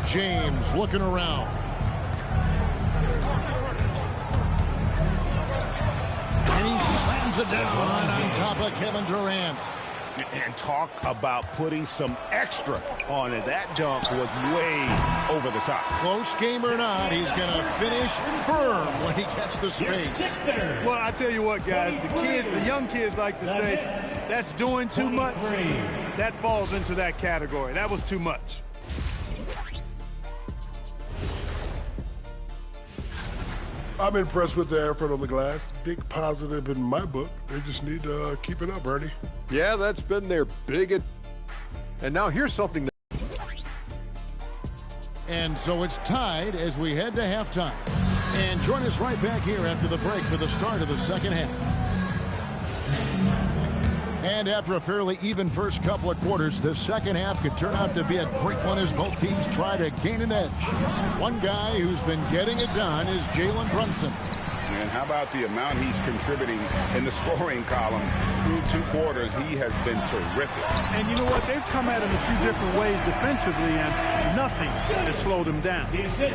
James looking around. And he slams it down on top of Kevin Durant. And talk about putting some extra on it. That dunk was way over the top. Close game or not, he's going to finish firm when he gets the space. Well, I tell you what, guys, the young kids like to say, that's doing too much. That falls into that category. That was too much. I'm impressed with their effort on the glass. Big positive in my book. They just need to keep it up, Bernie. Yeah, that's been their big... And now here's something that... And so it's tied as we head to halftime. And join us right back here after the break for the start of the second half. And after a fairly even first couple of quarters, the second half could turn out to be a great one as both teams try to gain an edge. One guy who's been getting it done is Jalen Brunson. And how about the amount he's contributing in the scoring column through 2 quarters? He has been terrific. And you know what? They've come at him a few different ways defensively, and nothing has slowed him down.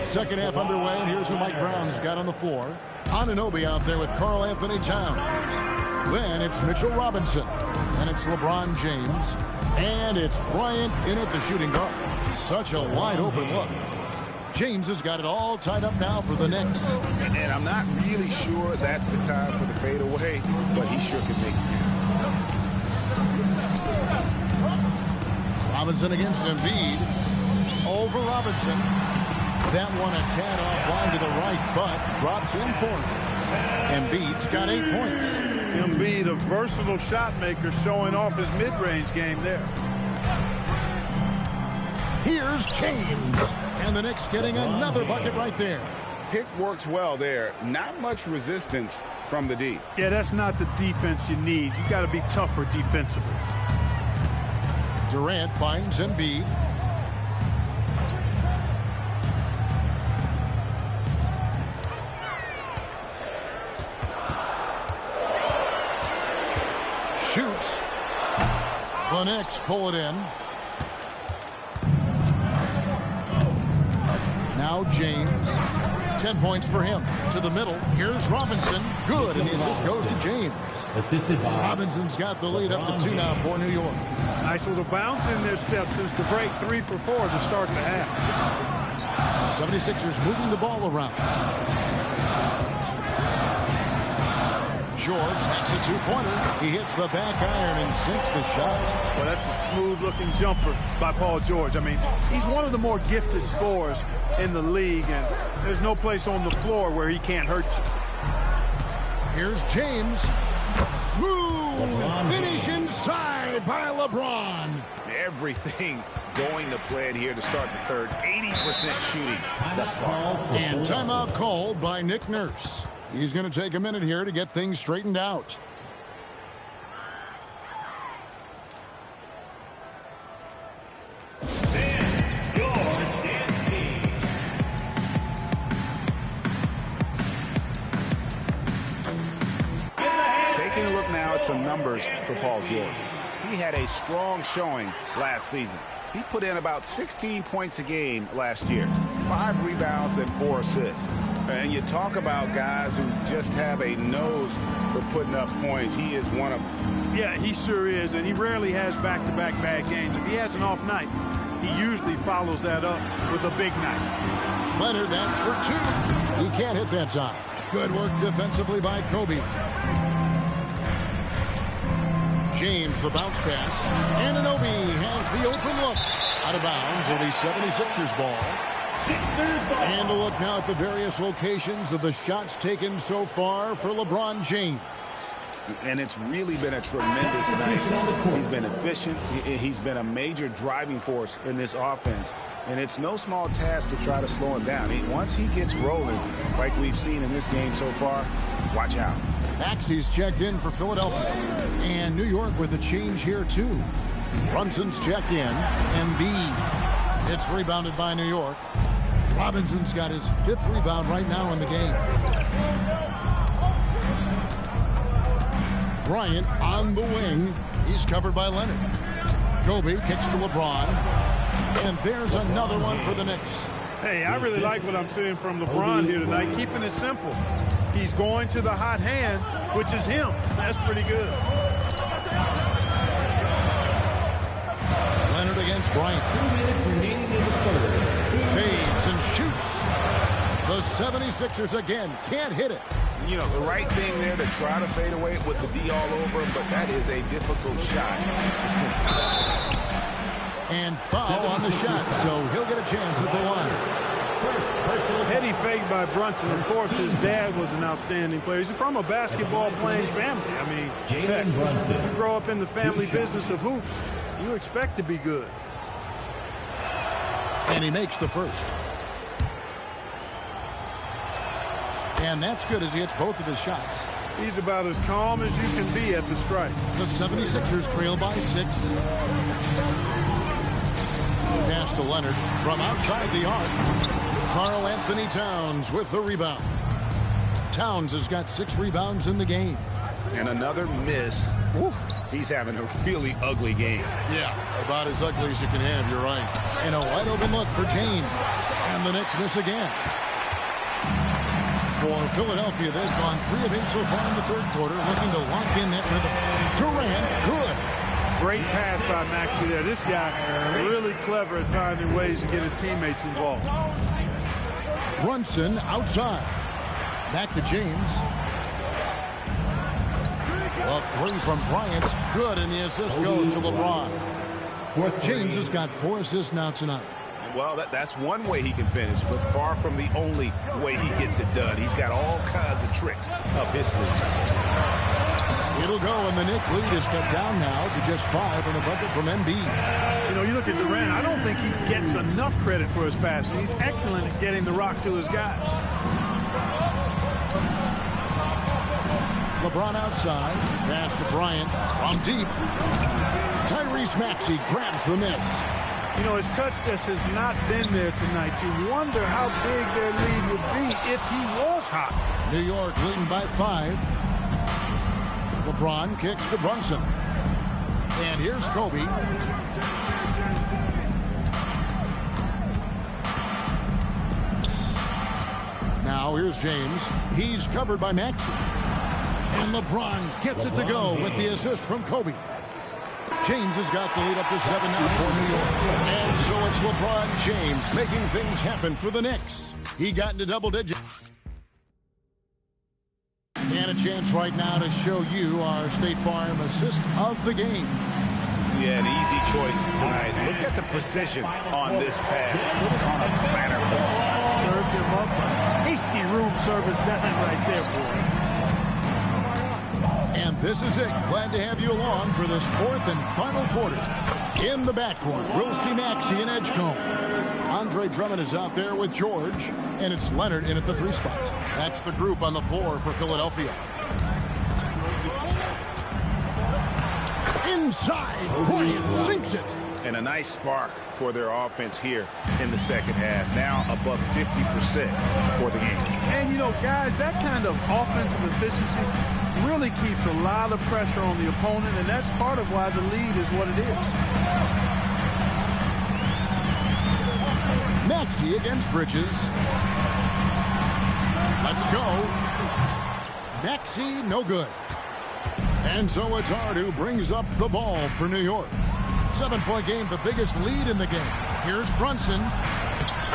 Second half underway, and here's who Mike Brown's got on the floor. Anunoby out there with Karl Anthony Towns. Then it's Mitchell Robinson. And it's LeBron James. And it's Bryant in at the shooting guard. Such a wide open look. James has got it all tied up now for the Knicks. And I'm not really sure that's the time for the fadeaway, but he sure can make it. Robinson against Embiid. Over Robinson. That one a tad offline to the right, but drops in for him. Embiid's got 8 points. Embiid, a versatile shot maker, showing off his mid-range game there. Here's James. And the Knicks getting another bucket right there. Pick works well there. Not much resistance from the D. Yeah, that's not the defense you need. You got to be tougher defensively. Durant finds Embiid. The Knicks pull it in. Now James. 10 points for him. To the middle. Here's Robinson. Good, and the assist goes to James. Assisted by Robinson's got the lead up to 2 now for New York. Nice little bounce in their step since the break. 3 for 4 to start the half. 76ers moving the ball around. George takes a two-pointer. He hits the back iron and sinks the shot. Well, that's a smooth-looking jumper by Paul George. I mean, he's one of the more gifted scorers in the league, and there's no place on the floor where he can't hurt you. Here's James. Smooth finish inside by LeBron. Everything going to plan here to start the third. 80% shooting thus far. And timeout called by Nick Nurse. He's going to take a minute here to get things straightened out. Taking a look now at some numbers for Paul George. He had a strong showing last season. He put in about 16 points a game last year, 5 rebounds and 4 assists. And you talk about guys who just have a nose for putting up points. He is one of them. Yeah, he sure is, and he rarely has back-to-back bad games. If he has an off night, he usually follows that up with a big night. Leonard, that's for 2. He can't hit that time. Good work defensively by Kobe. James, the bounce pass. Anunoby has the open look. Out of bounds. It'll be 76ers ball. And a look now at the various locations of the shots taken so far for LeBron James. And it's really been a tremendous night. He's been efficient. He's been a major driving force in this offense. And it's no small task to try to slow him down. Once he gets rolling, like we've seen in this game so far, watch out. Maxey's checked in for Philadelphia. And New York with a change here, too. Brunson's checked in. Embiid. It's rebounded by New York. Robinson's got his 5th rebound right now in the game. Bryant on the wing. He's covered by Leonard. Kobe kicks to LeBron. And there's another one for the Knicks. Hey, I really like what I'm seeing from LeBron here tonight, keeping it simple. He's going to the hot hand, which is him. That's pretty good. Leonard against Bryant. Fades and shoots. The 76ers again can't hit it. You know, the right thing there to try to fade away with the D all over him, but that is a difficult shot to sink. And foul on the shot, so he'll get a chance at the line. Heady fake by Brunson. Of course, his dad was an outstanding player. He's from a basketball-playing family. I mean, heck, you grow up in the family business of hoops, you expect to be good. And he makes the first. And that's good as he hits both of his shots. He's about as calm as you can be at the strike. The 76ers trail by 6. Pass to Leonard from outside the arc. Karl Anthony Towns with the rebound. Towns has got 6 rebounds in the game. And another miss. Woo. He's having a really ugly game. Yeah, about as ugly as you can have, you're right. And a wide open look for James. And the Knicks miss again. For Philadelphia, they've gone 3 of 8 so far in the third quarter, looking to lock in that rhythm. Durant, good. Great pass by Maxey there. This guy really clever at finding ways to get his teammates involved. Brunson outside. Back to James. A 3 from Bryant. Good, and the assist goes to LeBron. James has got 4 assists now tonight. Well, that's one way he can finish, but far from the only way he gets it done. He's got all kinds of tricks up his sleeve. It'll go, and the Knicks lead is cut down now to just 5 on a bucket from Embiid. You know, you look at Durant, I don't think he gets enough credit for his passing. He's excellent at getting the rock to his guys. LeBron outside. Pass to Bryant from deep. Tyrese Maxey grabs the miss. You know, his touch just has not been there tonight. You wonder how big their lead would be if he was hot. New York leading by 5. LeBron kicks to Brunson. And here's Kobe. Now here's James. He's covered by Maxey. And LeBron gets it to go with the assist from Kobe. James has got the lead up to 7 now for New York. And so it's LeBron James making things happen for the Knicks. He got into double digits. And a chance right now to show you our State Farm assist of the game. Yeah, an easy choice tonight. Look at the precision on this pass. Put it on a platter form. Served him up a tasty room service down right there, boy. And this is it. Glad to have you along for this fourth and final quarter. In the backcourt, we'll see Maxey and Edgecombe. Andre Drummond is out there with George, and it's Leonard in at the 3 spot. That's the group on the floor for Philadelphia. Inside, Bryant sinks it. And a nice spark for their offense here in the second half. Now above 50% for the game. And, you know, guys, that kind of offensive efficiency really keeps a lot of pressure on the opponent, and that's part of why the lead is what it is. Maxey against Bridges. Let's go. Maxey, no good. And so it's Ard who brings up the ball for New York. 7-point game, the biggest lead in the game. Here's Brunson.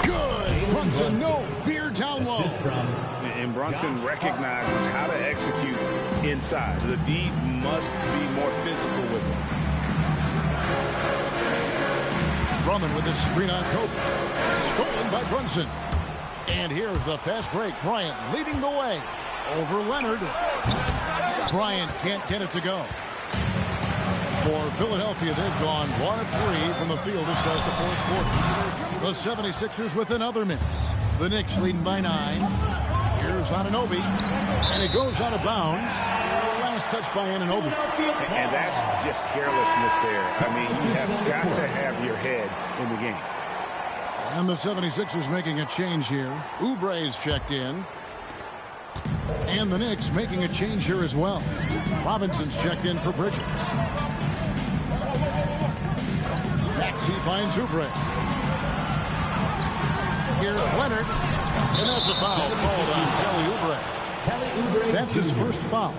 Good. Brunson, no fear down low. And Brunson recognizes how to execute inside. The D must be more physical with him. Drummond with his screen on Kobe. Stolen by Brunson. And here's the fast break. Bryant leading the way over Leonard. Bryant can't get it to go. For Philadelphia, they've gone 1 of 3 from the field to start the fourth quarter. The 76ers with another miss. The Knicks leading by 9. Here's Anunoby, and it goes out of bounds. Last touch by Anunoby. And that's just carelessness there. I mean, you have got to have your head in the game. And the 76ers making a change here. Oubre's checked in. And the Knicks making a change here as well. Robinson's checked in for Bridges. Maxey finds Oubre. Here's Leonard. And that's a foul called on Kelly Oubre. That's his first foul.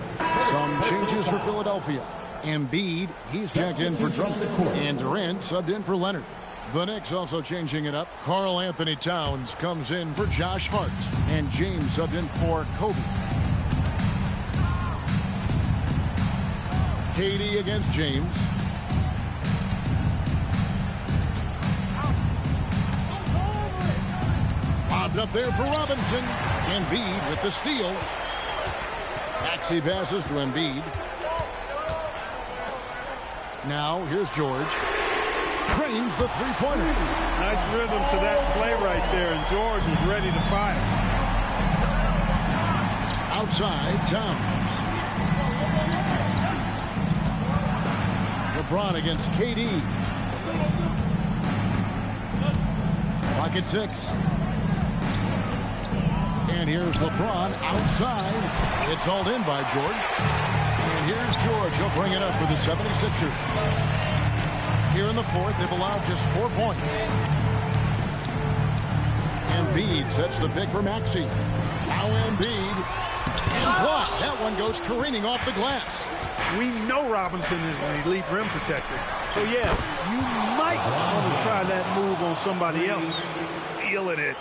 Some changes for Philadelphia. Embiid, he's checked in for Drummond. And Durant subbed in for Leonard. The Knicks also changing it up. Karl Anthony Towns comes in for Josh Hart. And James subbed in for Kobe. KD against James. Bobbed up there for Robinson. Embiid with the steal. Maxey passes to Embiid. Now here's George. Cranes the three-pointer. Nice rhythm to that play right there, and George was ready to fire. Outside, Towns. LeBron against KD. Clock at 6. And here's LeBron outside. It's hauled in by George. And here's George. He'll bring it up for the 76ers. Here in the fourth, they've allowed just 4 points. Embiid sets the pick for Maxey. Now Embiid. And blocked. That one goes careening off the glass. We know Robinson is an elite rim protector. So, yeah, you might want to try that move on somebody else. Feeling it.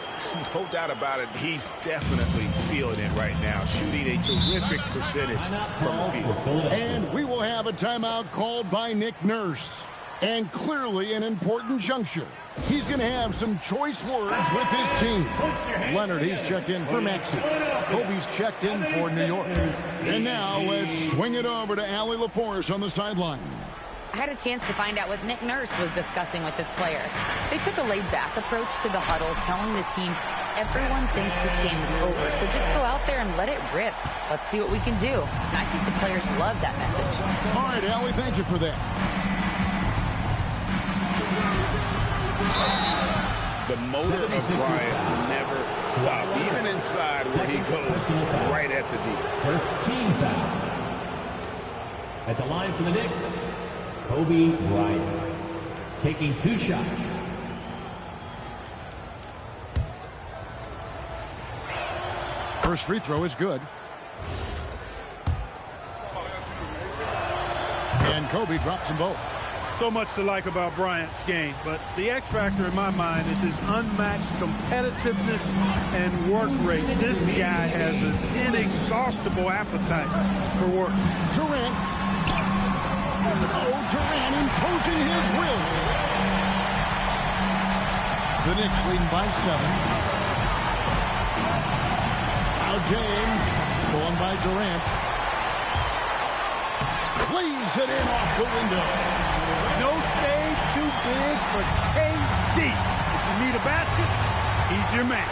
No doubt about it. He's definitely feeling it right now. Shooting a terrific percentage from the field. And we will have a timeout called by Nick Nurse. And clearly an important juncture. He's going to have some choice words with his team. Leonard, he's checked in for Maxey. Kobe's checked in for New York. And now let's swing it over to Allie LaForce on the sideline. I had a chance to find out what Nick Nurse was discussing with his players. They took a laid-back approach to the huddle, telling the team, everyone thinks this game is over, so just go out there and let it rip. Let's see what we can do. And I think the players love that message. All right, Allie, thank you for that. The motor of Bryant never stops, even inside where he goes right at the D. First team foul. At the line for the Knicks, Kobe Bryant, taking 2 shots. First free throw is good. And Kobe drops them both. So much to like about Bryant's game, but the X factor in my mind is his unmatched competitiveness and work rate. This guy has an inexhaustible appetite for work. Durant. Oh, Durant imposing his will. The Knicks leading by 7. Now James, stolen by Durant. Cleaves it in off the window. No stage too big for KD. If you need a basket, he's your man.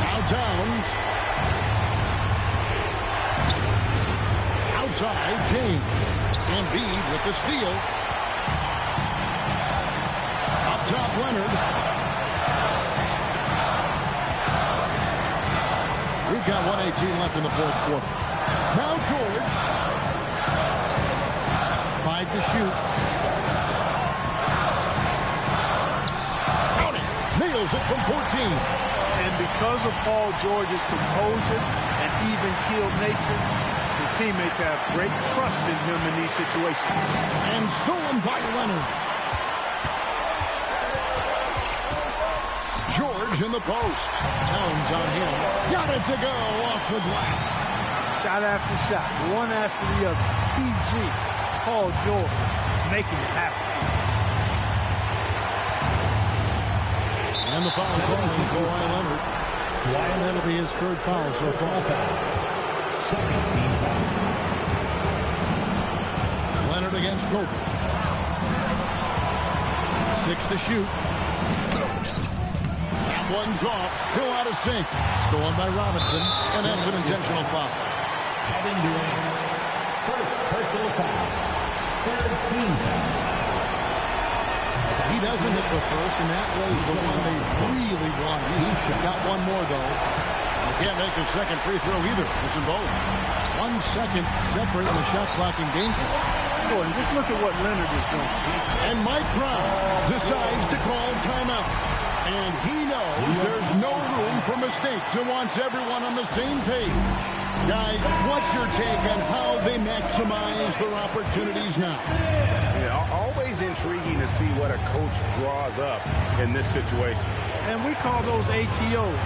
Now Towns. Outside, James. Embiid with the steal. Up top, Leonard. We've got 1:18 left in the fourth quarter. Now George. 5 to shoot. Nails it from 14. And because of Paul George's composure and even-keeled nature, his teammates have great trust in him in these situations. And stolen by Leonard. George in the post. Towns on him. Got it to go off the glass. Shot after shot, one after the other. PG, Paul George, making it happen. And the foul call on Kawhi Leonard. And that'll be his 3rd foul so far. Second team foul. Leonard against Kobe. 6 to shoot. That one's off. Still out of sync. Stolen by Robinson. And that's an intentional foul. Kevin Durant, first personal foul. 3rd team foul. He doesn't hit the first, and that was the one they really wanted. He's got one more, though. He can't make a second free throw either. Missing both. 1 second separating the shot clock in game. Boy, just look at what Leonard is doing. And Mike Brown decides to call timeout. And he knows there's no room for mistakes and wants everyone on the same page. Guys, what's your take on how they maximize their opportunities now? Yeah, always intriguing to see what a coach draws up in this situation. And we call those ATOs,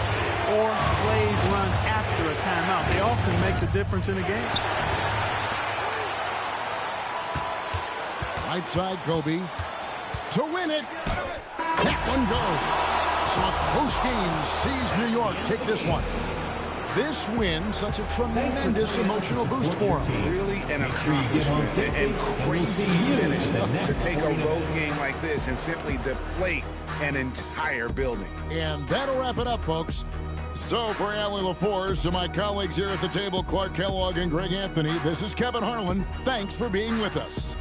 or plays run after a timeout. They often make the difference in a game. Right side, Kobe. To win it. That one goes. So a close game sees New York take this one. This win, such a tremendous emotional boost for him. Really an accomplishment and crazy finish to take a road game like this and simply deflate an entire building. And that'll wrap it up, folks. So for Allie LaForce and my colleagues here at the table, Clark Kellogg and Greg Anthony, this is Kevin Harlan. Thanks for being with us.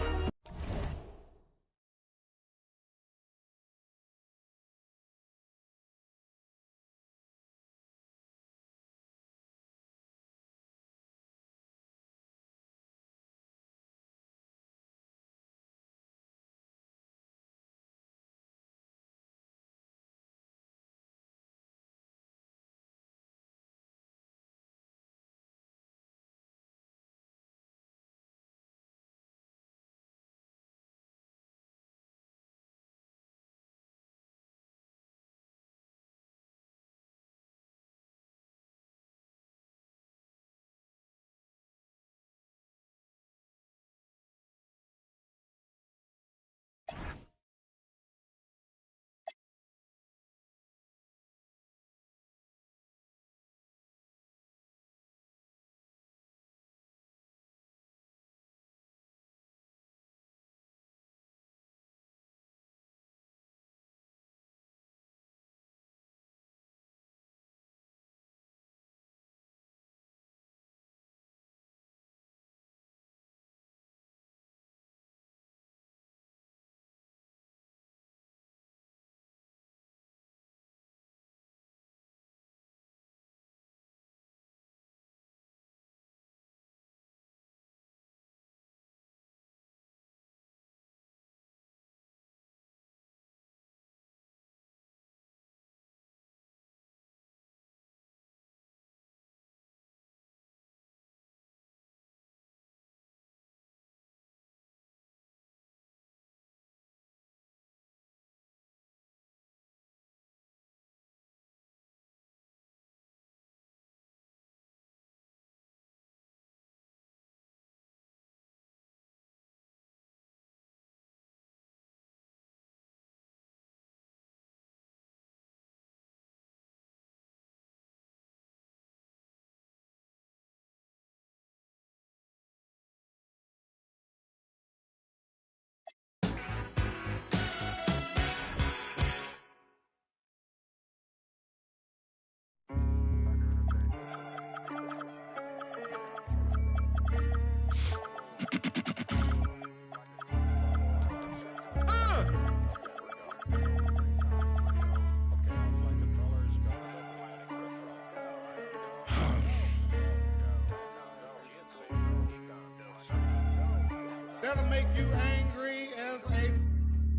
that'll make you angry as a...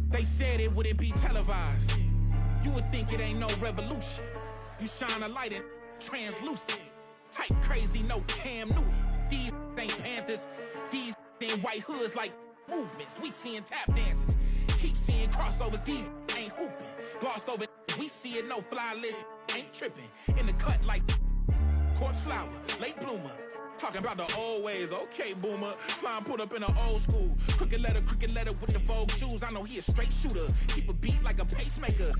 They said it wouldn't be televised. You would think it ain't no revolution. You shine a light in translucent. Type crazy, no Cam Newton. These ain't Panthers. These ain't white hoods like movements. We seeing tap dances. Keep seeing crossovers. These ain't hooping. Glossed over. We see it, no fly list. Ain't tripping. In the cut like corpse flower, late bloomer. Talking about the old ways, okay, boomer. Slime put up in an old school. Crooked letter with the Vogue shoes. I know he a straight shooter. Keep a beat like a pacemaker.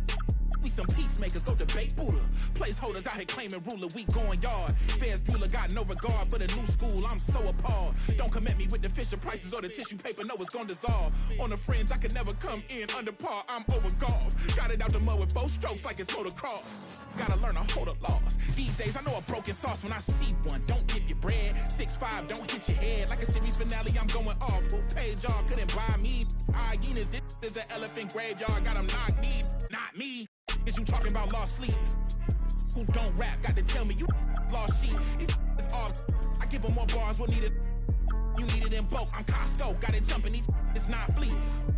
We some peacemakers, go debate Buddha. Placeholders out here claiming ruler, we going yard. Fairs Bueller got no regard for the new school, I'm so appalled. Don't come at me with the Fisher prices or the tissue paper, no, it's gonna dissolve. On the fringe, I can never come in under par, I'm overgalled. Got it out the mud with both strokes like it's motocross. Gotta learn to hold a loss. These days, I know a broken sauce when I see one. Don't dip your bread. 6'5", don't hit your head. Like a series finale, I'm going off. Who paid y'all? Couldn't buy me. Hyenas, this is an elephant graveyard. Got them knocked me, not me. Is you talking about lost sleep? Who don't rap? Got to tell me you lost sheep. It's all. I give them more bars. What needed? You need it in bulk. I'm Costco. Got it jumping. It's not fleet.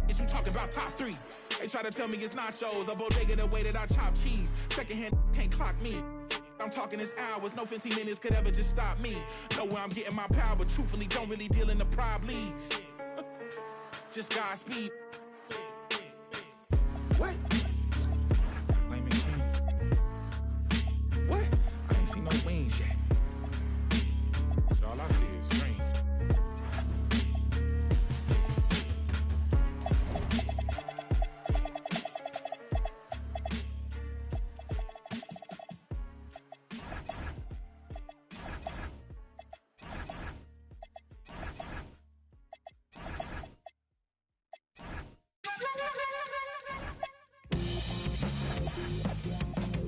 Is you talking about top 3? They try to tell me it's nachos. A bodega the way that I chop cheese. Secondhand can't clock me. I'm talking this hours. No 15 minutes could ever just stop me. Know where I'm getting my power, but truthfully don't really deal in the problems. Just Godspeed. What? What? I ain't seen no wings yet. All I see is strings.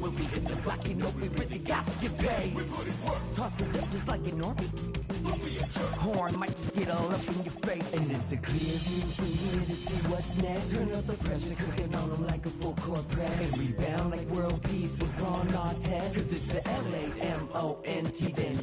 We'll be in the block, you know we really got to get paid. Toss it up just like an orbit. Horn might just get all up in your face. And it's a clear view from here to see what's next. Turn up the pressure, cooking on them like a full court press. And rebound like world peace was Ron Artest. Cause it's the LAMONT then.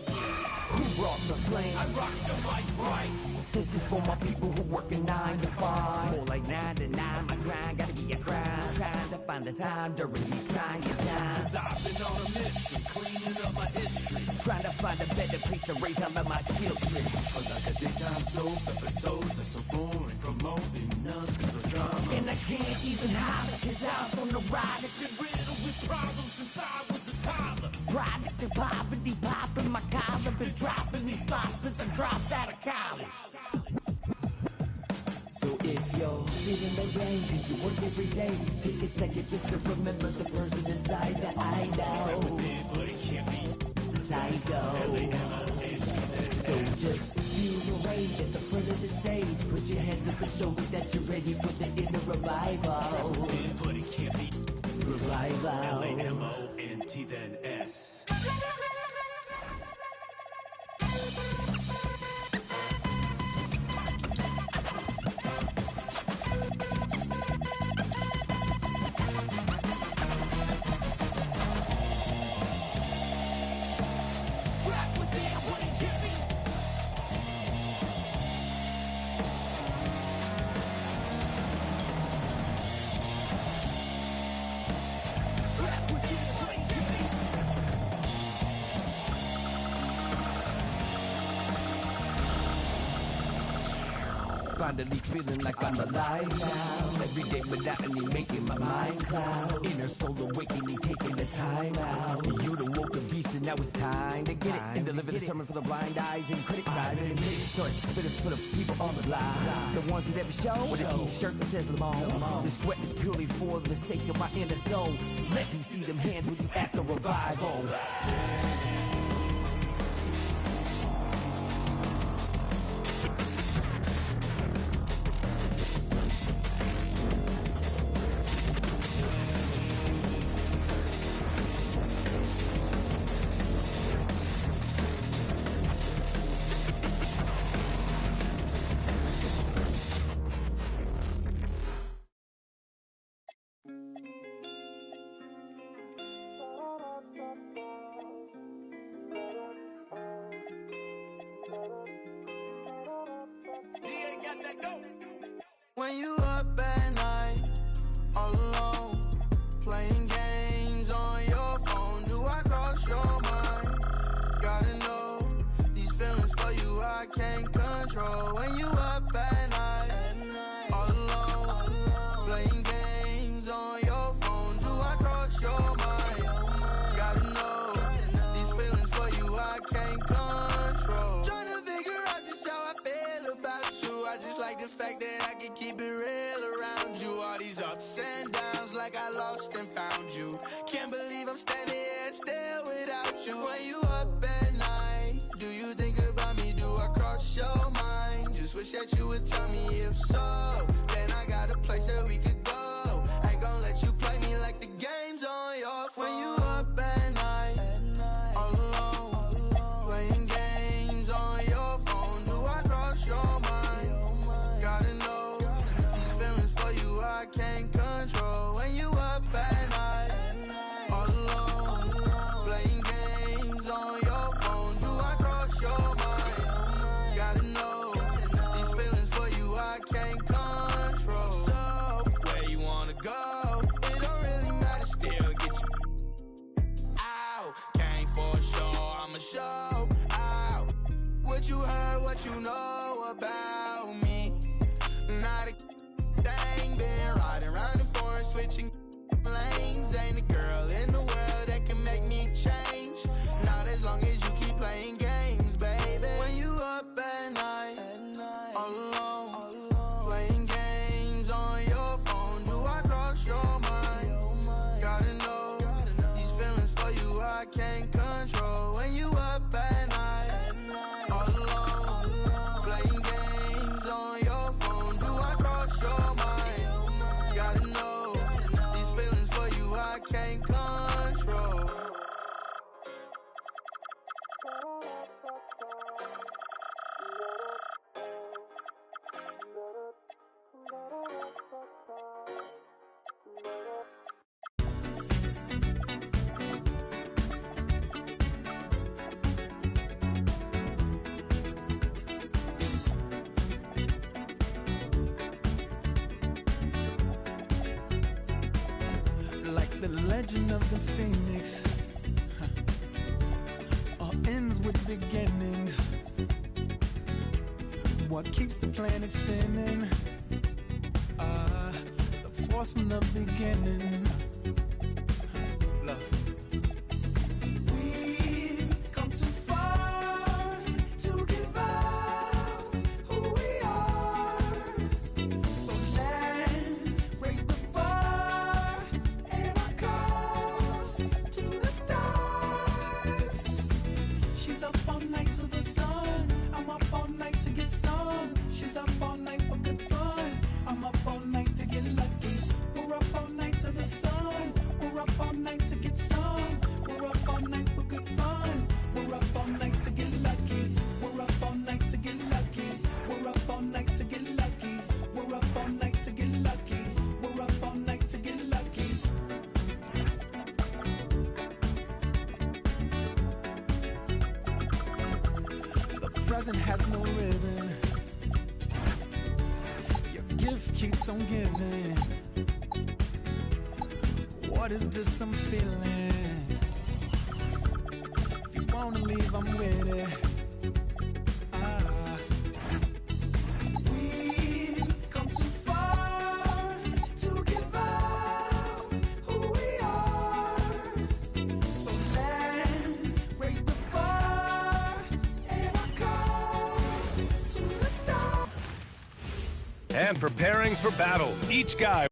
Who brought the flame? I rock the mic right. This is for my people who working 9 to 5. More like 9 to 9, my grind gotta be a crime. Trying to find the time during these trying times. Cause I've been on a mission, cleaning up my history. Trying to find a better place to raise all of my children. Like a daytime soap, episodes are so boring, promoting nothing but drama. And I can't even hide it, cause I was on the ride. I've been riddled with problems since I was a toddler. Product of poverty, popping my collar. Been dropping these thoughts since I dropped out of college. So if you're feeling the rain, cause you work every day, take a second just to remember the person inside that I know. Psycho. So just feel the rain at the front of the stage. Put your hands up and show me that you're ready for the inner revival. But it can't be revival. LAMONT then S. Finally feeling like I'm alive now. Everyday monotony making my mind cloud. Inner soul awakening, taking the time out. You done woke the beast and now it's time to get it. And deliver the sermon for the blind eyes and critics. I didn't admit it, so I spit it for the people on the line. The ones that never show with a t-shirt that says Lamont. The sweat is purely for the sake of my inner soul. Let me see them hands when you at the revival. DA got that dope. When you up at night, all alone, playing games on your phone, do I cross your mind? Gotta know, these feelings for you I can't control. When you up at night, all alone, playing games on your phone, do I cross your mind? Gotta know, these feelings for you I can't control. Tryna figure out just how I feel about you. I just like the fact that I can keep it real around you. All these ups and downs like I lost and found you. Can't believe I'm standing here still without you. When you up at night, do you think about me? Do I cross your mind? Just wish that you would tell me if so. Then I got a place that we could go. Ain't gon' let you play me like the game's on your phone. When you up at night, all alone, playing games on your phone, do I cross your mind? Gotta know, these feelings for you I can't control. When you up at night, all alone, playing games on your phone, do I cross your mind? Gotta know, these feelings for you I can't control. So, where you wanna go? It don't really matter, still get you out. Came for a show, I'ma show out. What you heard, what you know about me. Not a thing, been riding around the forest, switching lanes. Ain't a girl in the world that can make me change. Not as long as you keep playing games, baby. When you up at night, all alone, playing games on your phone, do I cross your mind? Gotta know, these feelings for you I can't control. When you up at night, all alone, playing games on your phone, do I cross your mind? Gotta know, these feelings for you I can't control. Like the legend of the phoenix, all ends with beginnings. What keeps the planet spinning? The force from the beginning. Look. We've come too far to give up who we are. So let's raise the bar and our cups to the stars. She's up all night to the sun. I'm up all night to get some. She's up all night for good fun. I'm up all night to get lucky. We're up all night to the sun. We're up all night to get some. We're up all night for good fun. We're up all night to get lucky. We're up all night to get lucky. We're up all night to get lucky. We're up all night to get lucky. We're up all night to get lucky. The present has no ribbon. Your gift keeps on giving. What is this I'm feeling? If you wanna leave, I'm with it. We've come too far to give up who we are. So let's raise the bar and our cups to the stars. And preparing for battle, each guy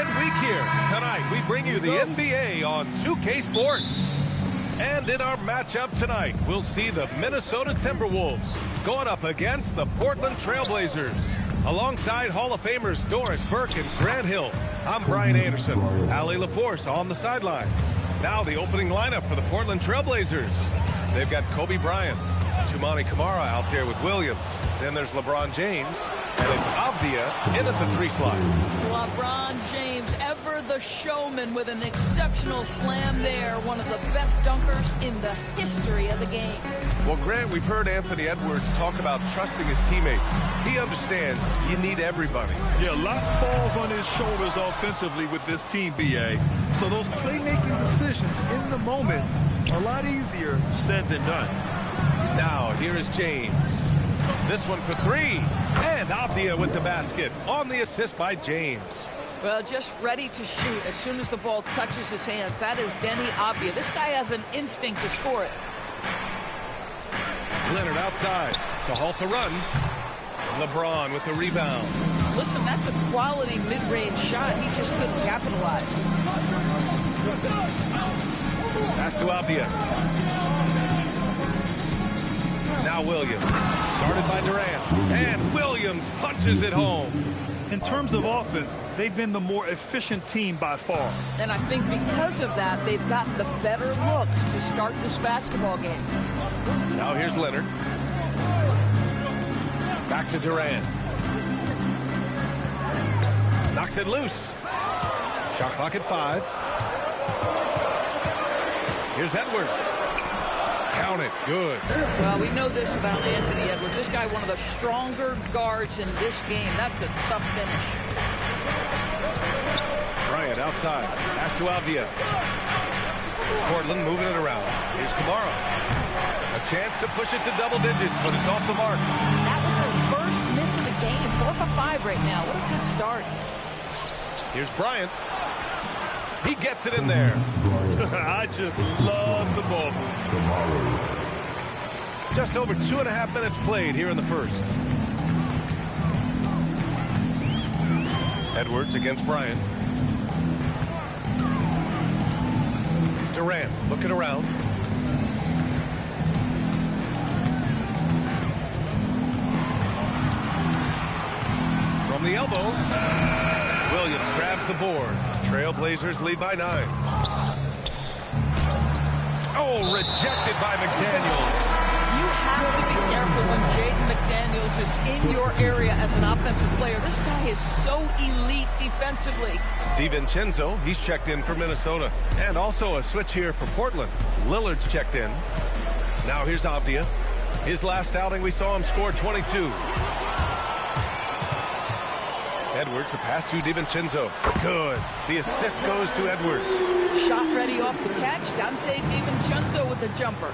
weekend week here. Tonight, we bring you the NBA on 2K Sports. And in our matchup tonight, we'll see the Minnesota Timberwolves going up against the Portland Trail Blazers. Alongside Hall of Famers Doris Burke and Grant Hill, I'm Brian Anderson. Allie LaForce on the sidelines. Now the opening lineup for the Portland Trail Blazers. They've got Kobe Bryant, Toumani Camara out there with Williams. Then there's LeBron James, and it's Avdia in at the 3 slot. LeBron James, ever the showman with an exceptional slam there. One of the best dunkers in the history of the game. Well, Grant, we've heard Anthony Edwards talk about trusting his teammates. He understands you need everybody. Yeah, a lot falls on his shoulders offensively with this team, B.A. So those playmaking decisions in the moment are a lot easier said than done. Now, here is James. This one for 3. And Avdia with the basket on the assist by James. Well, just ready to shoot as soon as the ball touches his hands. That is Denny Avdia. This guy has an instinct to score it. Leonard outside to halt the run. LeBron with the rebound. Listen, that's a quality mid-range shot. He just couldn't capitalize. Pass to Avdia. Now Williams. Started by Durant. And Williams punches it home. In terms of offense, they've been the more efficient team by far. And I think because of that, they've got the better looks to start this basketball game. Now here's Leonard. Back to Durant. Knocks it loose. Shot clock at 5. Here's Edwards. Count it. Good. Well, we know this about Anthony Edwards. This guy, one of the stronger guards in this game. That's a tough finish. Bryant outside. Pass to Avdia. Portland moving it around. Here's Camara. A chance to push it to double digits, but it's off the mark. That was the first miss of the game. 4 for 5 right now. What a good start. Here's Bryant. He gets it in there. I just love the ball. Just over 2.5 minutes played here in the first. Edwards against Bryant. Durant looking around. From the elbow. Williams grabs the board. Trailblazers lead by 9. Oh, rejected by McDaniels. You have to be careful when Jaden McDaniels is in your area as an offensive player. This guy is so elite defensively. DiVincenzo, he's checked in for Minnesota. And also a switch here for Portland. Lillard's checked in. Now here's Avdia. His last outing, we saw him score 22. Edwards, a pass to DiVincenzo. Good. The assist goes to Edwards. Shot ready off the catch. Dante DiVincenzo with the jumper.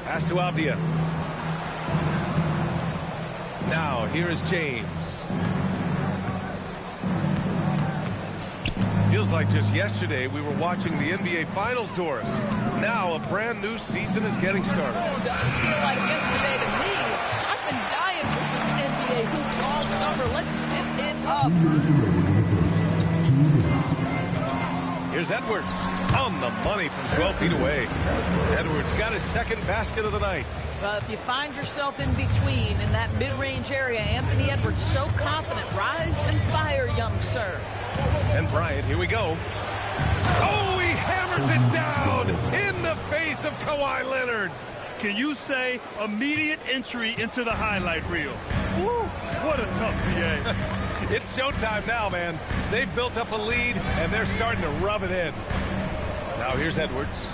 Pass to Avdia. Now, here is James. Feels like just yesterday we were watching the NBA Finals, Doris. Now a brand new season is getting started. Oh, doesn't feel like yesterday to me. I've been dying for some NBA hoops all summer. Let's tip it up. Here's Edwards on the money from 12 feet away. Edwards got his second basket of the night. Well, if you find yourself in between in that mid-range area, Anthony Edwards so confident. Rise and fire, young sir. And Bryant, here we go. Oh, he hammers it down in the face of Kawhi Leonard. Can you say immediate entry into the highlight reel? Woo, what a tough BA. It's showtime now, man. They've built up a lead, and they're starting to rub it in. Now here's Edwards.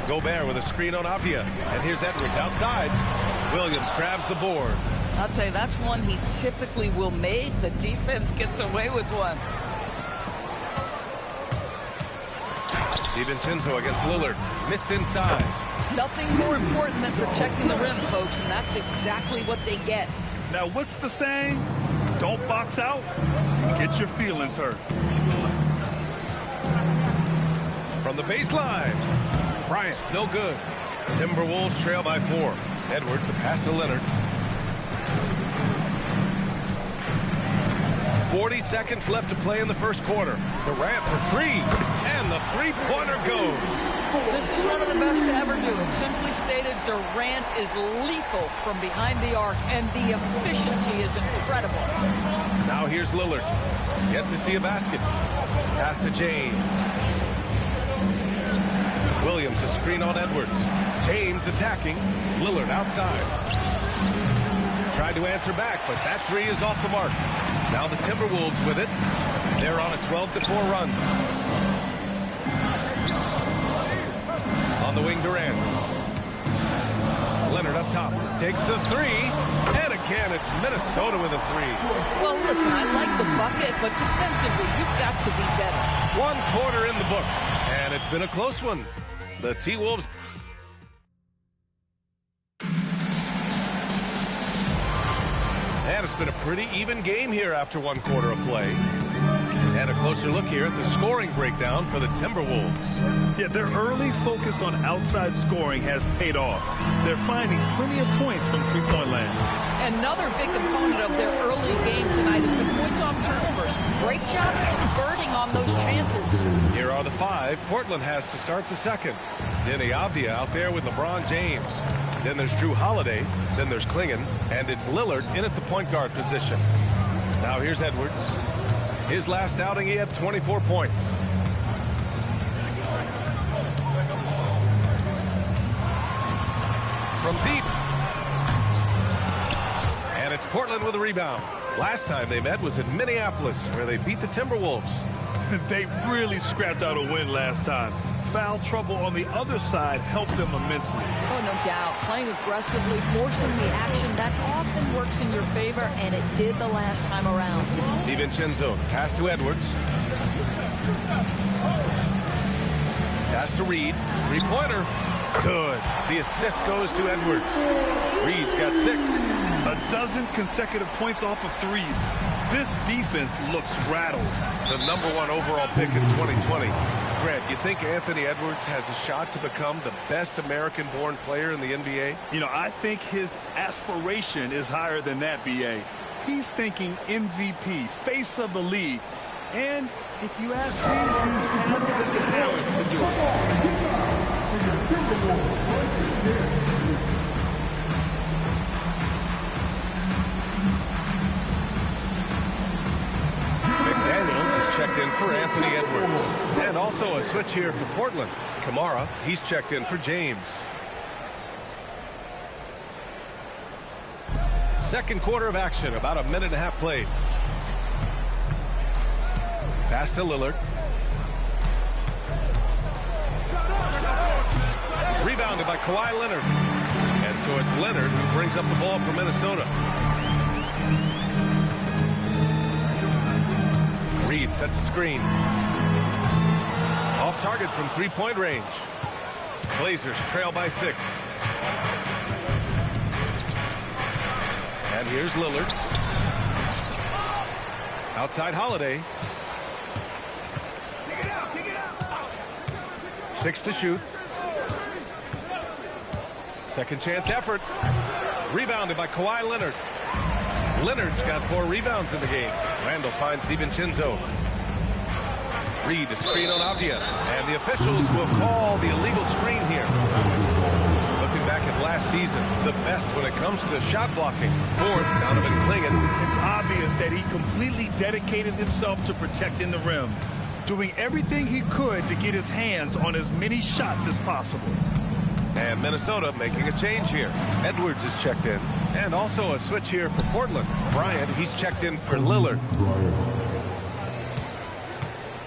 Gobert with a screen on Avdia. And here's Edwards outside. Williams grabs the board. I'll tell you, that's one he typically will make. The defense gets away with one. DiVincenzo against Lillard. Missed inside. Nothing more important than protecting the rim, folks, and that's exactly what they get. Now, what's the saying? Don't box out. Get your feelings hurt. From the baseline. Bryant, no good. Timberwolves trail by 4. Edwards, a pass to Leonard. 40 seconds left to play in the first quarter. Durant for three, and the three-pointer goes. This is one of the best to ever do it. Simply stated, Durant is lethal from behind the arc, and the efficiency is incredible. Now here's Lillard. Yet to see a basket. Pass to James. Williams a screen on Edwards. James attacking. Lillard outside. Tried to answer back, but that three is off the mark. Now the Timberwolves with it. They're on a 12-4 run. On the wing, Durant. Leonard up top. Takes the three. And again, it's Minnesota with a three. Well, listen, I like the bucket, but defensively, you've got to be better. 1 quarter in the books, and it's been a close one. The T-Wolves. And it's been a pretty even game here after 1 quarter of play. And a closer look here at the scoring breakdown for the Timberwolves. Yeah, their early focus on outside scoring has paid off. They're finding plenty of points from three-point land. Another big component of their early game tonight has been points off turnovers. Great job converting on those chances. Here are the 5. Portland has to start the second. Denny Avdia out there with LeBron James. Then there's Drew Holiday. Then there's Klingon. And it's Lillard in at the point guard position. Now here's Edwards. His last outing, he had 24 points. From deep. And it's Portland with a rebound. Last time they met was in Minneapolis, where they beat the Timberwolves. They really scrapped out a win last time. Foul trouble on the other side helped them immensely. Oh, no doubt. Playing aggressively, forcing the action, that often works in your favor, and it did the last time around. DiVincenzo, pass to Edwards. Pass to Reed. Three-pointer. Good. The assist goes to Edwards. Reed's got 6. A dozen consecutive points off of threes. This defense looks rattled. The #1 overall pick in 2020. Grant, you think Anthony Edwards has a shot to become the best American-born player in the NBA? You know, I think his aspiration is higher than that, B.A. He's thinking MVP, face of the league. And if you ask me, he has the talent to do it. McDaniels is checked in for Anthony Edwards. And also a switch here for Portland. Kamara, he's checked in for James. Second quarter of action, about a minute and a half played. Pass to Lillard. Rebounded by Kawhi Leonard. And so it's Leonard who brings up the ball for Minnesota. Reed sets a screen. Off target from three-point range. Blazers trail by 6. And here's Lillard. Outside Holiday. 6 to shoot. Second chance effort. Rebounded by Kawhi Leonard. Leonard's got 4 rebounds in the game. Randall finds DiVincenzo. Reed, a screen on Avdia. And the officials will call the illegal screen here. Looking back at last season, the best when it comes to shot blocking. Fourth, Donovan Klingon. It's obvious that he completely dedicated himself to protecting the rim, doing everything he could to get his hands on as many shots as possible. And Minnesota making a change here. Edwards is checked in. And also a switch here for Portland. Bryant, he's checked in for Lillard.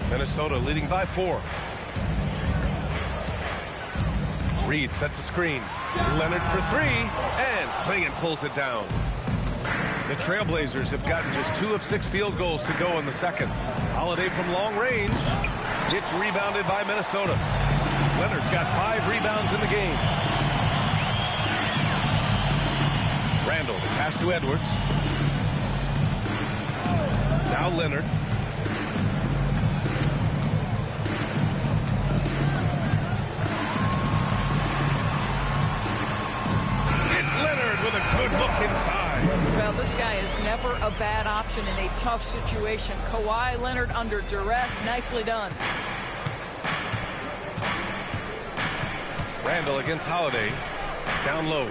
Minnesota leading by 4. Reed sets a screen. Leonard for 3. And Klingon pulls it down. The Trailblazers have gotten just 2 of 6 field goals to go in the second. Holiday from long range. It's rebounded by Minnesota. Leonard's got 5 rebounds in the game. Randall, pass to Edwards. Now Leonard. It's Leonard with a good look inside. Well, this guy is never a bad option. interception in a tough situation. Kawhi Leonard under duress. Nicely done. Randall against Holiday. Down low.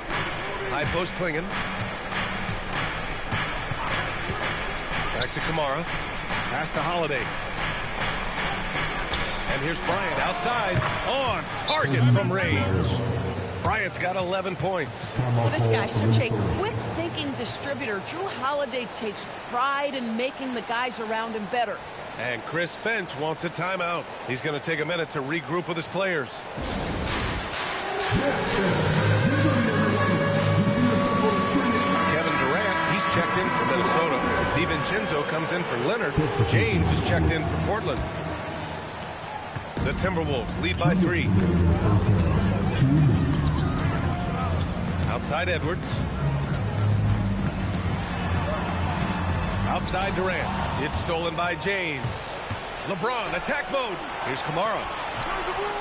High post Klingon. Back to Kamara. Pass to Holiday. And here's Bryant outside. On target from range. Bryant's got 11 points. Well, this guy's such a quick-thinking distributor. Drew Holiday takes pride in making the guys around him better. And Chris Finch wants a timeout. He's going to take a minute to regroup with his players. Kevin Durant, he's checked in for Minnesota. DiVincenzo comes in for Leonard. James is checked in for Portland. The Timberwolves lead by 3. Outside Edwards. Outside Durant. It's stolen by James. LeBron, attack mode. Here's Kamara.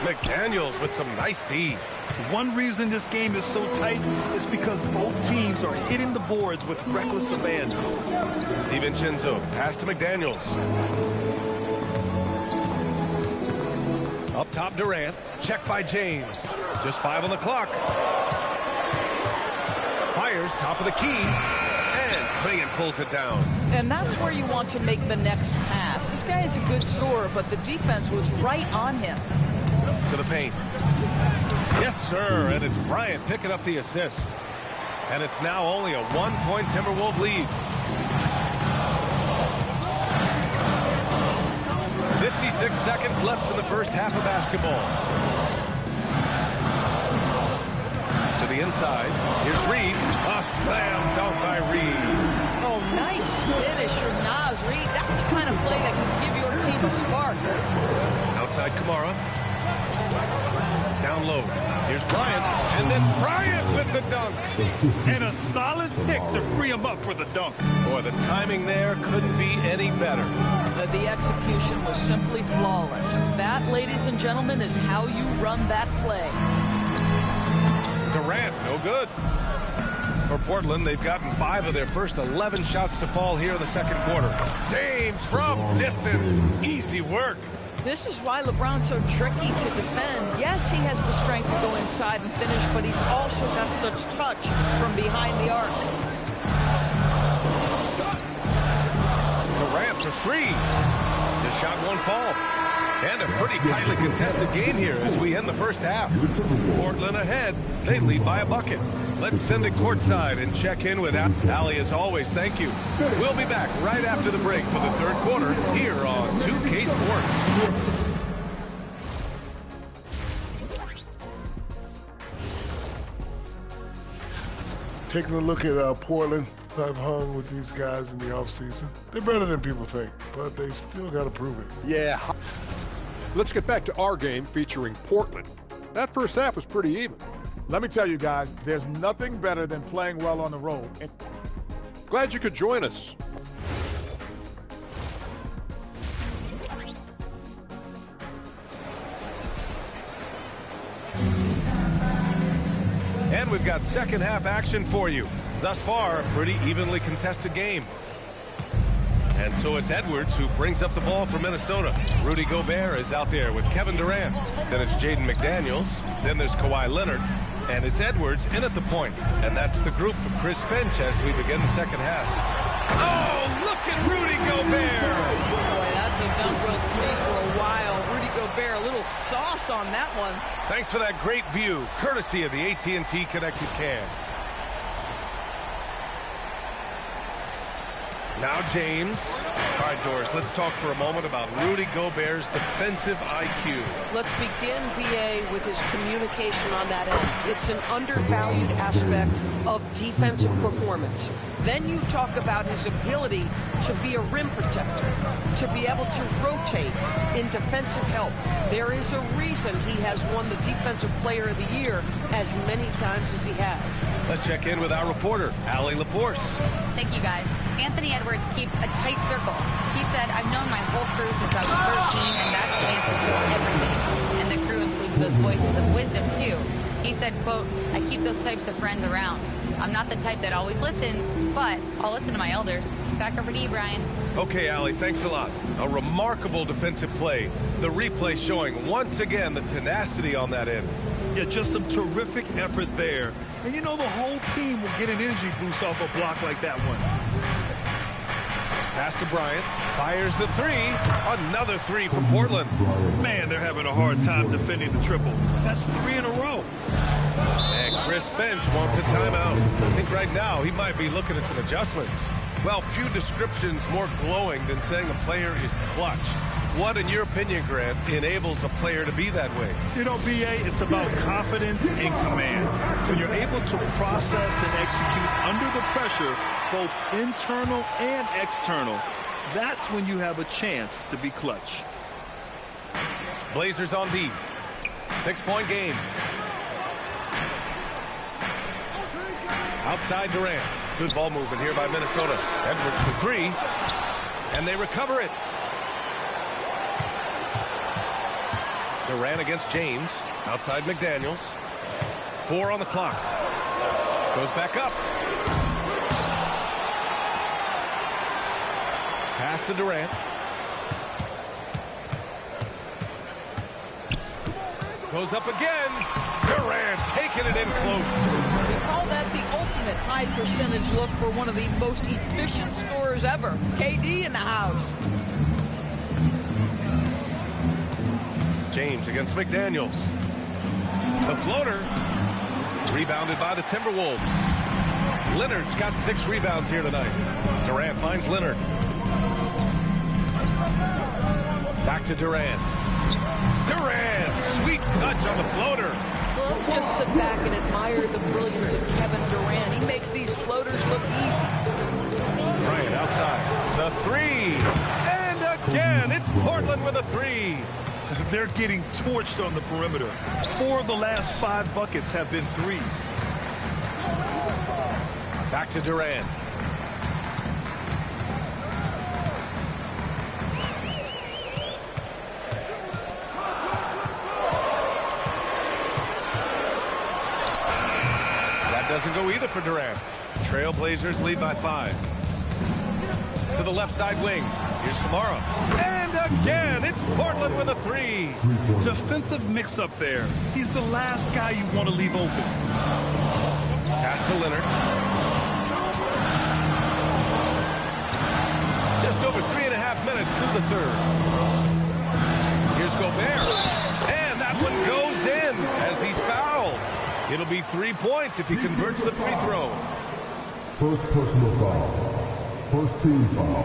McDaniels with some nice D. One reason this game is so tight is because both teams are hitting the boards with reckless abandon. DiVincenzo, pass to McDaniels. Up top Durant, check by James. Just 5 on the clock. Fires top of the key, and Klingon pulls it down. And that's where you want to make the next pass. This guy is a good scorer, but the defense was right on him. To the paint. Yes, sir, and it's Bryant picking up the assist. And it's now only a 1-point Timberwolf lead. 56 seconds left in the first half of basketball. To the inside. Here's Reed. A slam dunk by Reed. Oh, nice finish from Naz Reed. That's the kind of play that can give your team a spark. Outside Kamara. Down low. Here's Bryant. And then Bryant with the dunk. And a solid pick to free him up for the dunk. Boy, the timing there couldn't be any better. The execution was simply flawless. That, ladies and gentlemen, is how you run that play. Durant, no good. For Portland, they've gotten 5 of their first 11 shots to fall here in the second quarter. James from distance. Easy work. This is why LeBron's so tricky to defend. Yes, he has the strength to go inside and finish, but he's also got such touch from behind the arc. Durant for 3. The shot won't fall. And a pretty tightly contested game here as we end the first half. Portland ahead. They lead by a bucket. Let's send it courtside and check in with Allie as always. Thank you. We'll be back right after the break for the third quarter here on 2K Sports. Taking a look at Portland, I've hung with these guys in the offseason. They're better than people think, but they've still got to prove it. Yeah. Let's get back to our game featuring Portland. That first half was pretty even. Let me tell you guys, there's nothing better than playing well on the road. Glad you could join us. And we've got second half action for you. Thus far, a pretty evenly contested game. And so it's Edwards who brings up the ball for Minnesota. Rudy Gobert is out there with Kevin Durant. Then it's Jaden McDaniels. Then there's Kawhi Leonard. And it's Edwards in at the point. And that's the group for Chris Finch as we begin the second half. Oh, look at Rudy Gobert! Boy, that's a dunk we'll see for a while. Rudy Gobert, a little sauce on that one. Thanks for that great view, courtesy of the AT&T Connected Cam. Now James. All right, Doris, let's talk for a moment about Rudy Gobert's defensive IQ. Let's begin, BA, with his communication on that end. It's an undervalued aspect of defensive performance. Then you talk about his ability to be a rim protector, to be able to rotate in defensive help. There is a reason he has won the Defensive Player of the Year as many times as he has. Let's check in with our reporter, Allie LaForce. Thank you, guys. Anthony Edwards keeps a tight circle. He said, I've known my whole crew since I was 13, and that's the answer to everything. And the crew includes those voices of wisdom, too. He said, quote, I keep those types of friends around. I'm not the type that always listens, but I'll listen to my elders. Back over to you, Brian. Okay, Allie, thanks a lot. A remarkable defensive play. The replay showing once again the tenacity on that end. Yeah, just some terrific effort there. And you know the whole team will get an energy boost off a block like that one. Pass to Bryant. Fires the three. Another three from Portland. Man, they're having a hard time defending the triple. That's 3 in a row. And Chris Finch wants a timeout. I think right now he might be looking at some adjustments. Well, few descriptions more glowing than saying a player is clutch. What, in your opinion, Grant, enables a player to be that way? You know, B.A., it's about confidence and command. When you're able to process and execute under the pressure, both internal and external, that's when you have a chance to be clutch. Blazers on D. 6-point game. Outside Durant. Good ball movement here by Minnesota. Edwards for three. And they recover it. Durant against James. Outside McDaniels. 4 on the clock. Goes back up. Pass to Durant. Goes up again. Durant taking it in close. We call that the ultimate high percentage look for one of the most efficient scorers ever. KD in the house. James against McDaniels. The floater. Rebounded by the Timberwolves. Leonard's got 6 rebounds here tonight. Durant finds Leonard. Back to Durant. Durant, sweet touch on the floater. Well, let's just sit back and admire the brilliance of Kevin Durant. He makes these floaters look easy. Bryant outside. The three. And again, it's Portland with a three. They're getting torched on the perimeter. 4 of the last 5 buckets have been threes. Back to Durant. Doesn't go either for Durant. Trailblazers lead by 5. To the left side wing. Here's Kamara. And again, it's Portland with a three. Defensive mix-up there. He's the last guy you want to leave open. Pass to Leonard. Just over 3.5 minutes through the third. Here's Gobert. And that one goes in as he's fouled. It'll be 3 points if he converts the free throw. First personal foul. First team foul.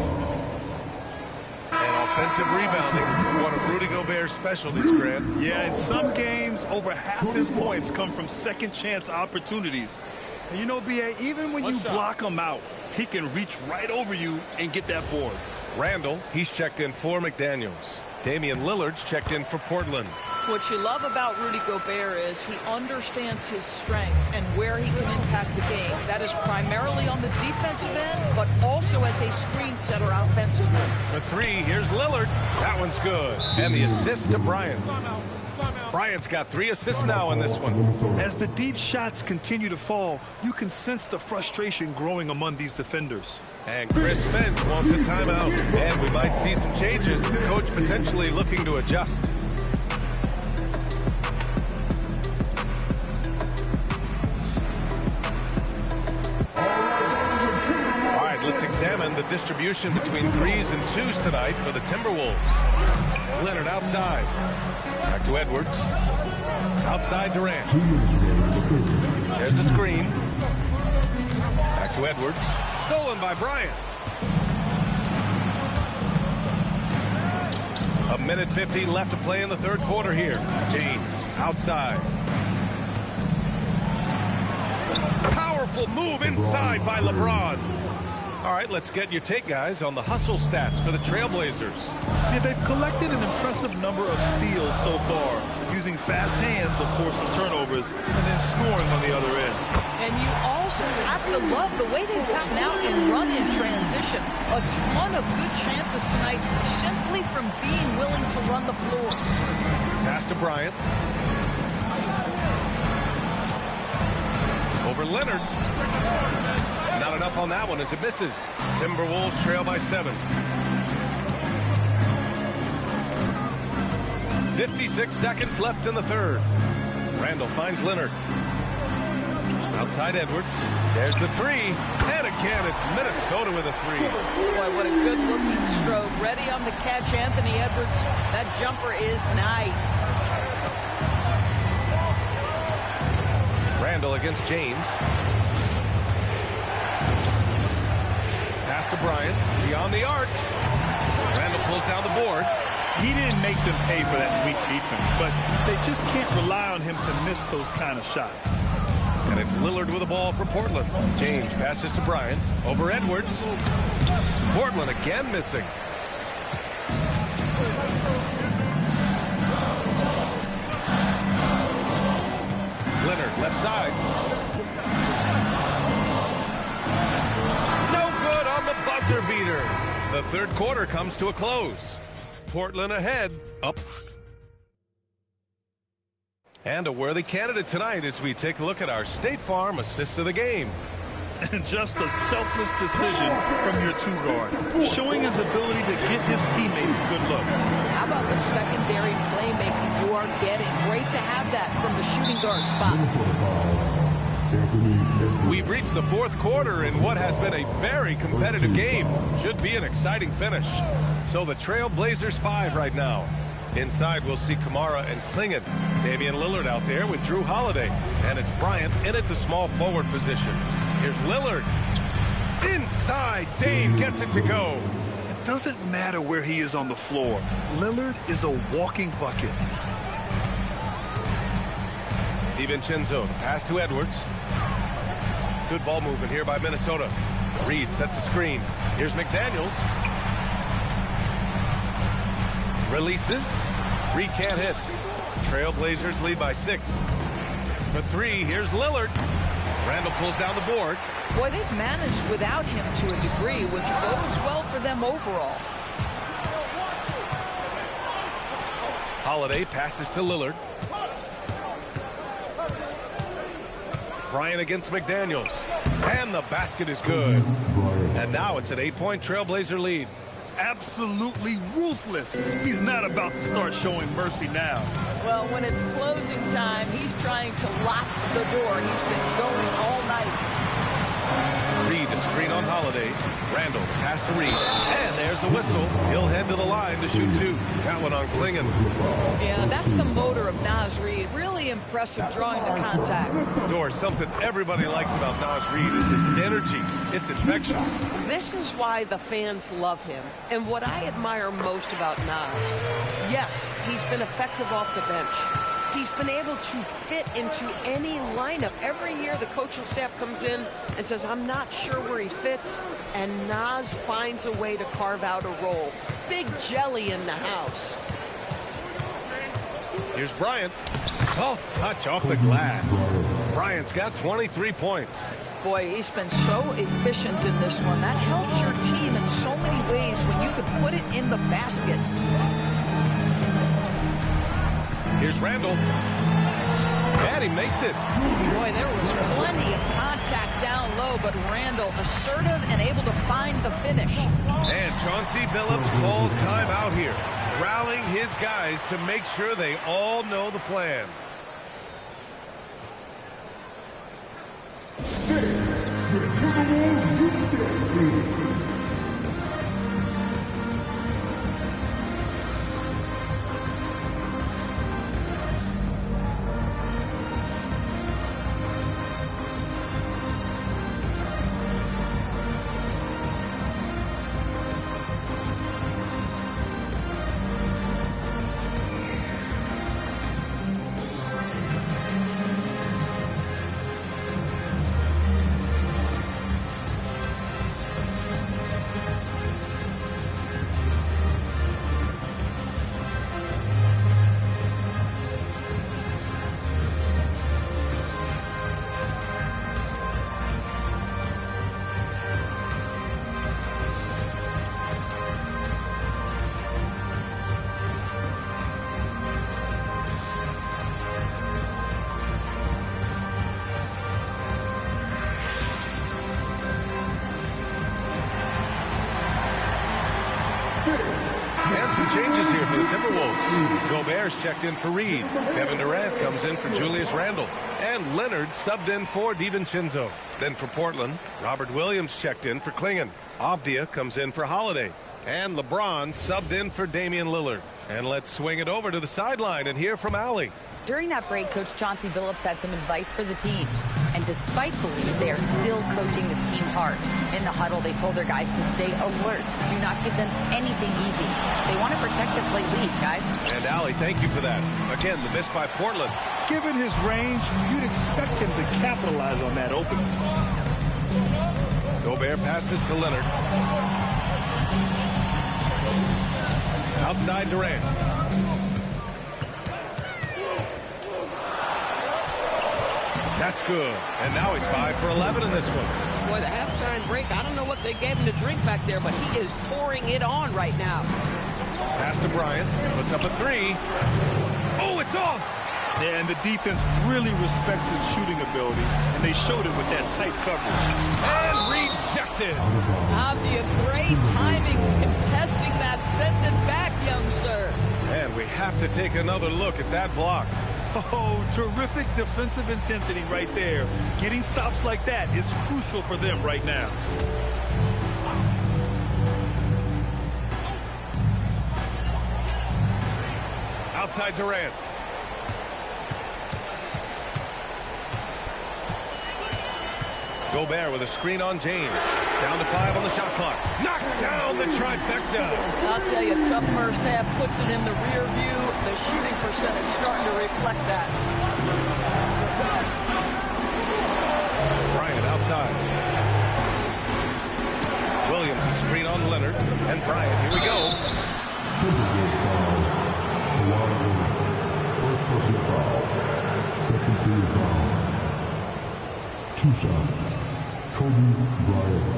And offensive rebounding, one of Rudy Gobert's specialties, Grant. Yeah, in some games, over half his points come from second chance opportunities. And you know, B.A., even when you block him out, he can reach right over you and get that board. Randall, he's checked in for McDaniels. Damian Lillard's checked in for Portland. What you love about Rudy Gobert is he understands his strengths and where he can impact the game. That is primarily on the defensive end, but also as a screen setter offensively. For three, here's Lillard. That one's good. And the assist to Bryant. Bryant's got 3 assists now in this one. As the deep shots continue to fall, you can sense the frustration growing among these defenders. And Chris Finch wants a timeout. And we might see some changes. The coach potentially looking to adjust. All right, let's examine the distribution between 3s and 2s tonight for the Timberwolves. Leonard outside. Back to Edwards. Outside Durant. There's a screen. Back to Edwards. Stolen by Bryant. 1:50 left to play in the third quarter here. James outside. Powerful move inside by LeBron. All right, let's get your take, guys, on the hustle stats for the Trailblazers. Yeah, they've collected an impressive number of steals so far, using fast hands to force some turnovers and then scoring on the other end. And you also have to love the way they've gotten out and run in transition. A ton of good chances tonight simply from being willing to run the floor. Pass to Bryant. Over Leonard. Not enough on that one as it misses. Timberwolves trail by 7. 56 seconds left in the third. Randall finds Leonard. Outside Edwards. There's the three. And again, it's Minnesota with a three. Boy, what a good-looking stroke. Ready on the catch, Anthony Edwards. That jumper is nice. Randall against James. Pass to Bryant. Beyond the arc. Randall pulls down the board. He didn't make them pay for that weak defense, but they just can't rely on him to miss those kind of shots. And it's Lillard with the ball for Portland. James passes to Bryant. Over Edwards. Portland again missing. Leonard left side. No good on the buzzer beater. The third quarter comes to a close. Portland ahead, up. And a worthy candidate tonight as we take a look at our State Farm assist of the game. And just a selfless decision from your two guard, showing his ability to get his teammates good looks. How about the secondary playmaking you are getting? Great to have that from the shooting guard spot. We've reached the fourth quarter in what has been a very competitive game. Should be an exciting finish. So the Trail Blazers 5 right now. Inside, we'll see Kamara and Klingon. Damian Lillard out there with Drew Holiday. And it's Bryant in at the small forward position. Here's Lillard. Inside, Dame gets it to go. It doesn't matter where he is on the floor. Lillard is a walking bucket. DiVincenzo, the pass to Edwards. Good ball movement here by Minnesota. Reed sets a screen. Here's McDaniels. Releases. Reed can't hit. Trailblazers lead by 6. For 3, here's Lillard. Randall pulls down the board. Boy, they've managed without him to a degree, which bodes well for them overall. Holiday passes to Lillard. Bryant against McDaniels. And the basket is good. And now it's an 8-point Trailblazer lead. Absolutely ruthless. He's not about to start showing mercy now. Well, when it's closing time, he's trying to lock the door. He's been going all night. Reed, a screen on Holiday. Randall, pass to Reed. And there's the whistle. He'll head to the line to shoot 2. That one on Klingon. Yeah, that's the motor of Naz Reid. Really impressive drawing the contact. Doris, something everybody likes about Naz Reid is his energy. It's infectious. This is why the fans love him. And what I admire most about Naz, yes, he's been effective off the bench. He's been able to fit into any lineup. Every year the coaching staff comes in and says, I'm not sure where he fits, and Naz finds a way to carve out a role. Big jelly in the house. Here's Bryant. Soft touch off the glass. Bryant's got 23 points. Boy, he's been so efficient in this one. That helps your team in so many ways when you can put it in the basket. Here's Randall. And he makes it. Boy, there was plenty of contact down low, but Randall assertive and able to find the finish. And Chauncey Billups calls time out here, rallying his guys to make sure they all know the plan. And some changes here for the Timberwolves. Gobert's checked in for Reed. Kevin Durant comes in for Julius Randle. And Leonard subbed in for DiVincenzo. Then for Portland, Robert Williams checked in for Klingon. Avdia comes in for Holiday. And LeBron subbed in for Damian Lillard. And let's swing it over to the sideline and hear from Allie. During that break, Coach Chauncey Billups had some advice for the team. And despite the lead, they are still coaching this team hard. In the huddle, they told their guys to stay alert. Do not give them anything easy. They want to protect this late lead, guys. And Allie, thank you for that. Again, the miss by Portland. Given his range, you'd expect him to capitalize on that opening. Gobert passes to Leonard. Outside Durant. That's good. And now he's 5 for 11 in this one. Boy, the halftime break, I don't know what they gave him to drink back there, but he is pouring it on right now. Pass to Bryant. Puts up a 3. Oh, it's off. Yeah, and the defense really respects his shooting ability, and they showed it with that tight coverage. And rejected. Avdia, great timing, contesting that, sending it back, young sir. And we have to take another look at that block. Oh, terrific defensive intensity right there. Getting stops like that is crucial for them right now. Outside Durant. Gobert with a screen on James. Down to 5 on the shot clock. Knocks down the trifecta. I'll tell you, tough first half, puts it in the rear view. The shooting percentage starting to reflect that. Bryant outside. Williams a screen on Leonard. And Bryant, here we go. First personal foul. Second team foul. 2 shots. Kobe Bryant.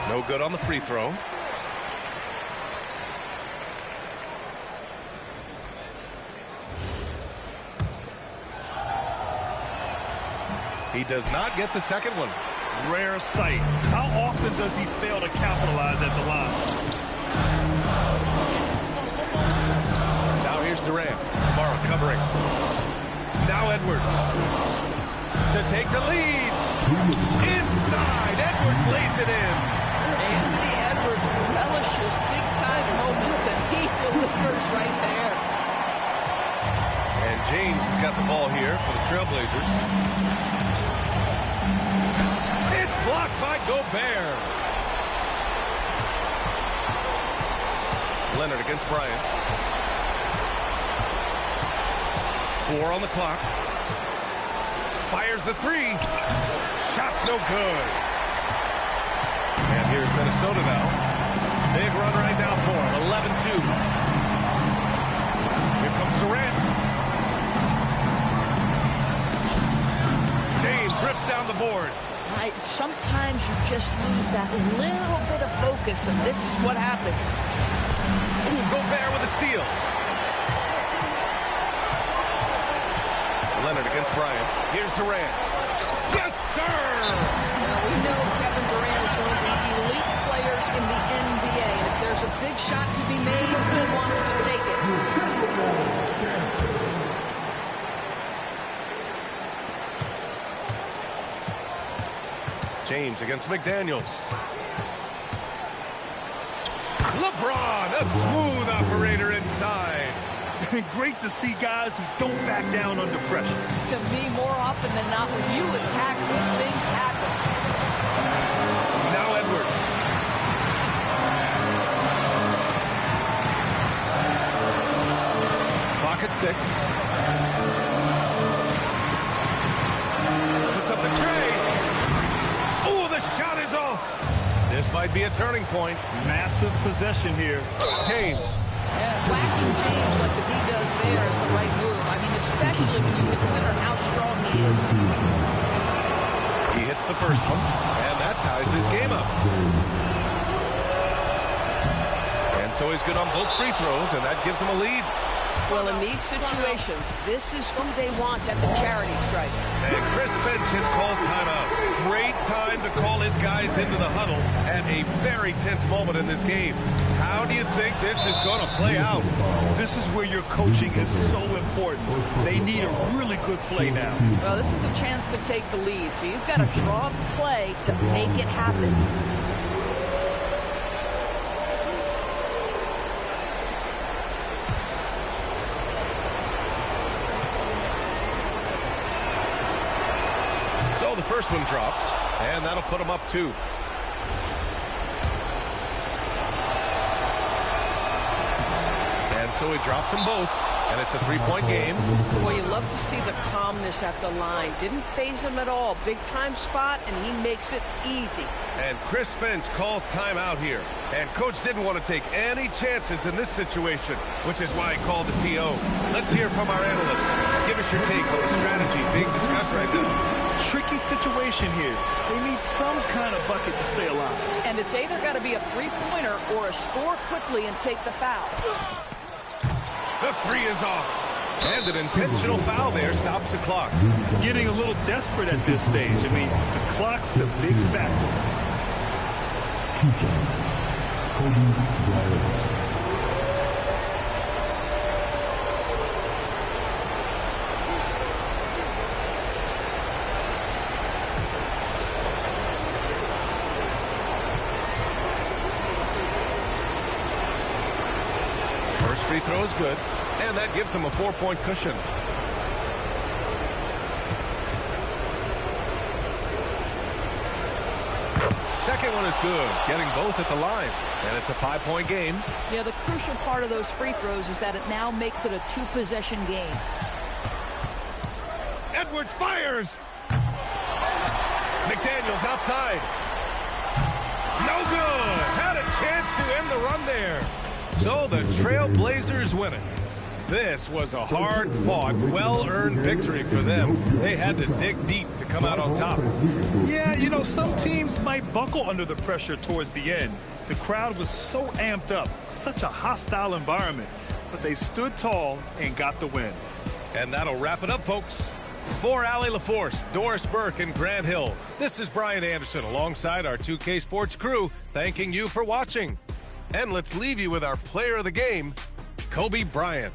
No good on the free throw. He does not get the second one. Rare sight. How often does he fail to capitalize at the line? Now here's Durant. Morrow covering. Now Edwards. To take the lead. Inside. Edwards lays it in. Anthony Edwards relishes big-time moments, and he delivers right there. And James has got the ball here for the Trailblazers. Blocked by Gobert. Leonard against Bryant. 4 on the clock. Fires the 3. Shot's no good. And here's Minnesota now. Big run right now for him. 11-2. Here comes Durant. James rips down the board. Sometimes you just lose that little bit of focus, and this is what happens. Ooh, Gobert with a steal. Leonard against Bryant. Here's Durant. Yes, sir! Now, we know Kevin Durant is one of the elite players in the NBA. If there's a big shot to be made, he wants to take it. James against McDaniels. LeBron, a smooth operator inside. Great to see guys who don't back down under pressure. To me, more often than not, when you attack, good things happen. Now Edwards. Clock at 6. Puts up the tray. Oh, the shot is off. This might be a turning point. Massive possession here. James. Yeah, whacking James like the D does there is the right move. I mean, especially when you consider how strong he is. He hits the first one, and that ties this game up. And so he's good on both free throws, and that gives him a lead. Well, in these situations, this is who they want at the charity stripe. And Chris Finch has called timeout. Great time to call his guys into the huddle at a very tense moment in this game. How do you think this is going to play out? This is where your coaching is so important. They need a really good play now. Well, this is a chance to take the lead, so you've got to draw the play to make it happen. So the first one drops, and that'll put him up 2. And so he drops them both, and it's a 3-point game. Boy, you love to see the calmness at the line. Didn't faze him at all. Big time spot, and he makes it easy. And Chris Finch calls timeout here. And Coach didn't want to take any chances in this situation, which is why he called the TO. Let's hear from our analyst. Give us your take on the strategy being discussed right now. Tricky situation here. They need some kind of bucket to stay alive. And it's either got to be a three-pointer or a score quickly and take the foul. The 3 is off. And an intentional foul there stops the clock. Getting a little desperate at this stage. I mean, the clock's the big factor. 2 shots. Kobe Bryant. Free throw is good, and that gives him a 4-point cushion. Second one is good, getting both at the line, and it's a 5-point game. Yeah, the crucial part of those free throws is that it now makes it a 2-possession game. Edwards fires! McDaniels outside. No good! Had a chance to end the run there. So the Trailblazers win it. This was a hard-fought, well-earned victory for them. They had to dig deep to come out on top. Yeah, you know, some teams might buckle under the pressure towards the end. The crowd was so amped up, such a hostile environment. But they stood tall and got the win. And that'll wrap it up, folks. For Allie LaForce, Doris Burke, and Grant Hill, this is Brian Anderson alongside our 2K Sports crew, thanking you for watching. And let's leave you with our player of the game, Kobe Bryant.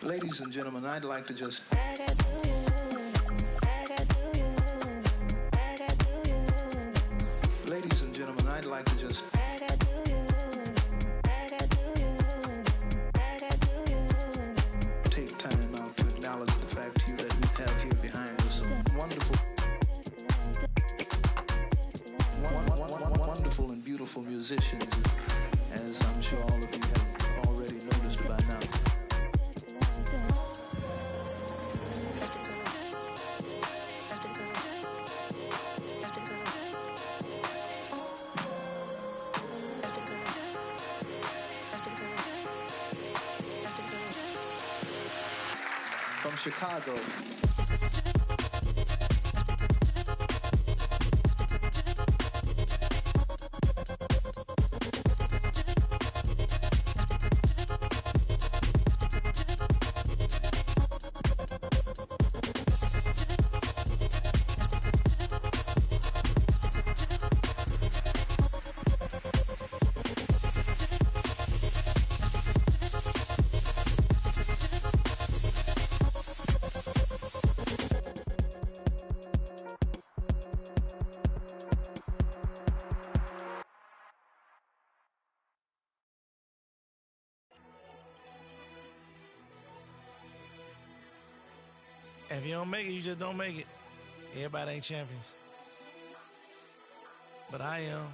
Ladies and gentlemen, I'd like to just... Ladies and gentlemen, I'd like to just... wonderful musicians, as I'm sure all of you have already noticed by now. From Chicago. If you don't make it, you just don't make it. Everybody ain't champions. But I am.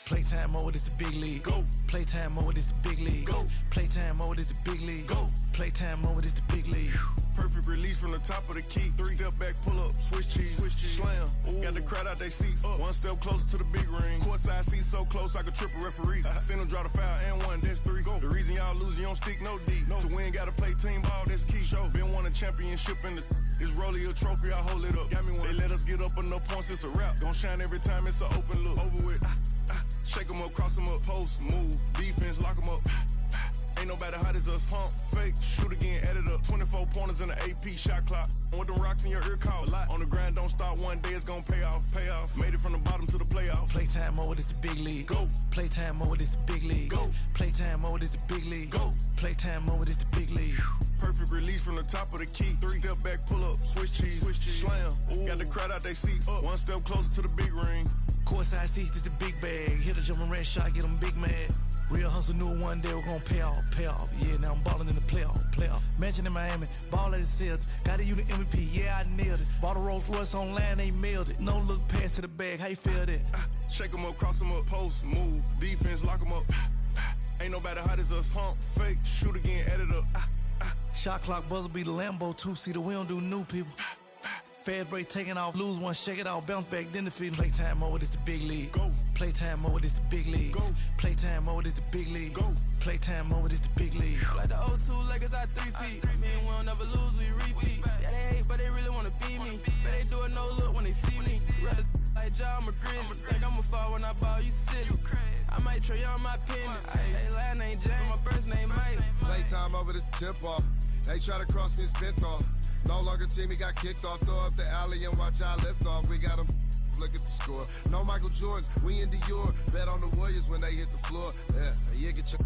Playtime mode is the big league. Go. Playtime mode is the big league. Go. Playtime mode is the big league. Go. Playtime mode is the big league. Perfect release from the top of the key. 3 step back, pull up, switch cheese, slam. Ooh. Got the crowd out they seats. Up. 1 step closer to the big ring. Courtside seats so close I could trip a referee. Send them draw the foul and 1, that's 3. Go. The reason y'all losing, you don't stick no D. No. To win, gotta play team ball, that's key. Show. Been won a championship in the. It's Rolly a trophy, I hold it up. Got me one. They let us get up enough points, it's a wrap. Gon' shine every time it's an open look. Over with. Shake them up, cross them up, post, move, defense, lock them up. Ain't nobody hot as us. Pump, fake, shoot again, edit up. 24 pointers in the AP shot clock. With them rocks in your ear call. On the grind, don't stop. One day it's gonna pay off. Pay off. Made it from the bottom to the playoffs. Playtime mode is the big league. Go. Playtime mode is the big league. Go. Playtime mode is the big league. Go. Playtime mode is the big league. Perfect release from the top of the key. 3 step back, pull up, switch cheese, slam. Ooh. Got the crowd out they seats. Up. 1 step closer to the big ring. Courtside seats is the big bag. Hit a jumping red shot, get them big mad. Real hustle knew one day we're gonna pay off. Yeah, now I'm ballin' in the playoff. Mansion in Miami, ball at the Celtics. Got a unit MVP, yeah, I nailed it. Bought a Rolls Royce online, they mailed it. No look past to the bag, how you feel that? Shake them up, cross them up, post, move, defense, lock them up. Ain't nobody hot as us. Pump, fake, shoot again, edit up. Shot clock buzzer be the Lambo 2-seater, we don't do new people. Fast break taking off, lose one, shake it off, bounce back, then defeat. Playtime mode is the big league. Go. Playtime mode is the big league. Go. Playtime mode is the big league. Go. Playtime mode is the big league. Like the 0-2 Lakers, I 3-peat. Me and we don't never lose, we repeat. Yeah, they hate, but they really wanna beat me. But they do it no look when they see me. Rather like Ja, I'm a grizzly. Think I'ma fall when I ball, you silly. I might try on my pendant. Hey, last name James, my first name Mike. Playtime over this tip off. They try to cross me and spent off. No longer team, he got kicked off. Throw up the alley and watch I lift off. We got him. Look at the score. No Michael Jordans, we in Dior. Bet on the Warriors when they hit the floor. Yeah, get your.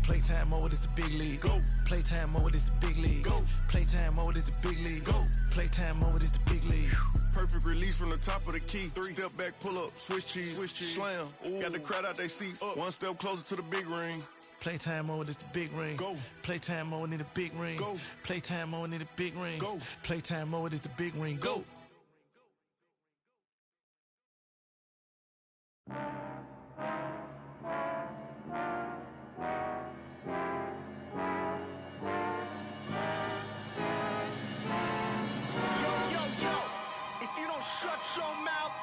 Playtime mode is the big league. Go. Playtime mode is the big league. Go. Playtime mode is the big league. Go. Playtime mode is the big league. Perfect release from the top of the key. 3 step back, pull up, switch cheese, slam. Ooh. Got the crowd out they seats. Up. 1 step closer to the big ring. Playtime mode is the big ring. Go. Playtime mode need a big ring. Go. Playtime mode need a big ring. Go. Playtime mode is the big ring. Go. Shut your mouth,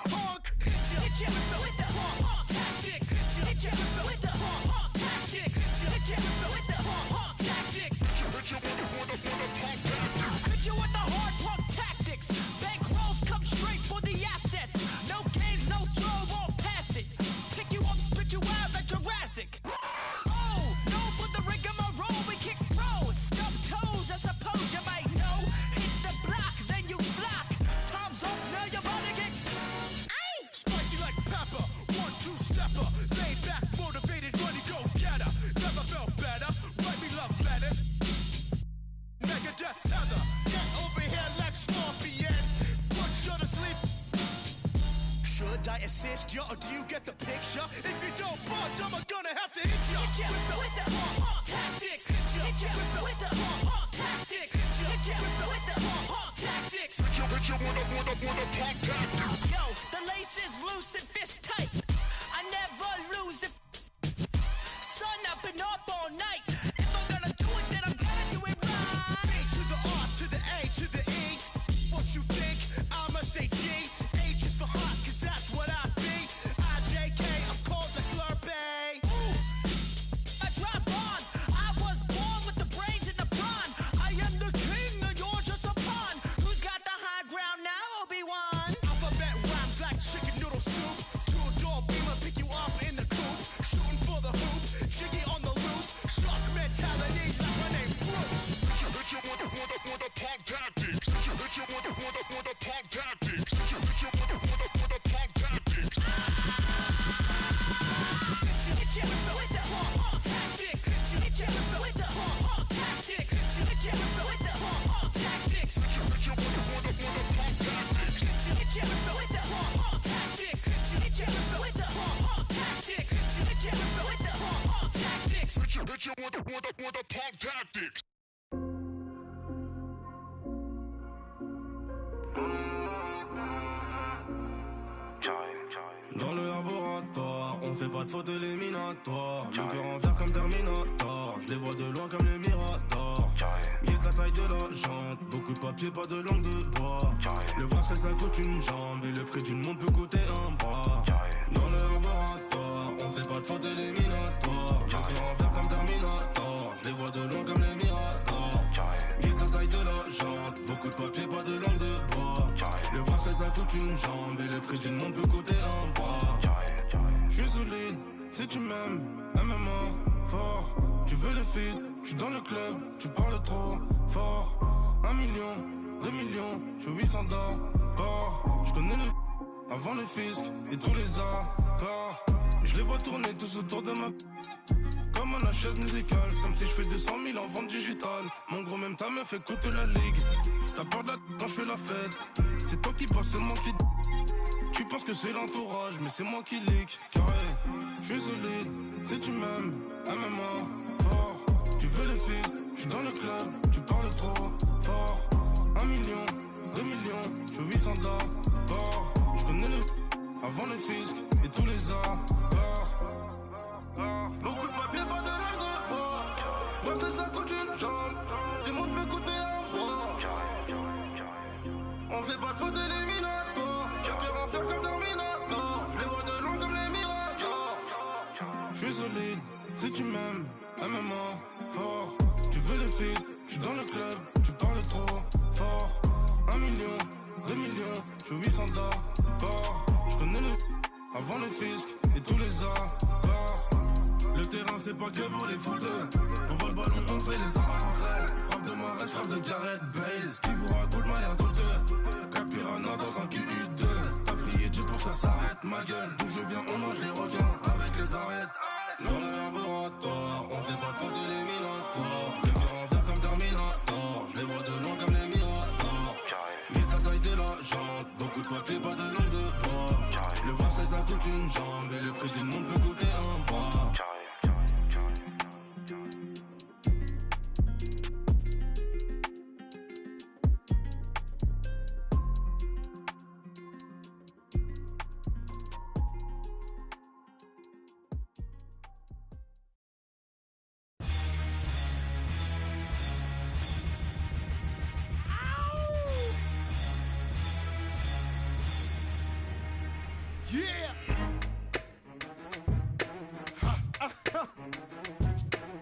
punk. Hit ya with the punk tactics. Hit ya with the punk tactics. Hit ya with the punk tactics. Hit ya with the punk tactics. Hit ya with the hard punk tactics. Bankrolls come straight for the assets. No games, no throw, won't pass it. Pick you up, spit you out like Jurassic. Oh, no for the rigmarole, we kick pros. Stub toes, I suppose you might know. Hit the block. Time's up, now your body get spicy like pepper, 1-2-stepper, laid back, motivated, money go getter. Never felt better, write me love letters. Megadeth tether, get over here like Scorpion. Put you to sleep. Should I assist you or do you get the picture? If you don't budge, I'm gonna have to hit you. Hit ya with the punk tactics. Hit ya with the punk tactics. Hit ya with the punk tactics. Yo, the lace is loose and fist tight. I never lose it. Sun up and up all night. If I'm gonna do it, then I'm gonna do it right. B to the R to the A to the E. What you think? I'm a stay G. H is for hot, cause that's what I be. IJK, I'm cold like Slurpee. Ooh, I drop bombs. I was born with the brains in the brawn. I am the king, and you're just a pawn. Who's got the high ground now, Obi-Wan? Alphabet rhymes like chicken noodle soup. Two-door beamer pick you up in the coop. Shooting for the hoop, jiggy on the loose. Shark mentality like my name Bruce. Hit you with the punk tactics. Hit you with the punk tactics. Hit you with the punk tactics. Hit you with the punk tactics. Hit you with the punk tactics. Hit you with the punk tactics. Hit you with the punk tactics. Hit you with the punk tactics. Hit you with the punk tactics. Hit you with the punk tactics. Hit you with the punk tactics. Dans le laboratoire, on fait pas de faute éliminatoire. Le cœur en fer comme Terminator. Je les vois de loin comme les Miradors. Miette la taille de la jante. Beaucoup de papier, pas de langue de bois. Le bracelet ça coûte une jambe. Et le prix d'une montre peut coûter un bras. Dans le laboratoire, on fait pas de faute éliminatoire. Le cœur en fer comme Terminator. Je les vois de loin comme les Miradors. Miette la taille de la jante. Beaucoup de papier, pas de langue de bois. Le bracelet ça coûte une jambe. Et le prix d'une montre peut coûter un bras. J'suis solide, si tu m'aimes, MMA, fort. Tu veux le feed, j'suis dans le club, tu parles trop fort. 1 million, 2 millions, j'fais 800 d'or. J'connais le avant le fisc et tous les accords. Je les vois tourner tous autour de ma comme un chaise musicale. Comme si j'fais 200 000 en vente digitale. Mon gros même ta meuf écoute la ligue. T'as peur de la quand j'fais la fête. C'est toi qui passes, c'est moi qui. Tu penses que c'est l'entourage, mais c'est moi qui leak. Carré, j'suis solide, si tu m'aimes, MMA, fort. Tu veux le feed, j'suis dans le club, tu parles trop fort. 1 million, 2 millions, j'fais 800 d'or. J'connais le avant le fisc et tous les accords. Beaucoup de papier, pas de langue de bois. Parce que ça coûte une jambe, tout le monde veut coûter un bois. On fait pas de faute éliminatoire. Cœur en fer comme Terminator. Je les vois de loin comme les Miradors. Je suis solide, si tu m'aimes, MMA, fort. Tu veux le feed, je suis dans le club, tu parles trop fort. 1 million, 2 millions, je fais 800 d'or. Je connais le avant le fisc et tous les accords. Le terrain c'est pas que pour les footeux. On voit le ballon, on fait les arrêts. Frappe de Marais, frappe de Gareth Bale. Ce qui vous raconte m'a l'air douteux. Capirana dans un QU2. T'as prié Dieu pour que ça s'arrête, ma gueule. D'où je viens, on mange les requins avec les arêtes. Dans le laboratoire, on fait pas de faute éliminatoire. Le cœur en fer comme Terminator. Je les vois de loin comme les Miradors. Mais ta taille de la jante. Beaucoup de papier, pas de langue de bois. Le bracelet ça coûte une jambe. Et le prix d'une montre peut coûter un bras.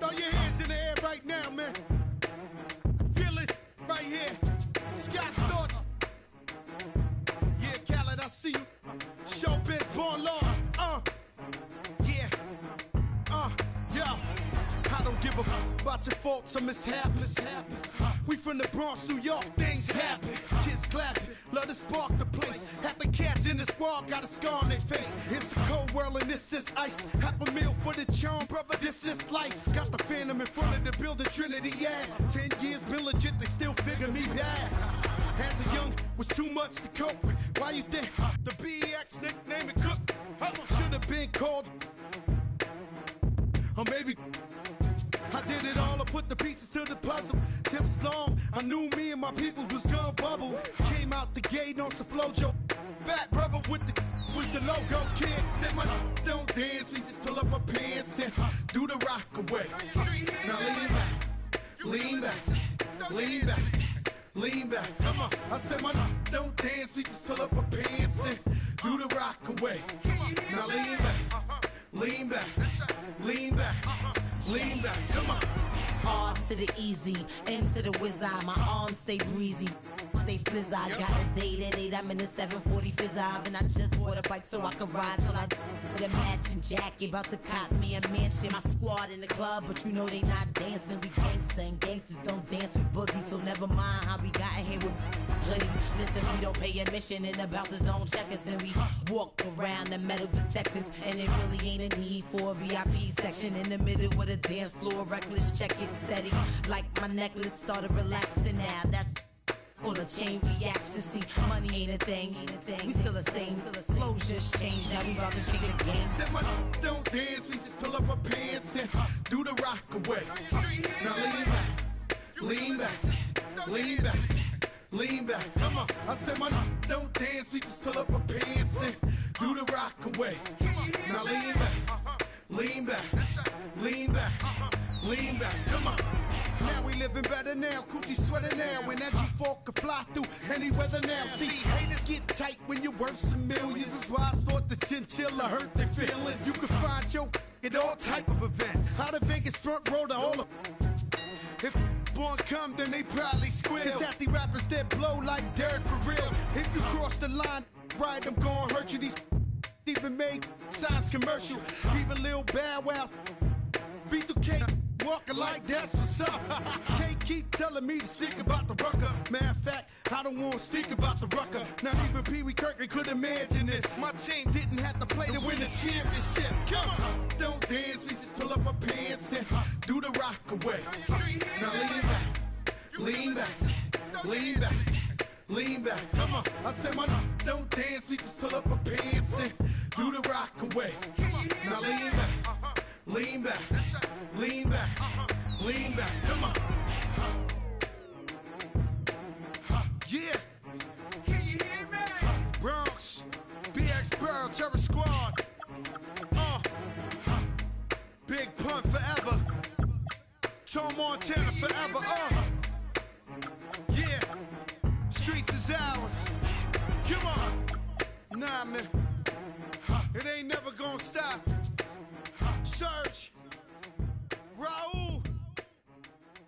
Throw your hands in the air right now, man. Feel it right here. Scott Storch. Yeah, Khaled, I see you. Showbiz, born law. Yeah. Yeah. I don't give a fuck about your faults or mishaps. We from the Bronx, New York, things happen. Kids clapping, love to spark the place. Half the cats in the squad got a scar on their face. It's a cold world and this is ice. $500,000 for the charm, brother, this is life. Got the Phantom in front of the building, Trinity, yeah. 10 years been legit, they still figure me bad. As a young, was too much to cope with. Why you think the BX nickname it Cook? Should have been called, or maybe I Did it all, I put the pieces to the puzzle. Just as long, I knew me and my people was gonna bubble. Came out the gate on some flojo. Fat brother with the logo. Kid said my don't dance, he just pull up my pants and do the rock away. Now lean back, lean back, lean back. Come on, I said my don't dance, he just pull up my pants and do the rock away. Now lean back, lean back, lean back, lean back. Come on. R to the easy, M to the wizard. My arms stay breezy, stay fizz. I got a date at 8, I'm in the 740 fizz. And I just bought a bike so I can ride till I with a matching jacket. About to cop me a mansion. My squad in the club, but you know they not dancing. We gangsta and gangsters don't dance with boogies. So never mind how we got in here with hoodies. Listen, we don't pay admission and the bouncers don't check us. And we walk around the metal detectors. And it really ain't a need for a VIP section in the middle of the dance floor. Reckless, check it, steady. Like my necklace started relaxing now. That's called a chain reaction. See, money ain't a thing. We still the same. Flows just changed. Now we about to change the game. Said my don't dance, he just pull up her pants and do the rock away. Now lean back, lean back, lean back. Come on, I said my don't dance, he just pull up her pants and do the rock away. Now lean back, lean back, lean back, lean back. Come on. Now we living better now, coochie sweater now, and that G4 can fly through any weather now. See, haters get tight when you're worth some millions. That's why I thought the chinchilla hurt their feelings. You can find your at all type of events. Out of Vegas front row to all of. If born come, then they probably squeal. Cause at the rappers that blow like Derek for real. If you cross the line, right, I'm gonna hurt you. These even made signs commercial. Even Lil Bow Wow beat the cake. Walking like that's what's up. Can't keep telling me to speak about the rucker. Matter of fact, I don't want to speak about the rucker. Not even Pee Wee Kirkland could imagine this. My team didn't have to play to win the championship. Come on, don't dance, we just pull up our pants and do the rock away. Now lean back, lean back, lean back. Come on, I said my don't dance, we just pull up our pants and do the rock away. Now lean back. Lean back, lean back, lean back, come on. Yeah. Can you hear me? Bronx, BX Burrow, Terror Squad. Big Pun forever. Tom Montana forever. Yeah. Streets is ours. Come on. Nah, man. It ain't never gonna stop. Surge, Raul,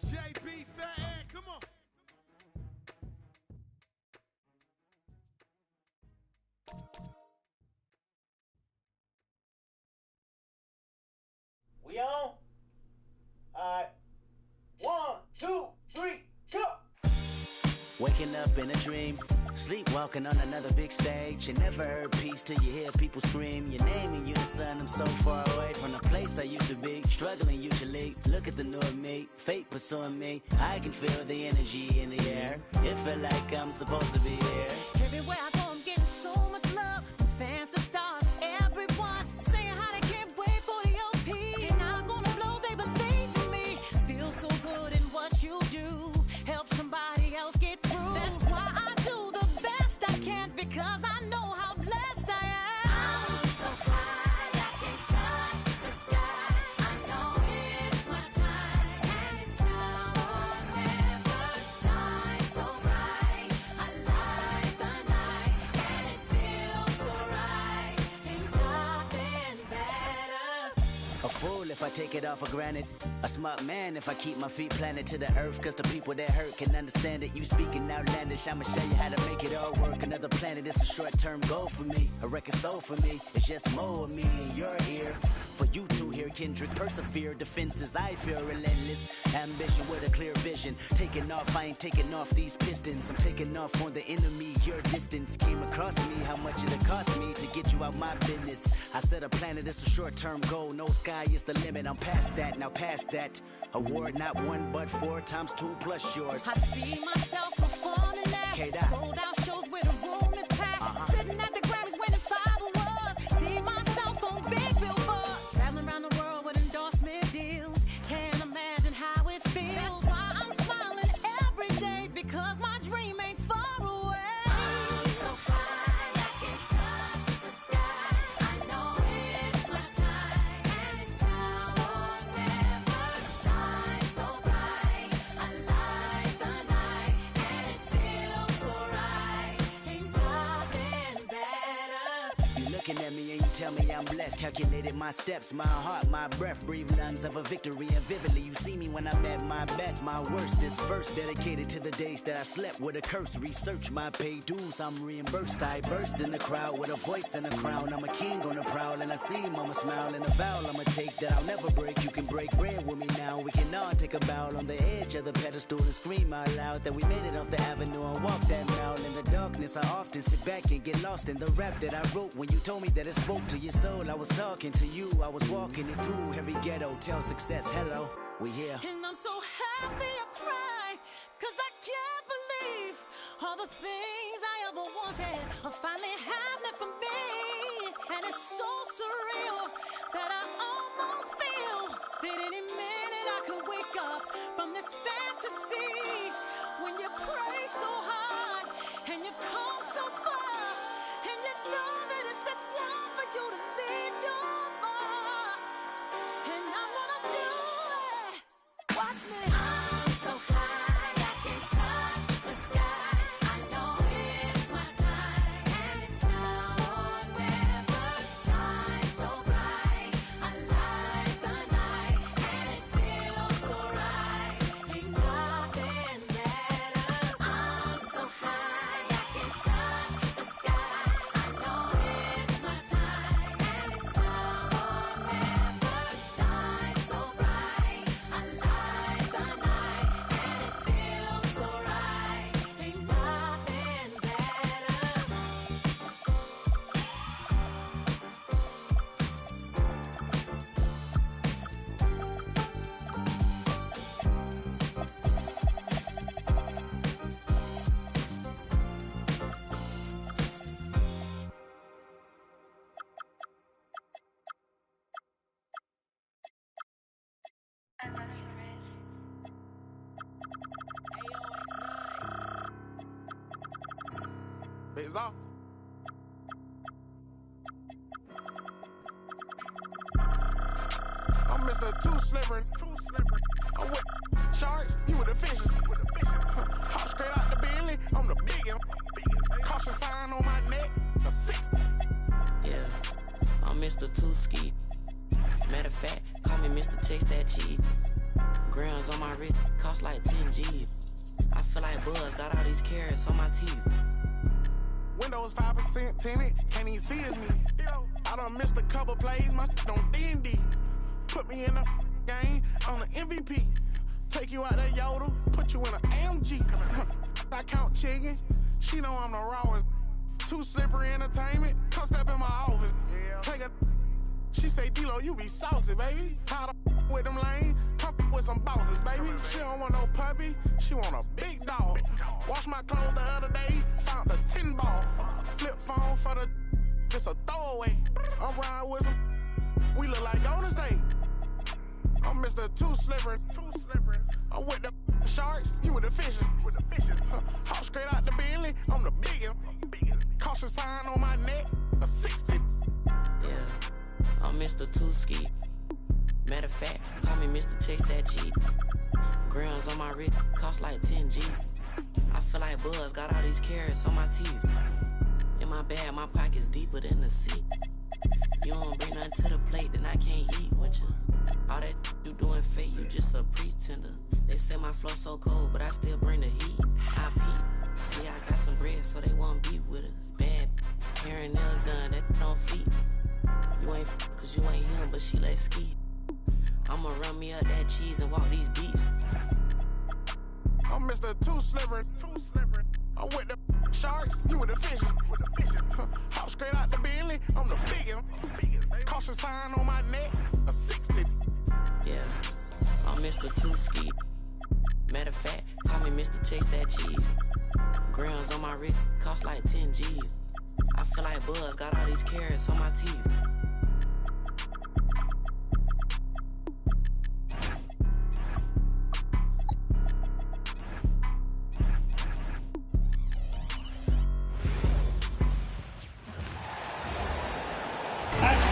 JB, Fat Ed, come on. We on? Alright. 1, 2, 3, go! Waking up in a dream, sleepwalking on another big stage. You never heard peace till you hear people scream your name in unison. I'm so far away from the place I used to be, struggling usually. Look at the new me, fate pursuing me. I can feel the energy in the air. It feel like I'm supposed to be here. Everywhere I go, I'm getting so much love from fans to stars. Everyone saying how they can't wait for the OP. And I'm gonna blow, they believe in me. Feel so good in what you do. Help somebody else get through. That's why I do the best I can, because I know how blessed I am. I'm so glad I can touch the sky. I know it's my time, and it's now or never. Shine so bright, I light the night, and it feels so right. Ain't nothing better. A fool if I take it all for granted. A smart man if I keep my feet planted to the earth. Cause the people that hurt can understand it. You speaking outlandish, I'ma show you how to make it all work. Another planet, it's a short-term goal for me. A record soul for me, it's just more of me in your ear. For you to hear Kendrick persevere. Defenses, I feel relentless. Ambition with a clear vision. Taking off, I ain't taking off these pistons. I'm taking off on the enemy, your distance. Came across me, how much it'll cost me to get you out my business. I said a planet, it's a short-term goal. No sky is the limit, I'm past that, now past that. Award not 1 but 4 times 2 plus yours. I see myself performing that. Sold out shows where the room is packed. Sitting at the Grammys winning 5 awards. See myself on big billboards. Traveling around the world with endorsement deals. Can't imagine remain far away. I'm so high, I can touch the sky. I know it's my time, and it's now or never. Shine so bright, I light the night, and it feels so right. Ain't nothing better. You looking at me and you tell me I'm blessed. Calculated my steps, my heart, my breath. Breathe lungs of a victory, and vividly you see me when I'm at my best, my worst. This verse dedicated to the days that I slept with a curse. Research my paid dues, I'm reimbursed. I burst in the crowd with a voice and a crown. I'm a king on the prowl, and I see mama smile. And a vow I'ma take that I'll never break. You can break bread with me now. We can all take a bow on the edge of the pedestal and scream out loud that we made it off the avenue and walk that mile. In the darkness, I often sit back and get lost in the rap that I wrote. When you told me that it spoke to your soul, I was talking to you. I was walking it through every ghetto. Tell success, hello, we here. And I'm so happy I cry, 'cause I can't believe all the things I ever wanted are finally happening for me. And it's so surreal that I almost feel that any minute I could wake up from this fantasy. When you pray so hard and you've come so far, and you know that it's the time for you to leave your mark. And I'm gonna do it. Watch me. I'm so high, I can touch the sky. I know it's my time, and it's now or never. Shine so bright, I light the night, and it feels so right. Ain't nothing better. I'm so high, I can touch the sky. I know it's my time, and it's now or never. Shine so bright, I light the night, and it feels so right. Ain't nothing better. It's off. I'm Mr. Too Slippery. I'm with sharks, you with the fishes. Hop straight out the Bentley, I'm the biggest. Caution sign on my neck, a 60. Yeah, I'm Mr. Two Ski. Matter of fact, call me Mr. Chase That Cheese. Grams on my wrist, cost like 10 G's. I feel like Buzz got all these carrots on my teeth. Windows 5% tinted, can't even see it's me. I done missed a couple plays, my on D&D. Put me in the game, I'm the MVP. Take you out that Yoda, put you in an AMG. I count chicken, she know I'm the rawest. Too Slippery Entertainment, come step in my office. Take a, she say, D-Lo, you be saucy, baby. Tired of with them lanes, come with some bosses, baby. She don't want no puppy, she want a big dog. Wash my clothes the other day, found a 10 ball. Flip phone for the, just a throwaway. I'm riding with some, we look like Golden State. I'm Mr. Too Slippery. I'm with the sharks, you with the fishes. Hop straight out the Bentley, I'm the biggest. Caution sign on my neck, a 60. Yeah, I'm Mr. Two Ski. Matter of fact, call me Mr. Chase That Cheese. Grams on my wrist, cost like 10 G. I feel like Buzz got all these carrots on my teeth. In my bag, my pocket's deeper than the seat. You don't bring nothing to the plate, then I can't eat with you. All that you doing fake, you just a pretender. They say my flow so cold, but I still bring the heat. I peep. See, I got some bread, so they won't beef with us. Bad hair and nails done, that don't feet. You ain't cause you ain't him, but she let ski. I'ma run me up that cheese and walk these beats. I'm Mr. Too Slippery. I'm with the sharks, you with the fishes. Hop straight out the Bentley, I'm the biggest. Caution sign on my neck, a 60. Yeah, I'm Mr. Two Ski. Matter of fact, call me Mr. Chase That Cheese. Grams on my wrist, cost like 10 G's. I feel like Buzz got all these carrots on my teeth.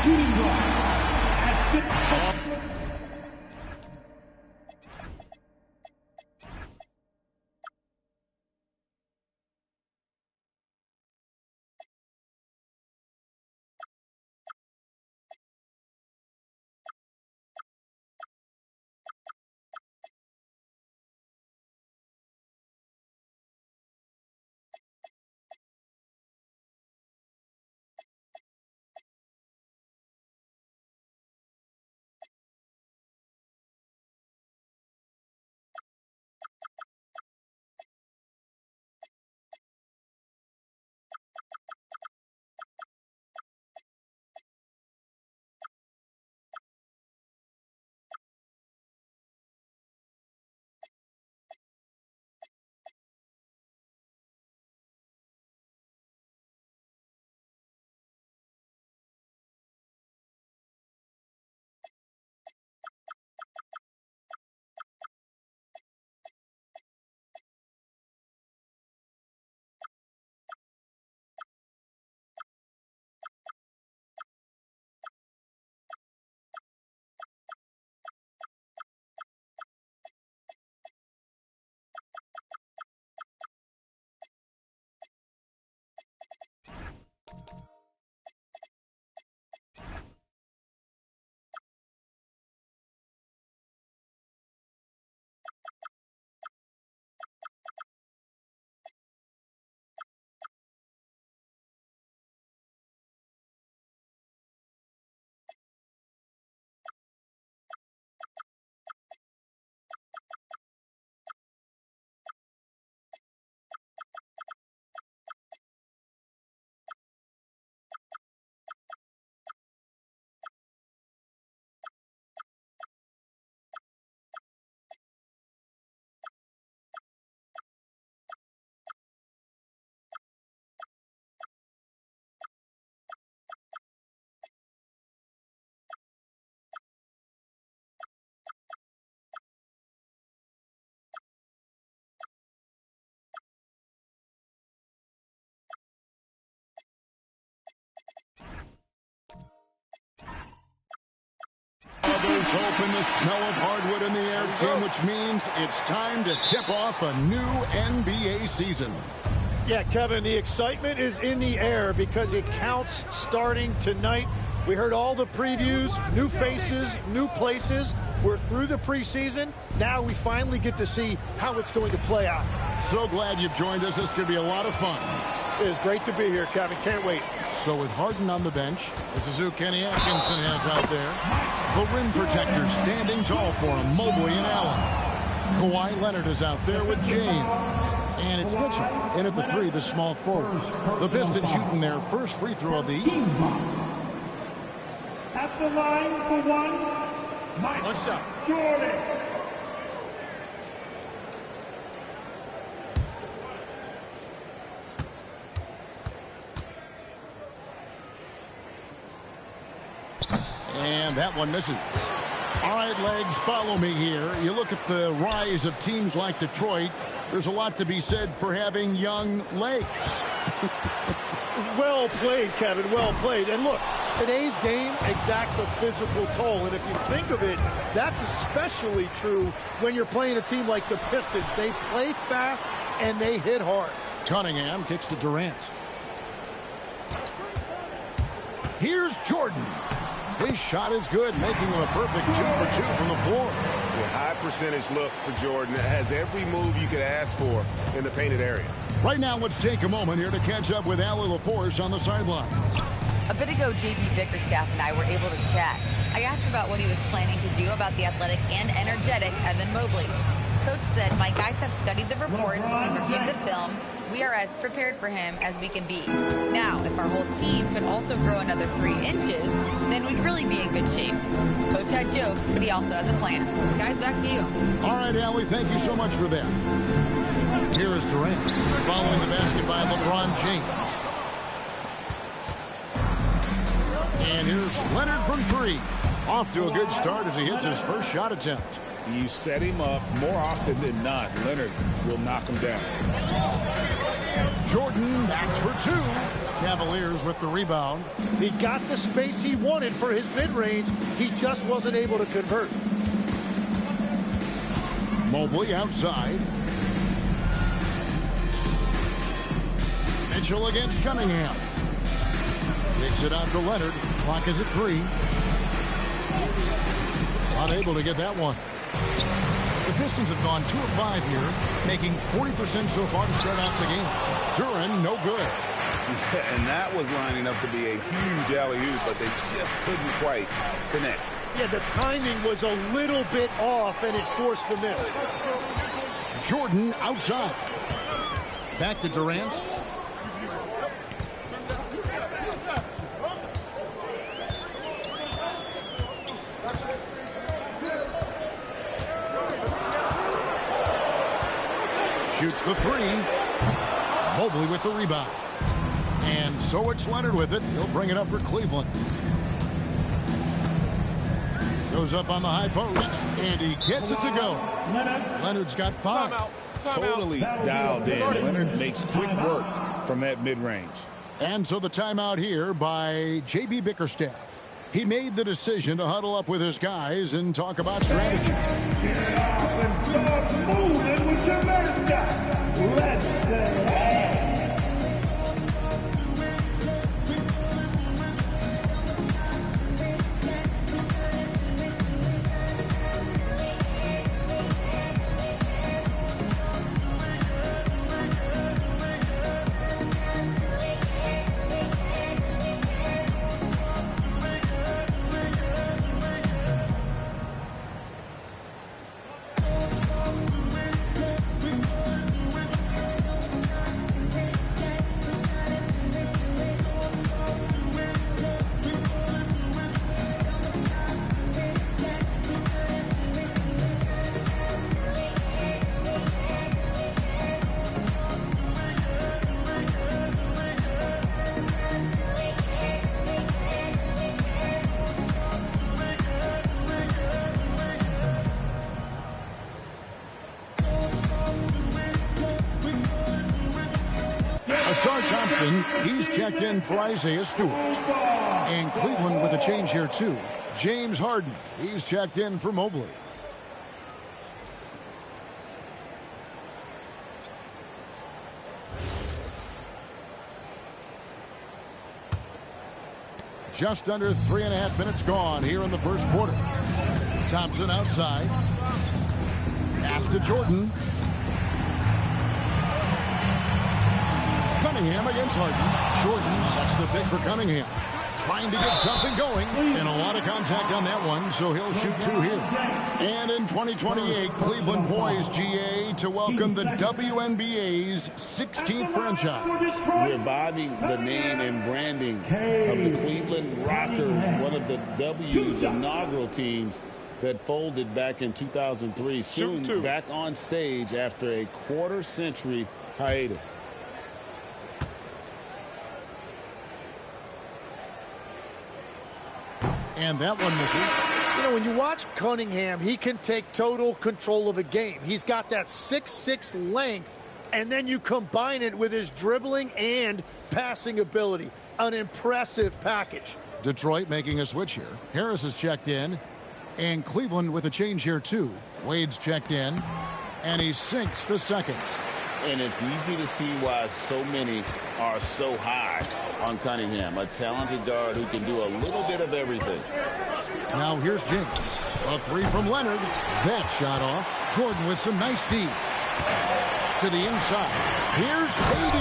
shooting guard at 6'6". There's hope in the smell of hardwood in the air, team, which means it's time to tip off a new NBA season. Yeah, Kevin, the excitement is in the air because it counts starting tonight. We heard all the previews, new faces, new places. We're through the preseason. Now we finally get to see how it's going to play out. So glad you've joined us. This is going to be a lot of fun. It is great to be here, Kevin. Can't wait. So with Harden on the bench, this is who Kenny Atkinson has out there. The rim protectors standing tall for him, Mobley and Allen. Kawhi Leonard is out there with James. And it's Mitchell in at the three, the small forward. The Pistons shooting their first free throw of the evening. At the line for one shot. Jordan. And that one misses. All right, Legs, follow me here. You look at the rise of teams like Detroit. There's a lot to be said for having young legs. Well played, Kevin. Well played. And look, today's game exacts a physical toll. And if you think of it, that's especially true when you're playing a team like the Pistons. They play fast and they hit hard. Cunningham kicks to Durant. Here's Jordan. His shot is good, making him a perfect 2 for 2 from the floor. A high percentage look for Jordan. It has every move you could ask for in the painted area. Right now, let's take a moment here to catch up with Allie LaForce on the sidelines. A bit ago, JB Bickerstaff and I were able to chat. I asked about what he was planning to do about the athletic and energetic Evan Mobley. Coach said, my guys have studied the reports, we've reviewed the film, we are as prepared for him as we can be. Now, if our whole team could also grow another 3 inches, then we'd really be in good shape. Coach had jokes, but he also has a plan. Guys, back to you. All right, Allie, thank you so much for that. Here is Durant, following the basket by LeBron James. And here's Leonard from 3. Off to a good start as he hits his first shot attempt. You set him up more often than not. Leonard will knock him down. Jordan backs for 2. Cavaliers with the rebound. He got the space he wanted for his mid-range. He just wasn't able to convert. Mobley outside. Mitchell against Cunningham. Kicks it out to Leonard. Clock is at 3. Unable to get that one. The Pistons have gone 2 of 5 here, making 40% so far to start out the game. Duran, no good. And that was lining up to be a huge alley-oop, but they just couldn't quite connect. Yeah, the timing was a little bit off, and it forced the miss. Jordan outside. Back to Durant. Shoots the 3. Mobley with the rebound. And so it's Leonard with it. He'll bring it up for Cleveland. Goes up on the high post, and he gets it to go. Leonard's got 5. Totally dialed in. Leonard makes quick work from that mid-range. And so the timeout here by J.B. Bickerstaff. He made the decision to huddle up with his guys and talk about strategy. Get up and start moving with your mascot. Let's dance. He's checked in for Isaiah Stewart. And Cleveland with a change here, too. James Harden. He's checked in for Mobley. Just under 3.5 minutes gone here in the first quarter. Thompson outside. Pass to Jordan. Cunningham against Harden. Jordan sets the pick for Cunningham. Trying to get something going. And a lot of contact on that one, so he'll shoot 2 here. And in 2028, Cleveland poised, GA, to welcome the WNBA's 16th franchise. Reviving the name and branding of the Cleveland Rockers, one of the W's inaugural teams that folded back in 2003. Soon back on stage after a quarter-century hiatus. And that one misses. You know, when you watch Cunningham, he can take total control of a game. He's got that 6'6" length, and then you combine it with his dribbling and passing ability. An impressive package. Detroit making a switch here. Harris is checked in, and Cleveland with a change here, too. Wade's checked in, and he sinks the second. And it's easy to see why so many are so high on Cunningham, a talented guard who can do a little bit of everything. Now here's James. A 3 from Leonard. That shot off. Jordan with some nice D. To the inside. Here's KD.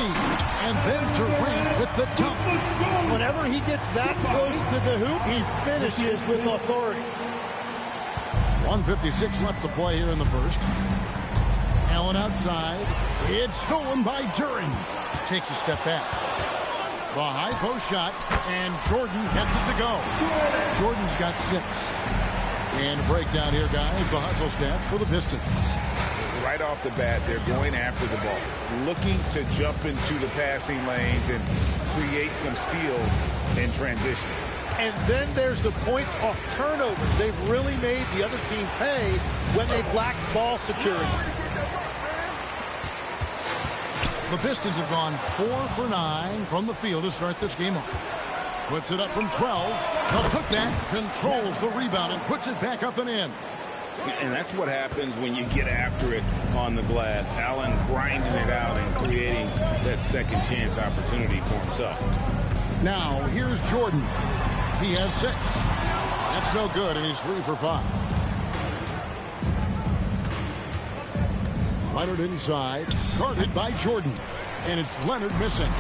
And then Durant with the dunk. Whenever he gets that close to the hoop, he finishes with authority. 1:56 left to play here in the first. Allen outside. It's stolen by Duran. Takes a step back. The high post shot, and Jordan gets it to go. Jordan's got 6. And a breakdown here, guys. The hustle stats for the Pistons. Right off the bat, they're going after the ball, looking to jump into the passing lanes and create some steals in transition. And then there's the points off turnovers. They've really made the other team pay when they've lacked ball security. The Pistons have gone 4 for 9 from the field to start this game off. Puts it up from 12. The putback controls the rebound and puts it back up and in. And that's what happens when you get after it on the glass. Allen grinding it out and creating that second chance opportunity for himself. Now, here's Jordan. He has 6. That's no good, and he's 3 for 5. Leonard inside, guarded by Jordan. And it's Leonard missing.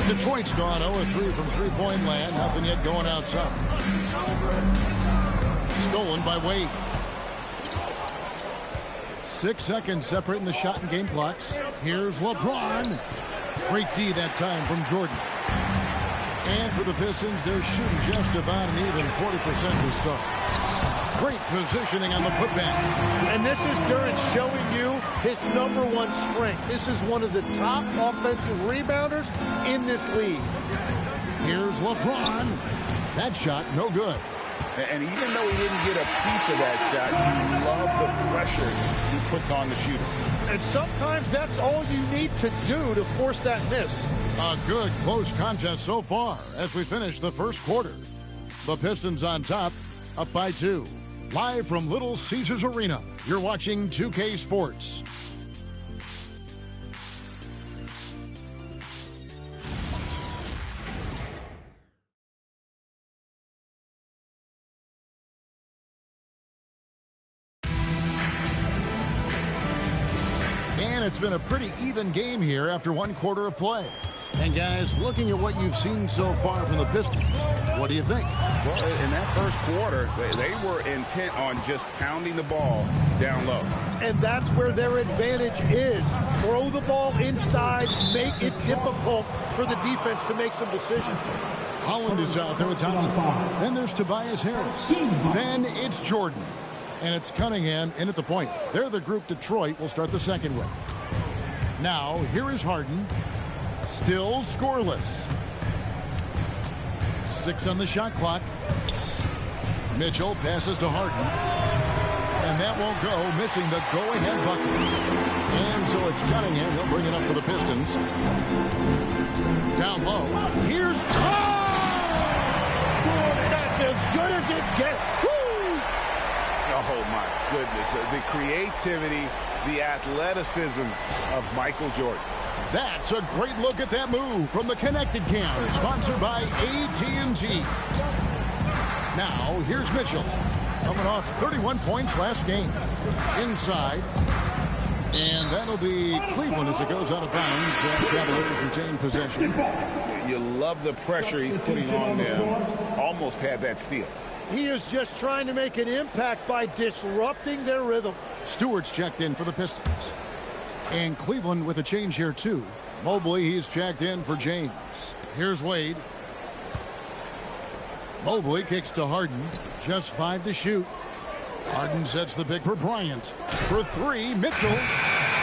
Detroit's gone 0-3 from three-point land. Nothing yet going outside. Stolen by Wade. 6 seconds separating the shot and game clocks. Here's LeBron. Great D that time from Jordan. And for the Pistons, they're shooting just about an even 40% to start. Great positioning on the putback. And this is Durant showing you his #1 strength. This is one of the top offensive rebounders in this league. Here's LeBron. That shot, no good. And even though he didn't get a piece of that shot, you love the pressure he puts on the shooter. And sometimes that's all you need to do to force that miss. A good close contest so far as we finish the first quarter. The Pistons on top, up by 2. Live from Little Caesars Arena, you're watching 2K Sports. And it's been a pretty even game here after 1 quarter of play. And guys, looking at what you've seen so far from the Pistons, what do you think? Well, in that first quarter, they were intent on just pounding the ball down low. And that's where their advantage is. Throw the ball inside, make it difficult for the defense to make some decisions. Holland is out there with Thompson. Then there's Tobias Harris. Then it's Jordan. And it's Cunningham in at the point. They're the group Detroit will start the second with. Now, here is Harden. Still scoreless. 6 on the shot clock. Mitchell passes to Harden. And that won't go, missing the go-ahead bucket. And so it's Cunningham. He'll bring it up for the Pistons. Down low. Here's That's as good as it gets. Oh, my goodness. The creativity, the athleticism of Michael Jordan. That's a great look at that move from the Connected Cam, sponsored by AT&T. Now, here's Mitchell, coming off 31 points last game. Inside, and that'll be Cleveland as it goes out of bounds. Cavaliers retain possession. You love the pressure he's putting on them. Almost had that steal. He is just trying to make an impact by disrupting their rhythm. Stewart's checked in for the Pistons. And Cleveland with a change here, too. Mobley, he's checked in for James. Here's Wade. Mobley kicks to Harden. Just 5 to shoot. Harden sets the pick for Bryant. For 3, Mitchell.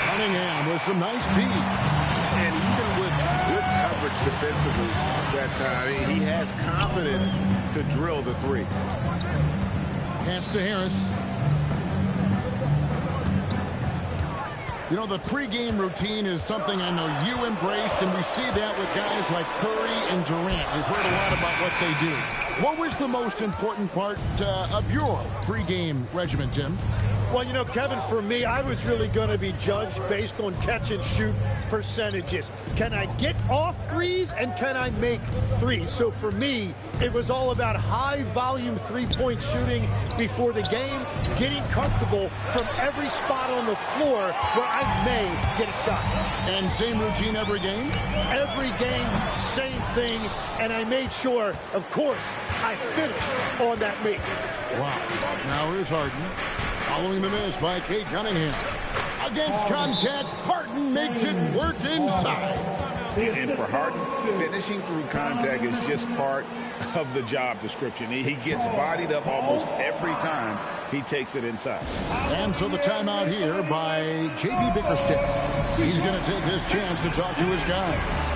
Cunningham with some nice D. And even with good coverage defensively that time, he has confidence to drill the 3. Pass to Harris. You know, the pregame routine is something I know you embraced, and we see that with guys like Curry and Durant. We've heard a lot about what they do. What was the most important part of your pregame regimen, Tim? Well, you know, Kevin, for me, I was really going to be judged based on catch-and-shoot percentages. Can I get off threes, and can I make threes? So for me, it was all about high-volume three-point shooting before the game, getting comfortable from every spot on the floor where I may get a shot. And same routine every game? Every game, same thing, and I made sure, of course, I finished on that make. Wow. Now here's Harden. Following the miss by Kate Cunningham. Against contact, Harden makes it work inside. And for Harden, finishing through contact is just part of the job description. He gets bodied up almost every time he takes it inside. And so the timeout here by J.B. Bickerstaff. He's going to take this chance to talk to his guys.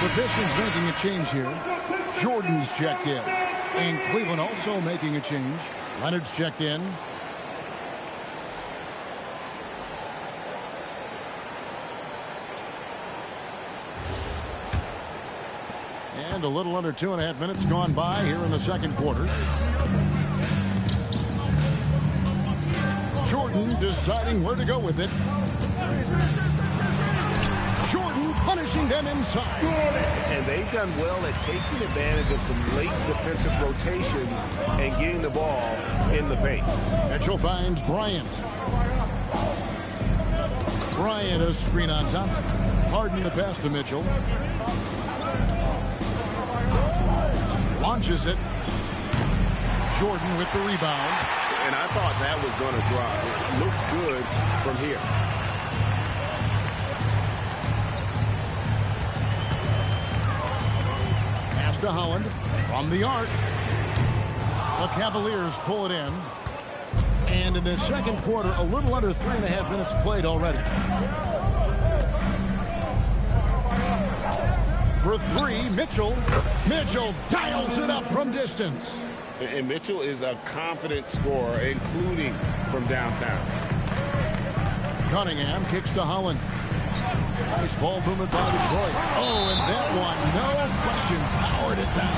The Pistons making a change here. Jordan's checked in. And Cleveland also making a change. Leonard's checked in. And a little under 2.5 minutes gone by here in the second quarter. Jordan deciding where to go with it. Jordan punishing them inside. And they've done well at taking advantage of some late defensive rotations and getting the ball in the paint. Mitchell finds Bryant. Bryant, a screen on Thompson. Harden the pass to Mitchell. Launches it. Jordan with the rebound. And I thought that was going to drop. It looked good from here. Pass to Holland from the arc. The Cavaliers pull it in. And in the second quarter, a little under 3.5 minutes played already. For three, Mitchell. Mitchell dials it up from distance. And Mitchell is a confident scorer, including from downtown. Cunningham kicks to Holland. Nice ball movement by Detroit. Oh, and that one, no question, powered it down.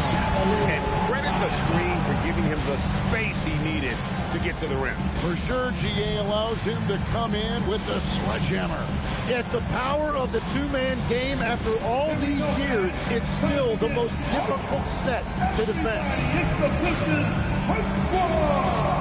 And credit the screen for giving him the space he needed to get to the rim. For sure, GA allows him to come in with the sledgehammer. It's the power of the two-man game. After all these years, it's still the most difficult set to defend. It's the Pistons Fletchboy.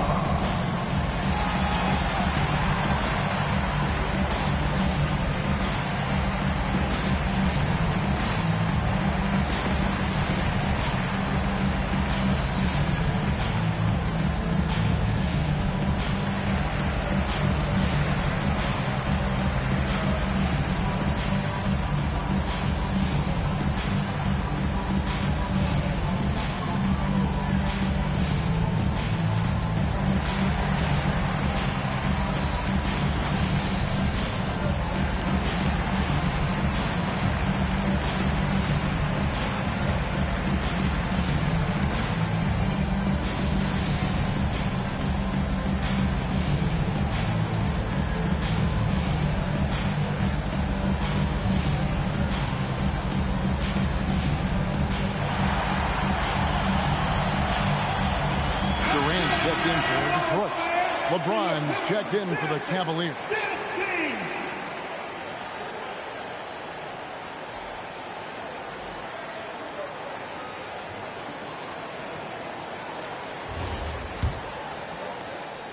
LeBron's checked in for the Cavaliers.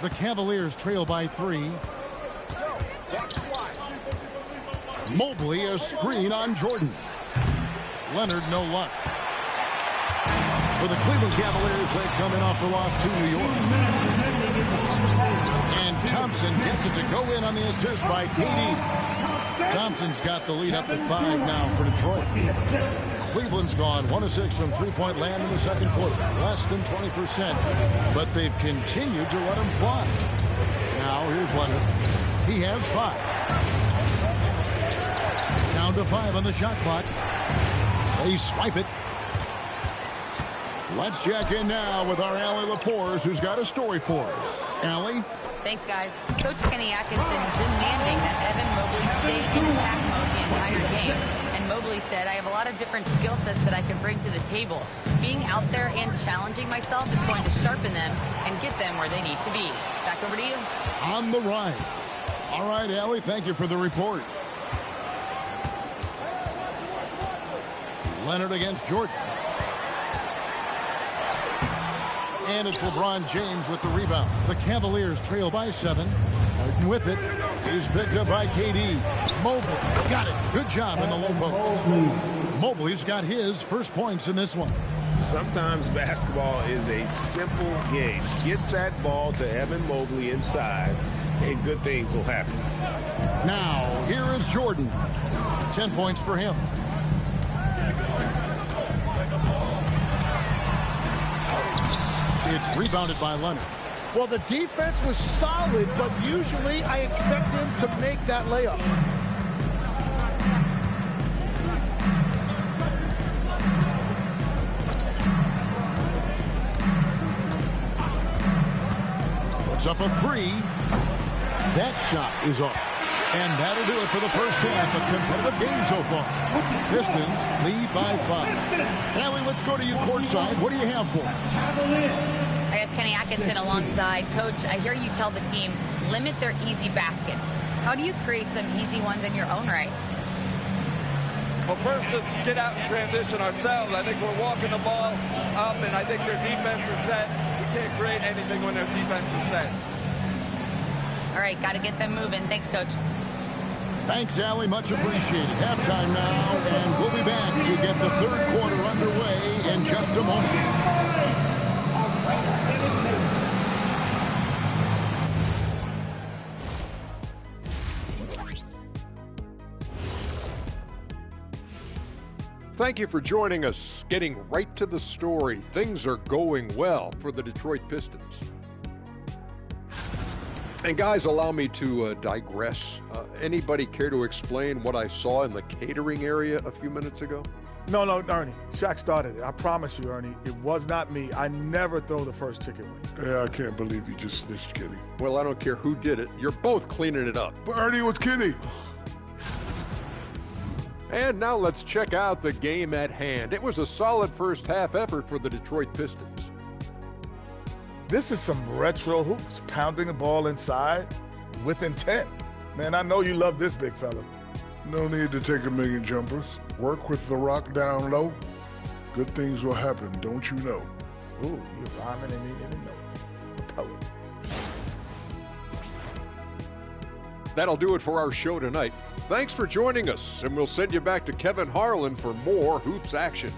The Cavaliers trail by 3. Mobley, a screen on Jordan. Leonard, no luck. For the Cleveland Cavaliers, they come in off the loss to New York. And Thompson gets it to go in on the assist by KD. Thompson's got the lead up to 5 now for Detroit. Cleveland's gone 1 of 6 from three-point land in the second quarter. Less than 20%. But they've continued to let him fly. Now here's Leonard. He has 5. Down to 5 on the shot clock. They swipe it. Let's check in now with our Allie LaForce, who's got a story for us. Allie? Thanks, guys. Coach Kenny Atkinson demanding that Evan Mobley stay in attack mode the entire game. And Mobley said, I have a lot of different skill sets that I can bring to the table. Being out there and challenging myself is going to sharpen them and get them where they need to be. Back over to you. On the rise. All right, Allie, thank you for the report. Leonard against Jordan. And it's LeBron James with the rebound. The Cavaliers trail by 7. Harden with it. He's picked up by KD. Mobley got it. Good job in the low post. Mobley's got his first points in this one. Sometimes basketball is a simple game. Get that ball to Evan Mobley inside, and good things will happen. Now, here is Jordan. 10 points for him. It's rebounded by Leonard. Well, the defense was solid, but usually I expect him to make that layup. puts up a 3. That shot is off. And that'll do it for the first half. A competitive game so far. Pistons lead by 5. Allie, let's go to you courtside. What do you have for us? I have Kenny Atkinson alongside. Coach, I hear you tell the team, limit their easy baskets. How do you create some easy ones in your own right? Well, first, let's get out and transition ourselves. I think we're walking the ball up, and I think their defense is set. We can't create anything when their defense is set. All right, got to get them moving. Thanks, Coach. Thanks, Allie. Much appreciated. Halftime now, and we'll be back to get the third quarter underway in just a moment. Thank you for joining us. Getting right to the story. Things are going well for the Detroit Pistons. And guys, allow me to digress. Anybody care to explain what I saw in the catering area a few minutes ago? No, Ernie. Shaq started it. I promise you, Ernie. It was not me. I never throw the first chicken wing. Yeah, I can't believe you just snitched Kenny. Well, I don't care who did it. You're both cleaning it up. But Ernie was Kenny. And now let's check out the game at hand. It was a solid first half effort for the Detroit Pistons. This is some retro hoops, pounding the ball inside with intent. Man, I know you love this big fella. No need to take a million jumpers. Work with the rock down low. Good things will happen, don't you know? Ooh, you're rhyming and you didn't even know it. A poet. That'll do it for our show tonight. Thanks for joining us, and we'll send you back to Kevin Harlan for more hoops action.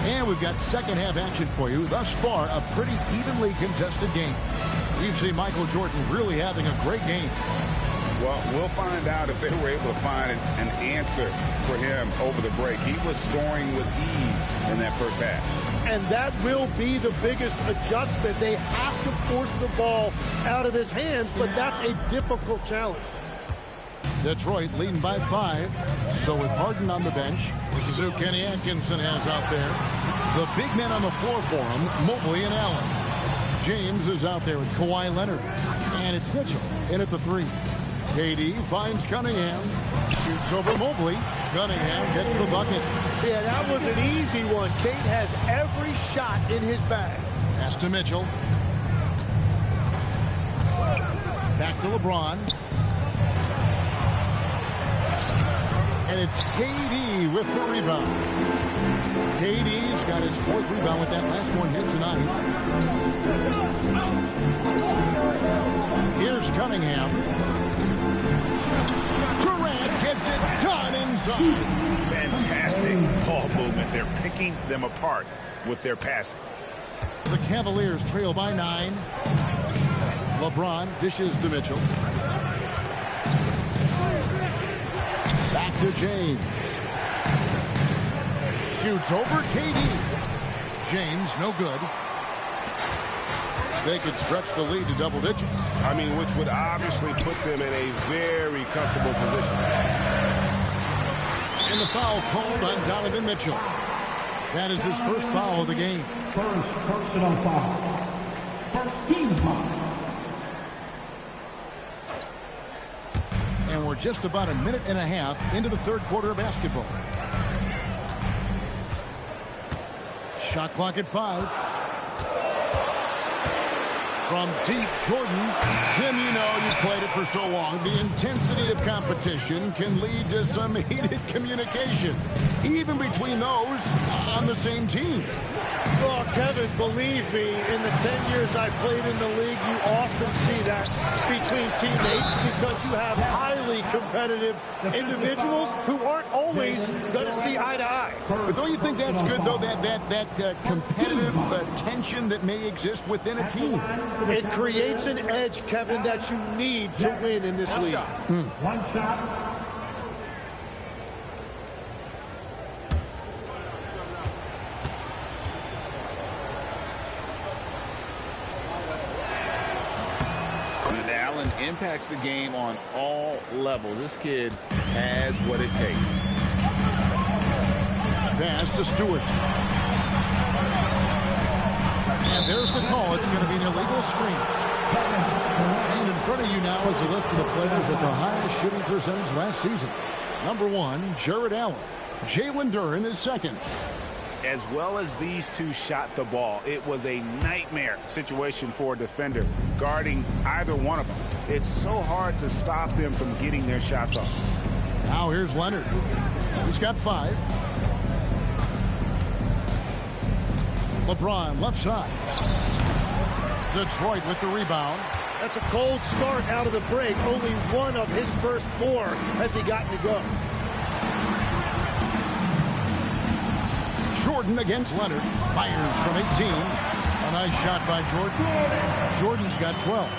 And we've got second half action for you. Thus far, a pretty evenly contested game. We've seen Michael Jordan really having a great game. Well, we'll find out if they were able to find an answer for him over the break. He was scoring with ease in that first half. And that will be the biggest adjustment. They have to force the ball out of his hands, but that's a difficult challenge. Detroit leading by 5. So with Harden on the bench, this is who Kenny Atkinson has out there. The big men on the floor for him, Mobley and Allen. James is out there with Kawhi Leonard. And it's Mitchell in at the 3. KD finds Cunningham, shoots over Mobley. Cunningham gets the bucket. Yeah, that was an easy one. Kate has every shot in his bag. Pass to Mitchell. Back to LeBron. And it's KD with the rebound. KD's got his 4th rebound with that last one here tonight. Here's Cunningham. Durant gets it done inside. Fantastic ball movement. They're picking them apart with their passing. The Cavaliers trail by 9. LeBron dishes to Mitchell. Back to James. Shoots over KD. James, no good. They could stretch the lead to double digits. I mean, which would obviously put them in a very comfortable position. And the foul called on Donovan Mitchell. That is his first foul of the game. First personal foul. First team foul. And we're just about a minute and a half into the third quarter of basketball. Shot clock at 5. From deep, Jordan. Tim, you know, you've played it for so long. The intensity of competition can lead to some heated communication, even between those on the same team. Oh, Kevin, believe me, in the 10 years I've played in the league, you often see that between teammates because you have highly competitive individuals who aren't always going to see eye to eye. But don't you think that's good, though, that competitive tension that may exist within a team? It creates an edge, Kevin, that you need to win in this league. One shot. Allen impacts the game on all levels. This kid has what it takes. Pass to Stewart. And there's the call. It's going to be an illegal screen. And in front of you now is a list of the players with the highest shooting percentage last season. Number 1, Jared Allen. Jalen Duren is second. As well as these two shot the ball, it was a nightmare situation for a defender guarding either one of them. It's so hard to stop them from getting their shots off. Now here's Leonard. He's got 5. LeBron left side. Detroit with the rebound. That's a cold start out of the break. Only one of his first 4 has he gotten to go. Jordan against Leonard. Fires from 18. A nice shot by Jordan. Jordan's got 12.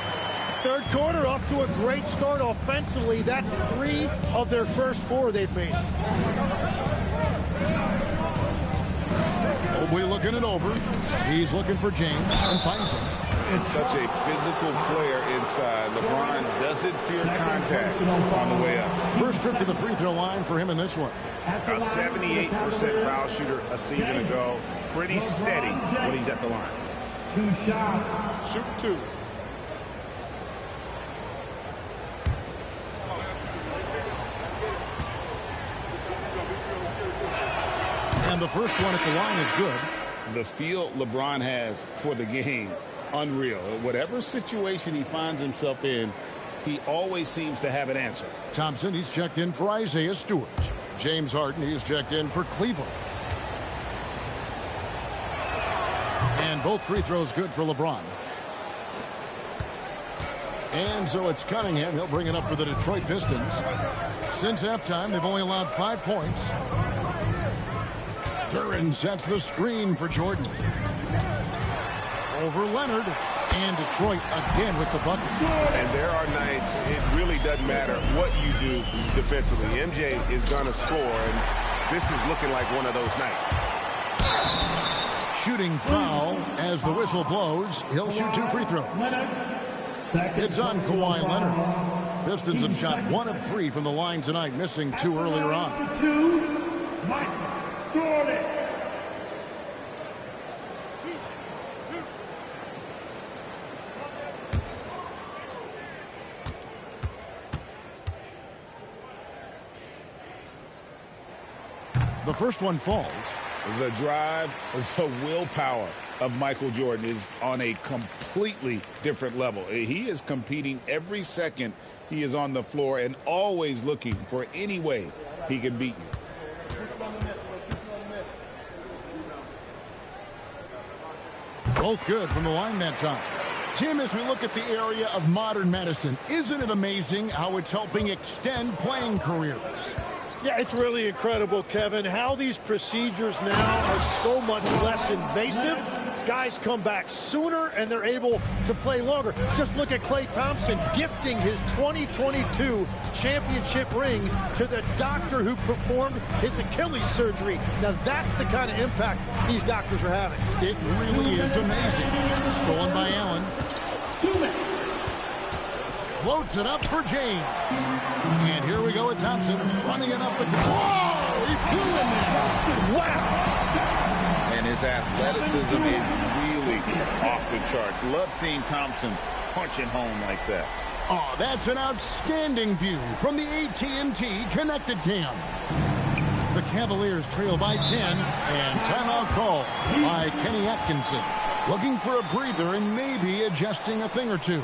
Third quarter off to a great start offensively. That's 3 of their first 4 they've made. Mobley looking it over. He's looking for James and finds him. It's such a physical player inside. LeBron doesn't fear contact on the way up. First trip to the free throw line for him in this one. A 78% foul shooter a season ago. Pretty steady when he's at the line. 2 shots. Shoot 2. And the first one at the line is good. The feel LeBron has for the game, unreal. Whatever situation he finds himself in, he always seems to have an answer. Thompson, he's checked in for Isaiah Stewart. James Harden, he's checked in for Cleveland. And both free throws good for LeBron. And so it's Cunningham. He'll bring it up for the Detroit Pistons. Since halftime, they've only allowed 5 points. Duren sets the screen for Jordan. Over Leonard. And Detroit again with the bucket. And there are nights it really doesn't matter what you do defensively. MJ is going to score, and this is looking like one of those nights. Shooting foul as the whistle blows. He'll shoot 2 free throws. It's on Kawhi Leonard. Pistons have shot 1 of 3 from the line tonight, missing 2 earlier on. 2, Mike Jordan. The first one falls. The drive, the willpower of Michael Jordan is on a completely different level. He is competing every second he is on the floor and always looking for any way he can beat you. Both good from the line that time. Tim, as we look at the area of modern medicine, isn't it amazing how it's helping extend playing careers? Yeah, it's really incredible, Kevin, how these procedures now are so much less invasive. Guys come back sooner, and they're able to play longer. Just look at Klay Thompson gifting his 2022 championship ring to the doctor who performed his Achilles surgery. Now, that's the kind of impact these doctors are having. It really is amazing. Stolen by Allen. 2 minutes. Floats it up for James. And here we go with Thompson running it up the court. Whoa! He flew in there. Wow! And his athleticism is really off the charts. Love seeing Thompson punching home like that. Oh, that's an outstanding view from the AT&T Connected Cam. The Cavaliers trail by 10, and timeout call by Kenny Atkinson. Looking for a breather and maybe adjusting a thing or two.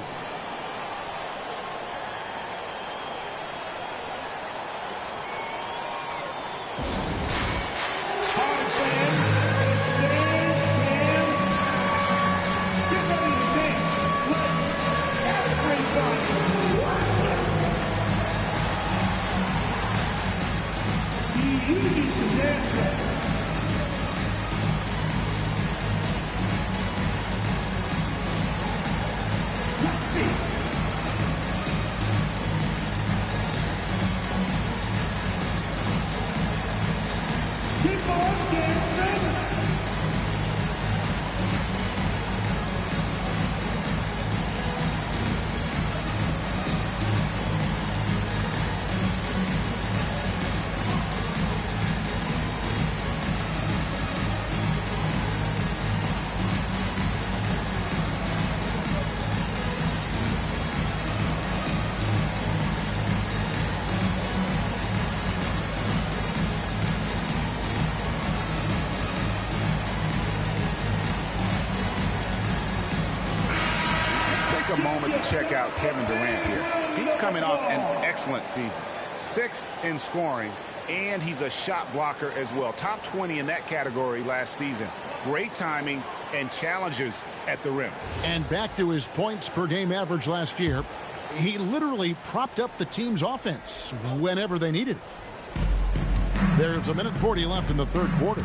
a moment to check out Kevin Durant here. He's coming off an excellent season. 6th in scoring, and he's a shot blocker as well. Top 20 in that category last season. Great timing and challenges at the rim. And back to his points per game average last year, he literally propped up the team's offense whenever they needed it. There's 1:40 left in the third quarter.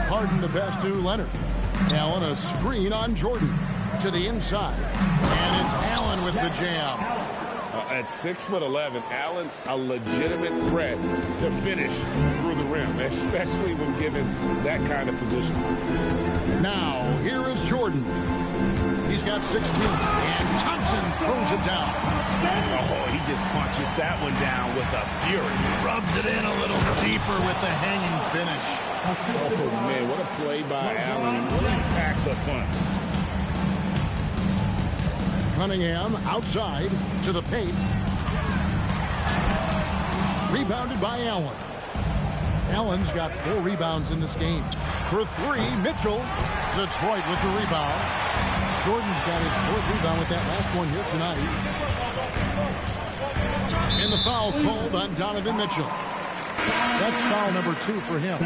Harden the pass to Leonard. Allen a screen on Jordan to the inside. And it's Allen with the jam. At 6'11", Allen a legitimate threat to finish through the rim, especially when given that kind of position. Now, here is Jordan. He's got 16, and Thompson throws it down. Oh, he just punches that one down with a fury. Rubs it in a little deeper with the hanging finish. Oh, man, what a play by Allen. He really packs a punch. Cunningham outside to the paint. Rebounded by Allen. Allen's got 4 rebounds in this game. For 3, Mitchell. Detroit with the rebound. Jordan's got his 4th rebound with that last one here tonight. And the foul called on Donovan Mitchell. That's foul number 2 for him.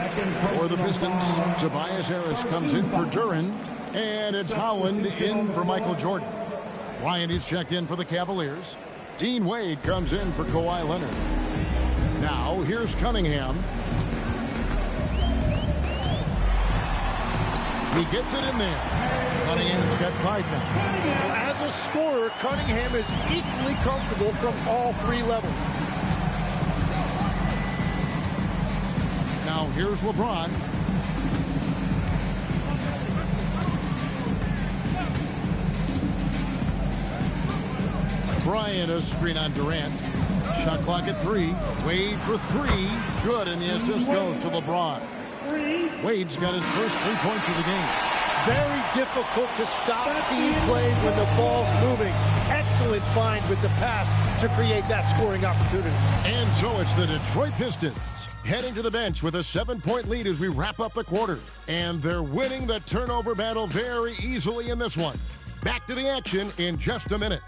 For the Pistons, Tobias Harris comes in for Duren. And it's Howland in for Michael Jordan. Bryant is checked in for the Cavaliers. Dean Wade comes in for Kawhi Leonard. Now, here's Cunningham. He gets it in there. Cunningham's got 5 now. As a scorer, Cunningham is equally comfortable from all 3 levels. Now, here's LeBron. Bryant a screen on Durant. Shot clock at 3. Wade for 3. Good, and the assist goes to LeBron. Wade's got his first 3 points of the game. Very difficult to stop team play when the ball's moving. Excellent find with the pass to create that scoring opportunity. And so it's the Detroit Pistons heading to the bench with a 7-point lead as we wrap up the quarter. And they're winning the turnover battle very easily in this one. Back to the action in just a minute.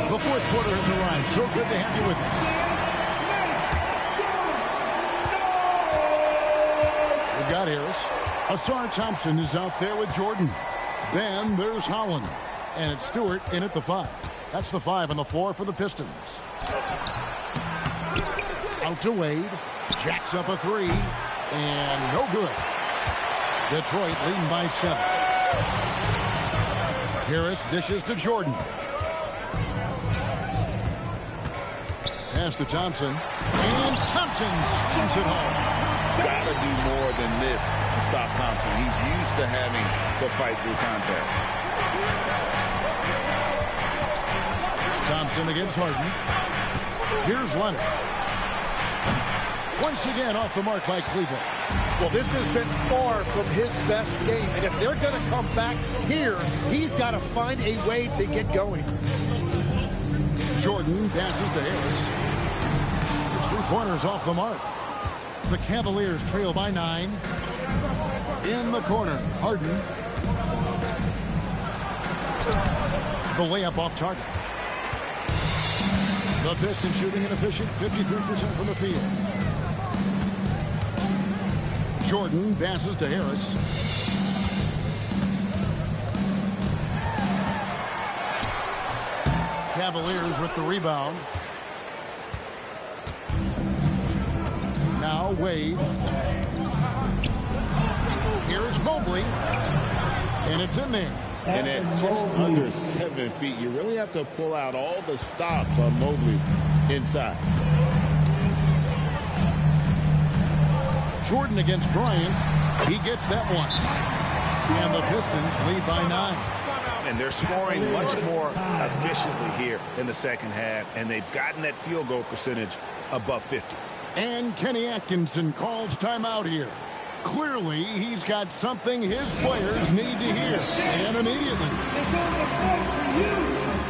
The fourth quarter has arrived. So good to have you with us. We've got Harris. Asar Thompson is out there with Jordan. Then there's Holland. And it's Stewart in at the 5. That's the 5 on the floor for the Pistons. Out to Wade. Jacks up a 3. And no good. Detroit leading by 7. Harris dishes to Jordan. Pass to Thompson. And Thompson slams it home. Got to do more than this to stop Thompson. He's used to having to fight through contact. Thompson against Harden. Here's Leonard. Once again off the mark by Cleveland. Well, this has been far from his best game. And if they're going to come back here, he's got to find a way to get going. Jordan passes to Harris. His 3-pointers off the mark. The Cavaliers trail by 9. In the corner, Harden. The layup off target. The Pistons shooting an efficient 53% from the field. Jordan passes to Harris. Cavaliers with the rebound. Now Wade. Here's Mobley. And it's in there. And at just under 7 feet, you really have to pull out all the stops on Mobley inside. Jordan against Bryant. He gets that one. And the Pistons lead by 9. And they're scoring much more efficiently here in the second half, and they've gotten that field goal percentage above 50. And Kenny Atkinson calls timeout here. Clearly, he's got something his players need to hear, and immediately. It's on the floor for you.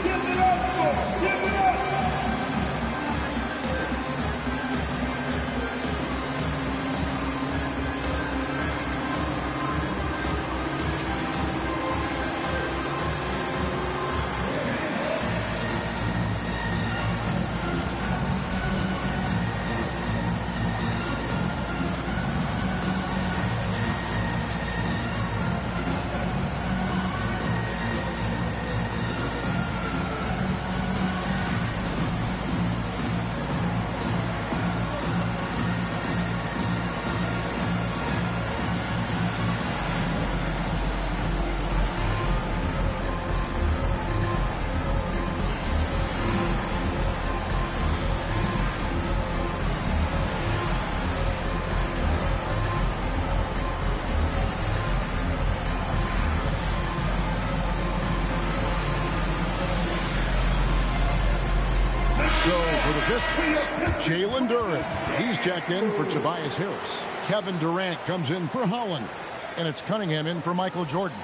Give it up for. Give it up. Jalen Duren. He's checked in for Tobias Harris. Kevin Durant comes in for Holland. And it's Cunningham in for Michael Jordan.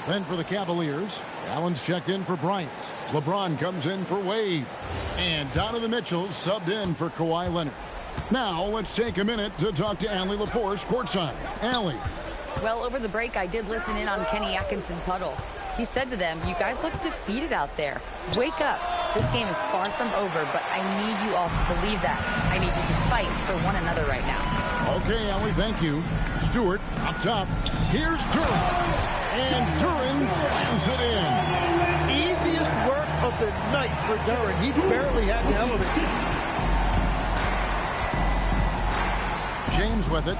Then for the Cavaliers, Allen's checked in for Bryant. LeBron comes in for Wade. And Donovan Mitchell's subbed in for Kawhi Leonard. Now let's take a minute to talk to Allie LaForce courtside. Allie. Well, over the break, I did listen in on Kenny Atkinson's huddle. He said to them, "You guys look defeated out there. Wake up. This game is far from over, but I need you all to believe that. I need you to fight for one another right now." Okay, Allie, thank you. Stewart up top. Here's Duren. And Duren slams it in. Easiest work of the night for Duren. He barely had to elevate. James with it.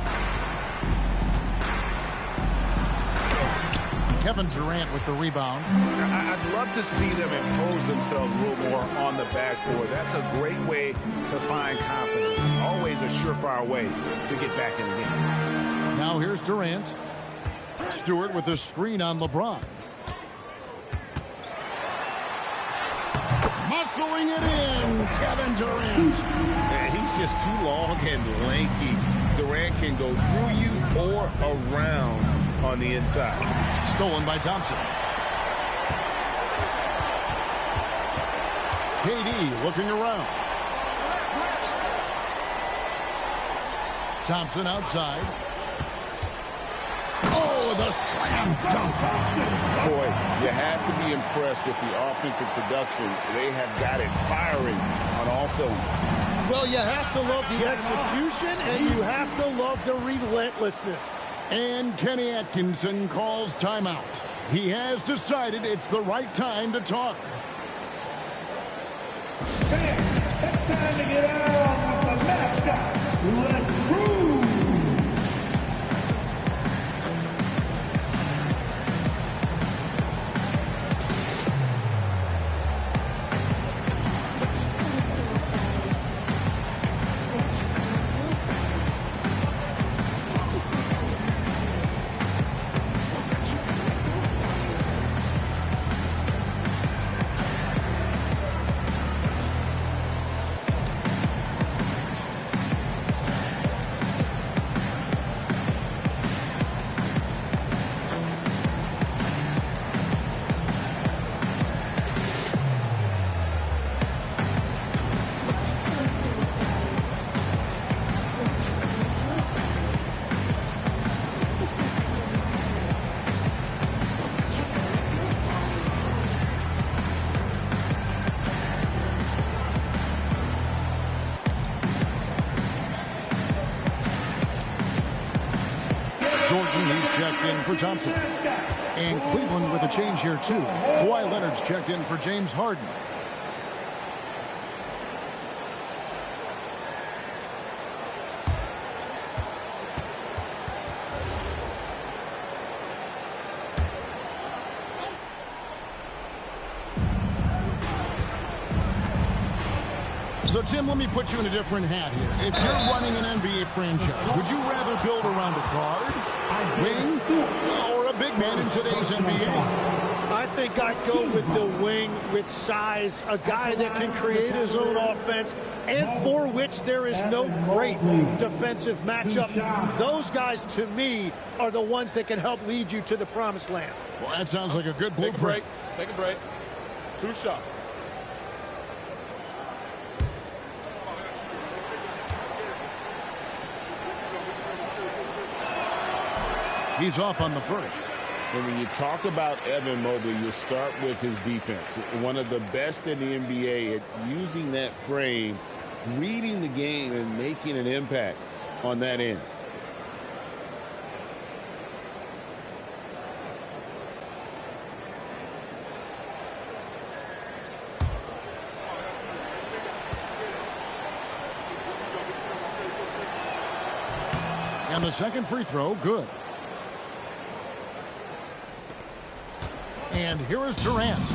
Kevin Durant with the rebound. I'd love to see them impose themselves a little more on the backboard. That's a great way to find confidence. Always a surefire way to get back in the game. Now here's Durant. Stewart with the screen on LeBron. Muscling it in, Kevin Durant. Man, he's just too long and lanky. Durant can go through you or around on the inside. Stolen by Thompson. KD looking around. Thompson outside. Oh, the slam dunk. Boy, you have to be impressed with the offensive production. They have got it firing on all cylinders. Well, you have to love the execution, and you have to love the relentlessness. And Kenny Atkinson calls timeout. He has decided it's the right time to talk. It's time to get out with the mascot. Let's move. For Thompson. And Cleveland with a change here too. Kawhi Leonard's checked in for James Harden. So, Tim, let me put you in a different hat here. If you're running an NBA franchise, would you rather build around a guard, wing, or a big man in today's NBA? I think I'd go with the wing with size, a guy that can create his own offense and for which there is no great defensive matchup. Those guys, to me, are the ones that can help lead you to the promised land. Well, that sounds like a good blueprint. Take a break. 2 shots. He's off on the first. And when you talk about Evan Mobley, you start with his defense. One of the best in the NBA at using that frame, reading the game, and making an impact on that end. And the second free throw, good. And here is Durant.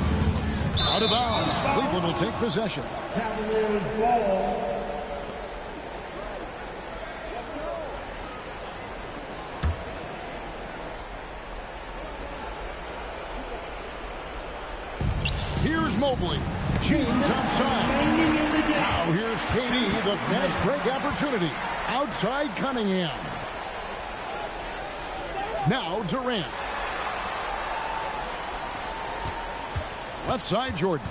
Out of bounds. Cleveland will take possession. Cavaliers ball. Here's Mobley. James outside. Now here's KD, the fast break opportunity. Outside Cunningham. Now Durant. Left side, Jordan.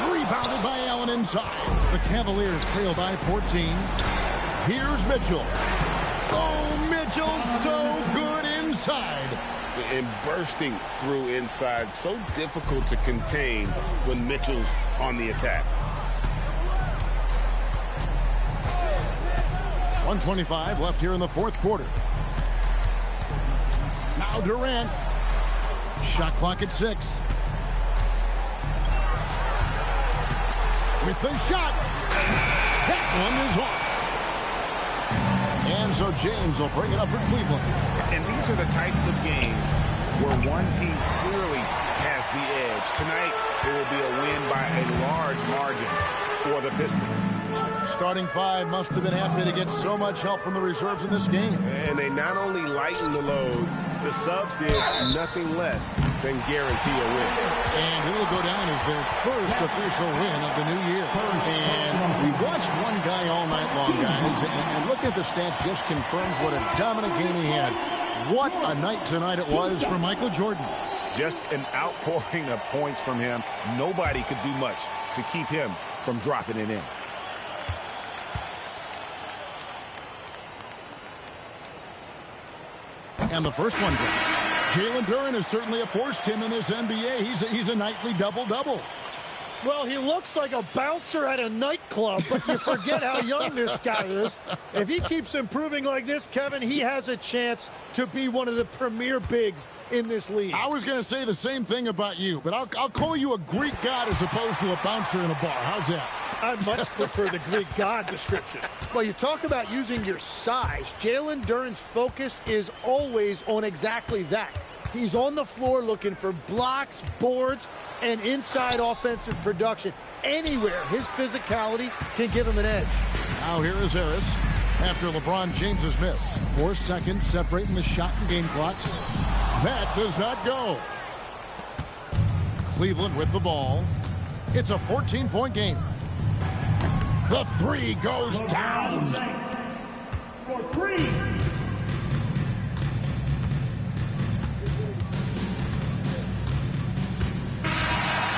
Rebounded by Allen inside. The Cavaliers trail by 14. Here's Mitchell. Oh, Mitchell, so good inside. And bursting through inside. So difficult to contain when Mitchell's on the attack. 1:25 left here in the fourth quarter. Now Durant. Shot clock at 6. With the shot. That one is off. And so James will bring it up for Cleveland. And these are the types of games where one team clearly has the edge. Tonight, it will be a win by a large margin for the Pistons. Starting 5 must have been happy to get so much help from the reserves in this game. And they not only lightened the load, the subs did nothing less than guarantee a win. And it'll go down as their first official win of the new year. And we watched one guy all night long, guys, and looking at the stats just confirms what a dominant game he had. What a night tonight it was for Michael Jordan. Just an outpouring of points from him. Nobody could do much to keep him from dropping it in. And the first one goes. Jalen Duren is certainly a force, Tim, in this NBA. He's a nightly double-double. Well, he looks like a bouncer at a nightclub, but you forget how young this guy is. If he keeps improving like this, Kevin, he has a chance to be one of the premier bigs in this league. I was going to say the same thing about you, but I'll call you a Greek god as opposed to a bouncer in a bar. How's that? I much prefer the Greek god description. Well, you talk about using your size. Jalen Duren's focus is always on exactly that. He's on the floor looking for blocks, boards, and inside offensive production. Anywhere his physicality can give him an edge. Now here is Harris after LeBron James's miss. 4 seconds separating the shot and game clocks. That does not go. Cleveland with the ball. It's a 14-point game. The 3 goes down. For 3.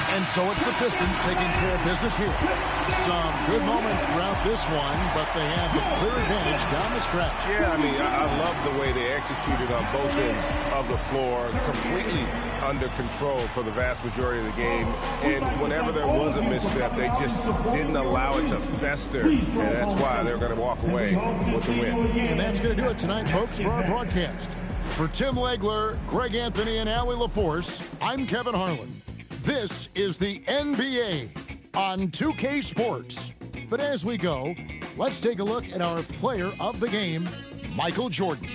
And so it's the Pistons taking care of business here. Some good moments throughout this one, but they have the clear advantage down the stretch. Yeah, I mean, I love the way they executed on both ends of the floor, completely under control for the vast majority of the game. And whenever there was a misstep, they just didn't allow it to fester. And that's why they're going to walk away with the win. And that's going to do it tonight, folks, for our broadcast. For Tim Legler, Greg Anthony, and Allie LaForce, I'm Kevin Harlan. This is the NBA on 2K Sports. But as we go, let's take a look at our player of the game, Michael Jordan.